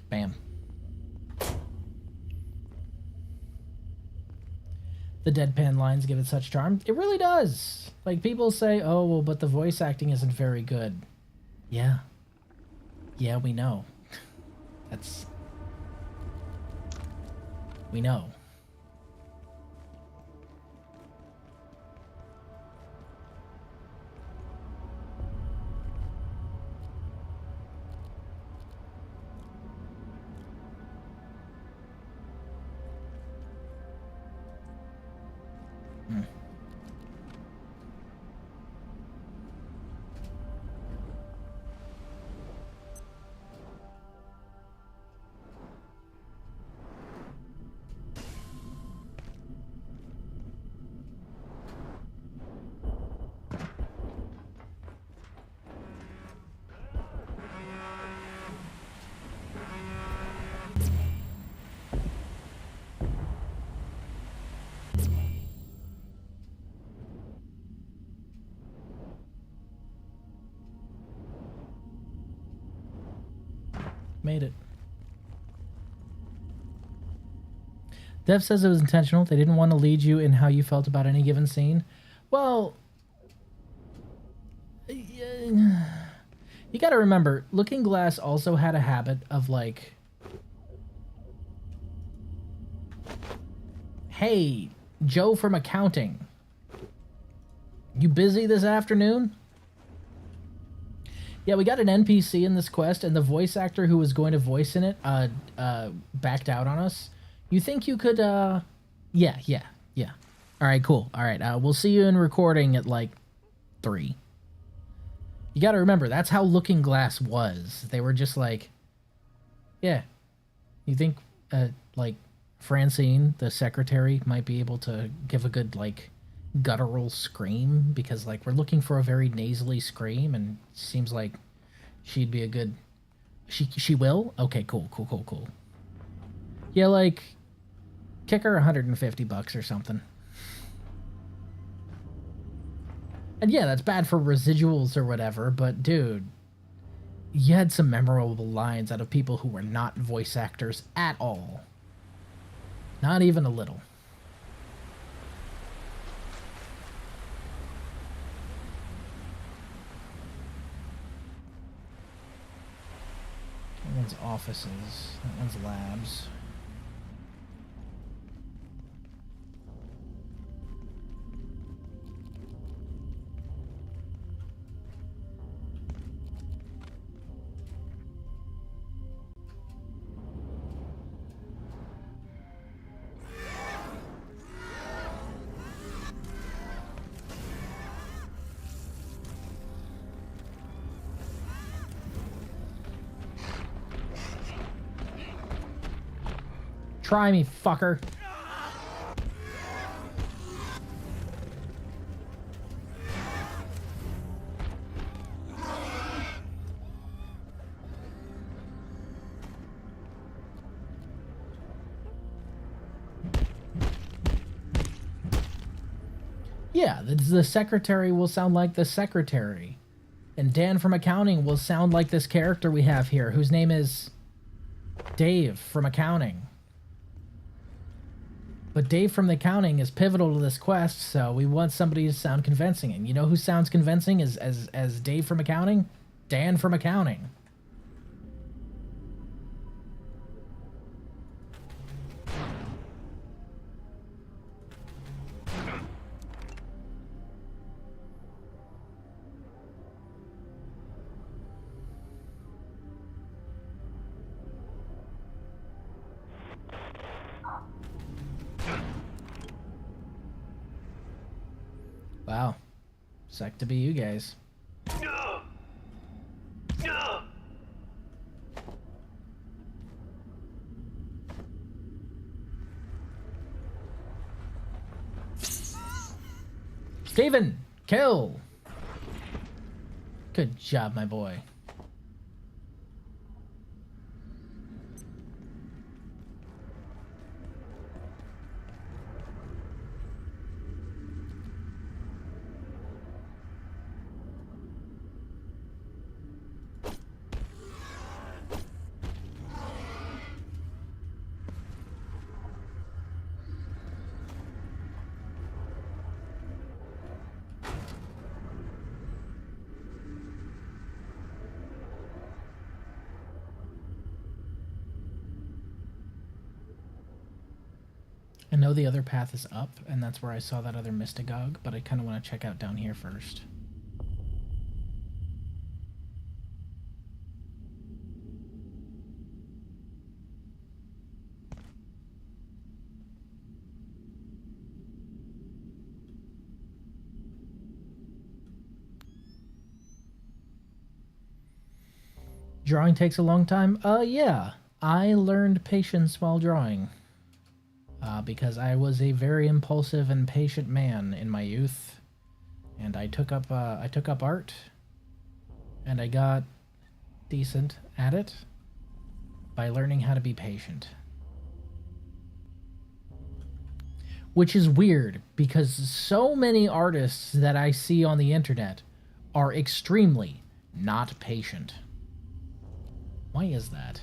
Bam. the deadpan lines give it such charm. It really does. Like, people say, oh, well, but the voice acting isn't very good. Yeah. Yeah, we know. That's... We know. Made it. Dev says it was intentional. They didn't want to lead you in how you felt about any given scene. Well, you gotta remember, Looking Glass also had a habit of like, hey, Joe from accounting, you busy this afternoon? Yeah, we got an NPC in this quest, and the voice actor who was going to voice in it backed out on us. You think you could, yeah. All right, cool. All right, we'll see you in recording at, like, 3. You gotta remember, that's how Looking Glass was. They were just like, yeah, you think, like, Francine, the secretary, might be able to give a good, like, guttural scream? Because, like, we're looking for a very nasally scream, and seems like she'd be a good... She will? Okay, cool. Yeah, like, kick her $150 or something. And yeah, that's bad for residuals or whatever, but dude, you had some memorable lines out of people who were not voice actors at all. Not even a little. That one's offices, that one's labs. Try me, fucker. Yeah, the secretary will sound like the secretary. And Dan from accounting will sound like this character we have here, whose name is Dave from accounting. But Dave from the accounting is pivotal to this quest, so we want somebody to sound convincing. And you know who sounds convincing as Dave from accounting? Dan from accounting. Wow. Sucked to be you guys. Steven! Kill! Good job, my boy. I know the other path is up, and that's where I saw that other Mystagogue, but I kind of want to check out down here first. Drawing takes a long time? Yeah. I learned patience while drawing. Because I was a very impulsive and patient man in my youth. And I took up art. And I got decent at it by learning how to be patient. Which is weird, because so many artists that I see on the internet are extremely not patient. Why is that?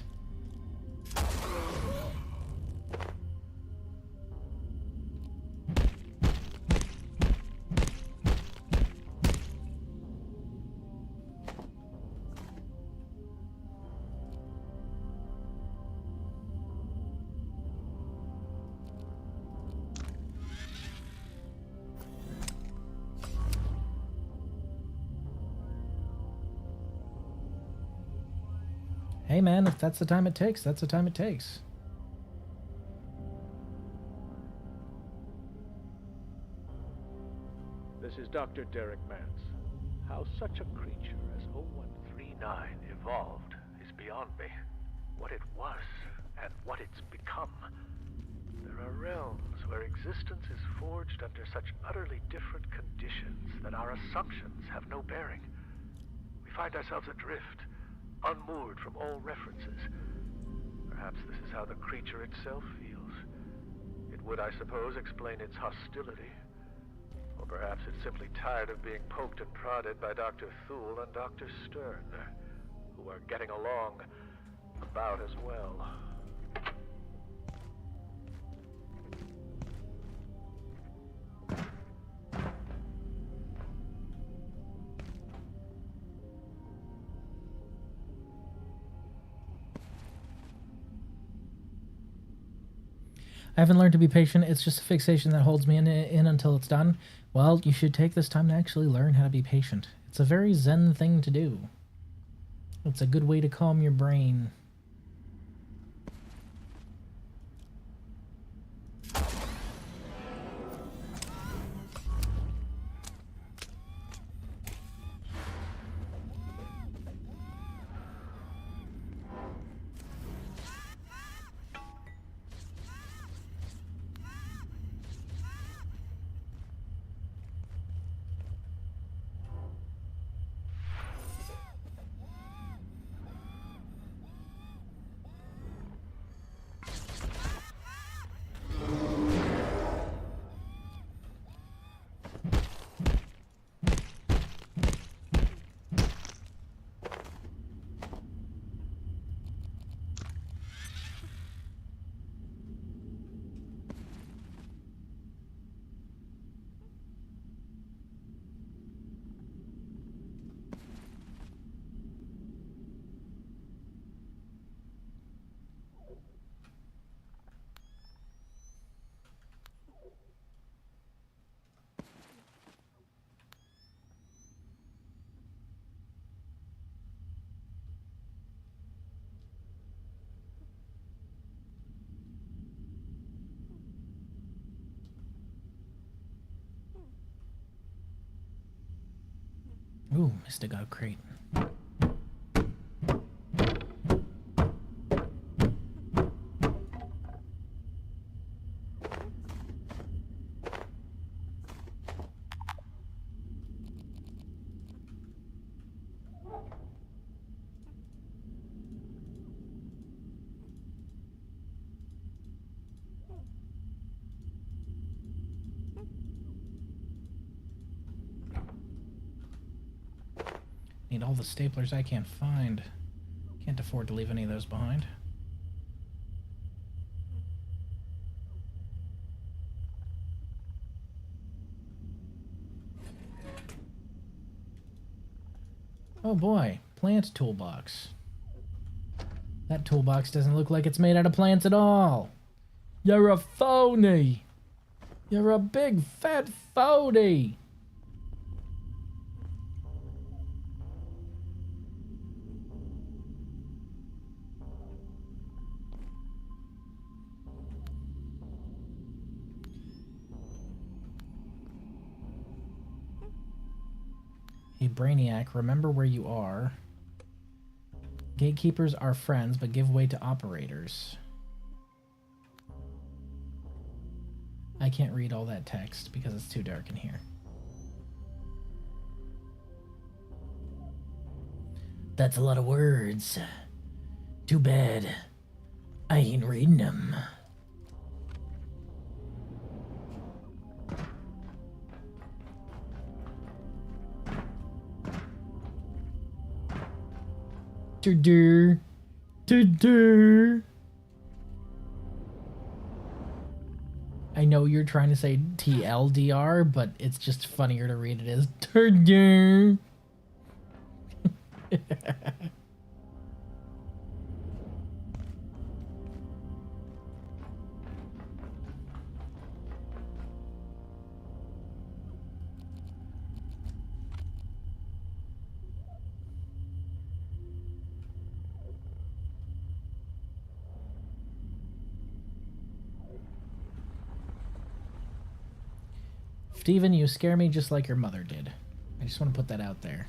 Hey man, if that's the time it takes, that's the time it takes. This is Dr. Derek Mance. How such a creature as 0139 evolved is beyond me. What it was, and what it's become. There are realms where existence is forged under such utterly different conditions that our assumptions have no bearing. We find ourselves adrift, unmoored from all references. Perhaps this is how the creature itself feels. It would, I suppose, explain its hostility. Or perhaps it's simply tired of being poked and prodded by Dr. Thule and Dr. Stern, who are getting along about as well. I haven't learned to be patient. It's just a fixation that holds me in until it's done. Well, you should take this time to actually learn how to be patient. It's a very zen thing to do. It's a good way to calm your brain. Ooh, Mystagogue crate. Need all the staplers I can find. Can't afford to leave any of those behind. Oh boy, plant toolbox. That toolbox doesn't look like it's made out of plants at all. You're a phony! You're a big fat phony. Hey, Brainiac, remember where you are. Gatekeepers are friends, but give way to operators. I can't read all that text because it's too dark in here. That's a lot of words. Too bad. I ain't reading them. Do-do. Do-do. I know you're trying to say TLDR, but it's just funnier to read it as do-do. Steven, you scare me just like your mother did. I just want to put that out there.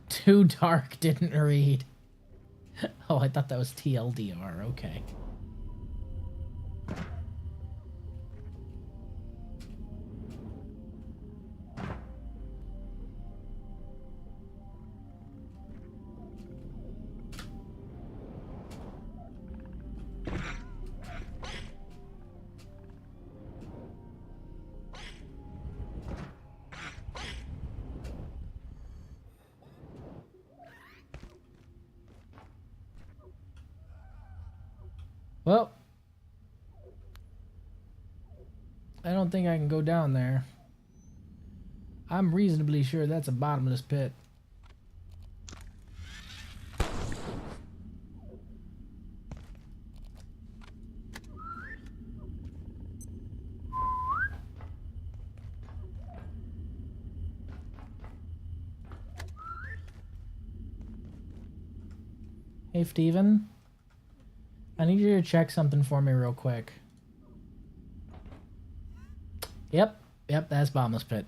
Too dark, didn't read. Oh, I thought that was TLDR. Okay. Well, I don't think I can go down there. I'm reasonably sure that's a bottomless pit. Hey, Steven. I need you to check something for me real quick. Yep, that's bottomless pit.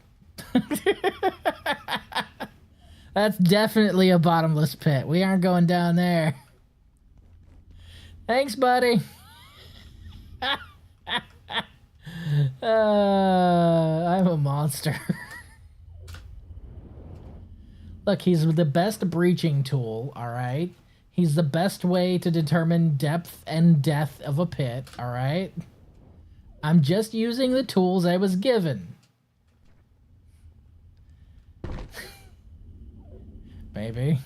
That's definitely a bottomless pit. We aren't going down there. Thanks, buddy. I'm a monster. Look, he's the best breaching tool, alright? He's the best way to determine depth and depth of a pit, alright? I'm just using the tools I was given. Baby.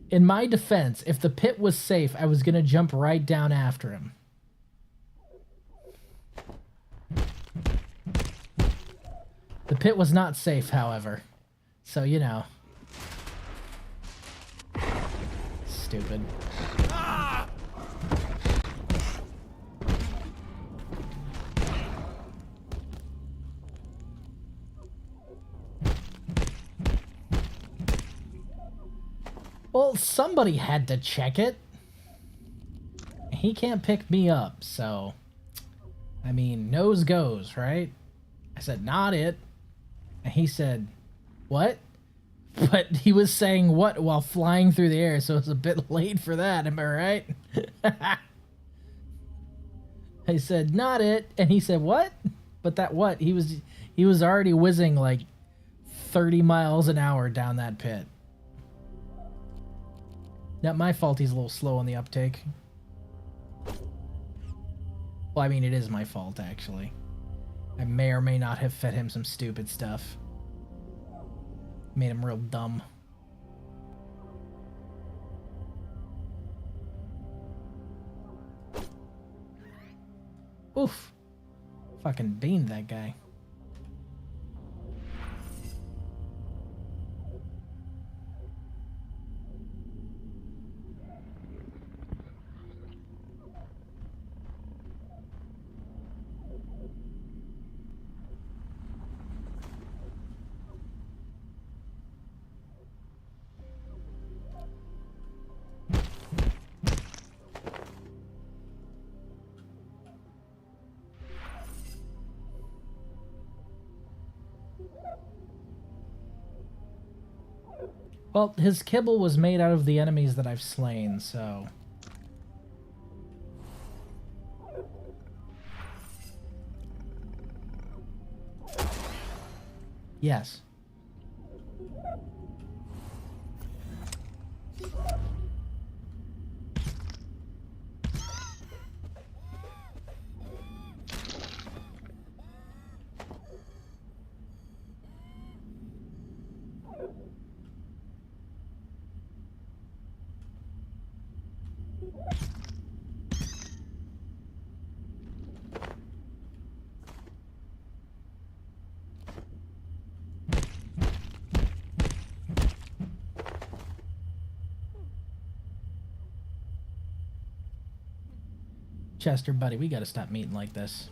In my defense, if the pit was safe, I was gonna jump right down after him. The pit was not safe, however. So, you know. Stupid. Well, somebody had to check it. He can't pick me up, so... I mean, nose goes, right? I said, not it. And he said, what? But he was saying what while flying through the air, so it's a bit late for that, am I right? I said, not it. And he said, what? But that what? He was already whizzing like 30 miles an hour down that pit. Not my fault he's a little slow on the uptake. Well, I mean, it is my fault, actually. I may or may not have fed him some stupid stuff. Made him real dumb. Oof. Fucking beamed that guy. Well, his kibble was made out of the enemies that I've slain, so... Yes. Chester, buddy, we gotta stop meeting like this.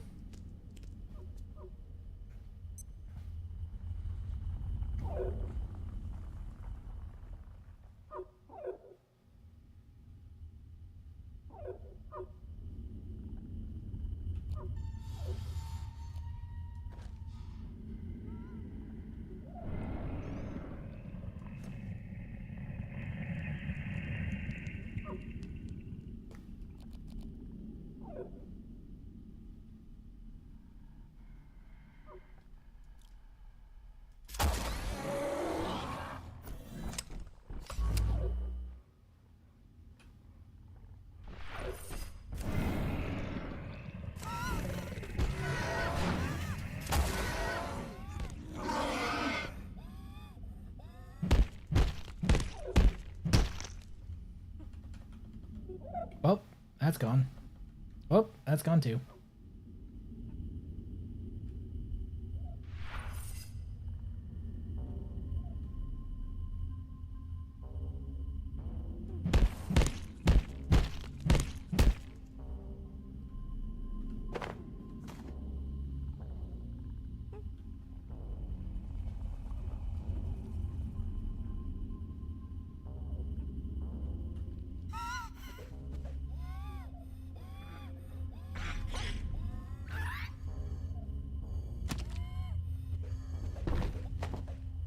Oh, that's gone. Oh, that's gone too.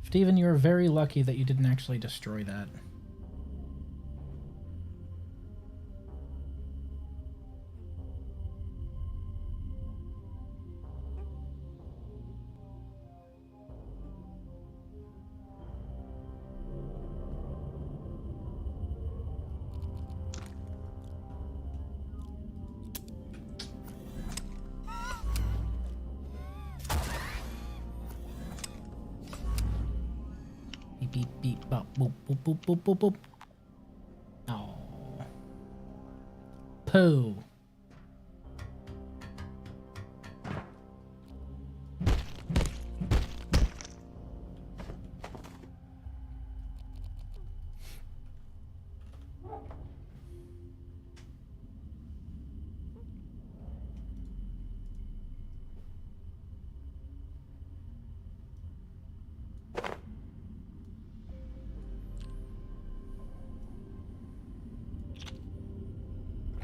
Steven, you're very lucky that you didn't actually destroy that. Beep, beep, beep, bop, boop, boop, boop, boop, boop, boop. Oh. Pooh.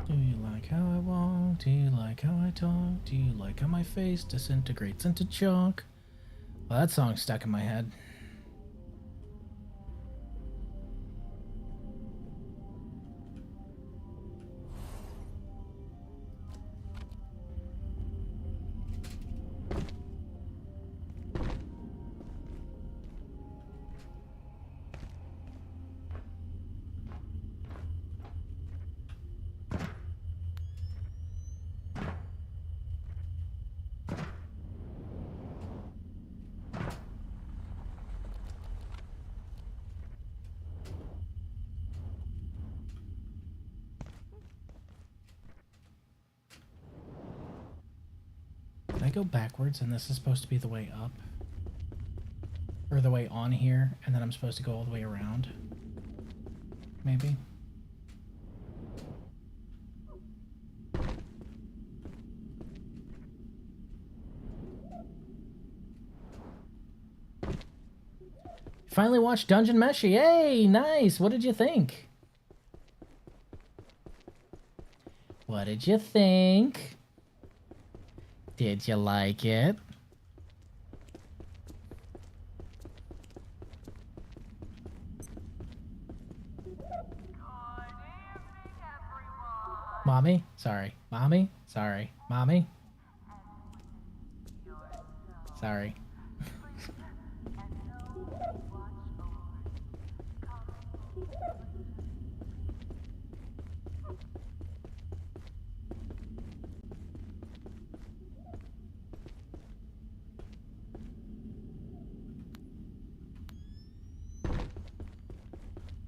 Do you like how I walk? Do you like how I talk? Do you like how my face disintegrates into chalk? Well, that song's stuck in my head. Did I go backwards and this is supposed to be the way up? Or the way on here, and then I'm supposed to go all the way around? Maybe? Finally watched Dungeon Meshi. Hey, nice. What did you think? What did you think? Did you like it? Mommy? Sorry. Mommy? Sorry. Mommy? Sorry.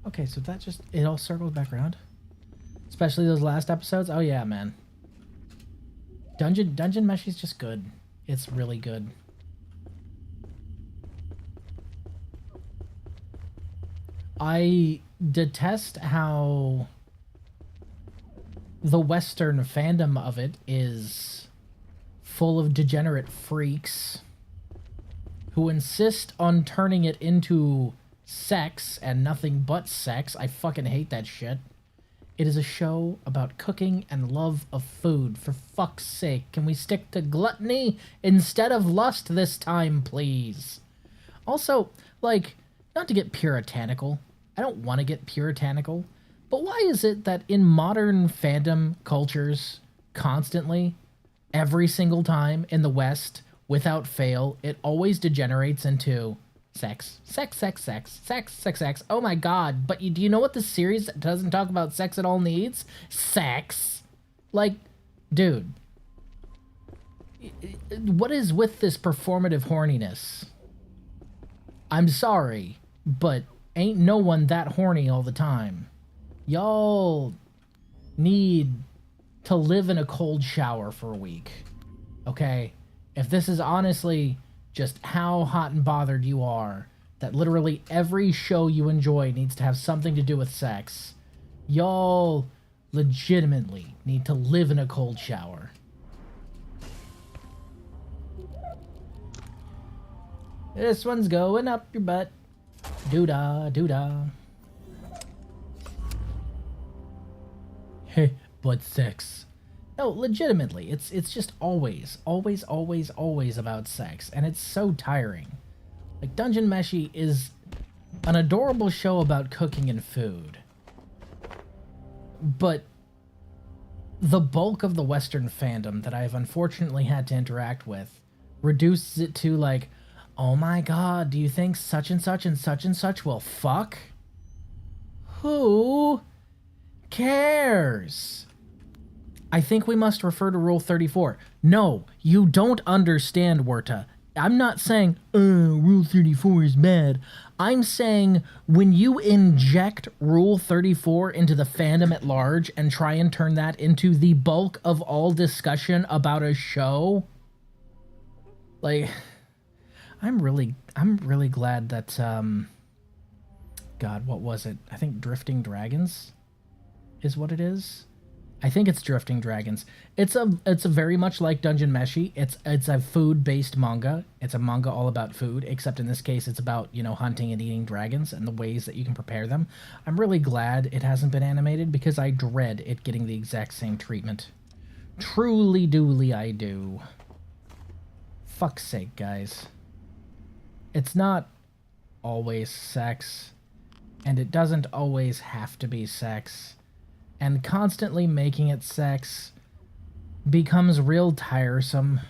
Okay, so that just, it all circled back around. Especially those last episodes. Oh yeah, man. Dungeon Mesh is just good. It's really good. I detest how the Western fandom of it is full of degenerate freaks who insist on turning it into sex and nothing but sex. I fucking hate that shit. It is a show about cooking and love of food. For fuck's sake, can we stick to gluttony instead of lust this time, please? Also, like, not to get puritanical. I don't want to get puritanical. But why is it that in modern fandom cultures, constantly, every single time in the West, without fail, it always degenerates into sex. Sex, sex, sex, sex, sex, sex. Oh my god, but do you know what the series that doesn't talk about sex at all needs? Sex. Like, dude. What is with this performative horniness? I'm sorry, but ain't no one that horny all the time. Y'all need to live in a cold shower for a week. Okay? If this is honestly just how hot and bothered you are, that literally every show you enjoy needs to have something to do with sex, y'all legitimately need to live in a cold shower. This one's going up your butt. Doo-dah, doo-dah. Hey, butt sex. No, legitimately, it's just always about sex, and it's so tiring. Like, Dungeon Meshi is an adorable show about cooking and food. But the bulk of the Western fandom that I've unfortunately had to interact with reduces it to, like, oh my god, do you think such and such and such and such will fuck? Who cares? I think we must refer to Rule 34. No, you don't understand, Werta. I'm not saying, Rule 34 is bad. I'm saying when you inject Rule 34 into the fandom at large and try and turn that into the bulk of all discussion about a show, like, I'm really glad that, God, what was it? I think Drifting Dragons is what it is. I think it's Drifting Dragons. It's a very much like Dungeon Meshi. It's a food-based manga. It's a manga all about food, except in this case it's about, you know, hunting and eating dragons and the ways that you can prepare them. I'm really glad it hasn't been animated because I dread it getting the exact same treatment. Truly duly I do. Fuck's sake, guys. It's not always sex, and it doesn't always have to be sex. And constantly making it sex becomes real tiresome.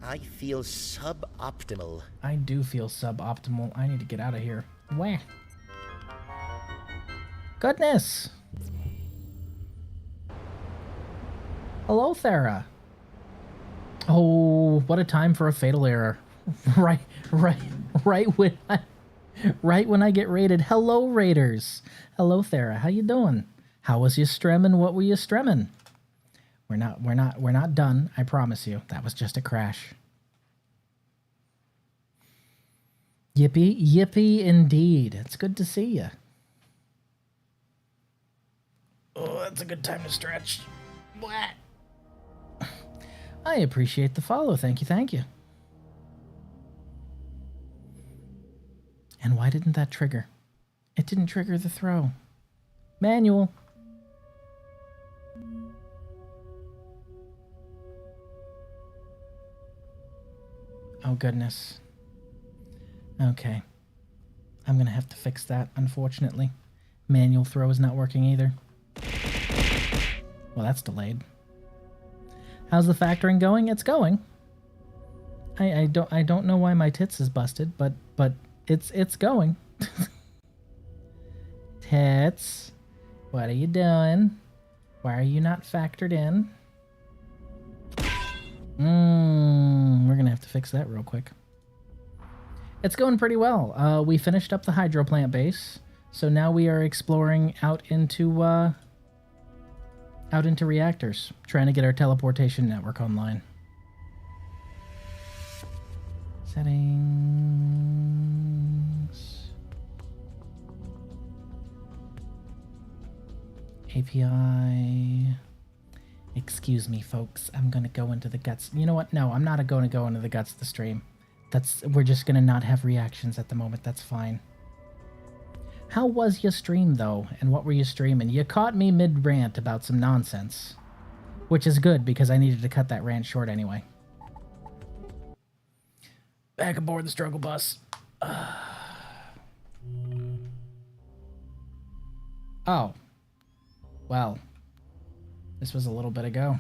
I feel suboptimal. I do feel suboptimal. I need to get out of here. Wah. Goodness. Hello, Thera. Oh, what a time for a fatal error. Right when I get raided. Hello, raiders. Hello, Thera. How you doing? How was you stremming? What were you stremming? We're not done. I promise you. That was just a crash. Yippee, yippee indeed. It's good to see you. Oh, that's a good time to stretch. What? I appreciate the follow. Thank you, thank you. And why didn't that trigger? It didn't trigger the throw. Manual. Oh, goodness. Okay. I'm going to have to fix that, unfortunately. Manual throw is not working either. Well, that's delayed. How's the factoring going? It's going. I don't know why my tits is busted, but it's going. Tits, what are you doing? Why are you not factored in? We're gonna have to fix that real quick. It's going pretty well. We finished up the hydro plant base, so now we are exploring out into reactors, trying to get our teleportation network online. Settings. API. Excuse me, folks. I'm gonna go into the guts. You know what? No, I'm not going to go into the guts of the stream. We're just gonna not have reactions at the moment. That's fine. How was your stream, though? And what were you streaming? You caught me mid-rant about some nonsense. Which is good, because I needed to cut that rant short anyway. Back aboard the struggle bus. Oh. Well. This was a little bit ago.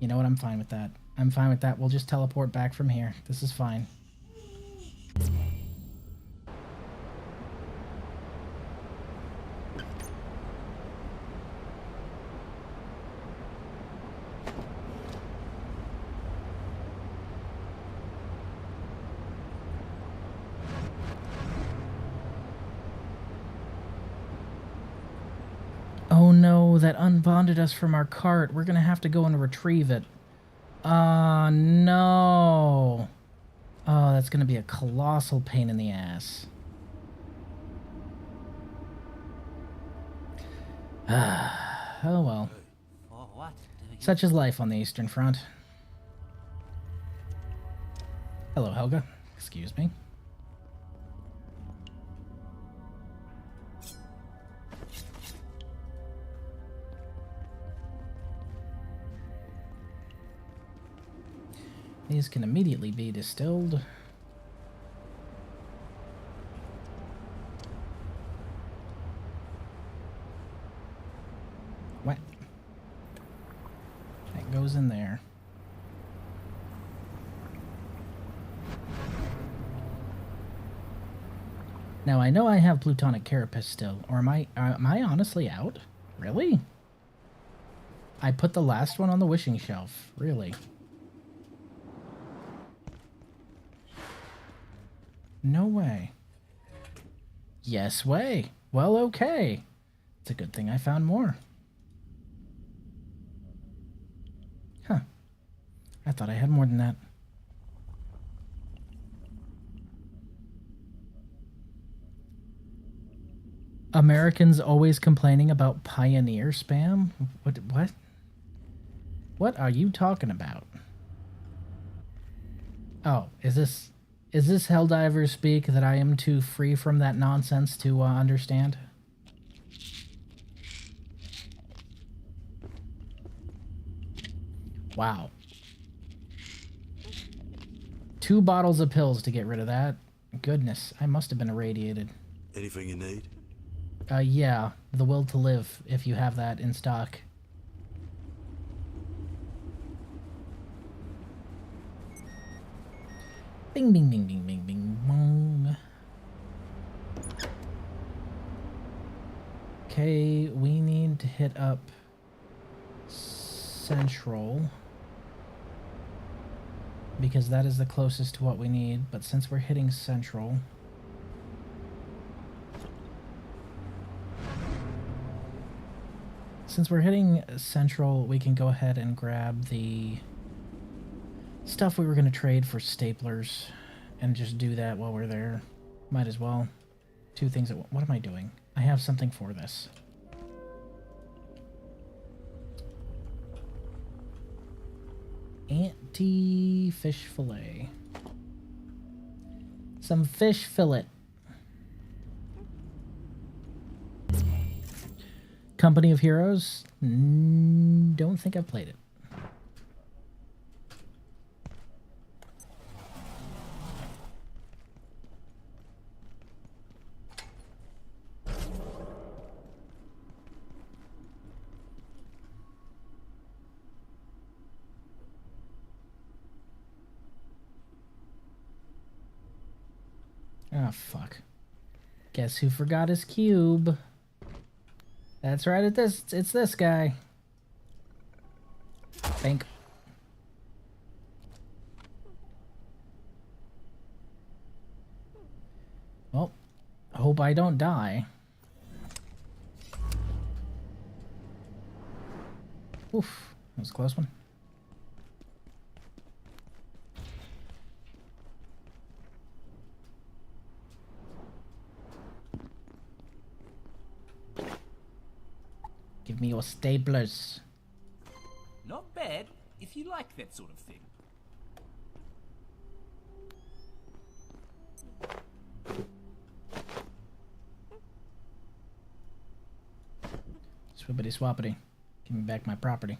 You know what? I'm fine with that. I'm fine with that. We'll just teleport back from here. This is fine. Oh no, that unbonded us from our cart. We're gonna have to go and retrieve it. No. Oh, that's gonna be a colossal pain in the ass. Oh well. For what do you... Such is life on the Eastern Front. Hello, Helga. Excuse me. These can immediately be distilled. What? That goes in there. Now I know I have plutonic carapace still, or am I honestly out? Really? I put the last one on the wishing shelf. Really? No way. Yes way. Well, okay. It's a good thing I found more. Huh. I thought I had more than that. Americans always complaining about pioneer spam? What? What are you talking about? Oh, is this Helldiver speak that I am too free from that nonsense to understand? Wow. 2 bottles of pills to get rid of that. Goodness, I must have been irradiated. Anything you need? Yeah, the will to live, if you have that in stock. Bing, bing, bing, bing, bing, bing, bong. Okay, we need to hit up Central, because that is the closest to what we need, but since we're hitting Central... Since we're hitting Central, we can go ahead and grab the stuff we were going to trade for staplers and just do that while we're there. Might as well. 2 things at once. What am I doing? I have something for this. Anti-fish fillet. Some fish fillet. Company of Heroes? Don't think I've played it. Oh, fuck. Guess who forgot his cube? That's right, it's this guy. Think. Well, I hope I don't die. Oof, that was a close one. Give me your staplers. Not bad, if you like that sort of thing. Swippity swappity. Give me back my property.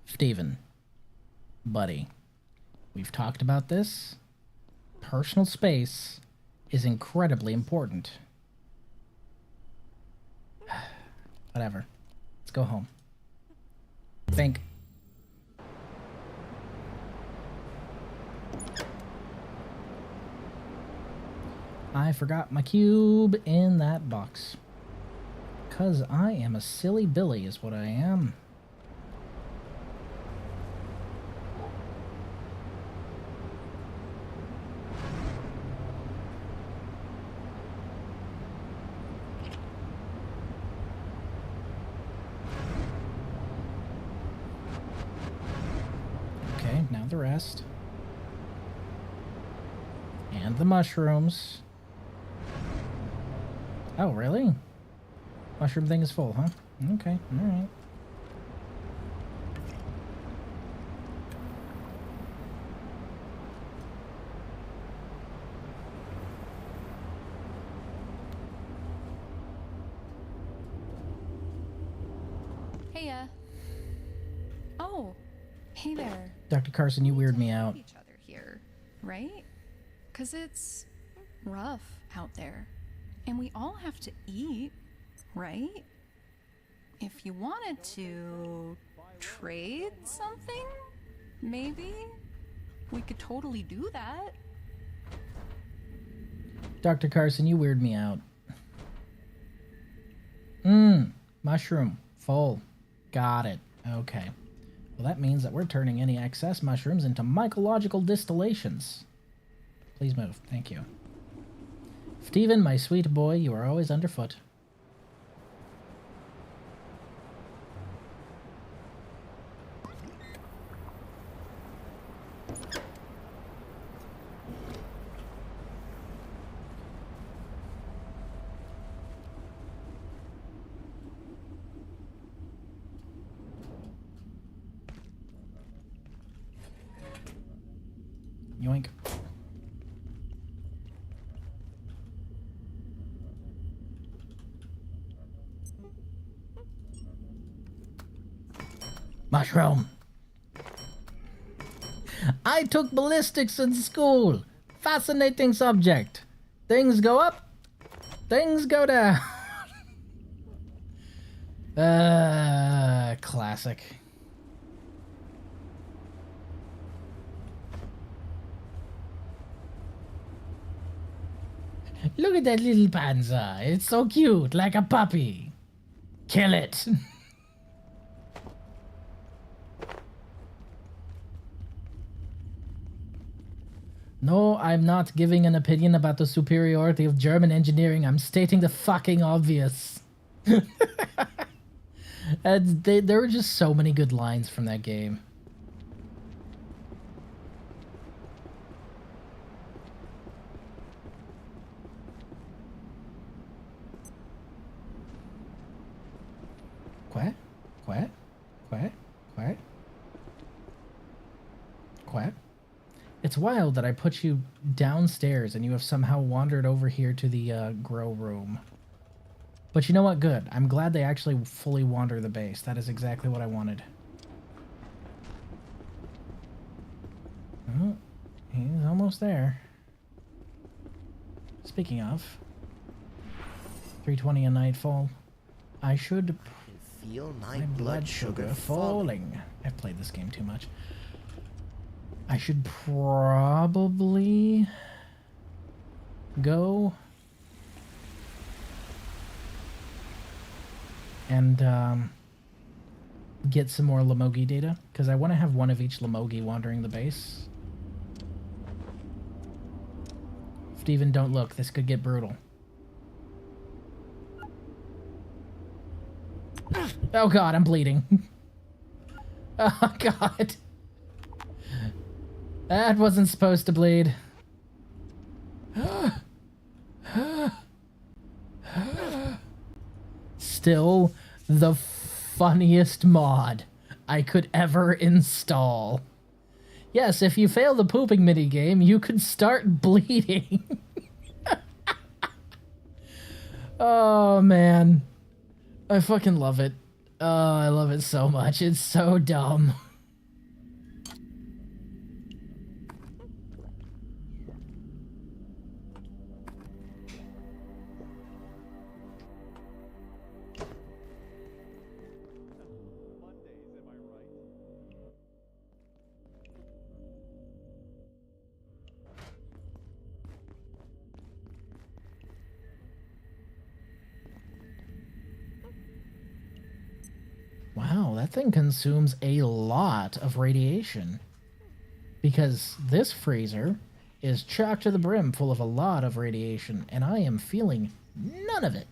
Steven, buddy, we've talked about this. Personal space is incredibly important. Whatever. Let's go home. Think. I forgot my cube in that box. 'Cause I am a silly Billy is what I am. Okay, now the rest. And the mushrooms. Oh, really? Mushroom thing is full, huh? Okay, alright. Hey, oh, hey there. Dr. Carson, you weird me out. Each other here, right? 'Cause it's rough out there. And we all have to eat, right? If you wanted to trade something, maybe we could totally do that. Dr. Carson, you weird me out. Mushroom. Full. Got it. Okay. Well, that means that we're turning any excess mushrooms into mycological distillations. Please move. Thank you. Steven, my sweet boy, you are always underfoot. Yoink. Mushroom. I took ballistics in school. Fascinating subject. Things go up, things go down. Classic. Look at that little panza. It's so cute, like a puppy. Kill it. No, I'm not giving an opinion about the superiority of German engineering. I'm stating the fucking obvious. There were just so many good lines from that game. Quack, quack, quack, quack, quack. It's wild that I put you downstairs and you have somehow wandered over here to the grow room. But you know what? Good. I'm glad they actually fully wander the base. That is exactly what I wanted. Oh, he's almost there. Speaking of, 3:20 a nightfall. I should Feel my blood sugar falling. I've played this game too much. I should probably go and get some more Lamogi data, because I want to have one of each Lamogi wandering the base. Steven, don't look. This could get brutal. Oh god, I'm bleeding. Oh god. That wasn't supposed to bleed. Still the funniest mod I could ever install. Yes, if you fail the pooping minigame, you could start bleeding. Oh man. I fucking love it. Oh, I love it so much. It's so dumb. Wow, that thing consumes a lot of radiation. Because this freezer is chock to the brim full of a lot of radiation, and I am feeling none of it.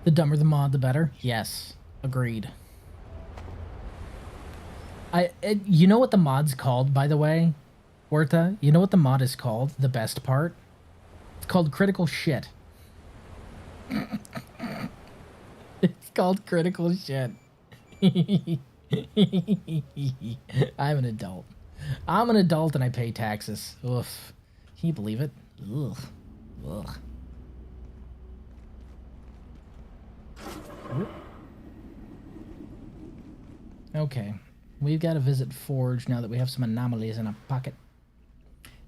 The dumber the mod, the better? Yes. Agreed. You know what the mod's called, by the way? Horta? You know what the mod is called? The best part? It's called critical shit. It's called critical shit. I'm an adult. I'm an adult and I pay taxes. Oof. Can you believe it? Ugh. Ugh. Okay, we've got to visit Forge now that we have some anomalies in our pocket.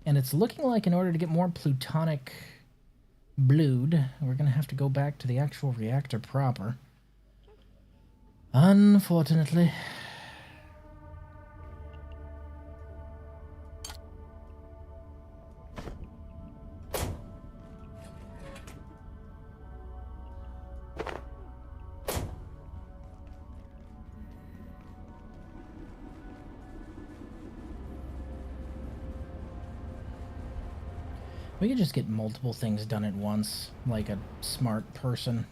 And it's looking like in order to get more plutonic blood, we're going to have to go back to the actual reactor proper. Unfortunately. We could just get multiple things done at once, like a smart person.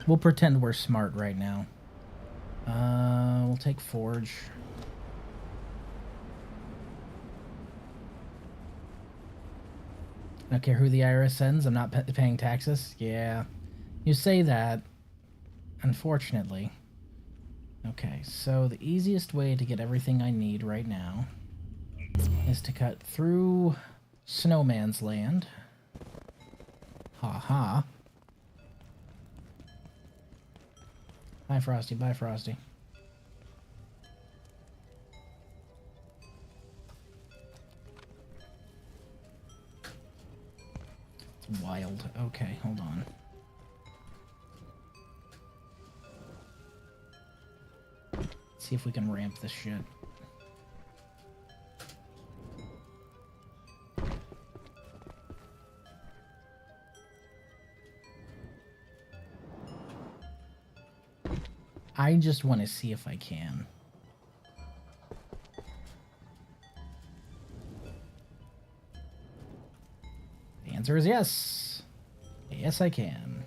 We'll pretend we're smart right now. We'll take Forge. I don't care who the IRS sends, I'm not paying taxes. Yeah, you say that. Unfortunately. Okay, so the easiest way to get everything I need right now is to cut through Snowman's Land. Ha ha. Hi, Frosty. Bye, Frosty. It's wild. Okay, hold on. Let's see if we can ramp this shit. I just want to see if I can. The answer is yes. Yes, I can.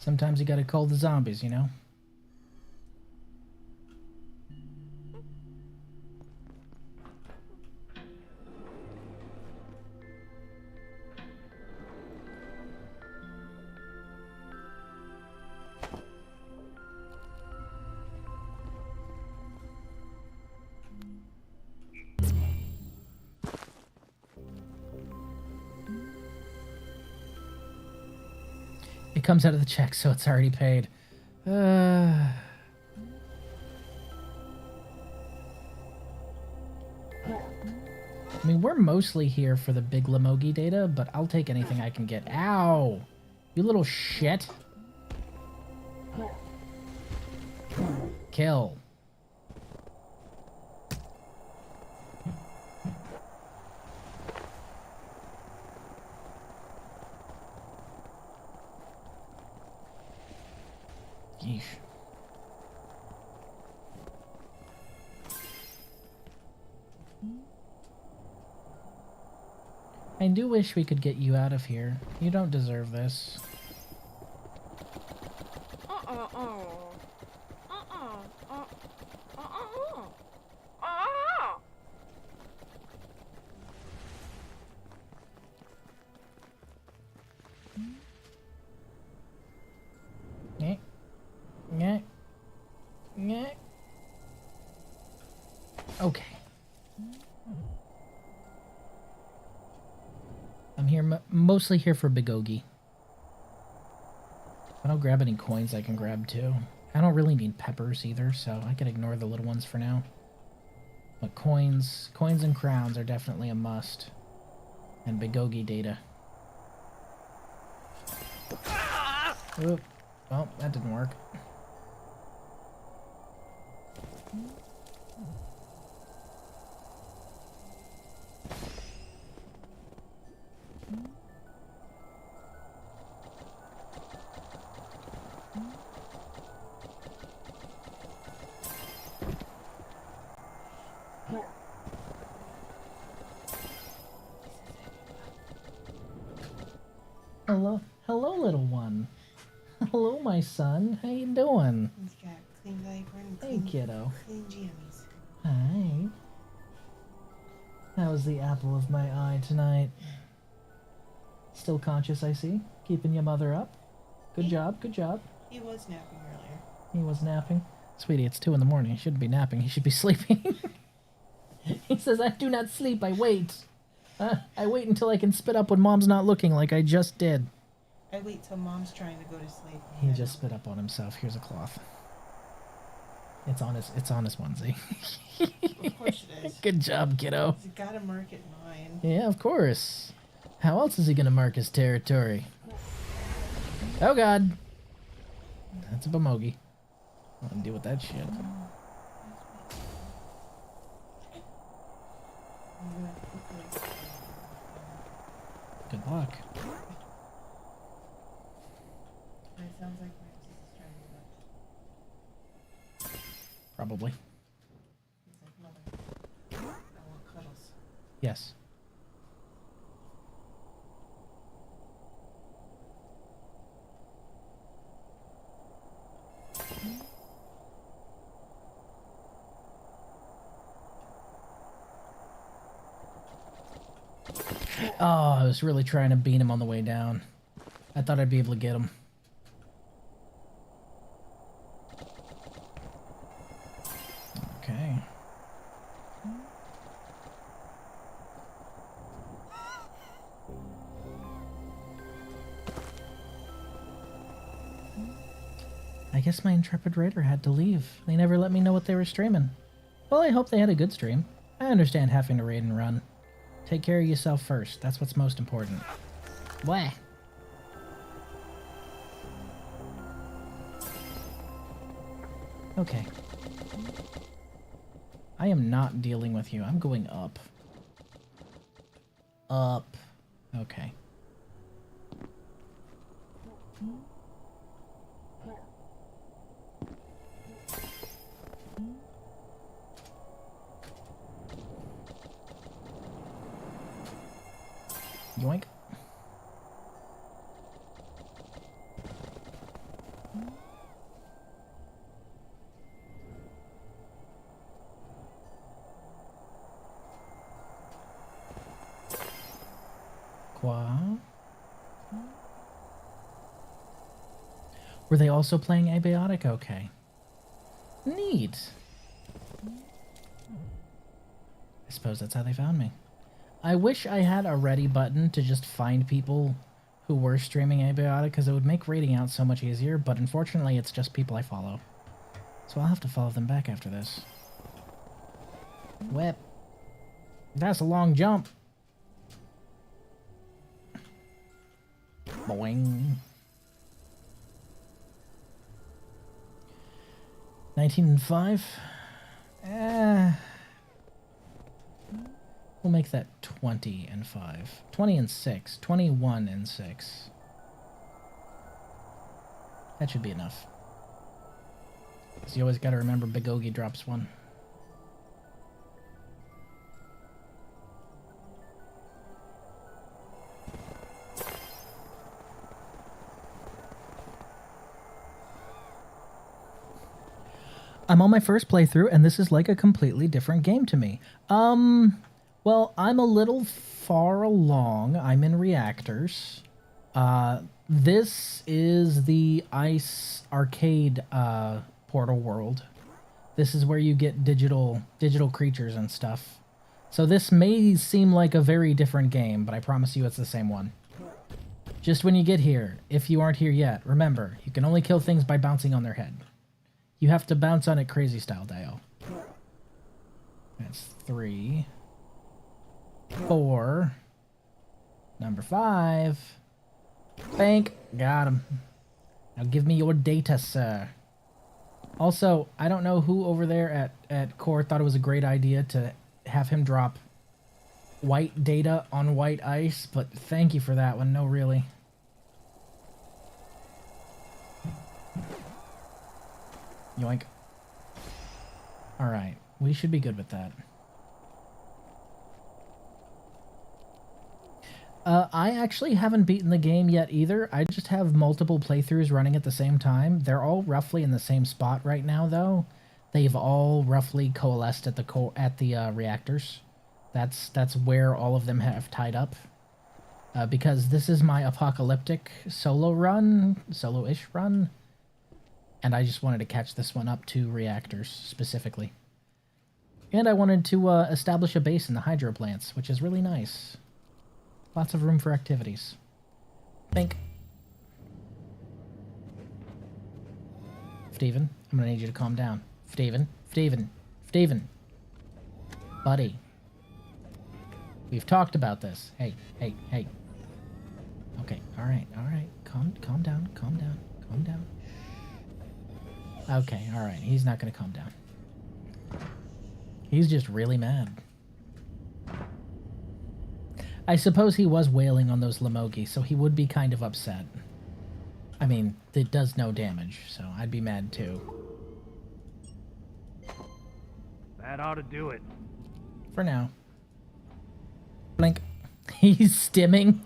Sometimes you gotta call the zombies, you know? It comes out of the check, so it's already paid. I mean, we're mostly here for the big Lamogi data, but I'll take anything I can get. Ow! You little shit. Kill. Yeesh. I do wish we could get you out of here. You don't deserve this. Yeah. Yeah. Yeah. Okay. I'm here, mostly here for Bigogi. I don't grab any coins I can grab too. I don't really need peppers either, so I can ignore the little ones for now. But coins and crowns are definitely a must. And Bigogi data. Oop. Well, that didn't work. Hello, little one. Hello, my son. How you doing? He's got clean diaper and Hey, kiddo. clean jammies. Hi. How was the apple of my eye tonight? Still conscious, I see. Keeping your mother up. Good job, good job. He was napping earlier. He was napping. Sweetie, it's 2 in the morning. He shouldn't be napping. He should be sleeping. He says, I do not sleep. I wait. I wait until I can spit up when mom's not looking like I just did. I wait till mom's trying to go to sleep. He just spit up on himself. Here's a cloth. It's on his onesie. Of course it is. Good job, kiddo. He's gotta mark it mine. Yeah, of course. How else is he gonna mark his territory? Oh god. That's a Bamogi. I want to deal with that shit. Good luck. It sounds like Ramses is trying to Probably. He's like, Mother, I want cuddles. Yes. Oh, I was really trying to beat him on the way down. I thought I'd be able to get him. Okay. I guess my intrepid raider had to leave. They never let me know what they were streaming. Well, I hope they had a good stream. I understand having to raid and run. Take care of yourself first. That's what's most important. What? Okay. I am not dealing with you. I'm going up. Up. Okay. Yoink. Quoi? Were they also playing Abiotic? Okay. Neat. I suppose that's how they found me. I wish I had a ready button to just find people who were streaming Abiotic, because it would make raiding out so much easier, but unfortunately it's just people I follow. So I'll have to follow them back after this. Whip. That's a long jump. Boing. 19 and 5. We'll make that 20 and 5. 20 and 6. 21 and 6. That should be enough. Because you always gotta remember Big Ogie drops one. I'm on my first playthrough, and this is like a completely different game to me. Well, I'm a little far along. I'm in reactors. This is the Ice Arcade portal world. This is where you get digital creatures and stuff. So this may seem like a very different game, but I promise you it's the same one. Just when you get here, if you aren't here yet, remember, you can only kill things by bouncing on their head. You have to bounce on it crazy style, Dale. That's 3. 4. Number 5. Bank. Got him. Now give me your data, sir. Also, I don't know who over there at Core thought it was a great idea to have him drop white data on white ice, but thank you for that one. No, really. Yoink. Alright, we should be good with that. I actually haven't beaten the game yet either. I just have multiple playthroughs running at the same time. They're all roughly in the same spot right now, though. They've all roughly coalesced at the reactors. That's where all of them have tied up. Because this is my apocalyptic solo-ish run. And I just wanted to catch this one up to reactors, specifically. And I wanted to establish a base in the hydro plants, which is really nice. Lots of room for activities. Think. Steven, I'm gonna need you to calm down. Steven. Buddy. We've talked about this. Hey. Okay, alright. Calm down. Okay, alright. He's not gonna calm down. He's just really mad. I suppose he was wailing on those Lamogi, so he would be kind of upset. I mean, it does no damage, so I'd be mad too. That ought to do it. For now. Blink. He's stimming?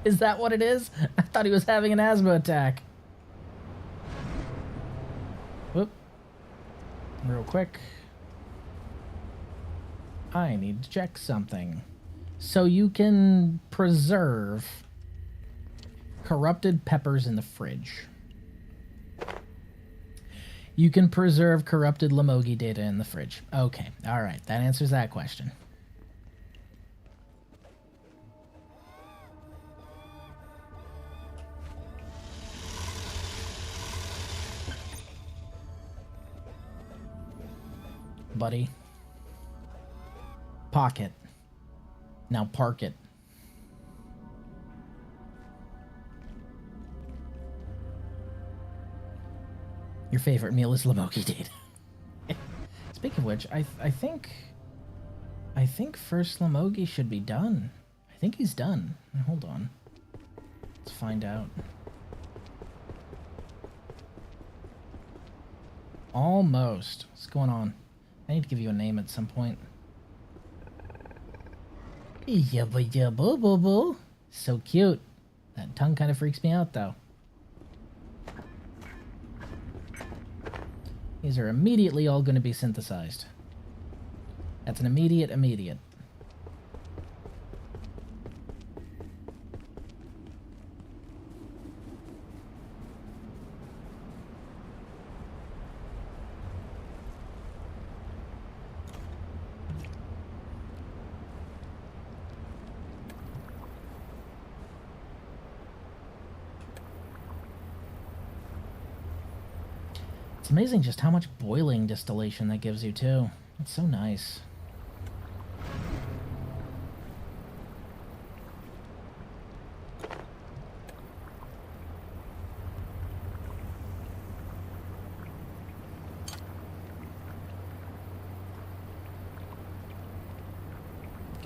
Is that what it is? I thought he was having an asthma attack. Whoop. Real quick. I need to check something. So you can preserve corrupted peppers in the fridge. You can preserve corrupted Lamogi data in the fridge. Okay, alright, that answers that question. Buddy. Pocket. Now park it. Your favorite meal is Lamogi data. Speaking of which, I think first Lamogi should be done. I think he's done. Hold on. Let's find out. Almost. What's going on? I need to give you a name at some point. Yubba yubba boo boo. So cute. That tongue kind of freaks me out, though. These are immediately all going to be synthesized. That's an immediate. It's amazing just how much boiling distillation that gives you, too. It's so nice.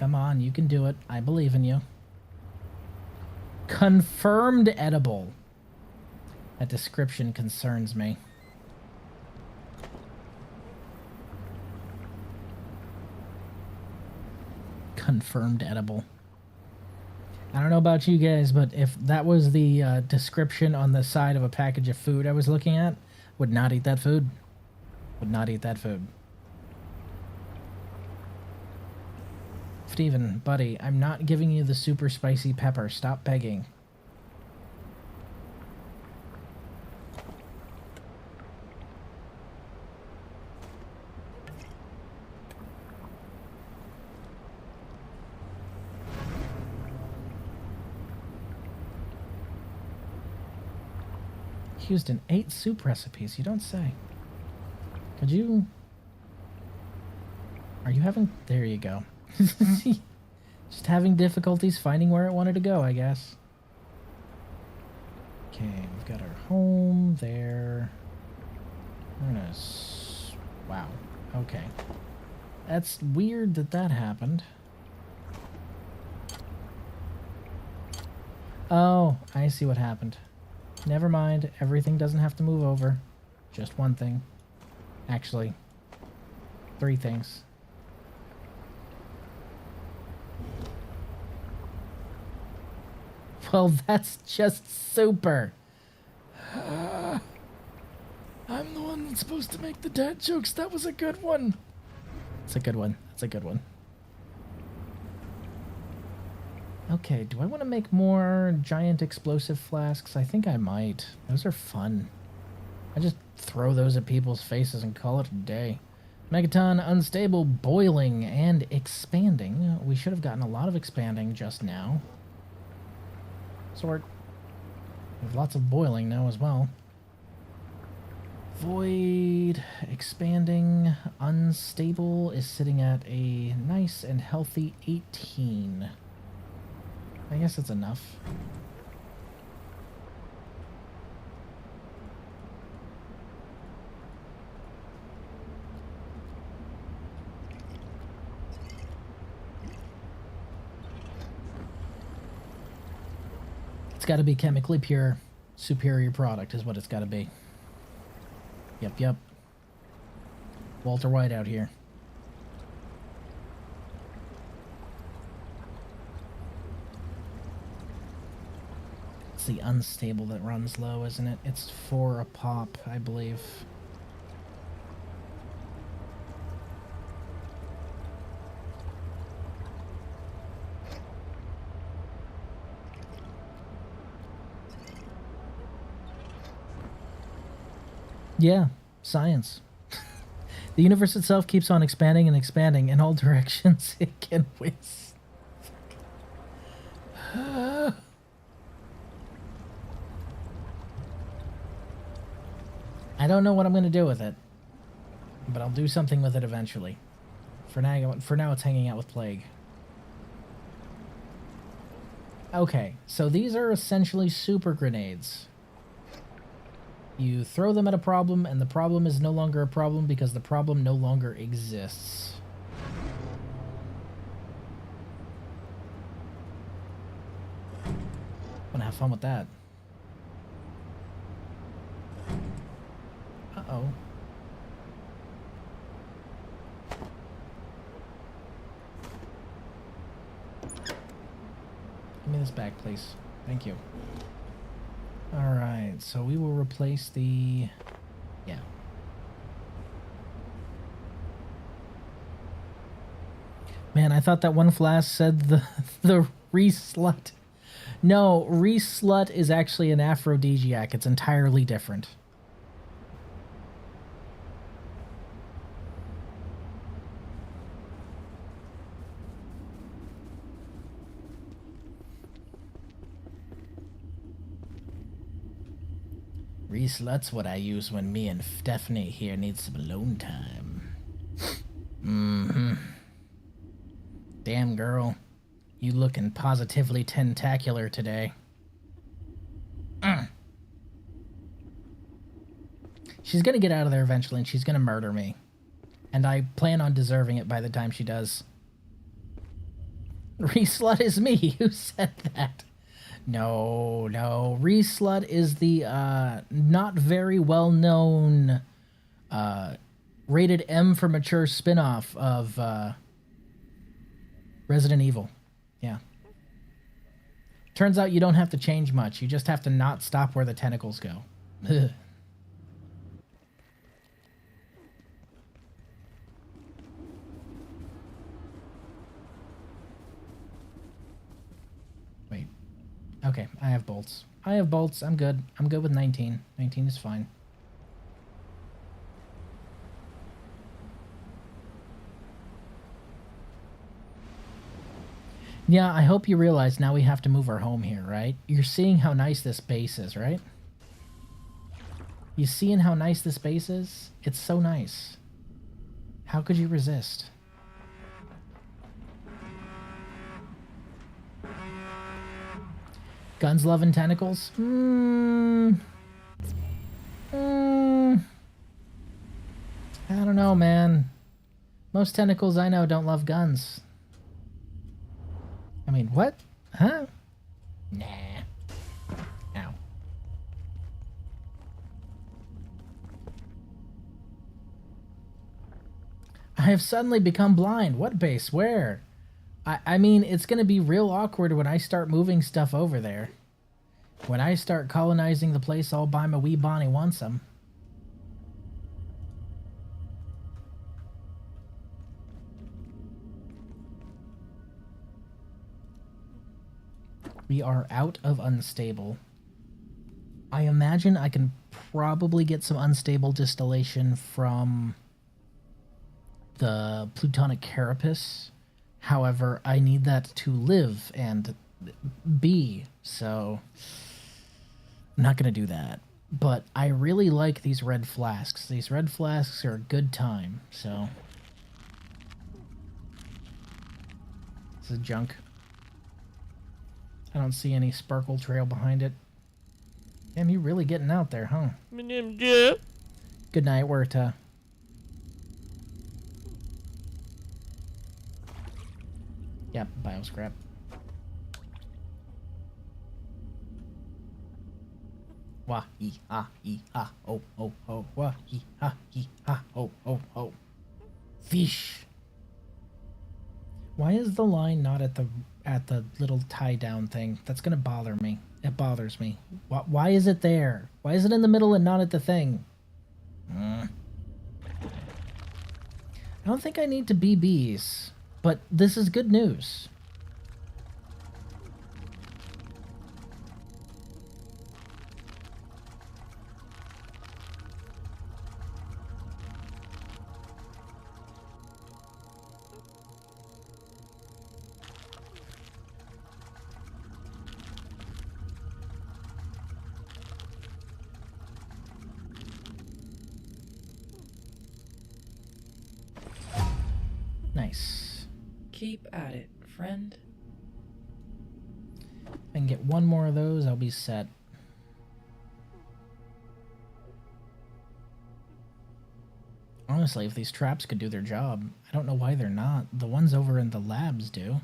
Come on, you can do it. I believe in you. Confirmed edible. That description concerns me. Confirmed edible. I don't know about you guys, but if that was the description on the side of a package of food I was looking at, would not eat that food. Would not eat that food. Steven, buddy, I'm not giving you the super spicy pepper. Stop begging. Houston, 8 soup recipes, you don't say. Could you... Are you having... There you go. Just having difficulties finding where it wanted to go, I guess. Okay, we've got our home there. We're gonna... Wow. Okay. That's weird that that happened. Oh, I see what happened. Never mind, everything doesn't have to move over. Just one thing. Actually, 3 things. Well, that's just super. I'm the one that's supposed to make the dad jokes. That was a good one. It's a good one. That's a good one. Okay, do I want to make more giant explosive flasks? I think I might. Those are fun. I just throw those at people's faces and call it a day. Megaton, unstable, boiling, and expanding. We should have gotten a lot of expanding just now. Sort. We have lots of boiling now as well. Void, expanding, unstable is sitting at a nice and healthy 18. I guess that's enough. It's got to be chemically pure, superior product is what it's got to be. Yep. Walter White out here. It's the unstable that runs low, isn't it? It's 4 a pop, I believe. Yeah, science. The universe itself keeps on expanding and expanding in all directions it can whiz. I don't know what I'm going to do with it, but I'll do something with it eventually. For now it's hanging out with Plague. Okay, so these are essentially super grenades. You throw them at a problem, and the problem is no longer a problem because the problem no longer exists. I'm gonna have fun with that. Uh-oh. Give me this back, please. Thank you. Alright, so we will replace the... Yeah. Man, I thought that one flask said the re-slut. No, re-slut is actually an aphrodisiac. It's entirely different. Reslut's what I use when me and Stephanie here need some alone time. Mm-hmm. Damn, girl. You looking positively tentacular today. She's gonna get out of there eventually, and she's gonna murder me. And I plan on deserving it by the time she does. Reslut is me. Who said that? No. Reslut is the not very well known rated M for mature spin-off of Resident Evil. Yeah. Turns out you don't have to change much. You just have to not stop where the tentacles go. Wait. Okay, I have bolts. I'm good. I'm good with 19. 19 is fine. Yeah, I hope you realize now we have to move our home here, right? You're seeing how nice this base is, right? You seeing how nice this base is? It's so nice. How could you resist? Guns, love, and tentacles? I don't know, man. Most tentacles I know don't love guns. I mean, what? Huh? Nah. Ow. I have suddenly become blind. What base? Where? I mean, it's gonna be real awkward when I start moving stuff over there. When I start colonizing the place all by my wee Bonnie Wansome. We are out of unstable. I imagine I can probably get some unstable distillation from the plutonic carapace. However, I need that to live and be, so I'm not going to do that. But I really like these red flasks. These red flasks are a good time, so... This is junk. I don't see any sparkle trail behind it. Damn, you really getting out there, huh? My name's Jeff. Good night, Werta. Yep, bioscrap. Wah ee ah oh oh oh wah ee ah oh oh oh. Fish. Why is the line not at the little tie down thing? That's gonna bother me. It bothers me. Why is it there? Why is it in the middle and not at the thing? I don't think I need to BBs, but this is good news. Nice. Keep at it, friend. If I can get one more of those, I'll be set. Honestly, if these traps could do their job, I don't know why they're not. The ones over in the labs do.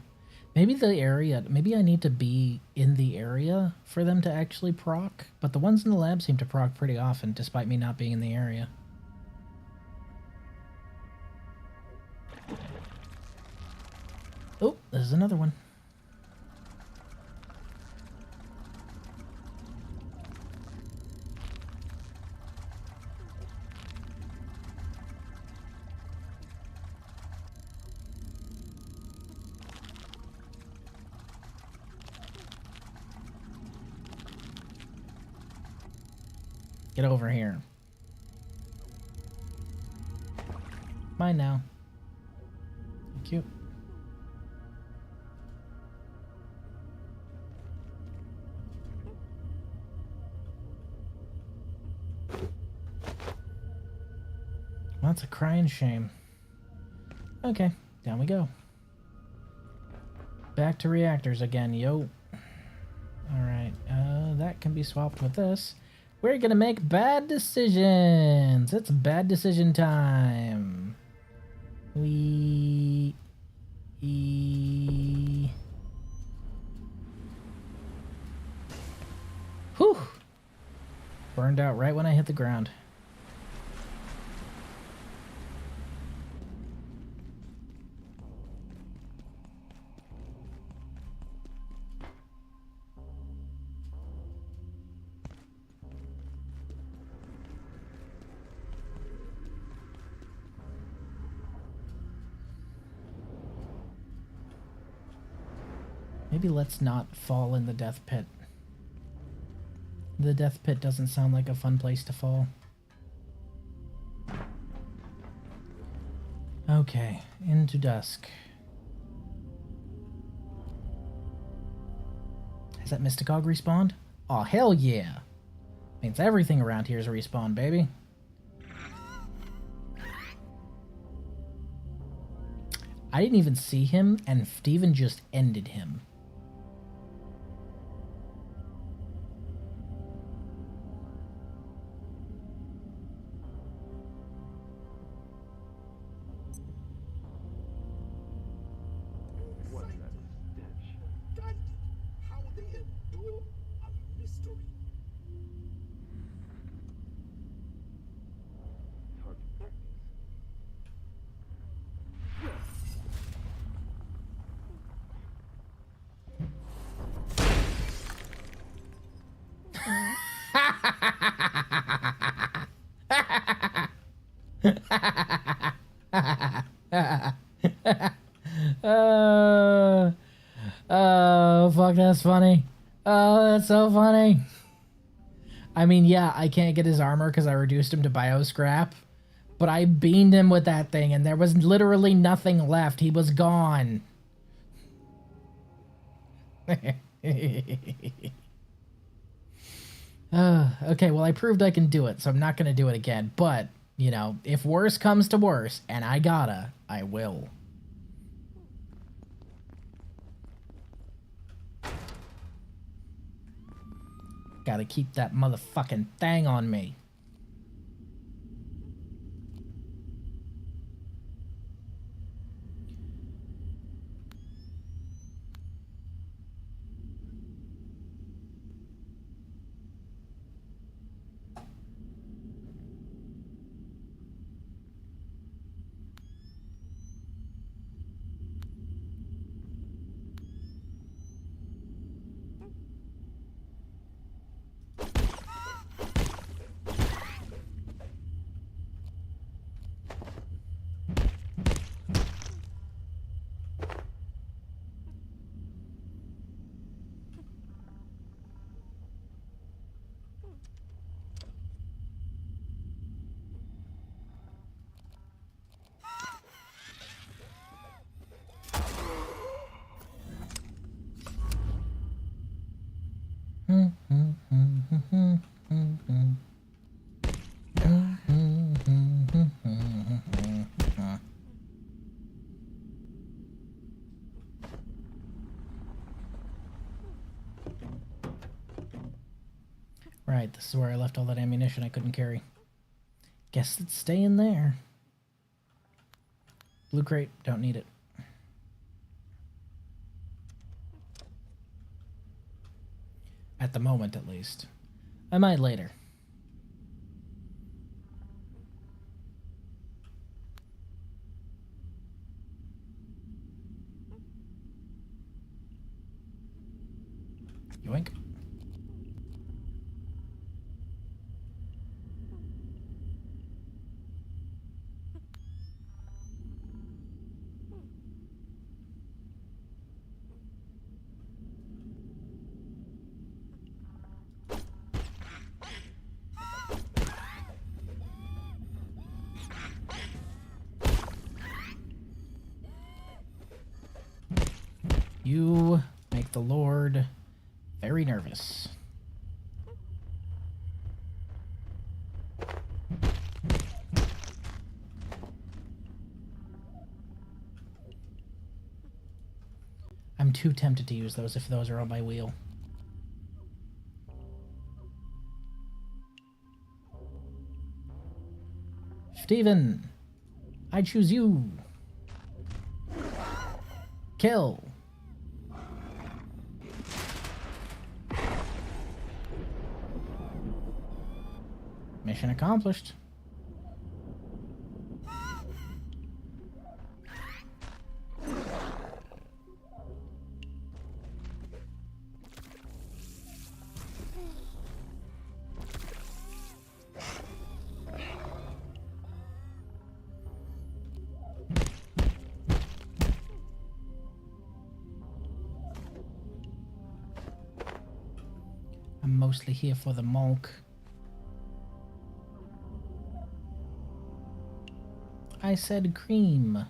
Maybe the area, maybe I need to be in the area for them to actually proc, but the ones in the lab seem to proc pretty often, despite me not being in the area. Oh, there's another one. Get over here. Mine now. Thank you. that's a crying shame. Okay, down we go. Back to reactors again, yo. Alright, that can be swapped with this. We're gonna make bad decisions! It's bad decision time! Whew! Burned out right when I hit the ground. Maybe let's not fall in the death pit. The death pit doesn't sound like a fun place to fall. Okay, into dusk. Has that Mysticog respawned? Oh, hell yeah! Means everything around here is a respawn, baby. I didn't even see him, and Steven just ended him. Oh, fuck, that's funny. Oh, that's so funny. I mean, yeah, I can't get his armor because I reduced him to bioscrap, but I beamed him with that thing and there was literally nothing left. He was gone. Okay, well, I proved I can do it, so I'm not going to do it again. But, you know, if worse comes to worse, and I gotta, I will. Gotta keep that motherfucking thing on me. Right, this is where I left all that ammunition I couldn't carry. Guess it's staying there. Blue crate, don't need it. At the moment, at least. I might later. Yoink. You make the Lord very nervous. I'm too tempted to use those if those are on my wheel. Steven! I choose you! Kill! Mission accomplished. I'm mostly here for the mulk. I said cream.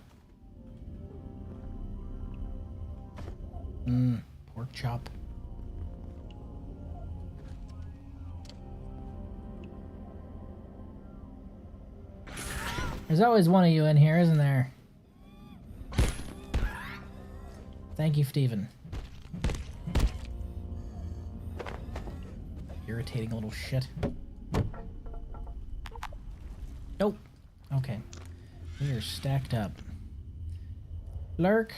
Pork chop. There's always one of you in here, isn't there? Thank you, Steven. Irritating little shit. Nope. Okay. We are stacked up. Lurk.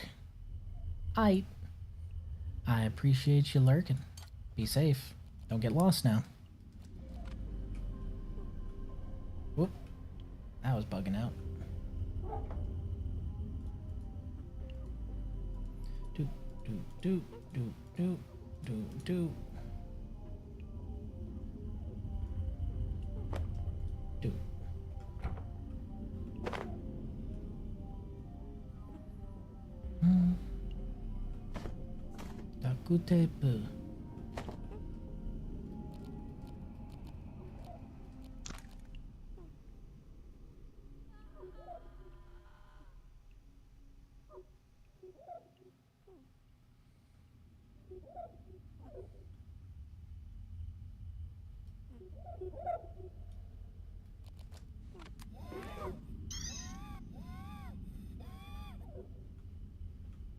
I appreciate you lurking. Be safe. Don't get lost now. Whoop. That was bugging out. Do, do, do, do, do, do, do. Do. Takutepu.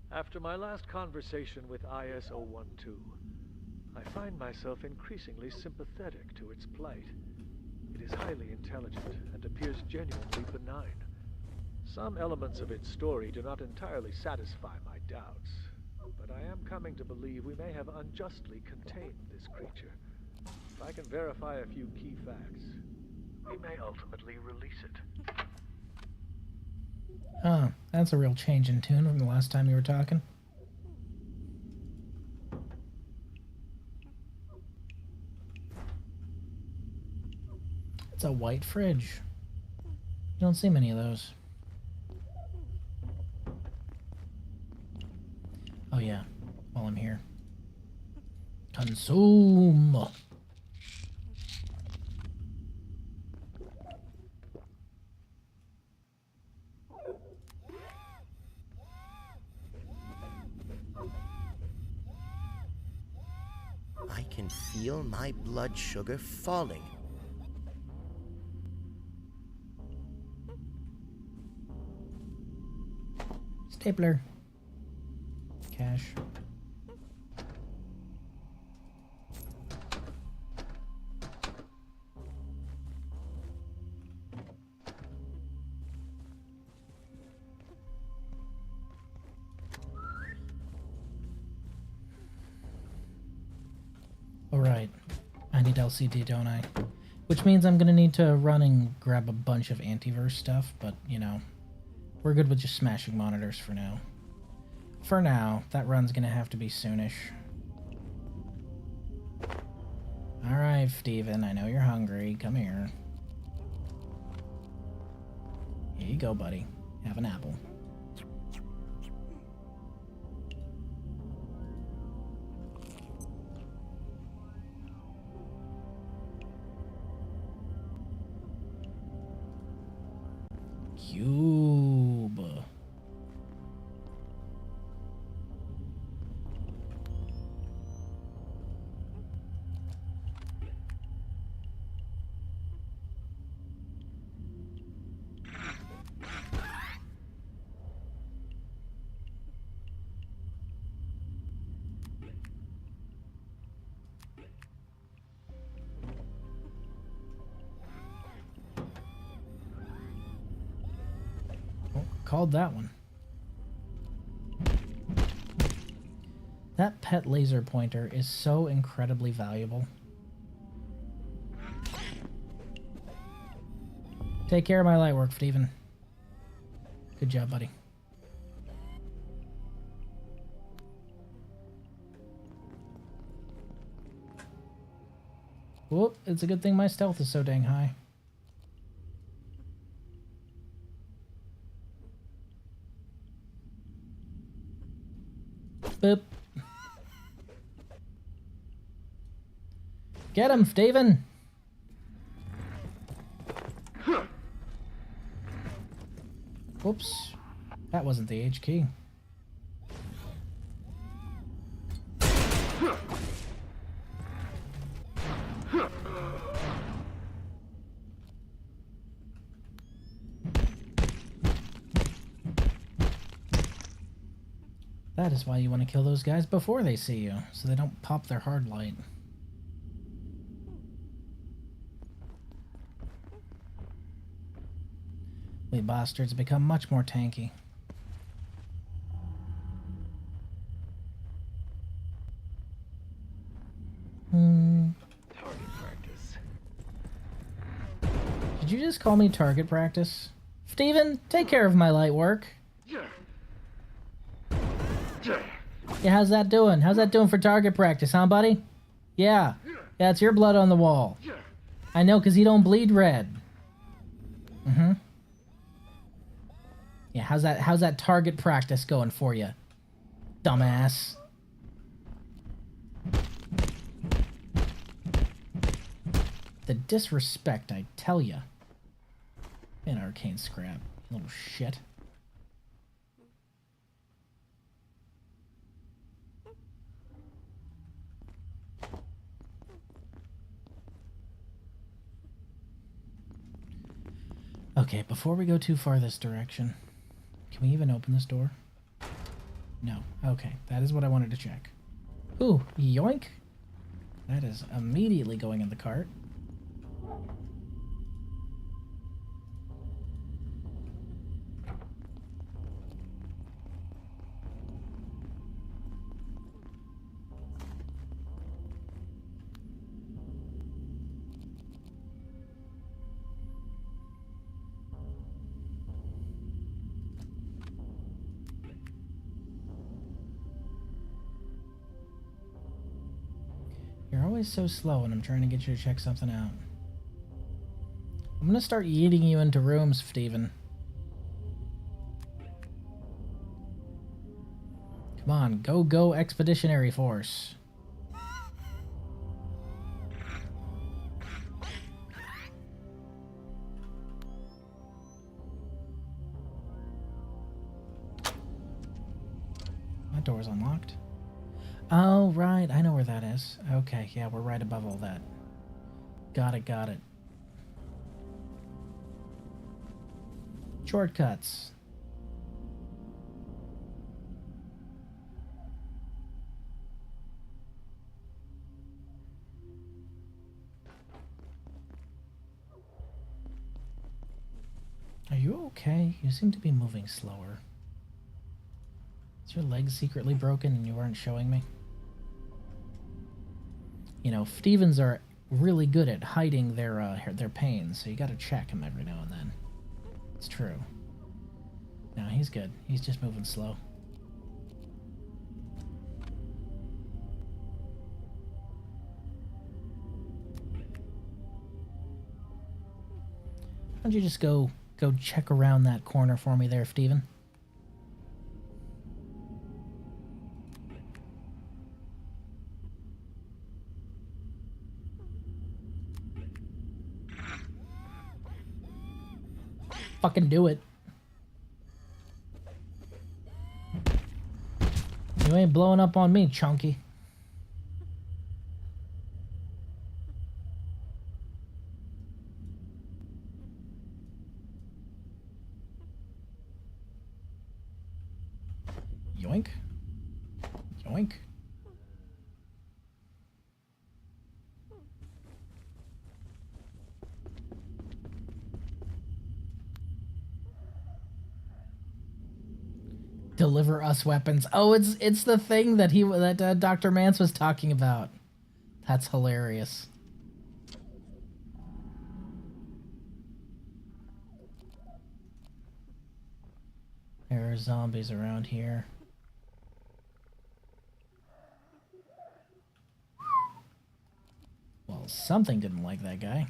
After my last conversation with IS-012, I find myself increasingly sympathetic to its plight. It is highly intelligent and appears genuinely benign. Some elements of its story do not entirely satisfy my doubts, but I am coming to believe we may have unjustly contained this creature. If I can verify a few key facts, we may ultimately release it. Oh, that's a real change in tune from the last time you were talking. It's a white fridge. You don't see many of those. Oh yeah, while I'm here. Consume! I can feel my blood sugar falling. Stapler. Cash. Alright. I need LCD, don't I? Which means I'm gonna need to run and grab a bunch of antiverse stuff, but, you know, we're good with just smashing monitors for now. For now, that run's gonna have to be soonish. Alright, Steven, I know you're hungry. Come here. Here you go, buddy. Have an apple. Cube. called that one. That pet laser pointer is so incredibly valuable. Take care of my light work, Steven. Good job, buddy. Whoop, it's a good thing my stealth is so dang high. Boop. Get him, Steven! Whoops. That wasn't the H key. That is why you want to kill those guys before they see you, so they don't pop their hard light. We bastards become much more tanky. Target practice. Did you just call me target practice? Steven, take care of my light work. Yeah, how's that doing? How's that doing for target practice, huh, buddy? Yeah. Yeah, it's your blood on the wall. I know, 'cause you don't bleed red. Mm-hmm. Yeah, how's that target practice going for you? Dumbass. The disrespect, I tell ya. An arcane scrap, little shit. Okay, before we go too far this direction, can we even open this door? No. Okay, that is what I wanted to check. Ooh, yoink! That is immediately going in the cart. You're always so slow when I'm trying to get you to check something out. I'm gonna start yeeting you into rooms, Steven. Come on, go Expeditionary Force. That door's unlocked. Oh, right. I know where that is. Okay, yeah, we're right above all that. Got it. Shortcuts. Are you okay? You seem to be moving slower. Is your leg secretly broken and you weren't showing me? You know, Stevens are really good at hiding their pain, so you gotta check him every now and then. It's true. No, he's good. He's just moving slow. Why don't you just go check around that corner for me there, Steven? Fucking do it. You ain't blowing up on me, chunky. Yoink. Yoink. Deliver us weapons. Oh, it's the thing that Dr. Mance was talking about. That's hilarious. There are zombies around here. Well, something didn't like that guy.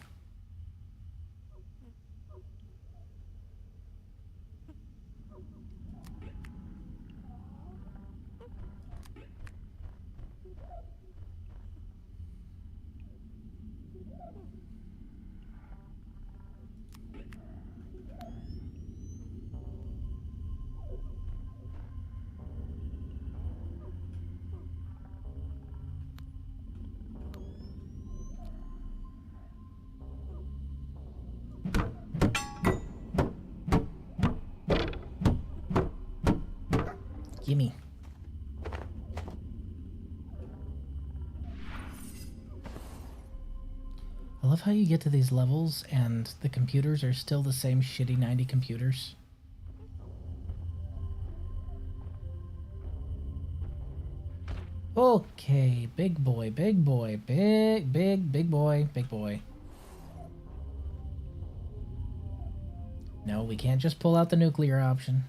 Gimme. I love how you get to these levels and the computers are still the same shitty 90 computers. Okay, big boy, big boy, big boy, big boy. No, we can't just pull out the nuclear option.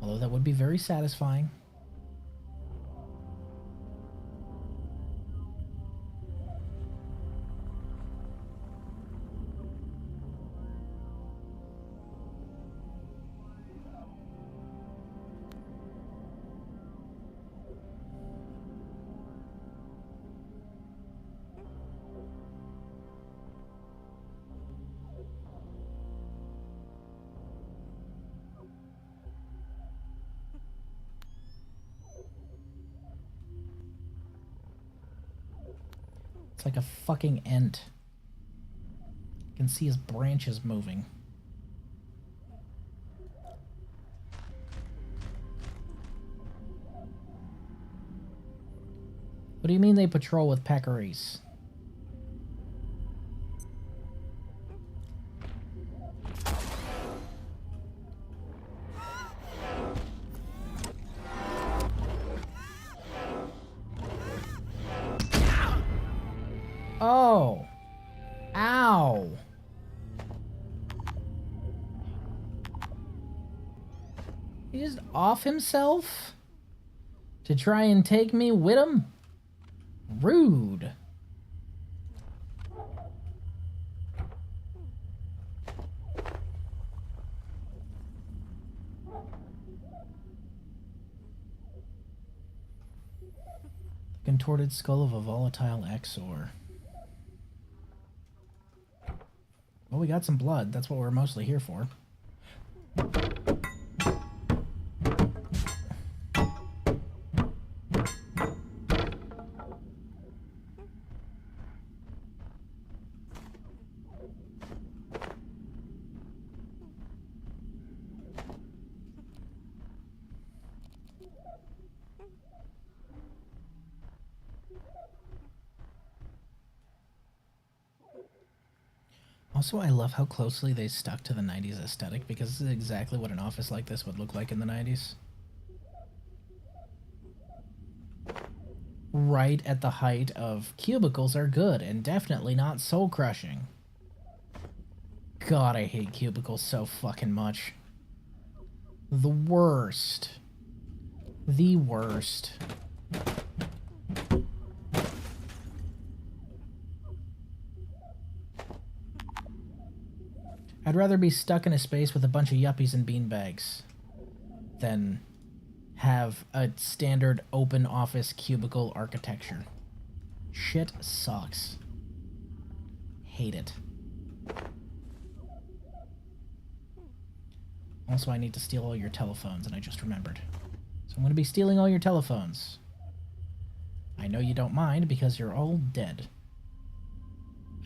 Although that would be very satisfying. It's like a fucking ant. You can see his branches moving. What do you mean they patrol with peccaries? Oh. Ow. He just off himself to try and take me with him? Rude. The contorted skull of a volatile Exor. Well, we got some blood. That's what we're mostly here for. Also, I love how closely they stuck to the 90s aesthetic, because this is exactly what an office like this would look like in the 90s. Right at the height of cubicles are good, and definitely not soul-crushing. God, I hate cubicles so fucking much. The worst. The worst. I'd rather be stuck in a space with a bunch of yuppies and beanbags than have a standard open office cubicle architecture. Shit sucks. Hate it. Also, I need to steal all your telephones, and I just remembered. So I'm going to be stealing all your telephones. I know you don't mind because you're all dead.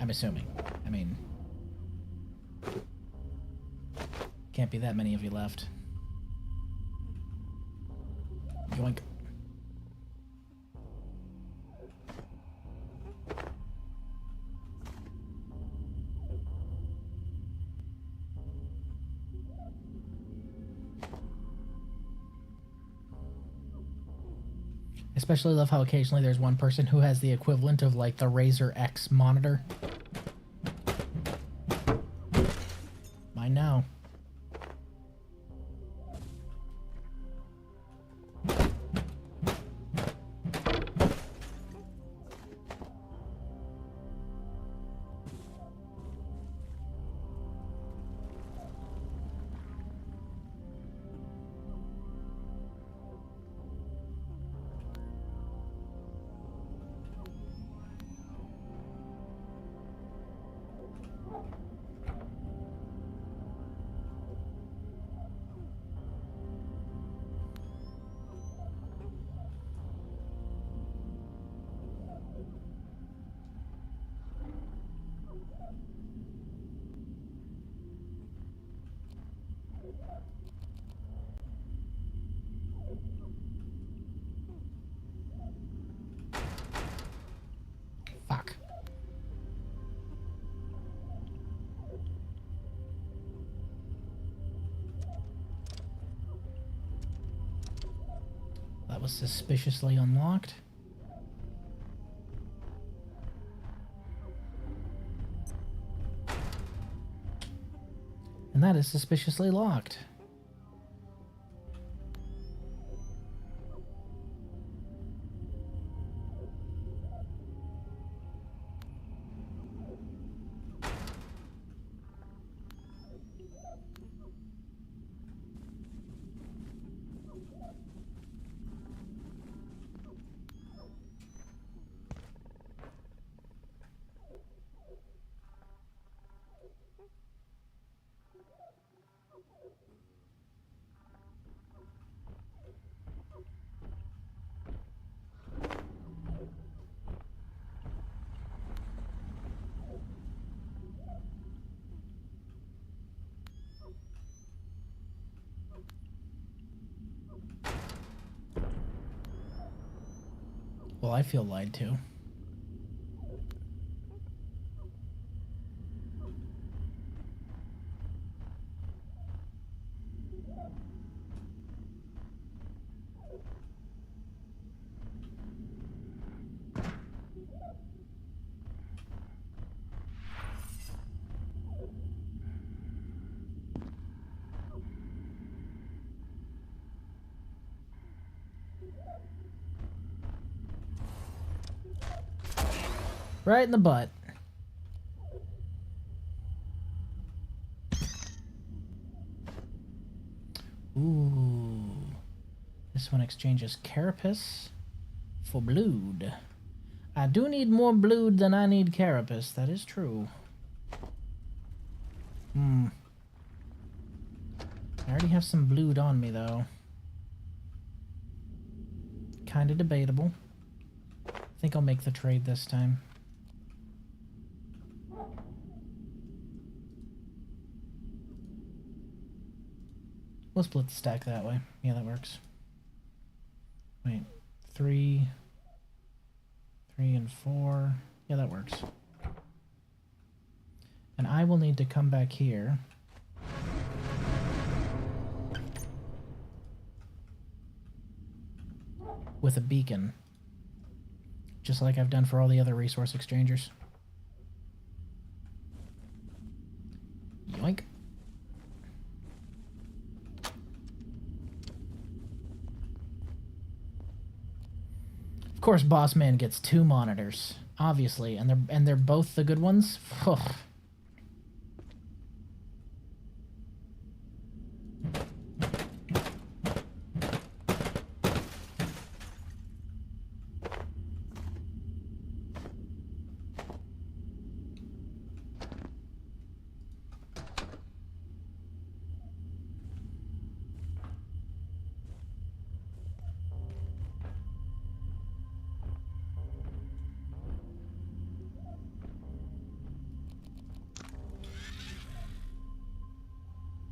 I'm assuming. I mean... can't be that many of you left. Yoink. Especially love how occasionally there's one person who has the equivalent of like the Razer X monitor. Mine now. Fuck. That was suspiciously unlocked. And that is suspiciously locked. Well, I feel lied to. Right in the butt. Ooh. This one exchanges carapace for blood. I do need more blood than I need carapace. That is true. I already have some blood on me, though. Kinda debatable. I think I'll make the trade this time. We'll split the stack that way. Yeah, that works. Wait, 3 and 4. Yeah, that works. And I will need to come back here. With a beacon. Just like I've done for all the other resource exchangers. Yoink. Of course, Boss Man gets 2 monitors, obviously, and they're both the good ones. Ugh.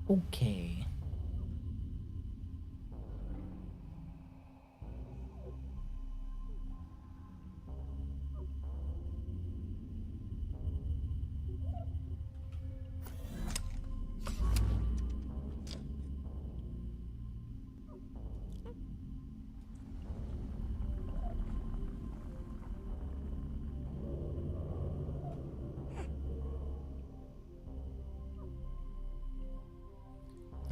Okay.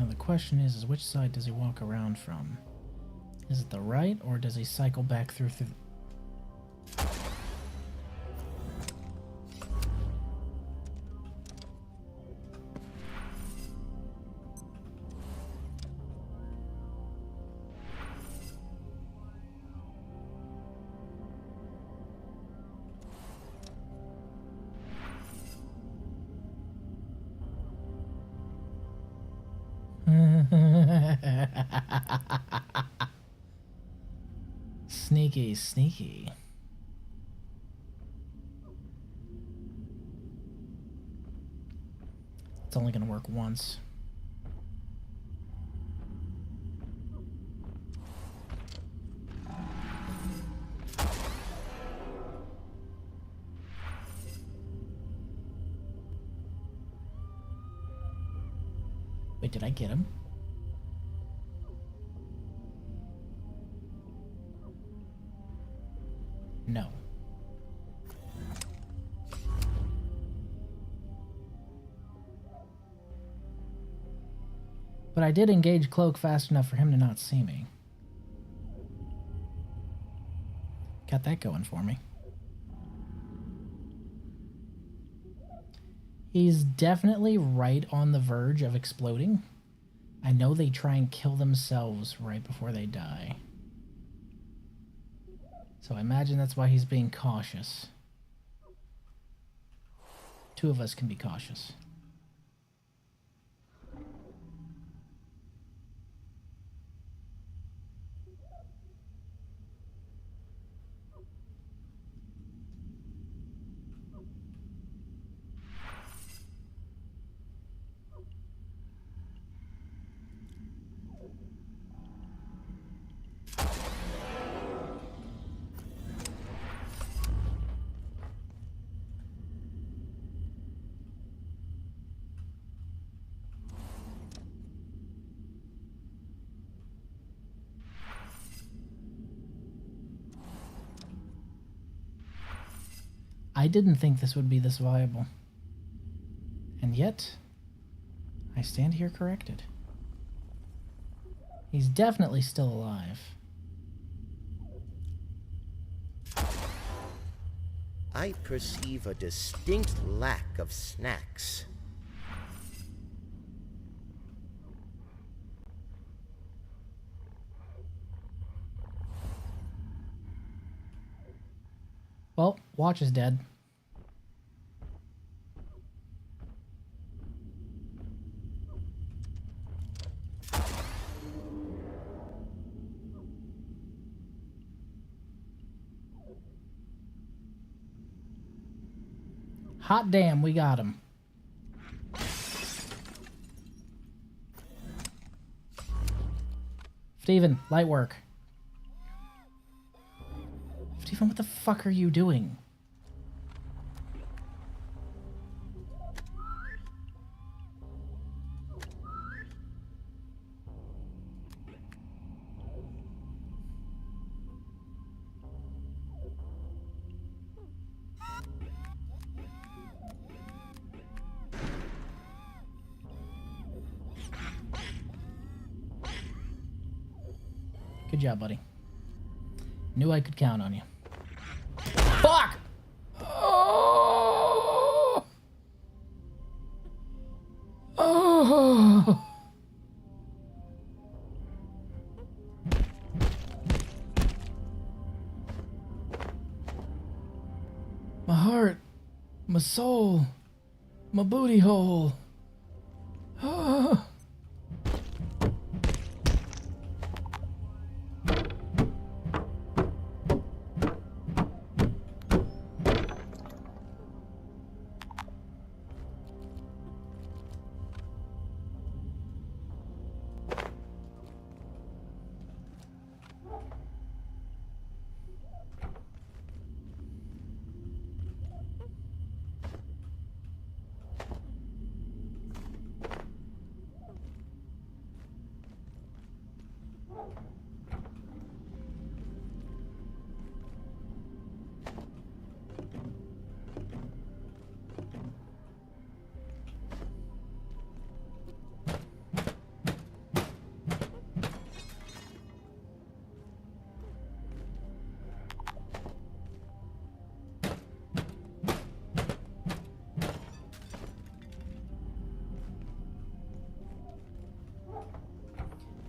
Now the question is which side does he walk around from? Is it the right, or does he cycle back through Sneaky, sneaky. It's only gonna work once. Wait, did I get him? No. But I did engage Cloak fast enough for him to not see me. Got that going for me. He's definitely right on the verge of exploding. I know they try and kill themselves right before they die. So I imagine that's why he's being cautious. Two of us can be cautious. I didn't think this would be this viable. And yet, I stand here corrected. He's definitely still alive. I perceive a distinct lack of snacks. Well, Watch is dead. Hot damn, we got him. Steven, light work. Steven, what the fuck are you doing? Good job, buddy. Knew I could count on you. Fuck! Oh! Oh! My heart, my soul, my booty hole. Oh.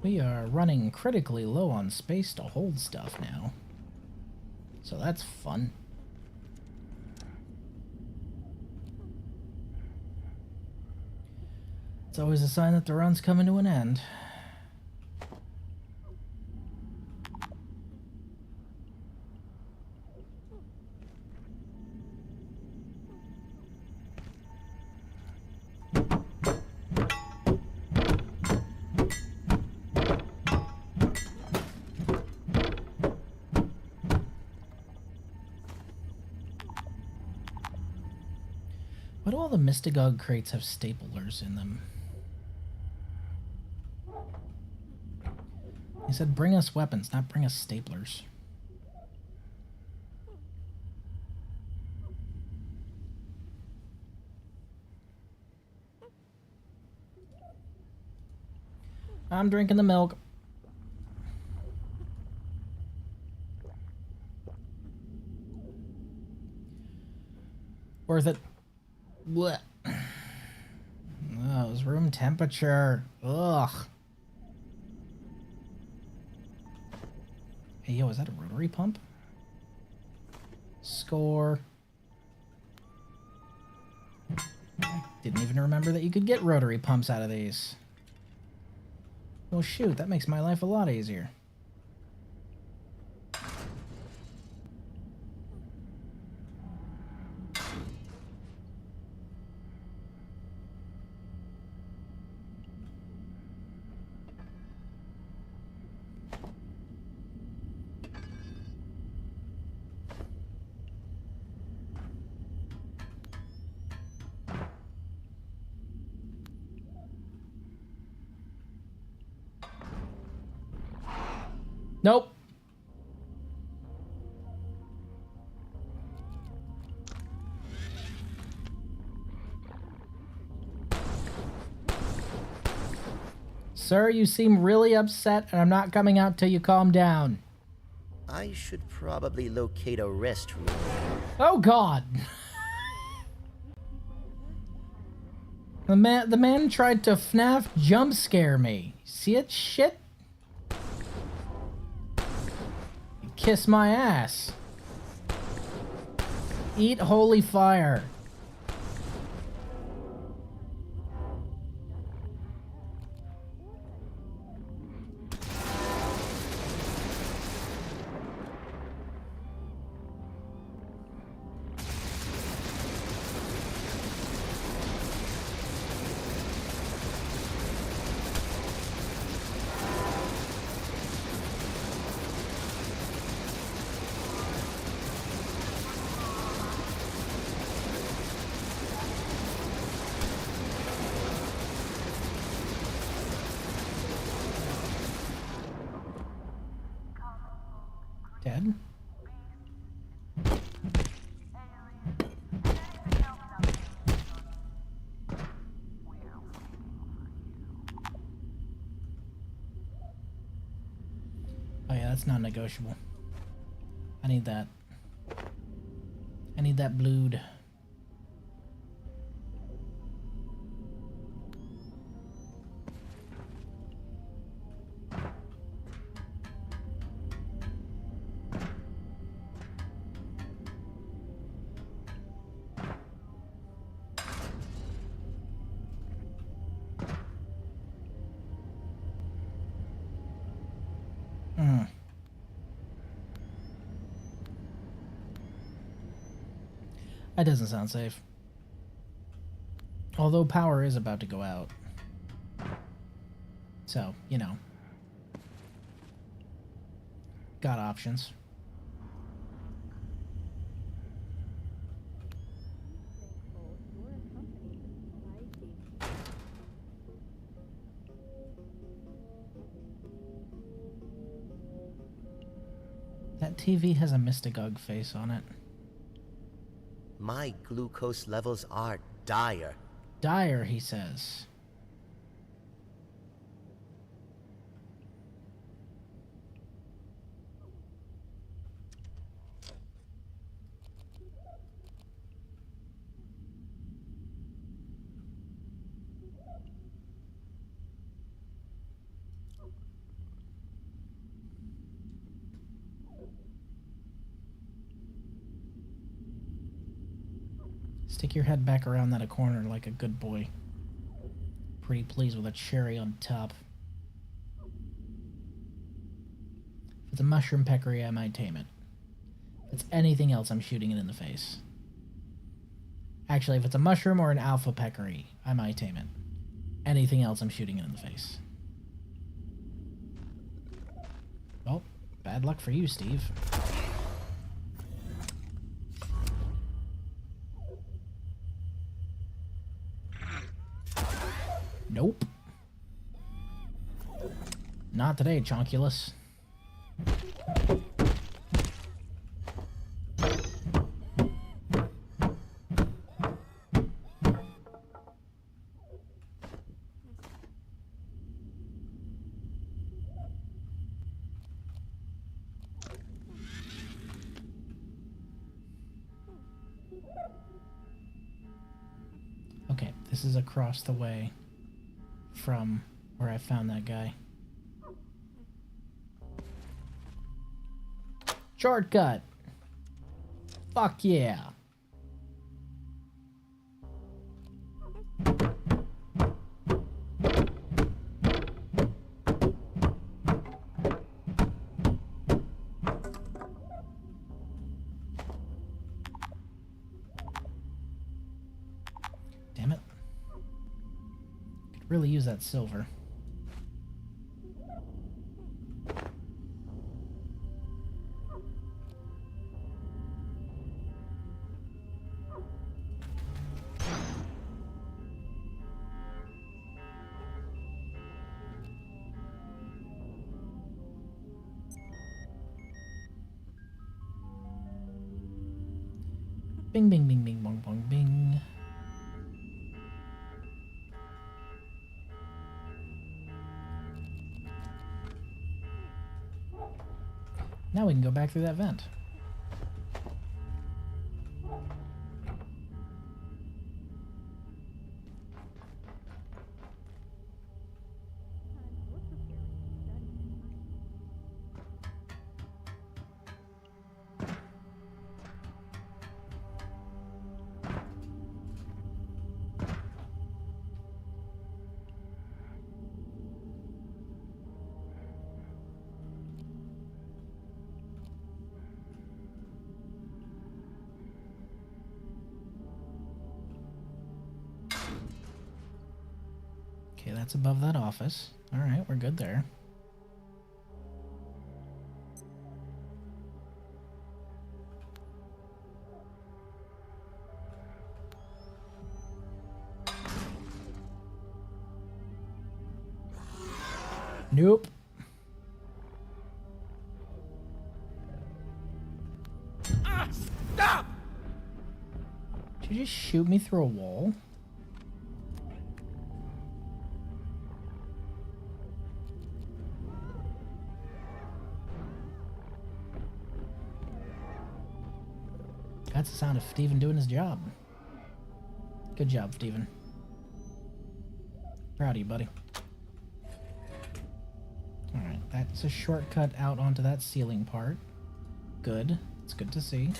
We are running critically low on space to hold stuff now. So that's fun. It's always a sign that the run's coming to an end. Why do all the Mystagogue crates have staplers in them? He said bring us weapons, not bring us staplers. I'm drinking the milk. Worth it. Blech. Oh, it was room temperature. Ugh. Hey, yo, is that a rotary pump? Score. I didn't even remember that you could get rotary pumps out of these. Well, shoot, that makes my life a lot easier. Nope. Sir, you seem really upset, and I'm not coming out till you calm down. I should probably locate a restroom. Oh, God. The man tried to FNAF jump scare me. See it, shit? Kiss my ass. Eat holy fire. Dead? Oh yeah, that's not negotiable. I need that. I need that blood. That doesn't sound safe. Although power is about to go out. So, you know. Got options. That TV has a Mystagogue face on it. My glucose levels are dire. Dire, he says. Stick your head back around that corner like a good boy. Pretty pleased with a cherry on top. If it's a mushroom peccary, I might tame it. If it's anything else, I'm shooting it in the face. Actually, if it's a mushroom or an alpha peccary, I might tame it. Anything else, I'm shooting it in the face. Well, bad luck for you, Steve. Nope. Not today, Chonkulus. Okay, this is across the way from where I found that guy. Shortcut! Fuck yeah! Damn it. Could really use that silver. Bing, bing, bing, bing, bong, bong, bing. Now we can go back through that vent. Okay, that's above that office. Alright, we're good there. Nope. Stop! Did you just shoot me through a wall? That's the sound of Steven doing his job. Good job, Steven. Proud of you, buddy. Alright, that's a shortcut out onto that ceiling part. Good. It's good to see.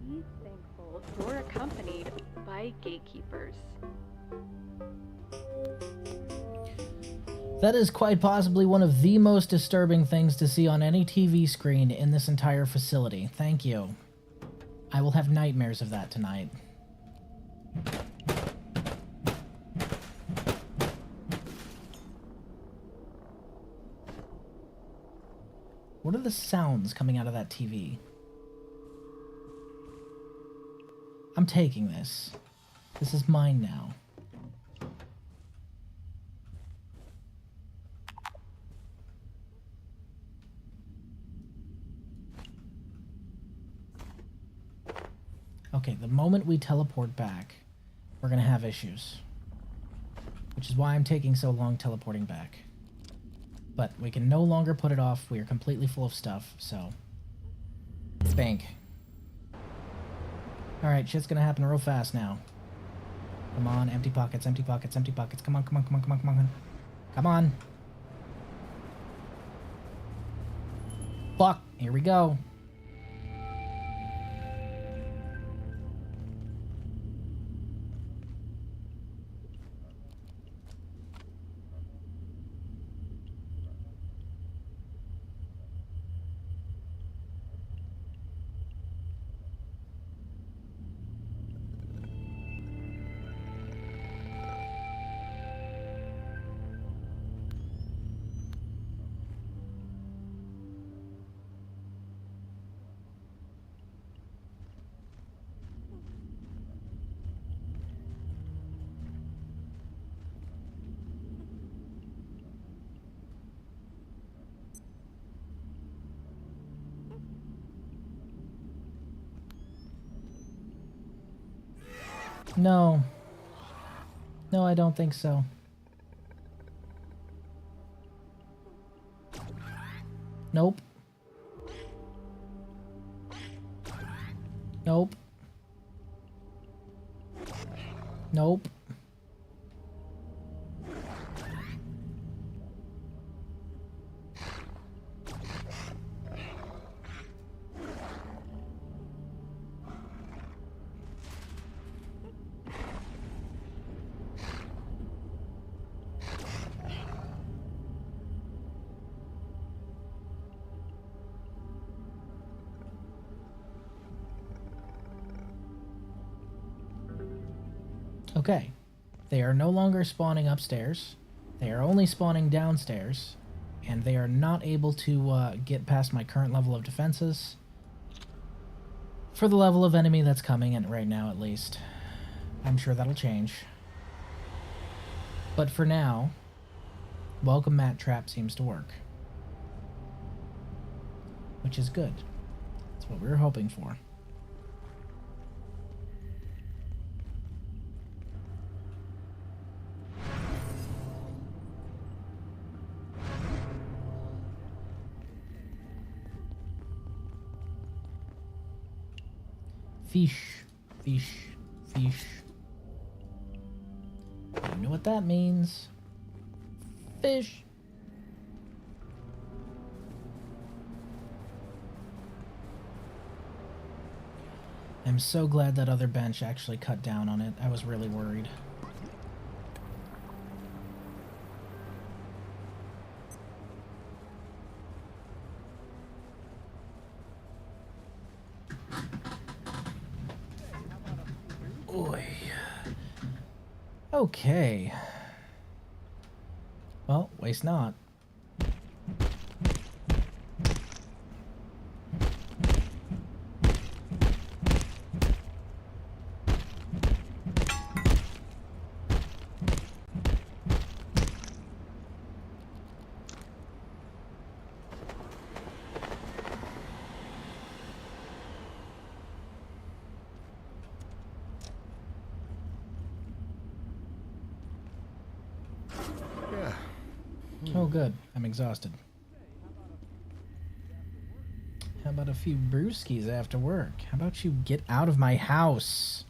Be thankful you're accompanied by gatekeepers. That is quite possibly one of the most disturbing things to see on any TV screen in this entire facility. Thank you. I will have nightmares of that tonight. What are the sounds coming out of that TV? I'm taking this. This is mine now. Okay, the moment we teleport back, we're gonna have issues. Which is why I'm taking so long teleporting back. But we can no longer put it off. We are completely full of stuff, so Spank. Alright, shit's gonna happen real fast now. Come on, empty pockets, empty pockets, empty pockets. Come on, come on, come on, come on, come on. Come on. Fuck. Here we go. No. No, I don't think so. Nope. Nope. Nope. Okay. They are no longer spawning upstairs. They are only spawning downstairs. And they are not able to get past my current level of defenses. For the level of enemy that's coming in right now, at least. I'm sure that'll change. But for now, welcome mat trap seems to work. Which is good. That's what we were hoping for. Fish, fish, fish. You know what that means. Fish. I'm so glad that other bench actually cut down on it. I was really worried. Oy. Okay. Well, waste not. Oh, good. I'm exhausted. How about a few brewskis after work? How about you get out of my house?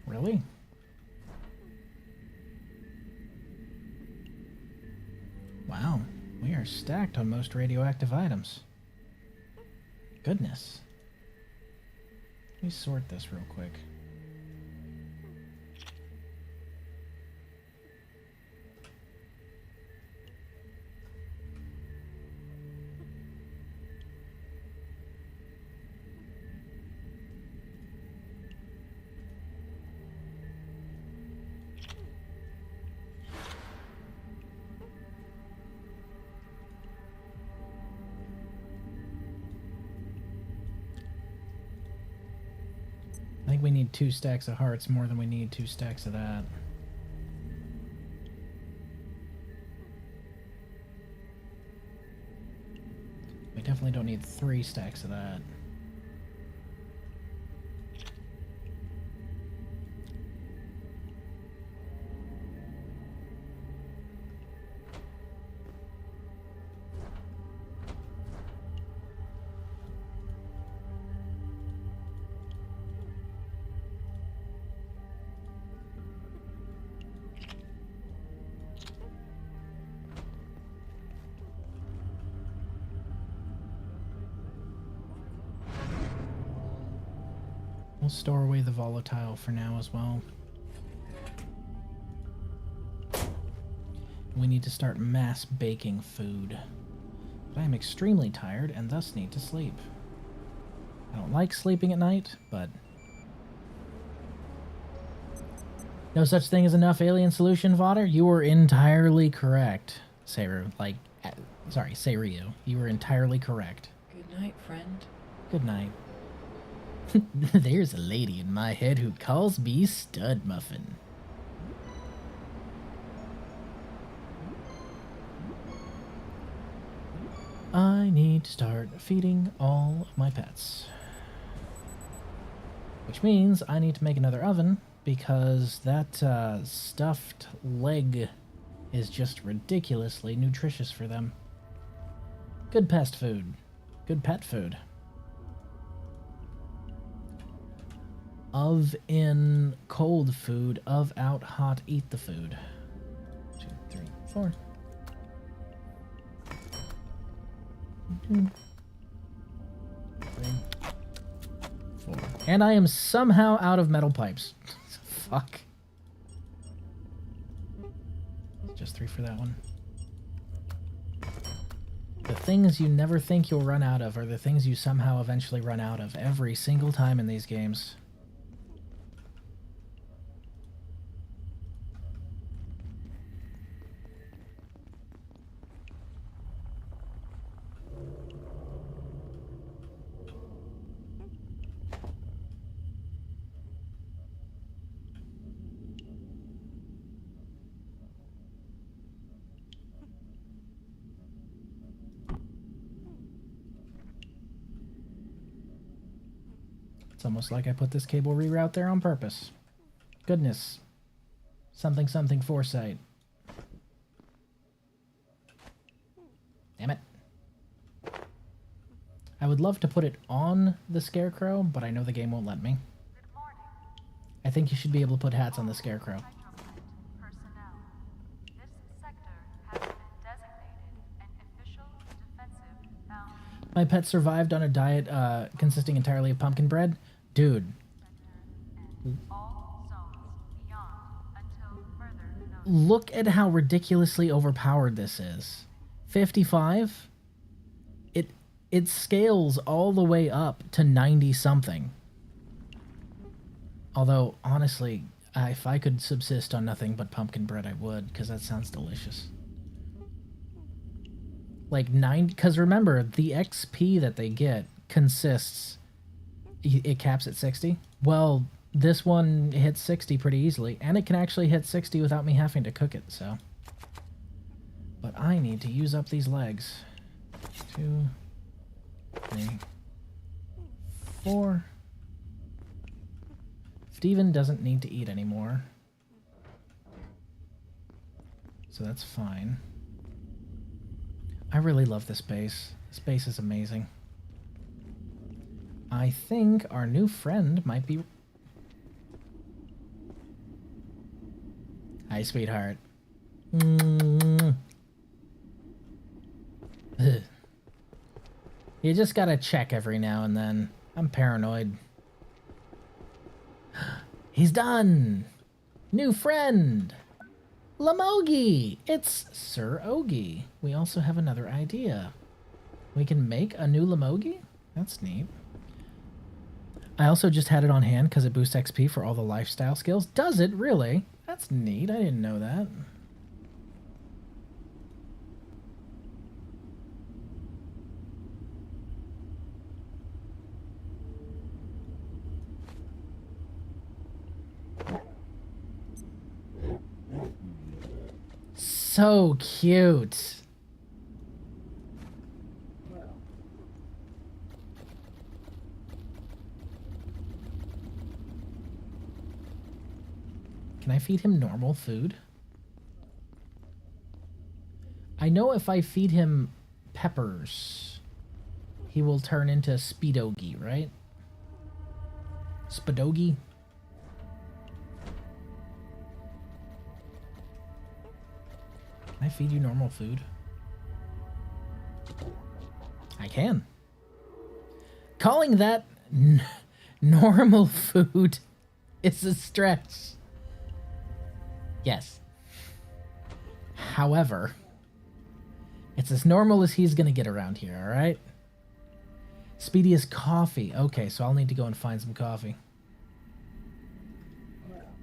Really? Wow, we are stacked on most radioactive items. Goodness. Let me sort this real quick. I think think we need 2 stacks of hearts more than we need 2 stacks of that. We definitely don't need 3 stacks of that. We'll store away the volatile for now as well. We need to start mass baking food. But I am extremely tired and thus need to sleep. I don't like sleeping at night, but... No such thing as enough alien solution, Vodder? You were entirely correct. Seiru, sorry, Seiryu. You were entirely correct. Good night, friend. Good night. There's a lady in my head who calls me Stud Muffin. I need to start feeding all of my pets. Which means I need to make another oven, because that stuffed leg is just ridiculously nutritious for them. Good pest food. Good pet food. Of in cold food, of out hot eat the food. 2, 3, 4. 2, 3, 4. And I am somehow out of metal pipes. Fuck. Just 3 for that one. The things you never think you'll run out of are the things you somehow eventually run out of every single time in these games. It's almost like I put this cable reroute there on purpose. Goodness. Something something foresight. Damn it. I would love to put it on the Scarecrow, but I know the game won't let me. I think you should be able to put hats on the Scarecrow. My pet survived on a diet consisting entirely of pumpkin bread. Dude. Look at how ridiculously overpowered this is. 55? It scales all the way up to 90-something. Although, honestly, if I could subsist on nothing but pumpkin bread, I would, because that sounds delicious. Like 9, because remember, the XP that they get consists, it caps at 60. Well, this one hits 60 pretty easily, and it can actually hit 60 without me having to cook it, so. But I need to use up these legs. 2, 3, 4. Steven doesn't need to eat anymore, so that's fine. I really love this base. This base is amazing. I think our new friend might be... Hi, sweetheart. You just gotta check every now and then. I'm paranoid. He's done! New friend! Lamogi! It's Sir Ogi. We also have another idea. We can make a new Lamogi? That's neat. I also just had it on hand because it boosts XP for all the lifestyle skills. Does it really? That's neat. I didn't know that. so cute. Can I feed him normal food? I know if I feed him peppers, he will turn into Speedogie, right? Spadogie? Can I feed you normal food? I can. Calling that normal food is a stretch. Yes. However, it's as normal as he's gonna get around here, alright? Speedy is coffee. Okay, so I'll need to go and find some coffee.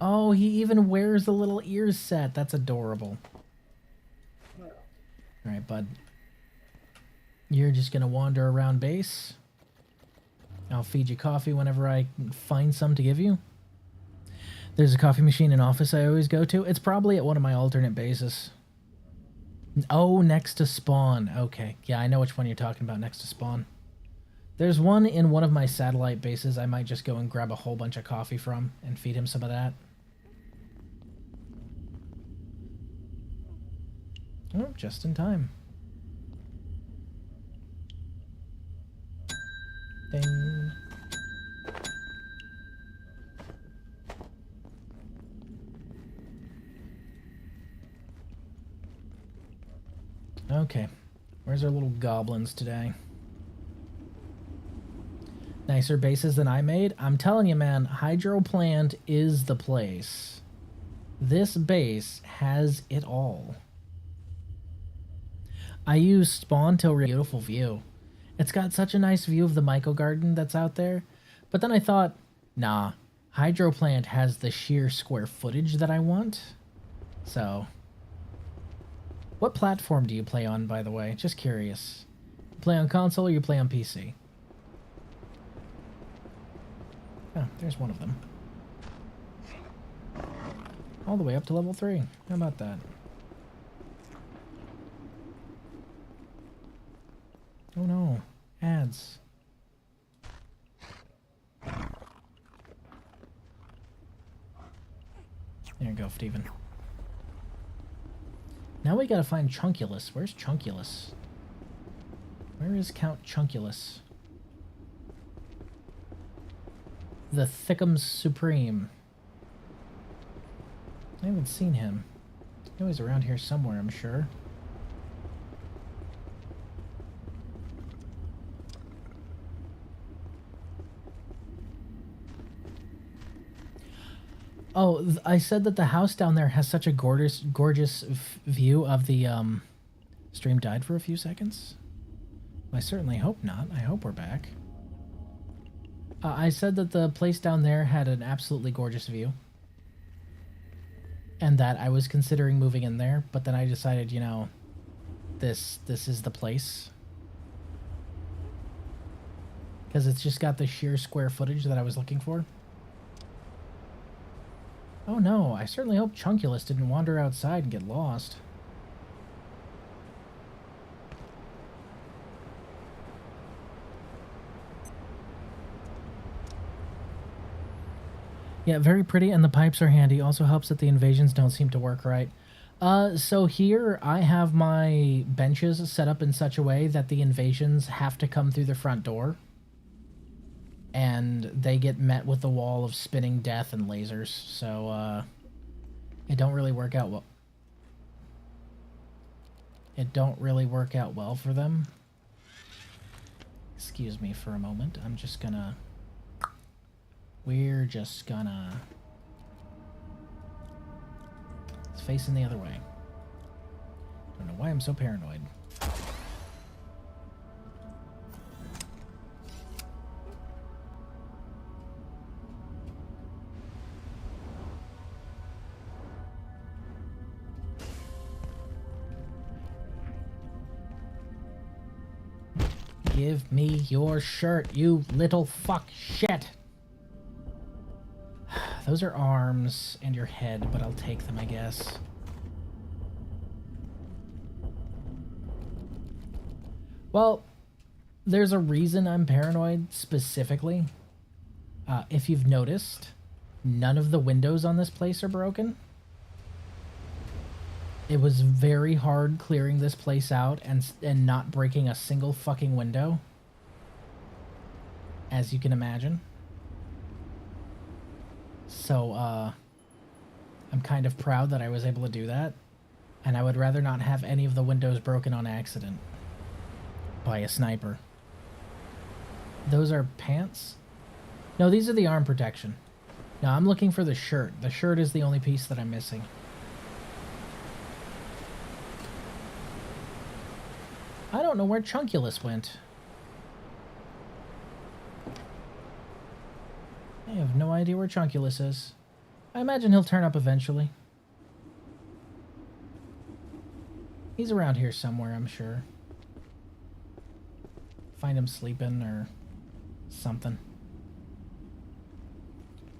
Oh, he even wears the little ear set. That's adorable. Alright, bud. You're just gonna wander around base. I'll feed you coffee whenever I find some to give you. There's a coffee machine in office I always go to. It's probably at one of my alternate bases. Oh, next to spawn. Okay. Yeah, I know which one you're talking about next to spawn. There's one in one of my satellite bases I might just go and grab a whole bunch of coffee from and feed him some of that. Oh, just in time. Ding. Okay. Where's our little goblins today? Nicer bases than I made? I'm telling you, man, Hydro Plant is the place. This base has it all. I use Spawn to a beautiful view. It's got such a nice view of the Myco Garden that's out there. But then I thought, nah, Hydro Plant has the sheer square footage that I want. So, what platform do you play on, by the way? Just curious. You play on console or you play on PC? Oh, there's one of them. All the way up to level 3. How about that? Oh no. Ads. There you go, Steven. Now we gotta find Chunkulus. Where's Chunkulus? Where is Count Chunkulus? The Thickums Supreme. I haven't seen him. I know he's around here somewhere, I'm sure. Oh, I said that the house down there has such a gorgeous view of the, stream died for a few seconds? I certainly hope not. I hope we're back. I said that the place down there had an absolutely gorgeous view. And that I was considering moving in there, but then I decided, you know, this is the place. Because it's just got the sheer square footage that I was looking for. Oh no, I certainly hope Chunkulus didn't wander outside and get lost. Yeah, very pretty, and the pipes are handy. Also helps that the invasions don't seem to work right. So here I have my benches set up in such a way that the invasions have to come through the front door. And they get met with the wall of spinning death and lasers, so, it don't really work out well. It don't really work out well for them. Excuse me for a moment. I'm just gonna... We're just gonna... It's facing the other way. Don't know why I'm so paranoid. Give me your shirt, you little fuck shit! Those are arms and your head, but I'll take them, I guess. Well, there's a reason I'm paranoid specifically. If you've noticed, none of the windows on this place are broken. It was very hard clearing this place out and not breaking a single fucking window, as you can imagine. So, I'm kind of proud that I was able to do that, and I would rather not have any of the windows broken on accident by a sniper. Those are pants? No, these are the arm protection. No, I'm looking for the shirt. The shirt is the only piece that I'm missing. I don't know where Chunkulus went. I have no idea where Chunkulus is. I imagine he'll turn up eventually. He's around here somewhere, I'm sure. Find him sleeping or something.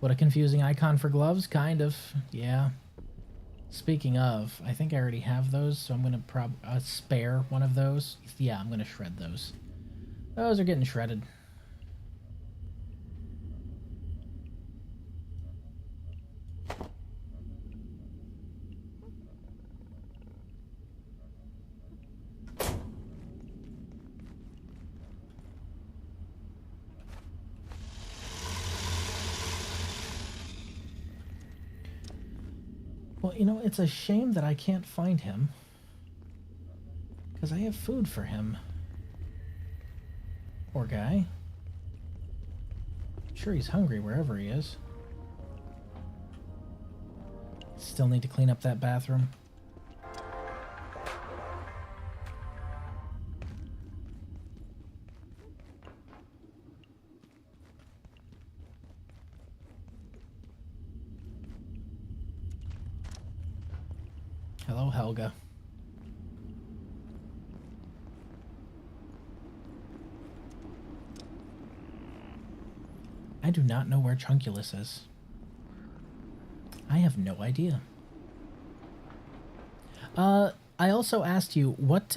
What a confusing icon for gloves, kind of. Yeah. Speaking of, I think I already have those, so I'm going to spare one of those. Yeah, I'm going to shred those. Those are getting shredded. Well, you know, it's a shame that I can't find him. Because I have food for him. Poor guy. I'm sure he's hungry wherever he is. Still need to clean up that bathroom. Hello, Helga. I do not know where Chunkulus is. I have no idea. I also asked you, what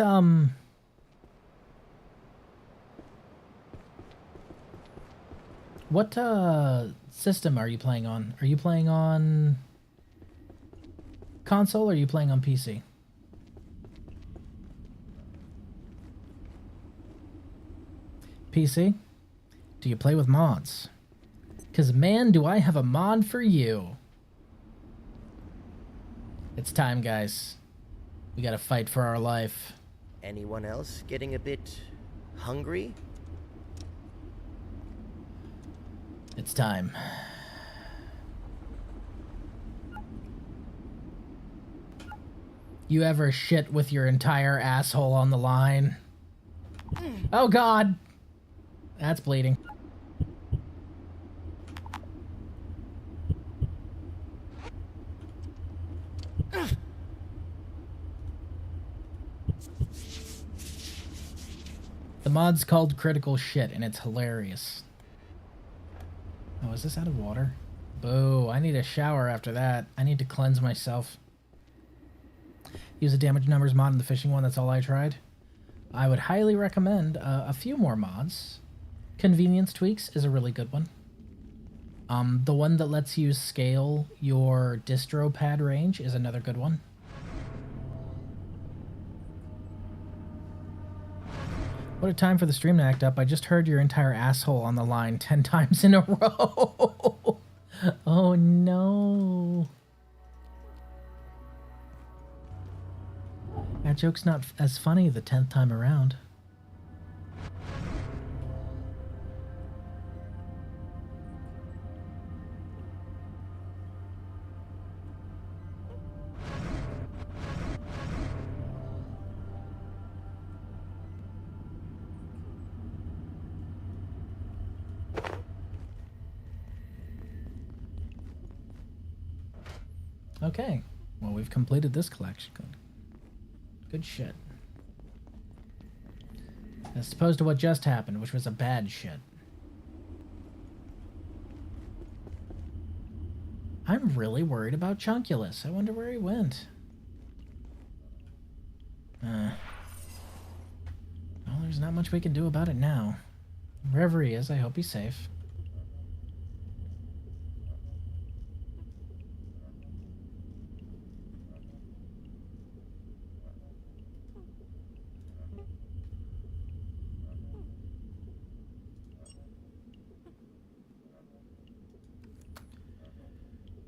system are you playing on? Are you playing on console or are you playing on PC? PC? Do you play with mods? Because, man, do I have a mod for you. It's time, guys. We gotta fight for our life. Anyone else getting a bit hungry? It's time. You ever shit with your entire asshole on the line? Oh, God! That's bleeding. The mod's called Critical Shit, and it's hilarious. Oh, is this out of water? Boo, I need a shower after that. I need to cleanse myself. Use a damage numbers mod in the fishing one, that's all I tried. I would highly recommend a few more mods. Convenience Tweaks is a really good one. The one that lets you scale your distro pad range is another good one. What a time for the stream to act up. I just heard your entire asshole on the line 10 times in a row. Oh no. That joke's not as funny the 10th time around. Okay, well, we've completed this collection. Good shit. As opposed to what just happened, which was a bad shit. I'm really worried about Chunkulus. I wonder where he went. Well, there's not much we can do about it now. Wherever he is, I hope he's safe.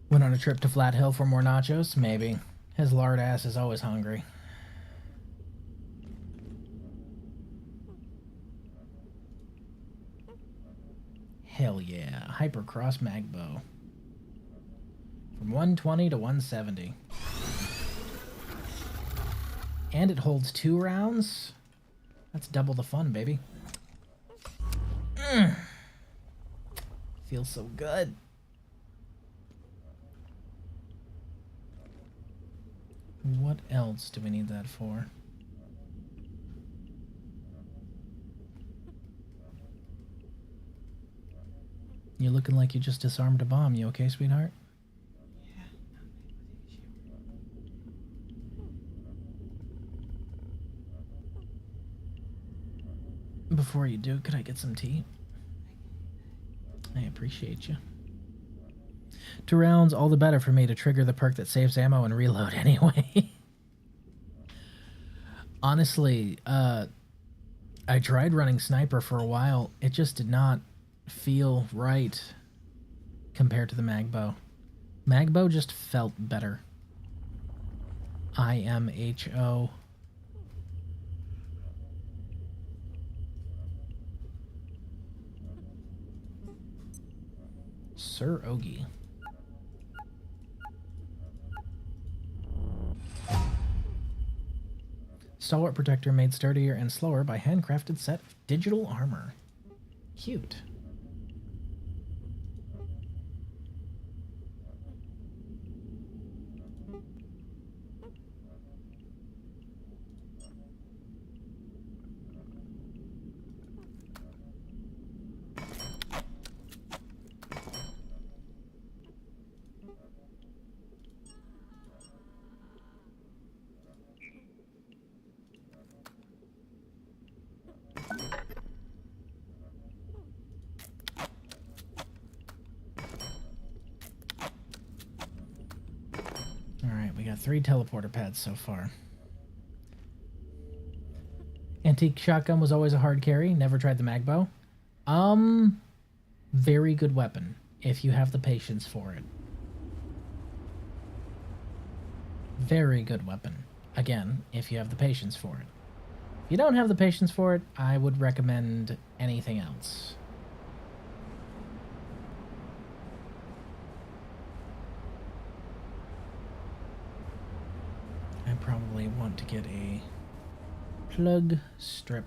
Went on a trip to Flat Hill for more nachos? Maybe. His lard ass is always hungry. Hell yeah. Hypercross Magbow. From 120 to 170. And it holds 2 rounds? That's double the fun, baby. Feels so good. What else do we need that for? You're looking like you just disarmed a bomb. You okay, sweetheart? Before you do, could I get some tea? I appreciate you. 2 rounds, all the better for me to trigger the perk that saves ammo and reload anyway. Honestly, I tried running sniper for a while. It just did not feel right compared to the Magbow. Magbow just felt better. IMHO. Sir Ogie. Stalwart protector made sturdier and slower by handcrafted set of digital armor. Cute. Alright, we got 3 teleporter pads so far. Antique shotgun was always a hard carry. Never tried the Magbow. Very good weapon, if you have the patience for it. Very good weapon. Again, if you have the patience for it. If you don't have the patience for it, I would recommend anything else. I probably want to get a plug strip.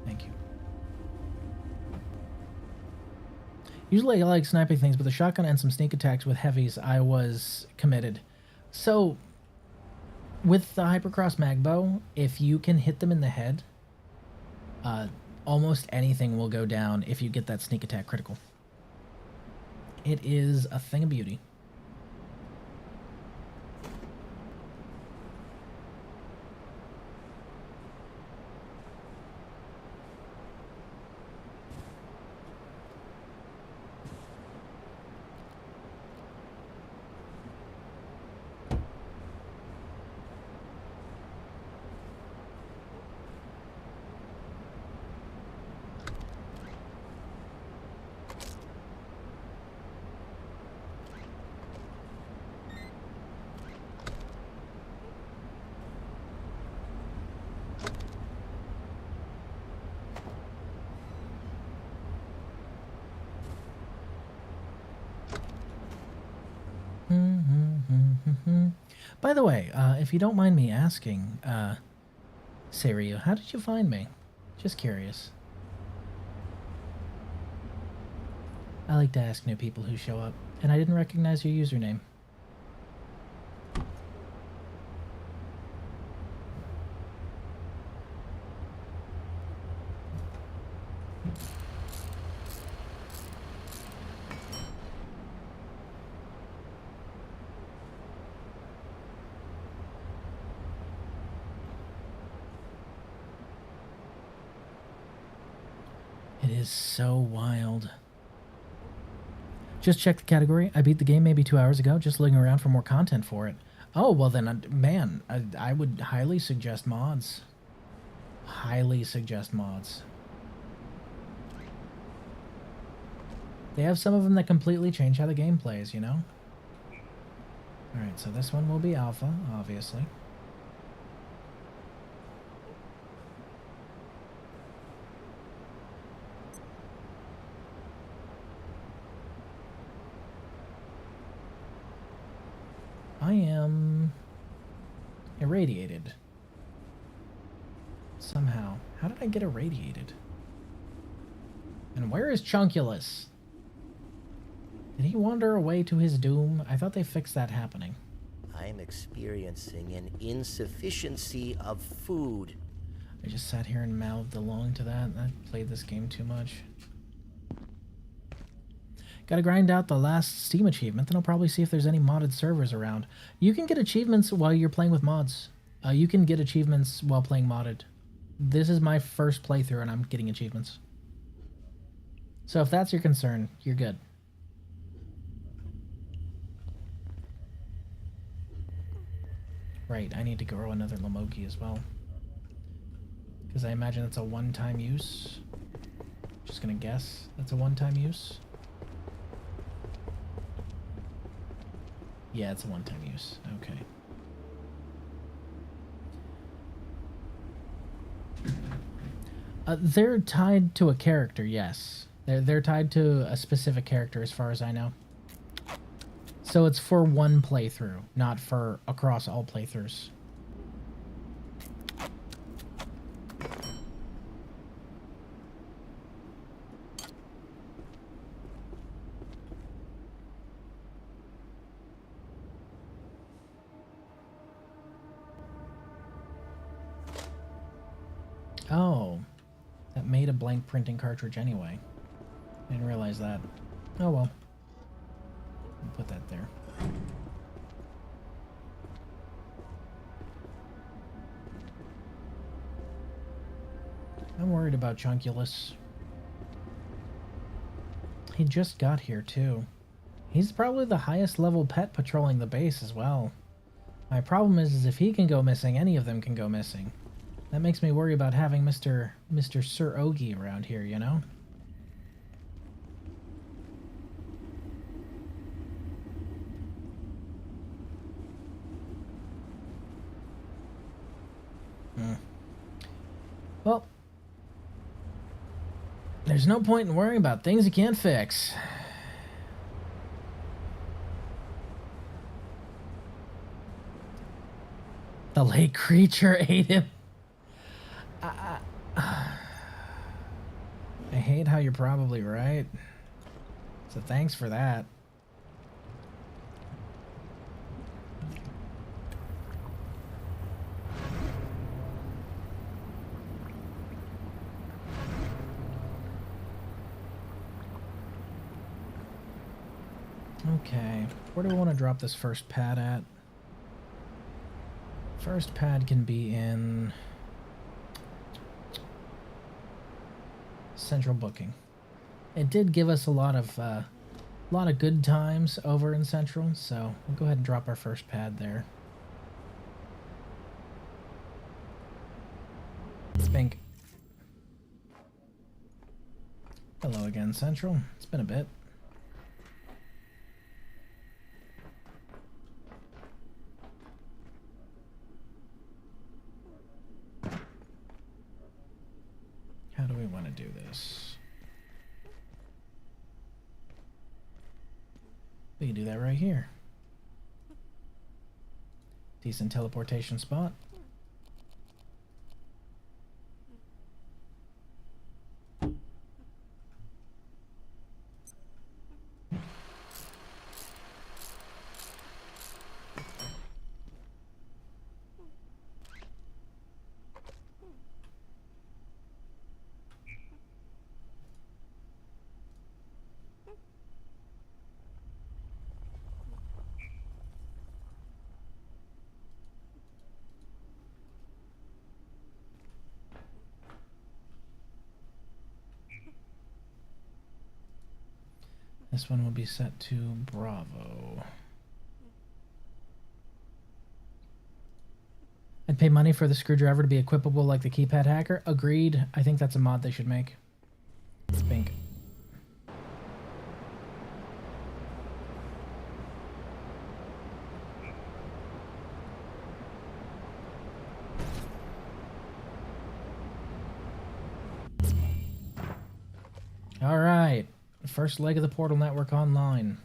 Thank you. Usually I like sniping things, but the shotgun and some sneak attacks with heavies, I was committed. So, with the Hypercross Magbow, if you can hit them in the head, almost anything will go down if you get that sneak attack critical. It is a thing of beauty. By the way, if you don't mind me asking, Seiryu, how did you find me? Just curious. I like to ask new people who show up, and I didn't recognize your username. is so wild. Just check the category. I beat the game maybe 2 hours ago, just looking around for more content for it. Oh, well then, man, I would highly suggest mods. Highly suggest mods. They have some of them that completely change how the game plays, you know? Alright, so this one will be alpha, obviously. I am irradiated. Somehow. How did I get irradiated? And where is Chunkulus? Did he wander away to his doom? I thought they fixed that happening. I'm experiencing an insufficiency of food. I just sat here and mouthed along to that. I played this game too much. Gotta grind out the last Steam achievement, then I'll probably see if there's any modded servers around. You can get achievements while you're playing with mods. You can get achievements while playing modded. This is my first playthrough and I'm getting achievements. So if that's your concern, you're good. Right, I need to grow another Lamoki as well. Because I imagine it's a one-time use. Just gonna guess that's a one-time use. Yeah, it's a one-time use. Okay. They're tied to a character, yes. They're tied to a specific character as far as I know. So it's for one playthrough, not for across all playthroughs. Oh, that made a blank printing cartridge anyway. Didn't realize that. Oh well. I'll put that there. I'm worried about Chunkulus. He just got here too. He's probably the highest level pet patrolling the base as well. My problem is if he can go missing, any of them can go missing. That makes me worry about having Mr. Sir Ogie around here, you know? Well, there's no point in worrying about things you can't fix. The lake creature ate him. I hate how you're probably right. So thanks for that. Okay, where do I want to drop this first pad at? First pad can be in central booking. It did give us a lot of good times over in central, so we'll go ahead and drop our first pad there. Spink. Hello again, Central. It's been a bit. How do we want to do this? We can do that right here. Decent teleportation spot. This one will be set to Bravo. I'd pay money for the screwdriver to be equipable like the keypad hacker. Agreed. I think that's a mod they should make. Bink. All right. First leg of the Portal Network online.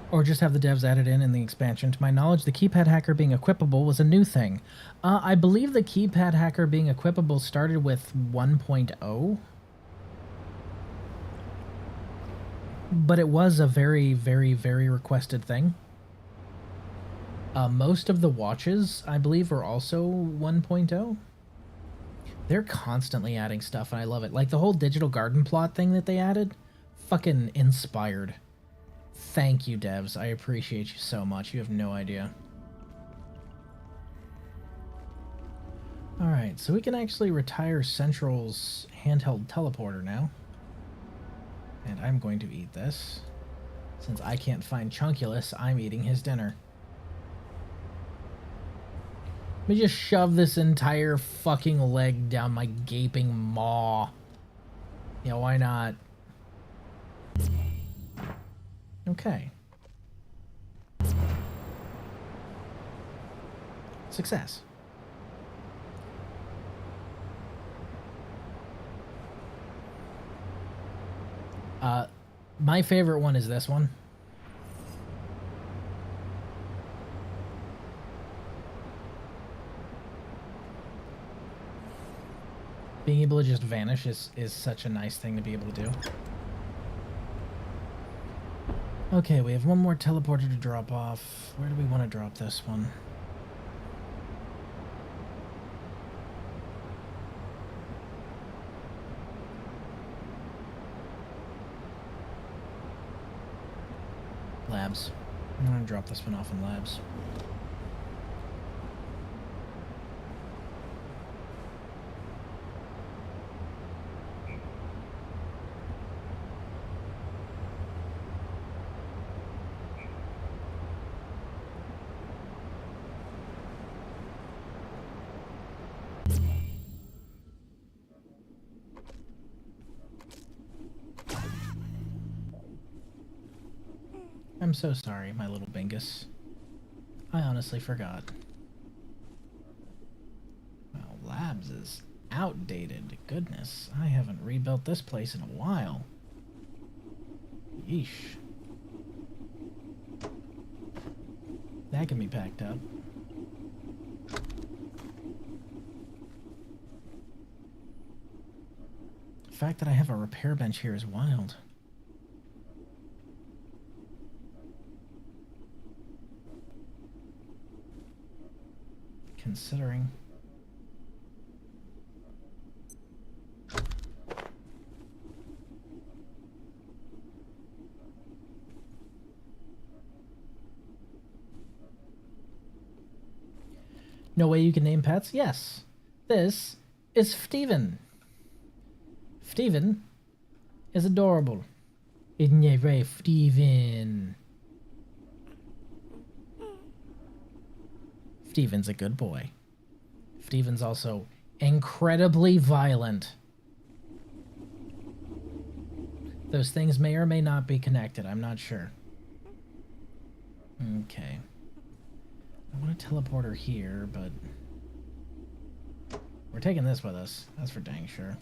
Or just have the devs added in the expansion. To my knowledge, the keypad hacker being equipable was a new thing. I believe the keypad hacker being equipable started with 1.0. But it was a very, very, very requested thing. Most of the watches, I believe, are also 1.0. They're constantly adding stuff, and I love it. Like the whole digital garden plot thing that they added. Fucking inspired. Thank you, devs. I appreciate you so much. You have no idea. Alright, so we can actually retire Central's handheld teleporter now. And I'm going to eat this. Since I can't find Chunkulus, I'm eating his dinner. Let me just shove this entire fucking leg down my gaping maw. Yeah, why not? Okay. Success. My favorite one is this one. Being able to just vanish is such a nice thing to be able to do. Okay, we have one more teleporter to drop off. Where do we want to drop this one? Labs. I'm going to drop this one off in labs. I'm so sorry, my little Bingus. I honestly forgot. Well, labs is outdated. Goodness, I haven't rebuilt this place in a while. Yeesh. That can be packed up. The fact that I have a repair bench here is wild. Considering. No way you can name pets? Yes. This is Steven. Steven is adorable. Isn't it right, Steven? Steven's a good boy. Steven's also incredibly violent. Those things may or may not be connected. I'm not sure. Okay. I want a teleporter here, but we're taking this with us. That's for dang sure.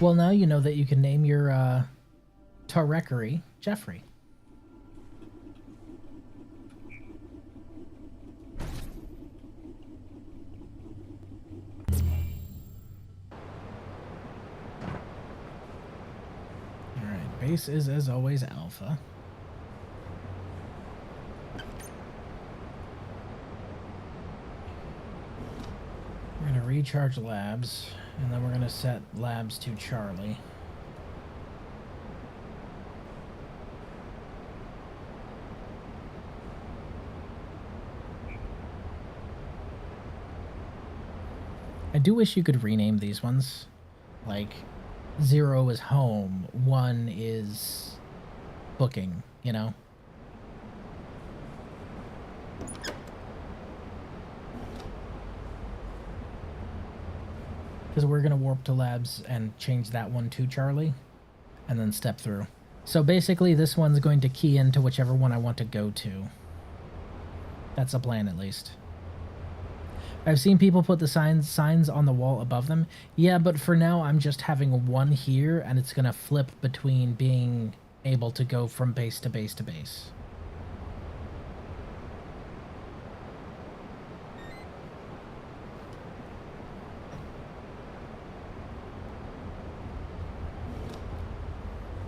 Well, now you know that you can name your Tarekari Jeffrey. Alright, base is as always Alpha. We're going to recharge labs, and then we're going to set labs to Charlie. I do wish you could rename these ones. Like, 0 is home, 1 is booking, you know? Because we're going to warp to labs and change that one to Charlie, and then step through. So basically, this one's going to key into whichever one I want to go to. That's the plan, at least. I've seen people put the signs on the wall above them. Yeah, but for now, I'm just having one here, and it's going to flip between being able to go from base to base to base.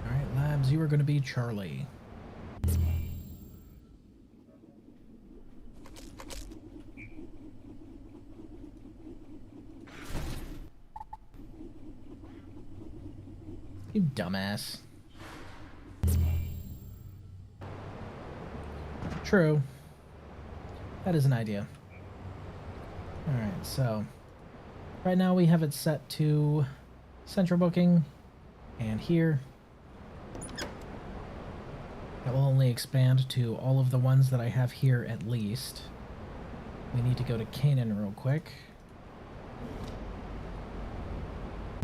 Alright, labs, you are going to be Charlie. You dumbass. True. That is an idea. Alright, so right now we have it set to central booking and here. That will only expand to all of the ones that I have here at least. We need to go to Canaan real quick.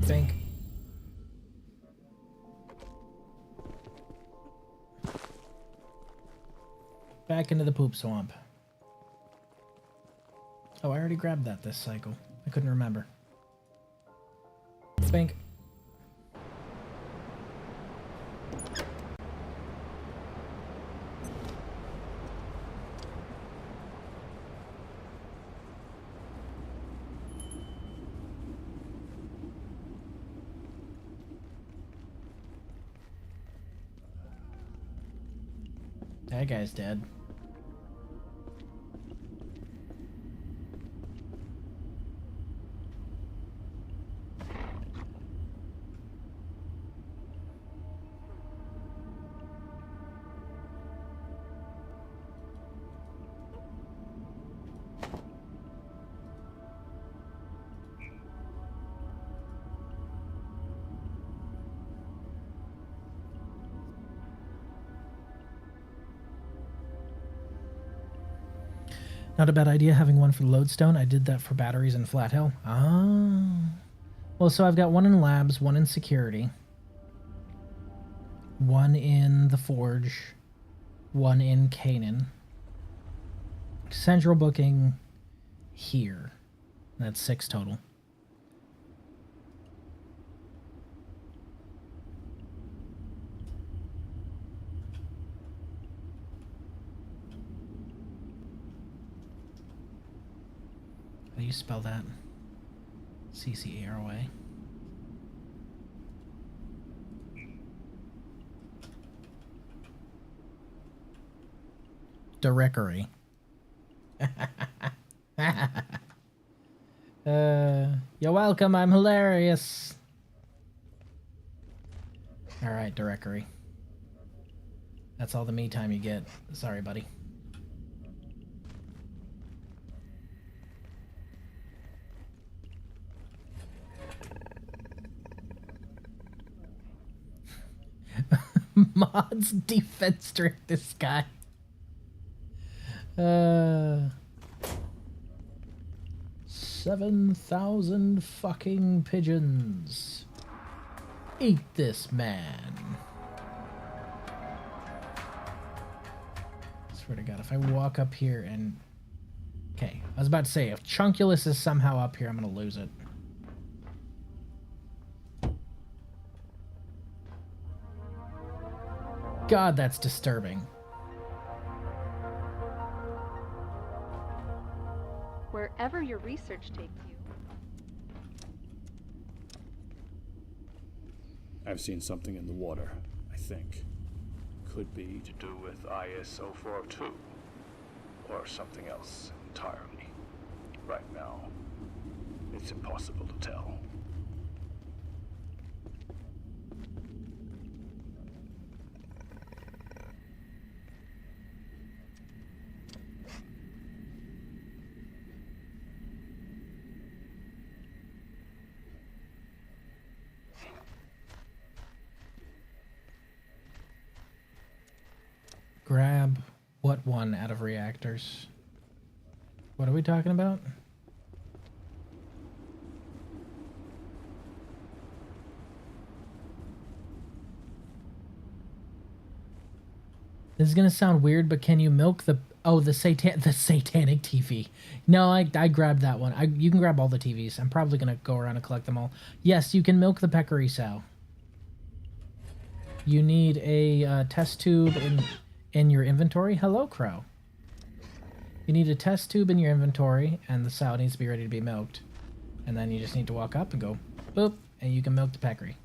Think. Back into the poop swamp. Oh, I already grabbed that this cycle. I couldn't remember. Spink. That guy's dead. Not a bad idea having one for the lodestone. I did that for batteries in Flat Hill. Ah. Well, so I've got one in labs, one in security, one in the forge, one in Canaan. Central booking here. That's 6 total. How do you spell that? C-C-A-R-O-A. Directory. You're welcome, I'm hilarious. Alright, directory. That's all the me time you get. Sorry, buddy. Mods defense trick this guy. 7,000 fucking pigeons. Eat this man. Swear to God, if I walk up here and... Okay, I was about to say, if Chunkulus is somehow up here, I'm gonna lose it. God, that's disturbing. Wherever your research takes you. I've seen something in the water, I think. Could be to do with IS-0402, or something else entirely. Right now, it's impossible to tell. Grab what one out of reactors? What are we talking about? This is gonna sound weird, but can you milk the the satanic TV? No, I grabbed that one. You can grab all the TVs. I'm probably gonna go around and collect them all. Yes, you can milk the peccary sow. You need a test tube in your inventory. Hello, Crow. You need a test tube in your inventory, and the sow needs to be ready to be milked. And then you just need to walk up and go boop, and you can milk the peccary.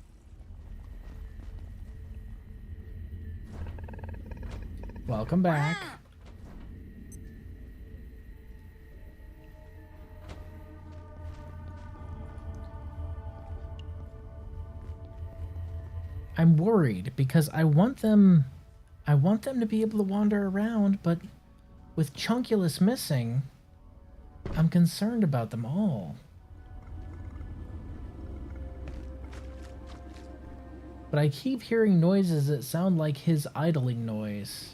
Welcome back. I'm worried because I want them to be able to wander around, but with Chunkulus missing, I'm concerned about them all. But I keep hearing noises that sound like his idling noise.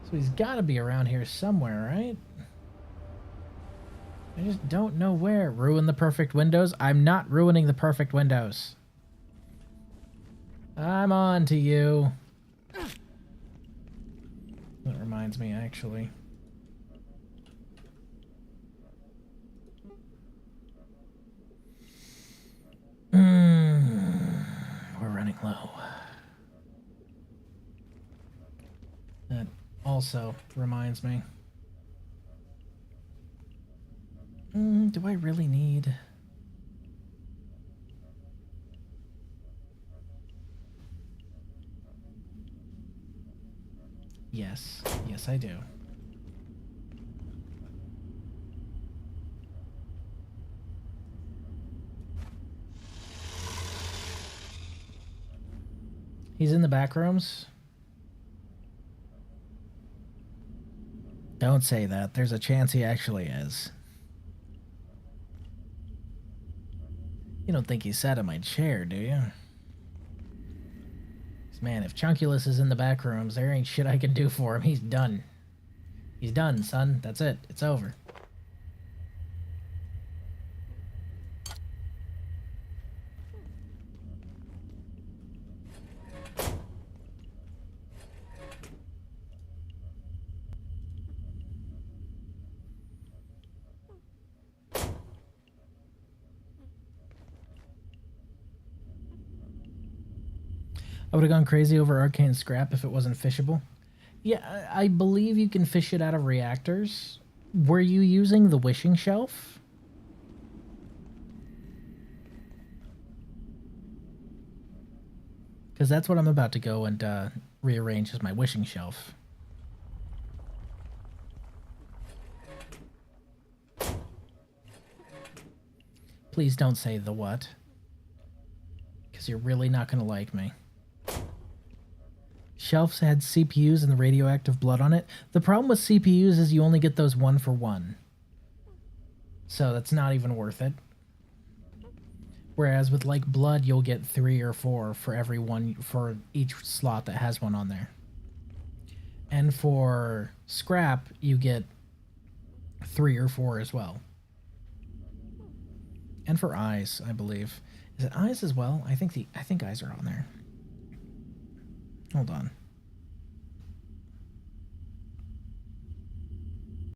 So he's got to be around here somewhere, right? I just don't know where. Ruin the perfect windows? I'm not ruining the perfect windows. I'm on to you. That reminds me, actually. We're running low. That also reminds me. Do I really need... Yes. Yes, I do. He's in the back rooms? Don't say that. There's a chance he actually is. You don't think he sat in my chair, do you? Man, if Chunkulus is in the back rooms, there ain't shit I can do for him. He's done. He's done, son. That's it. It's over. I would have gone crazy over arcane scrap if it wasn't fishable. Yeah, I believe you can fish it out of reactors. Were you using the wishing shelf? Because that's what I'm about to go and rearrange as my wishing shelf. Please don't say the what. Because you're really not going to like me. Shelves had CPUs and the radioactive blood on it. The problem with CPUs is you only get those 1 for 1. So that's not even worth it. Whereas with like blood, you'll get 3 or 4 for every one, for each slot that has one on there. And for scrap, you get 3 or 4 as well. And for eyes, I believe. Is it eyes as well? I think eyes are on there. Hold on.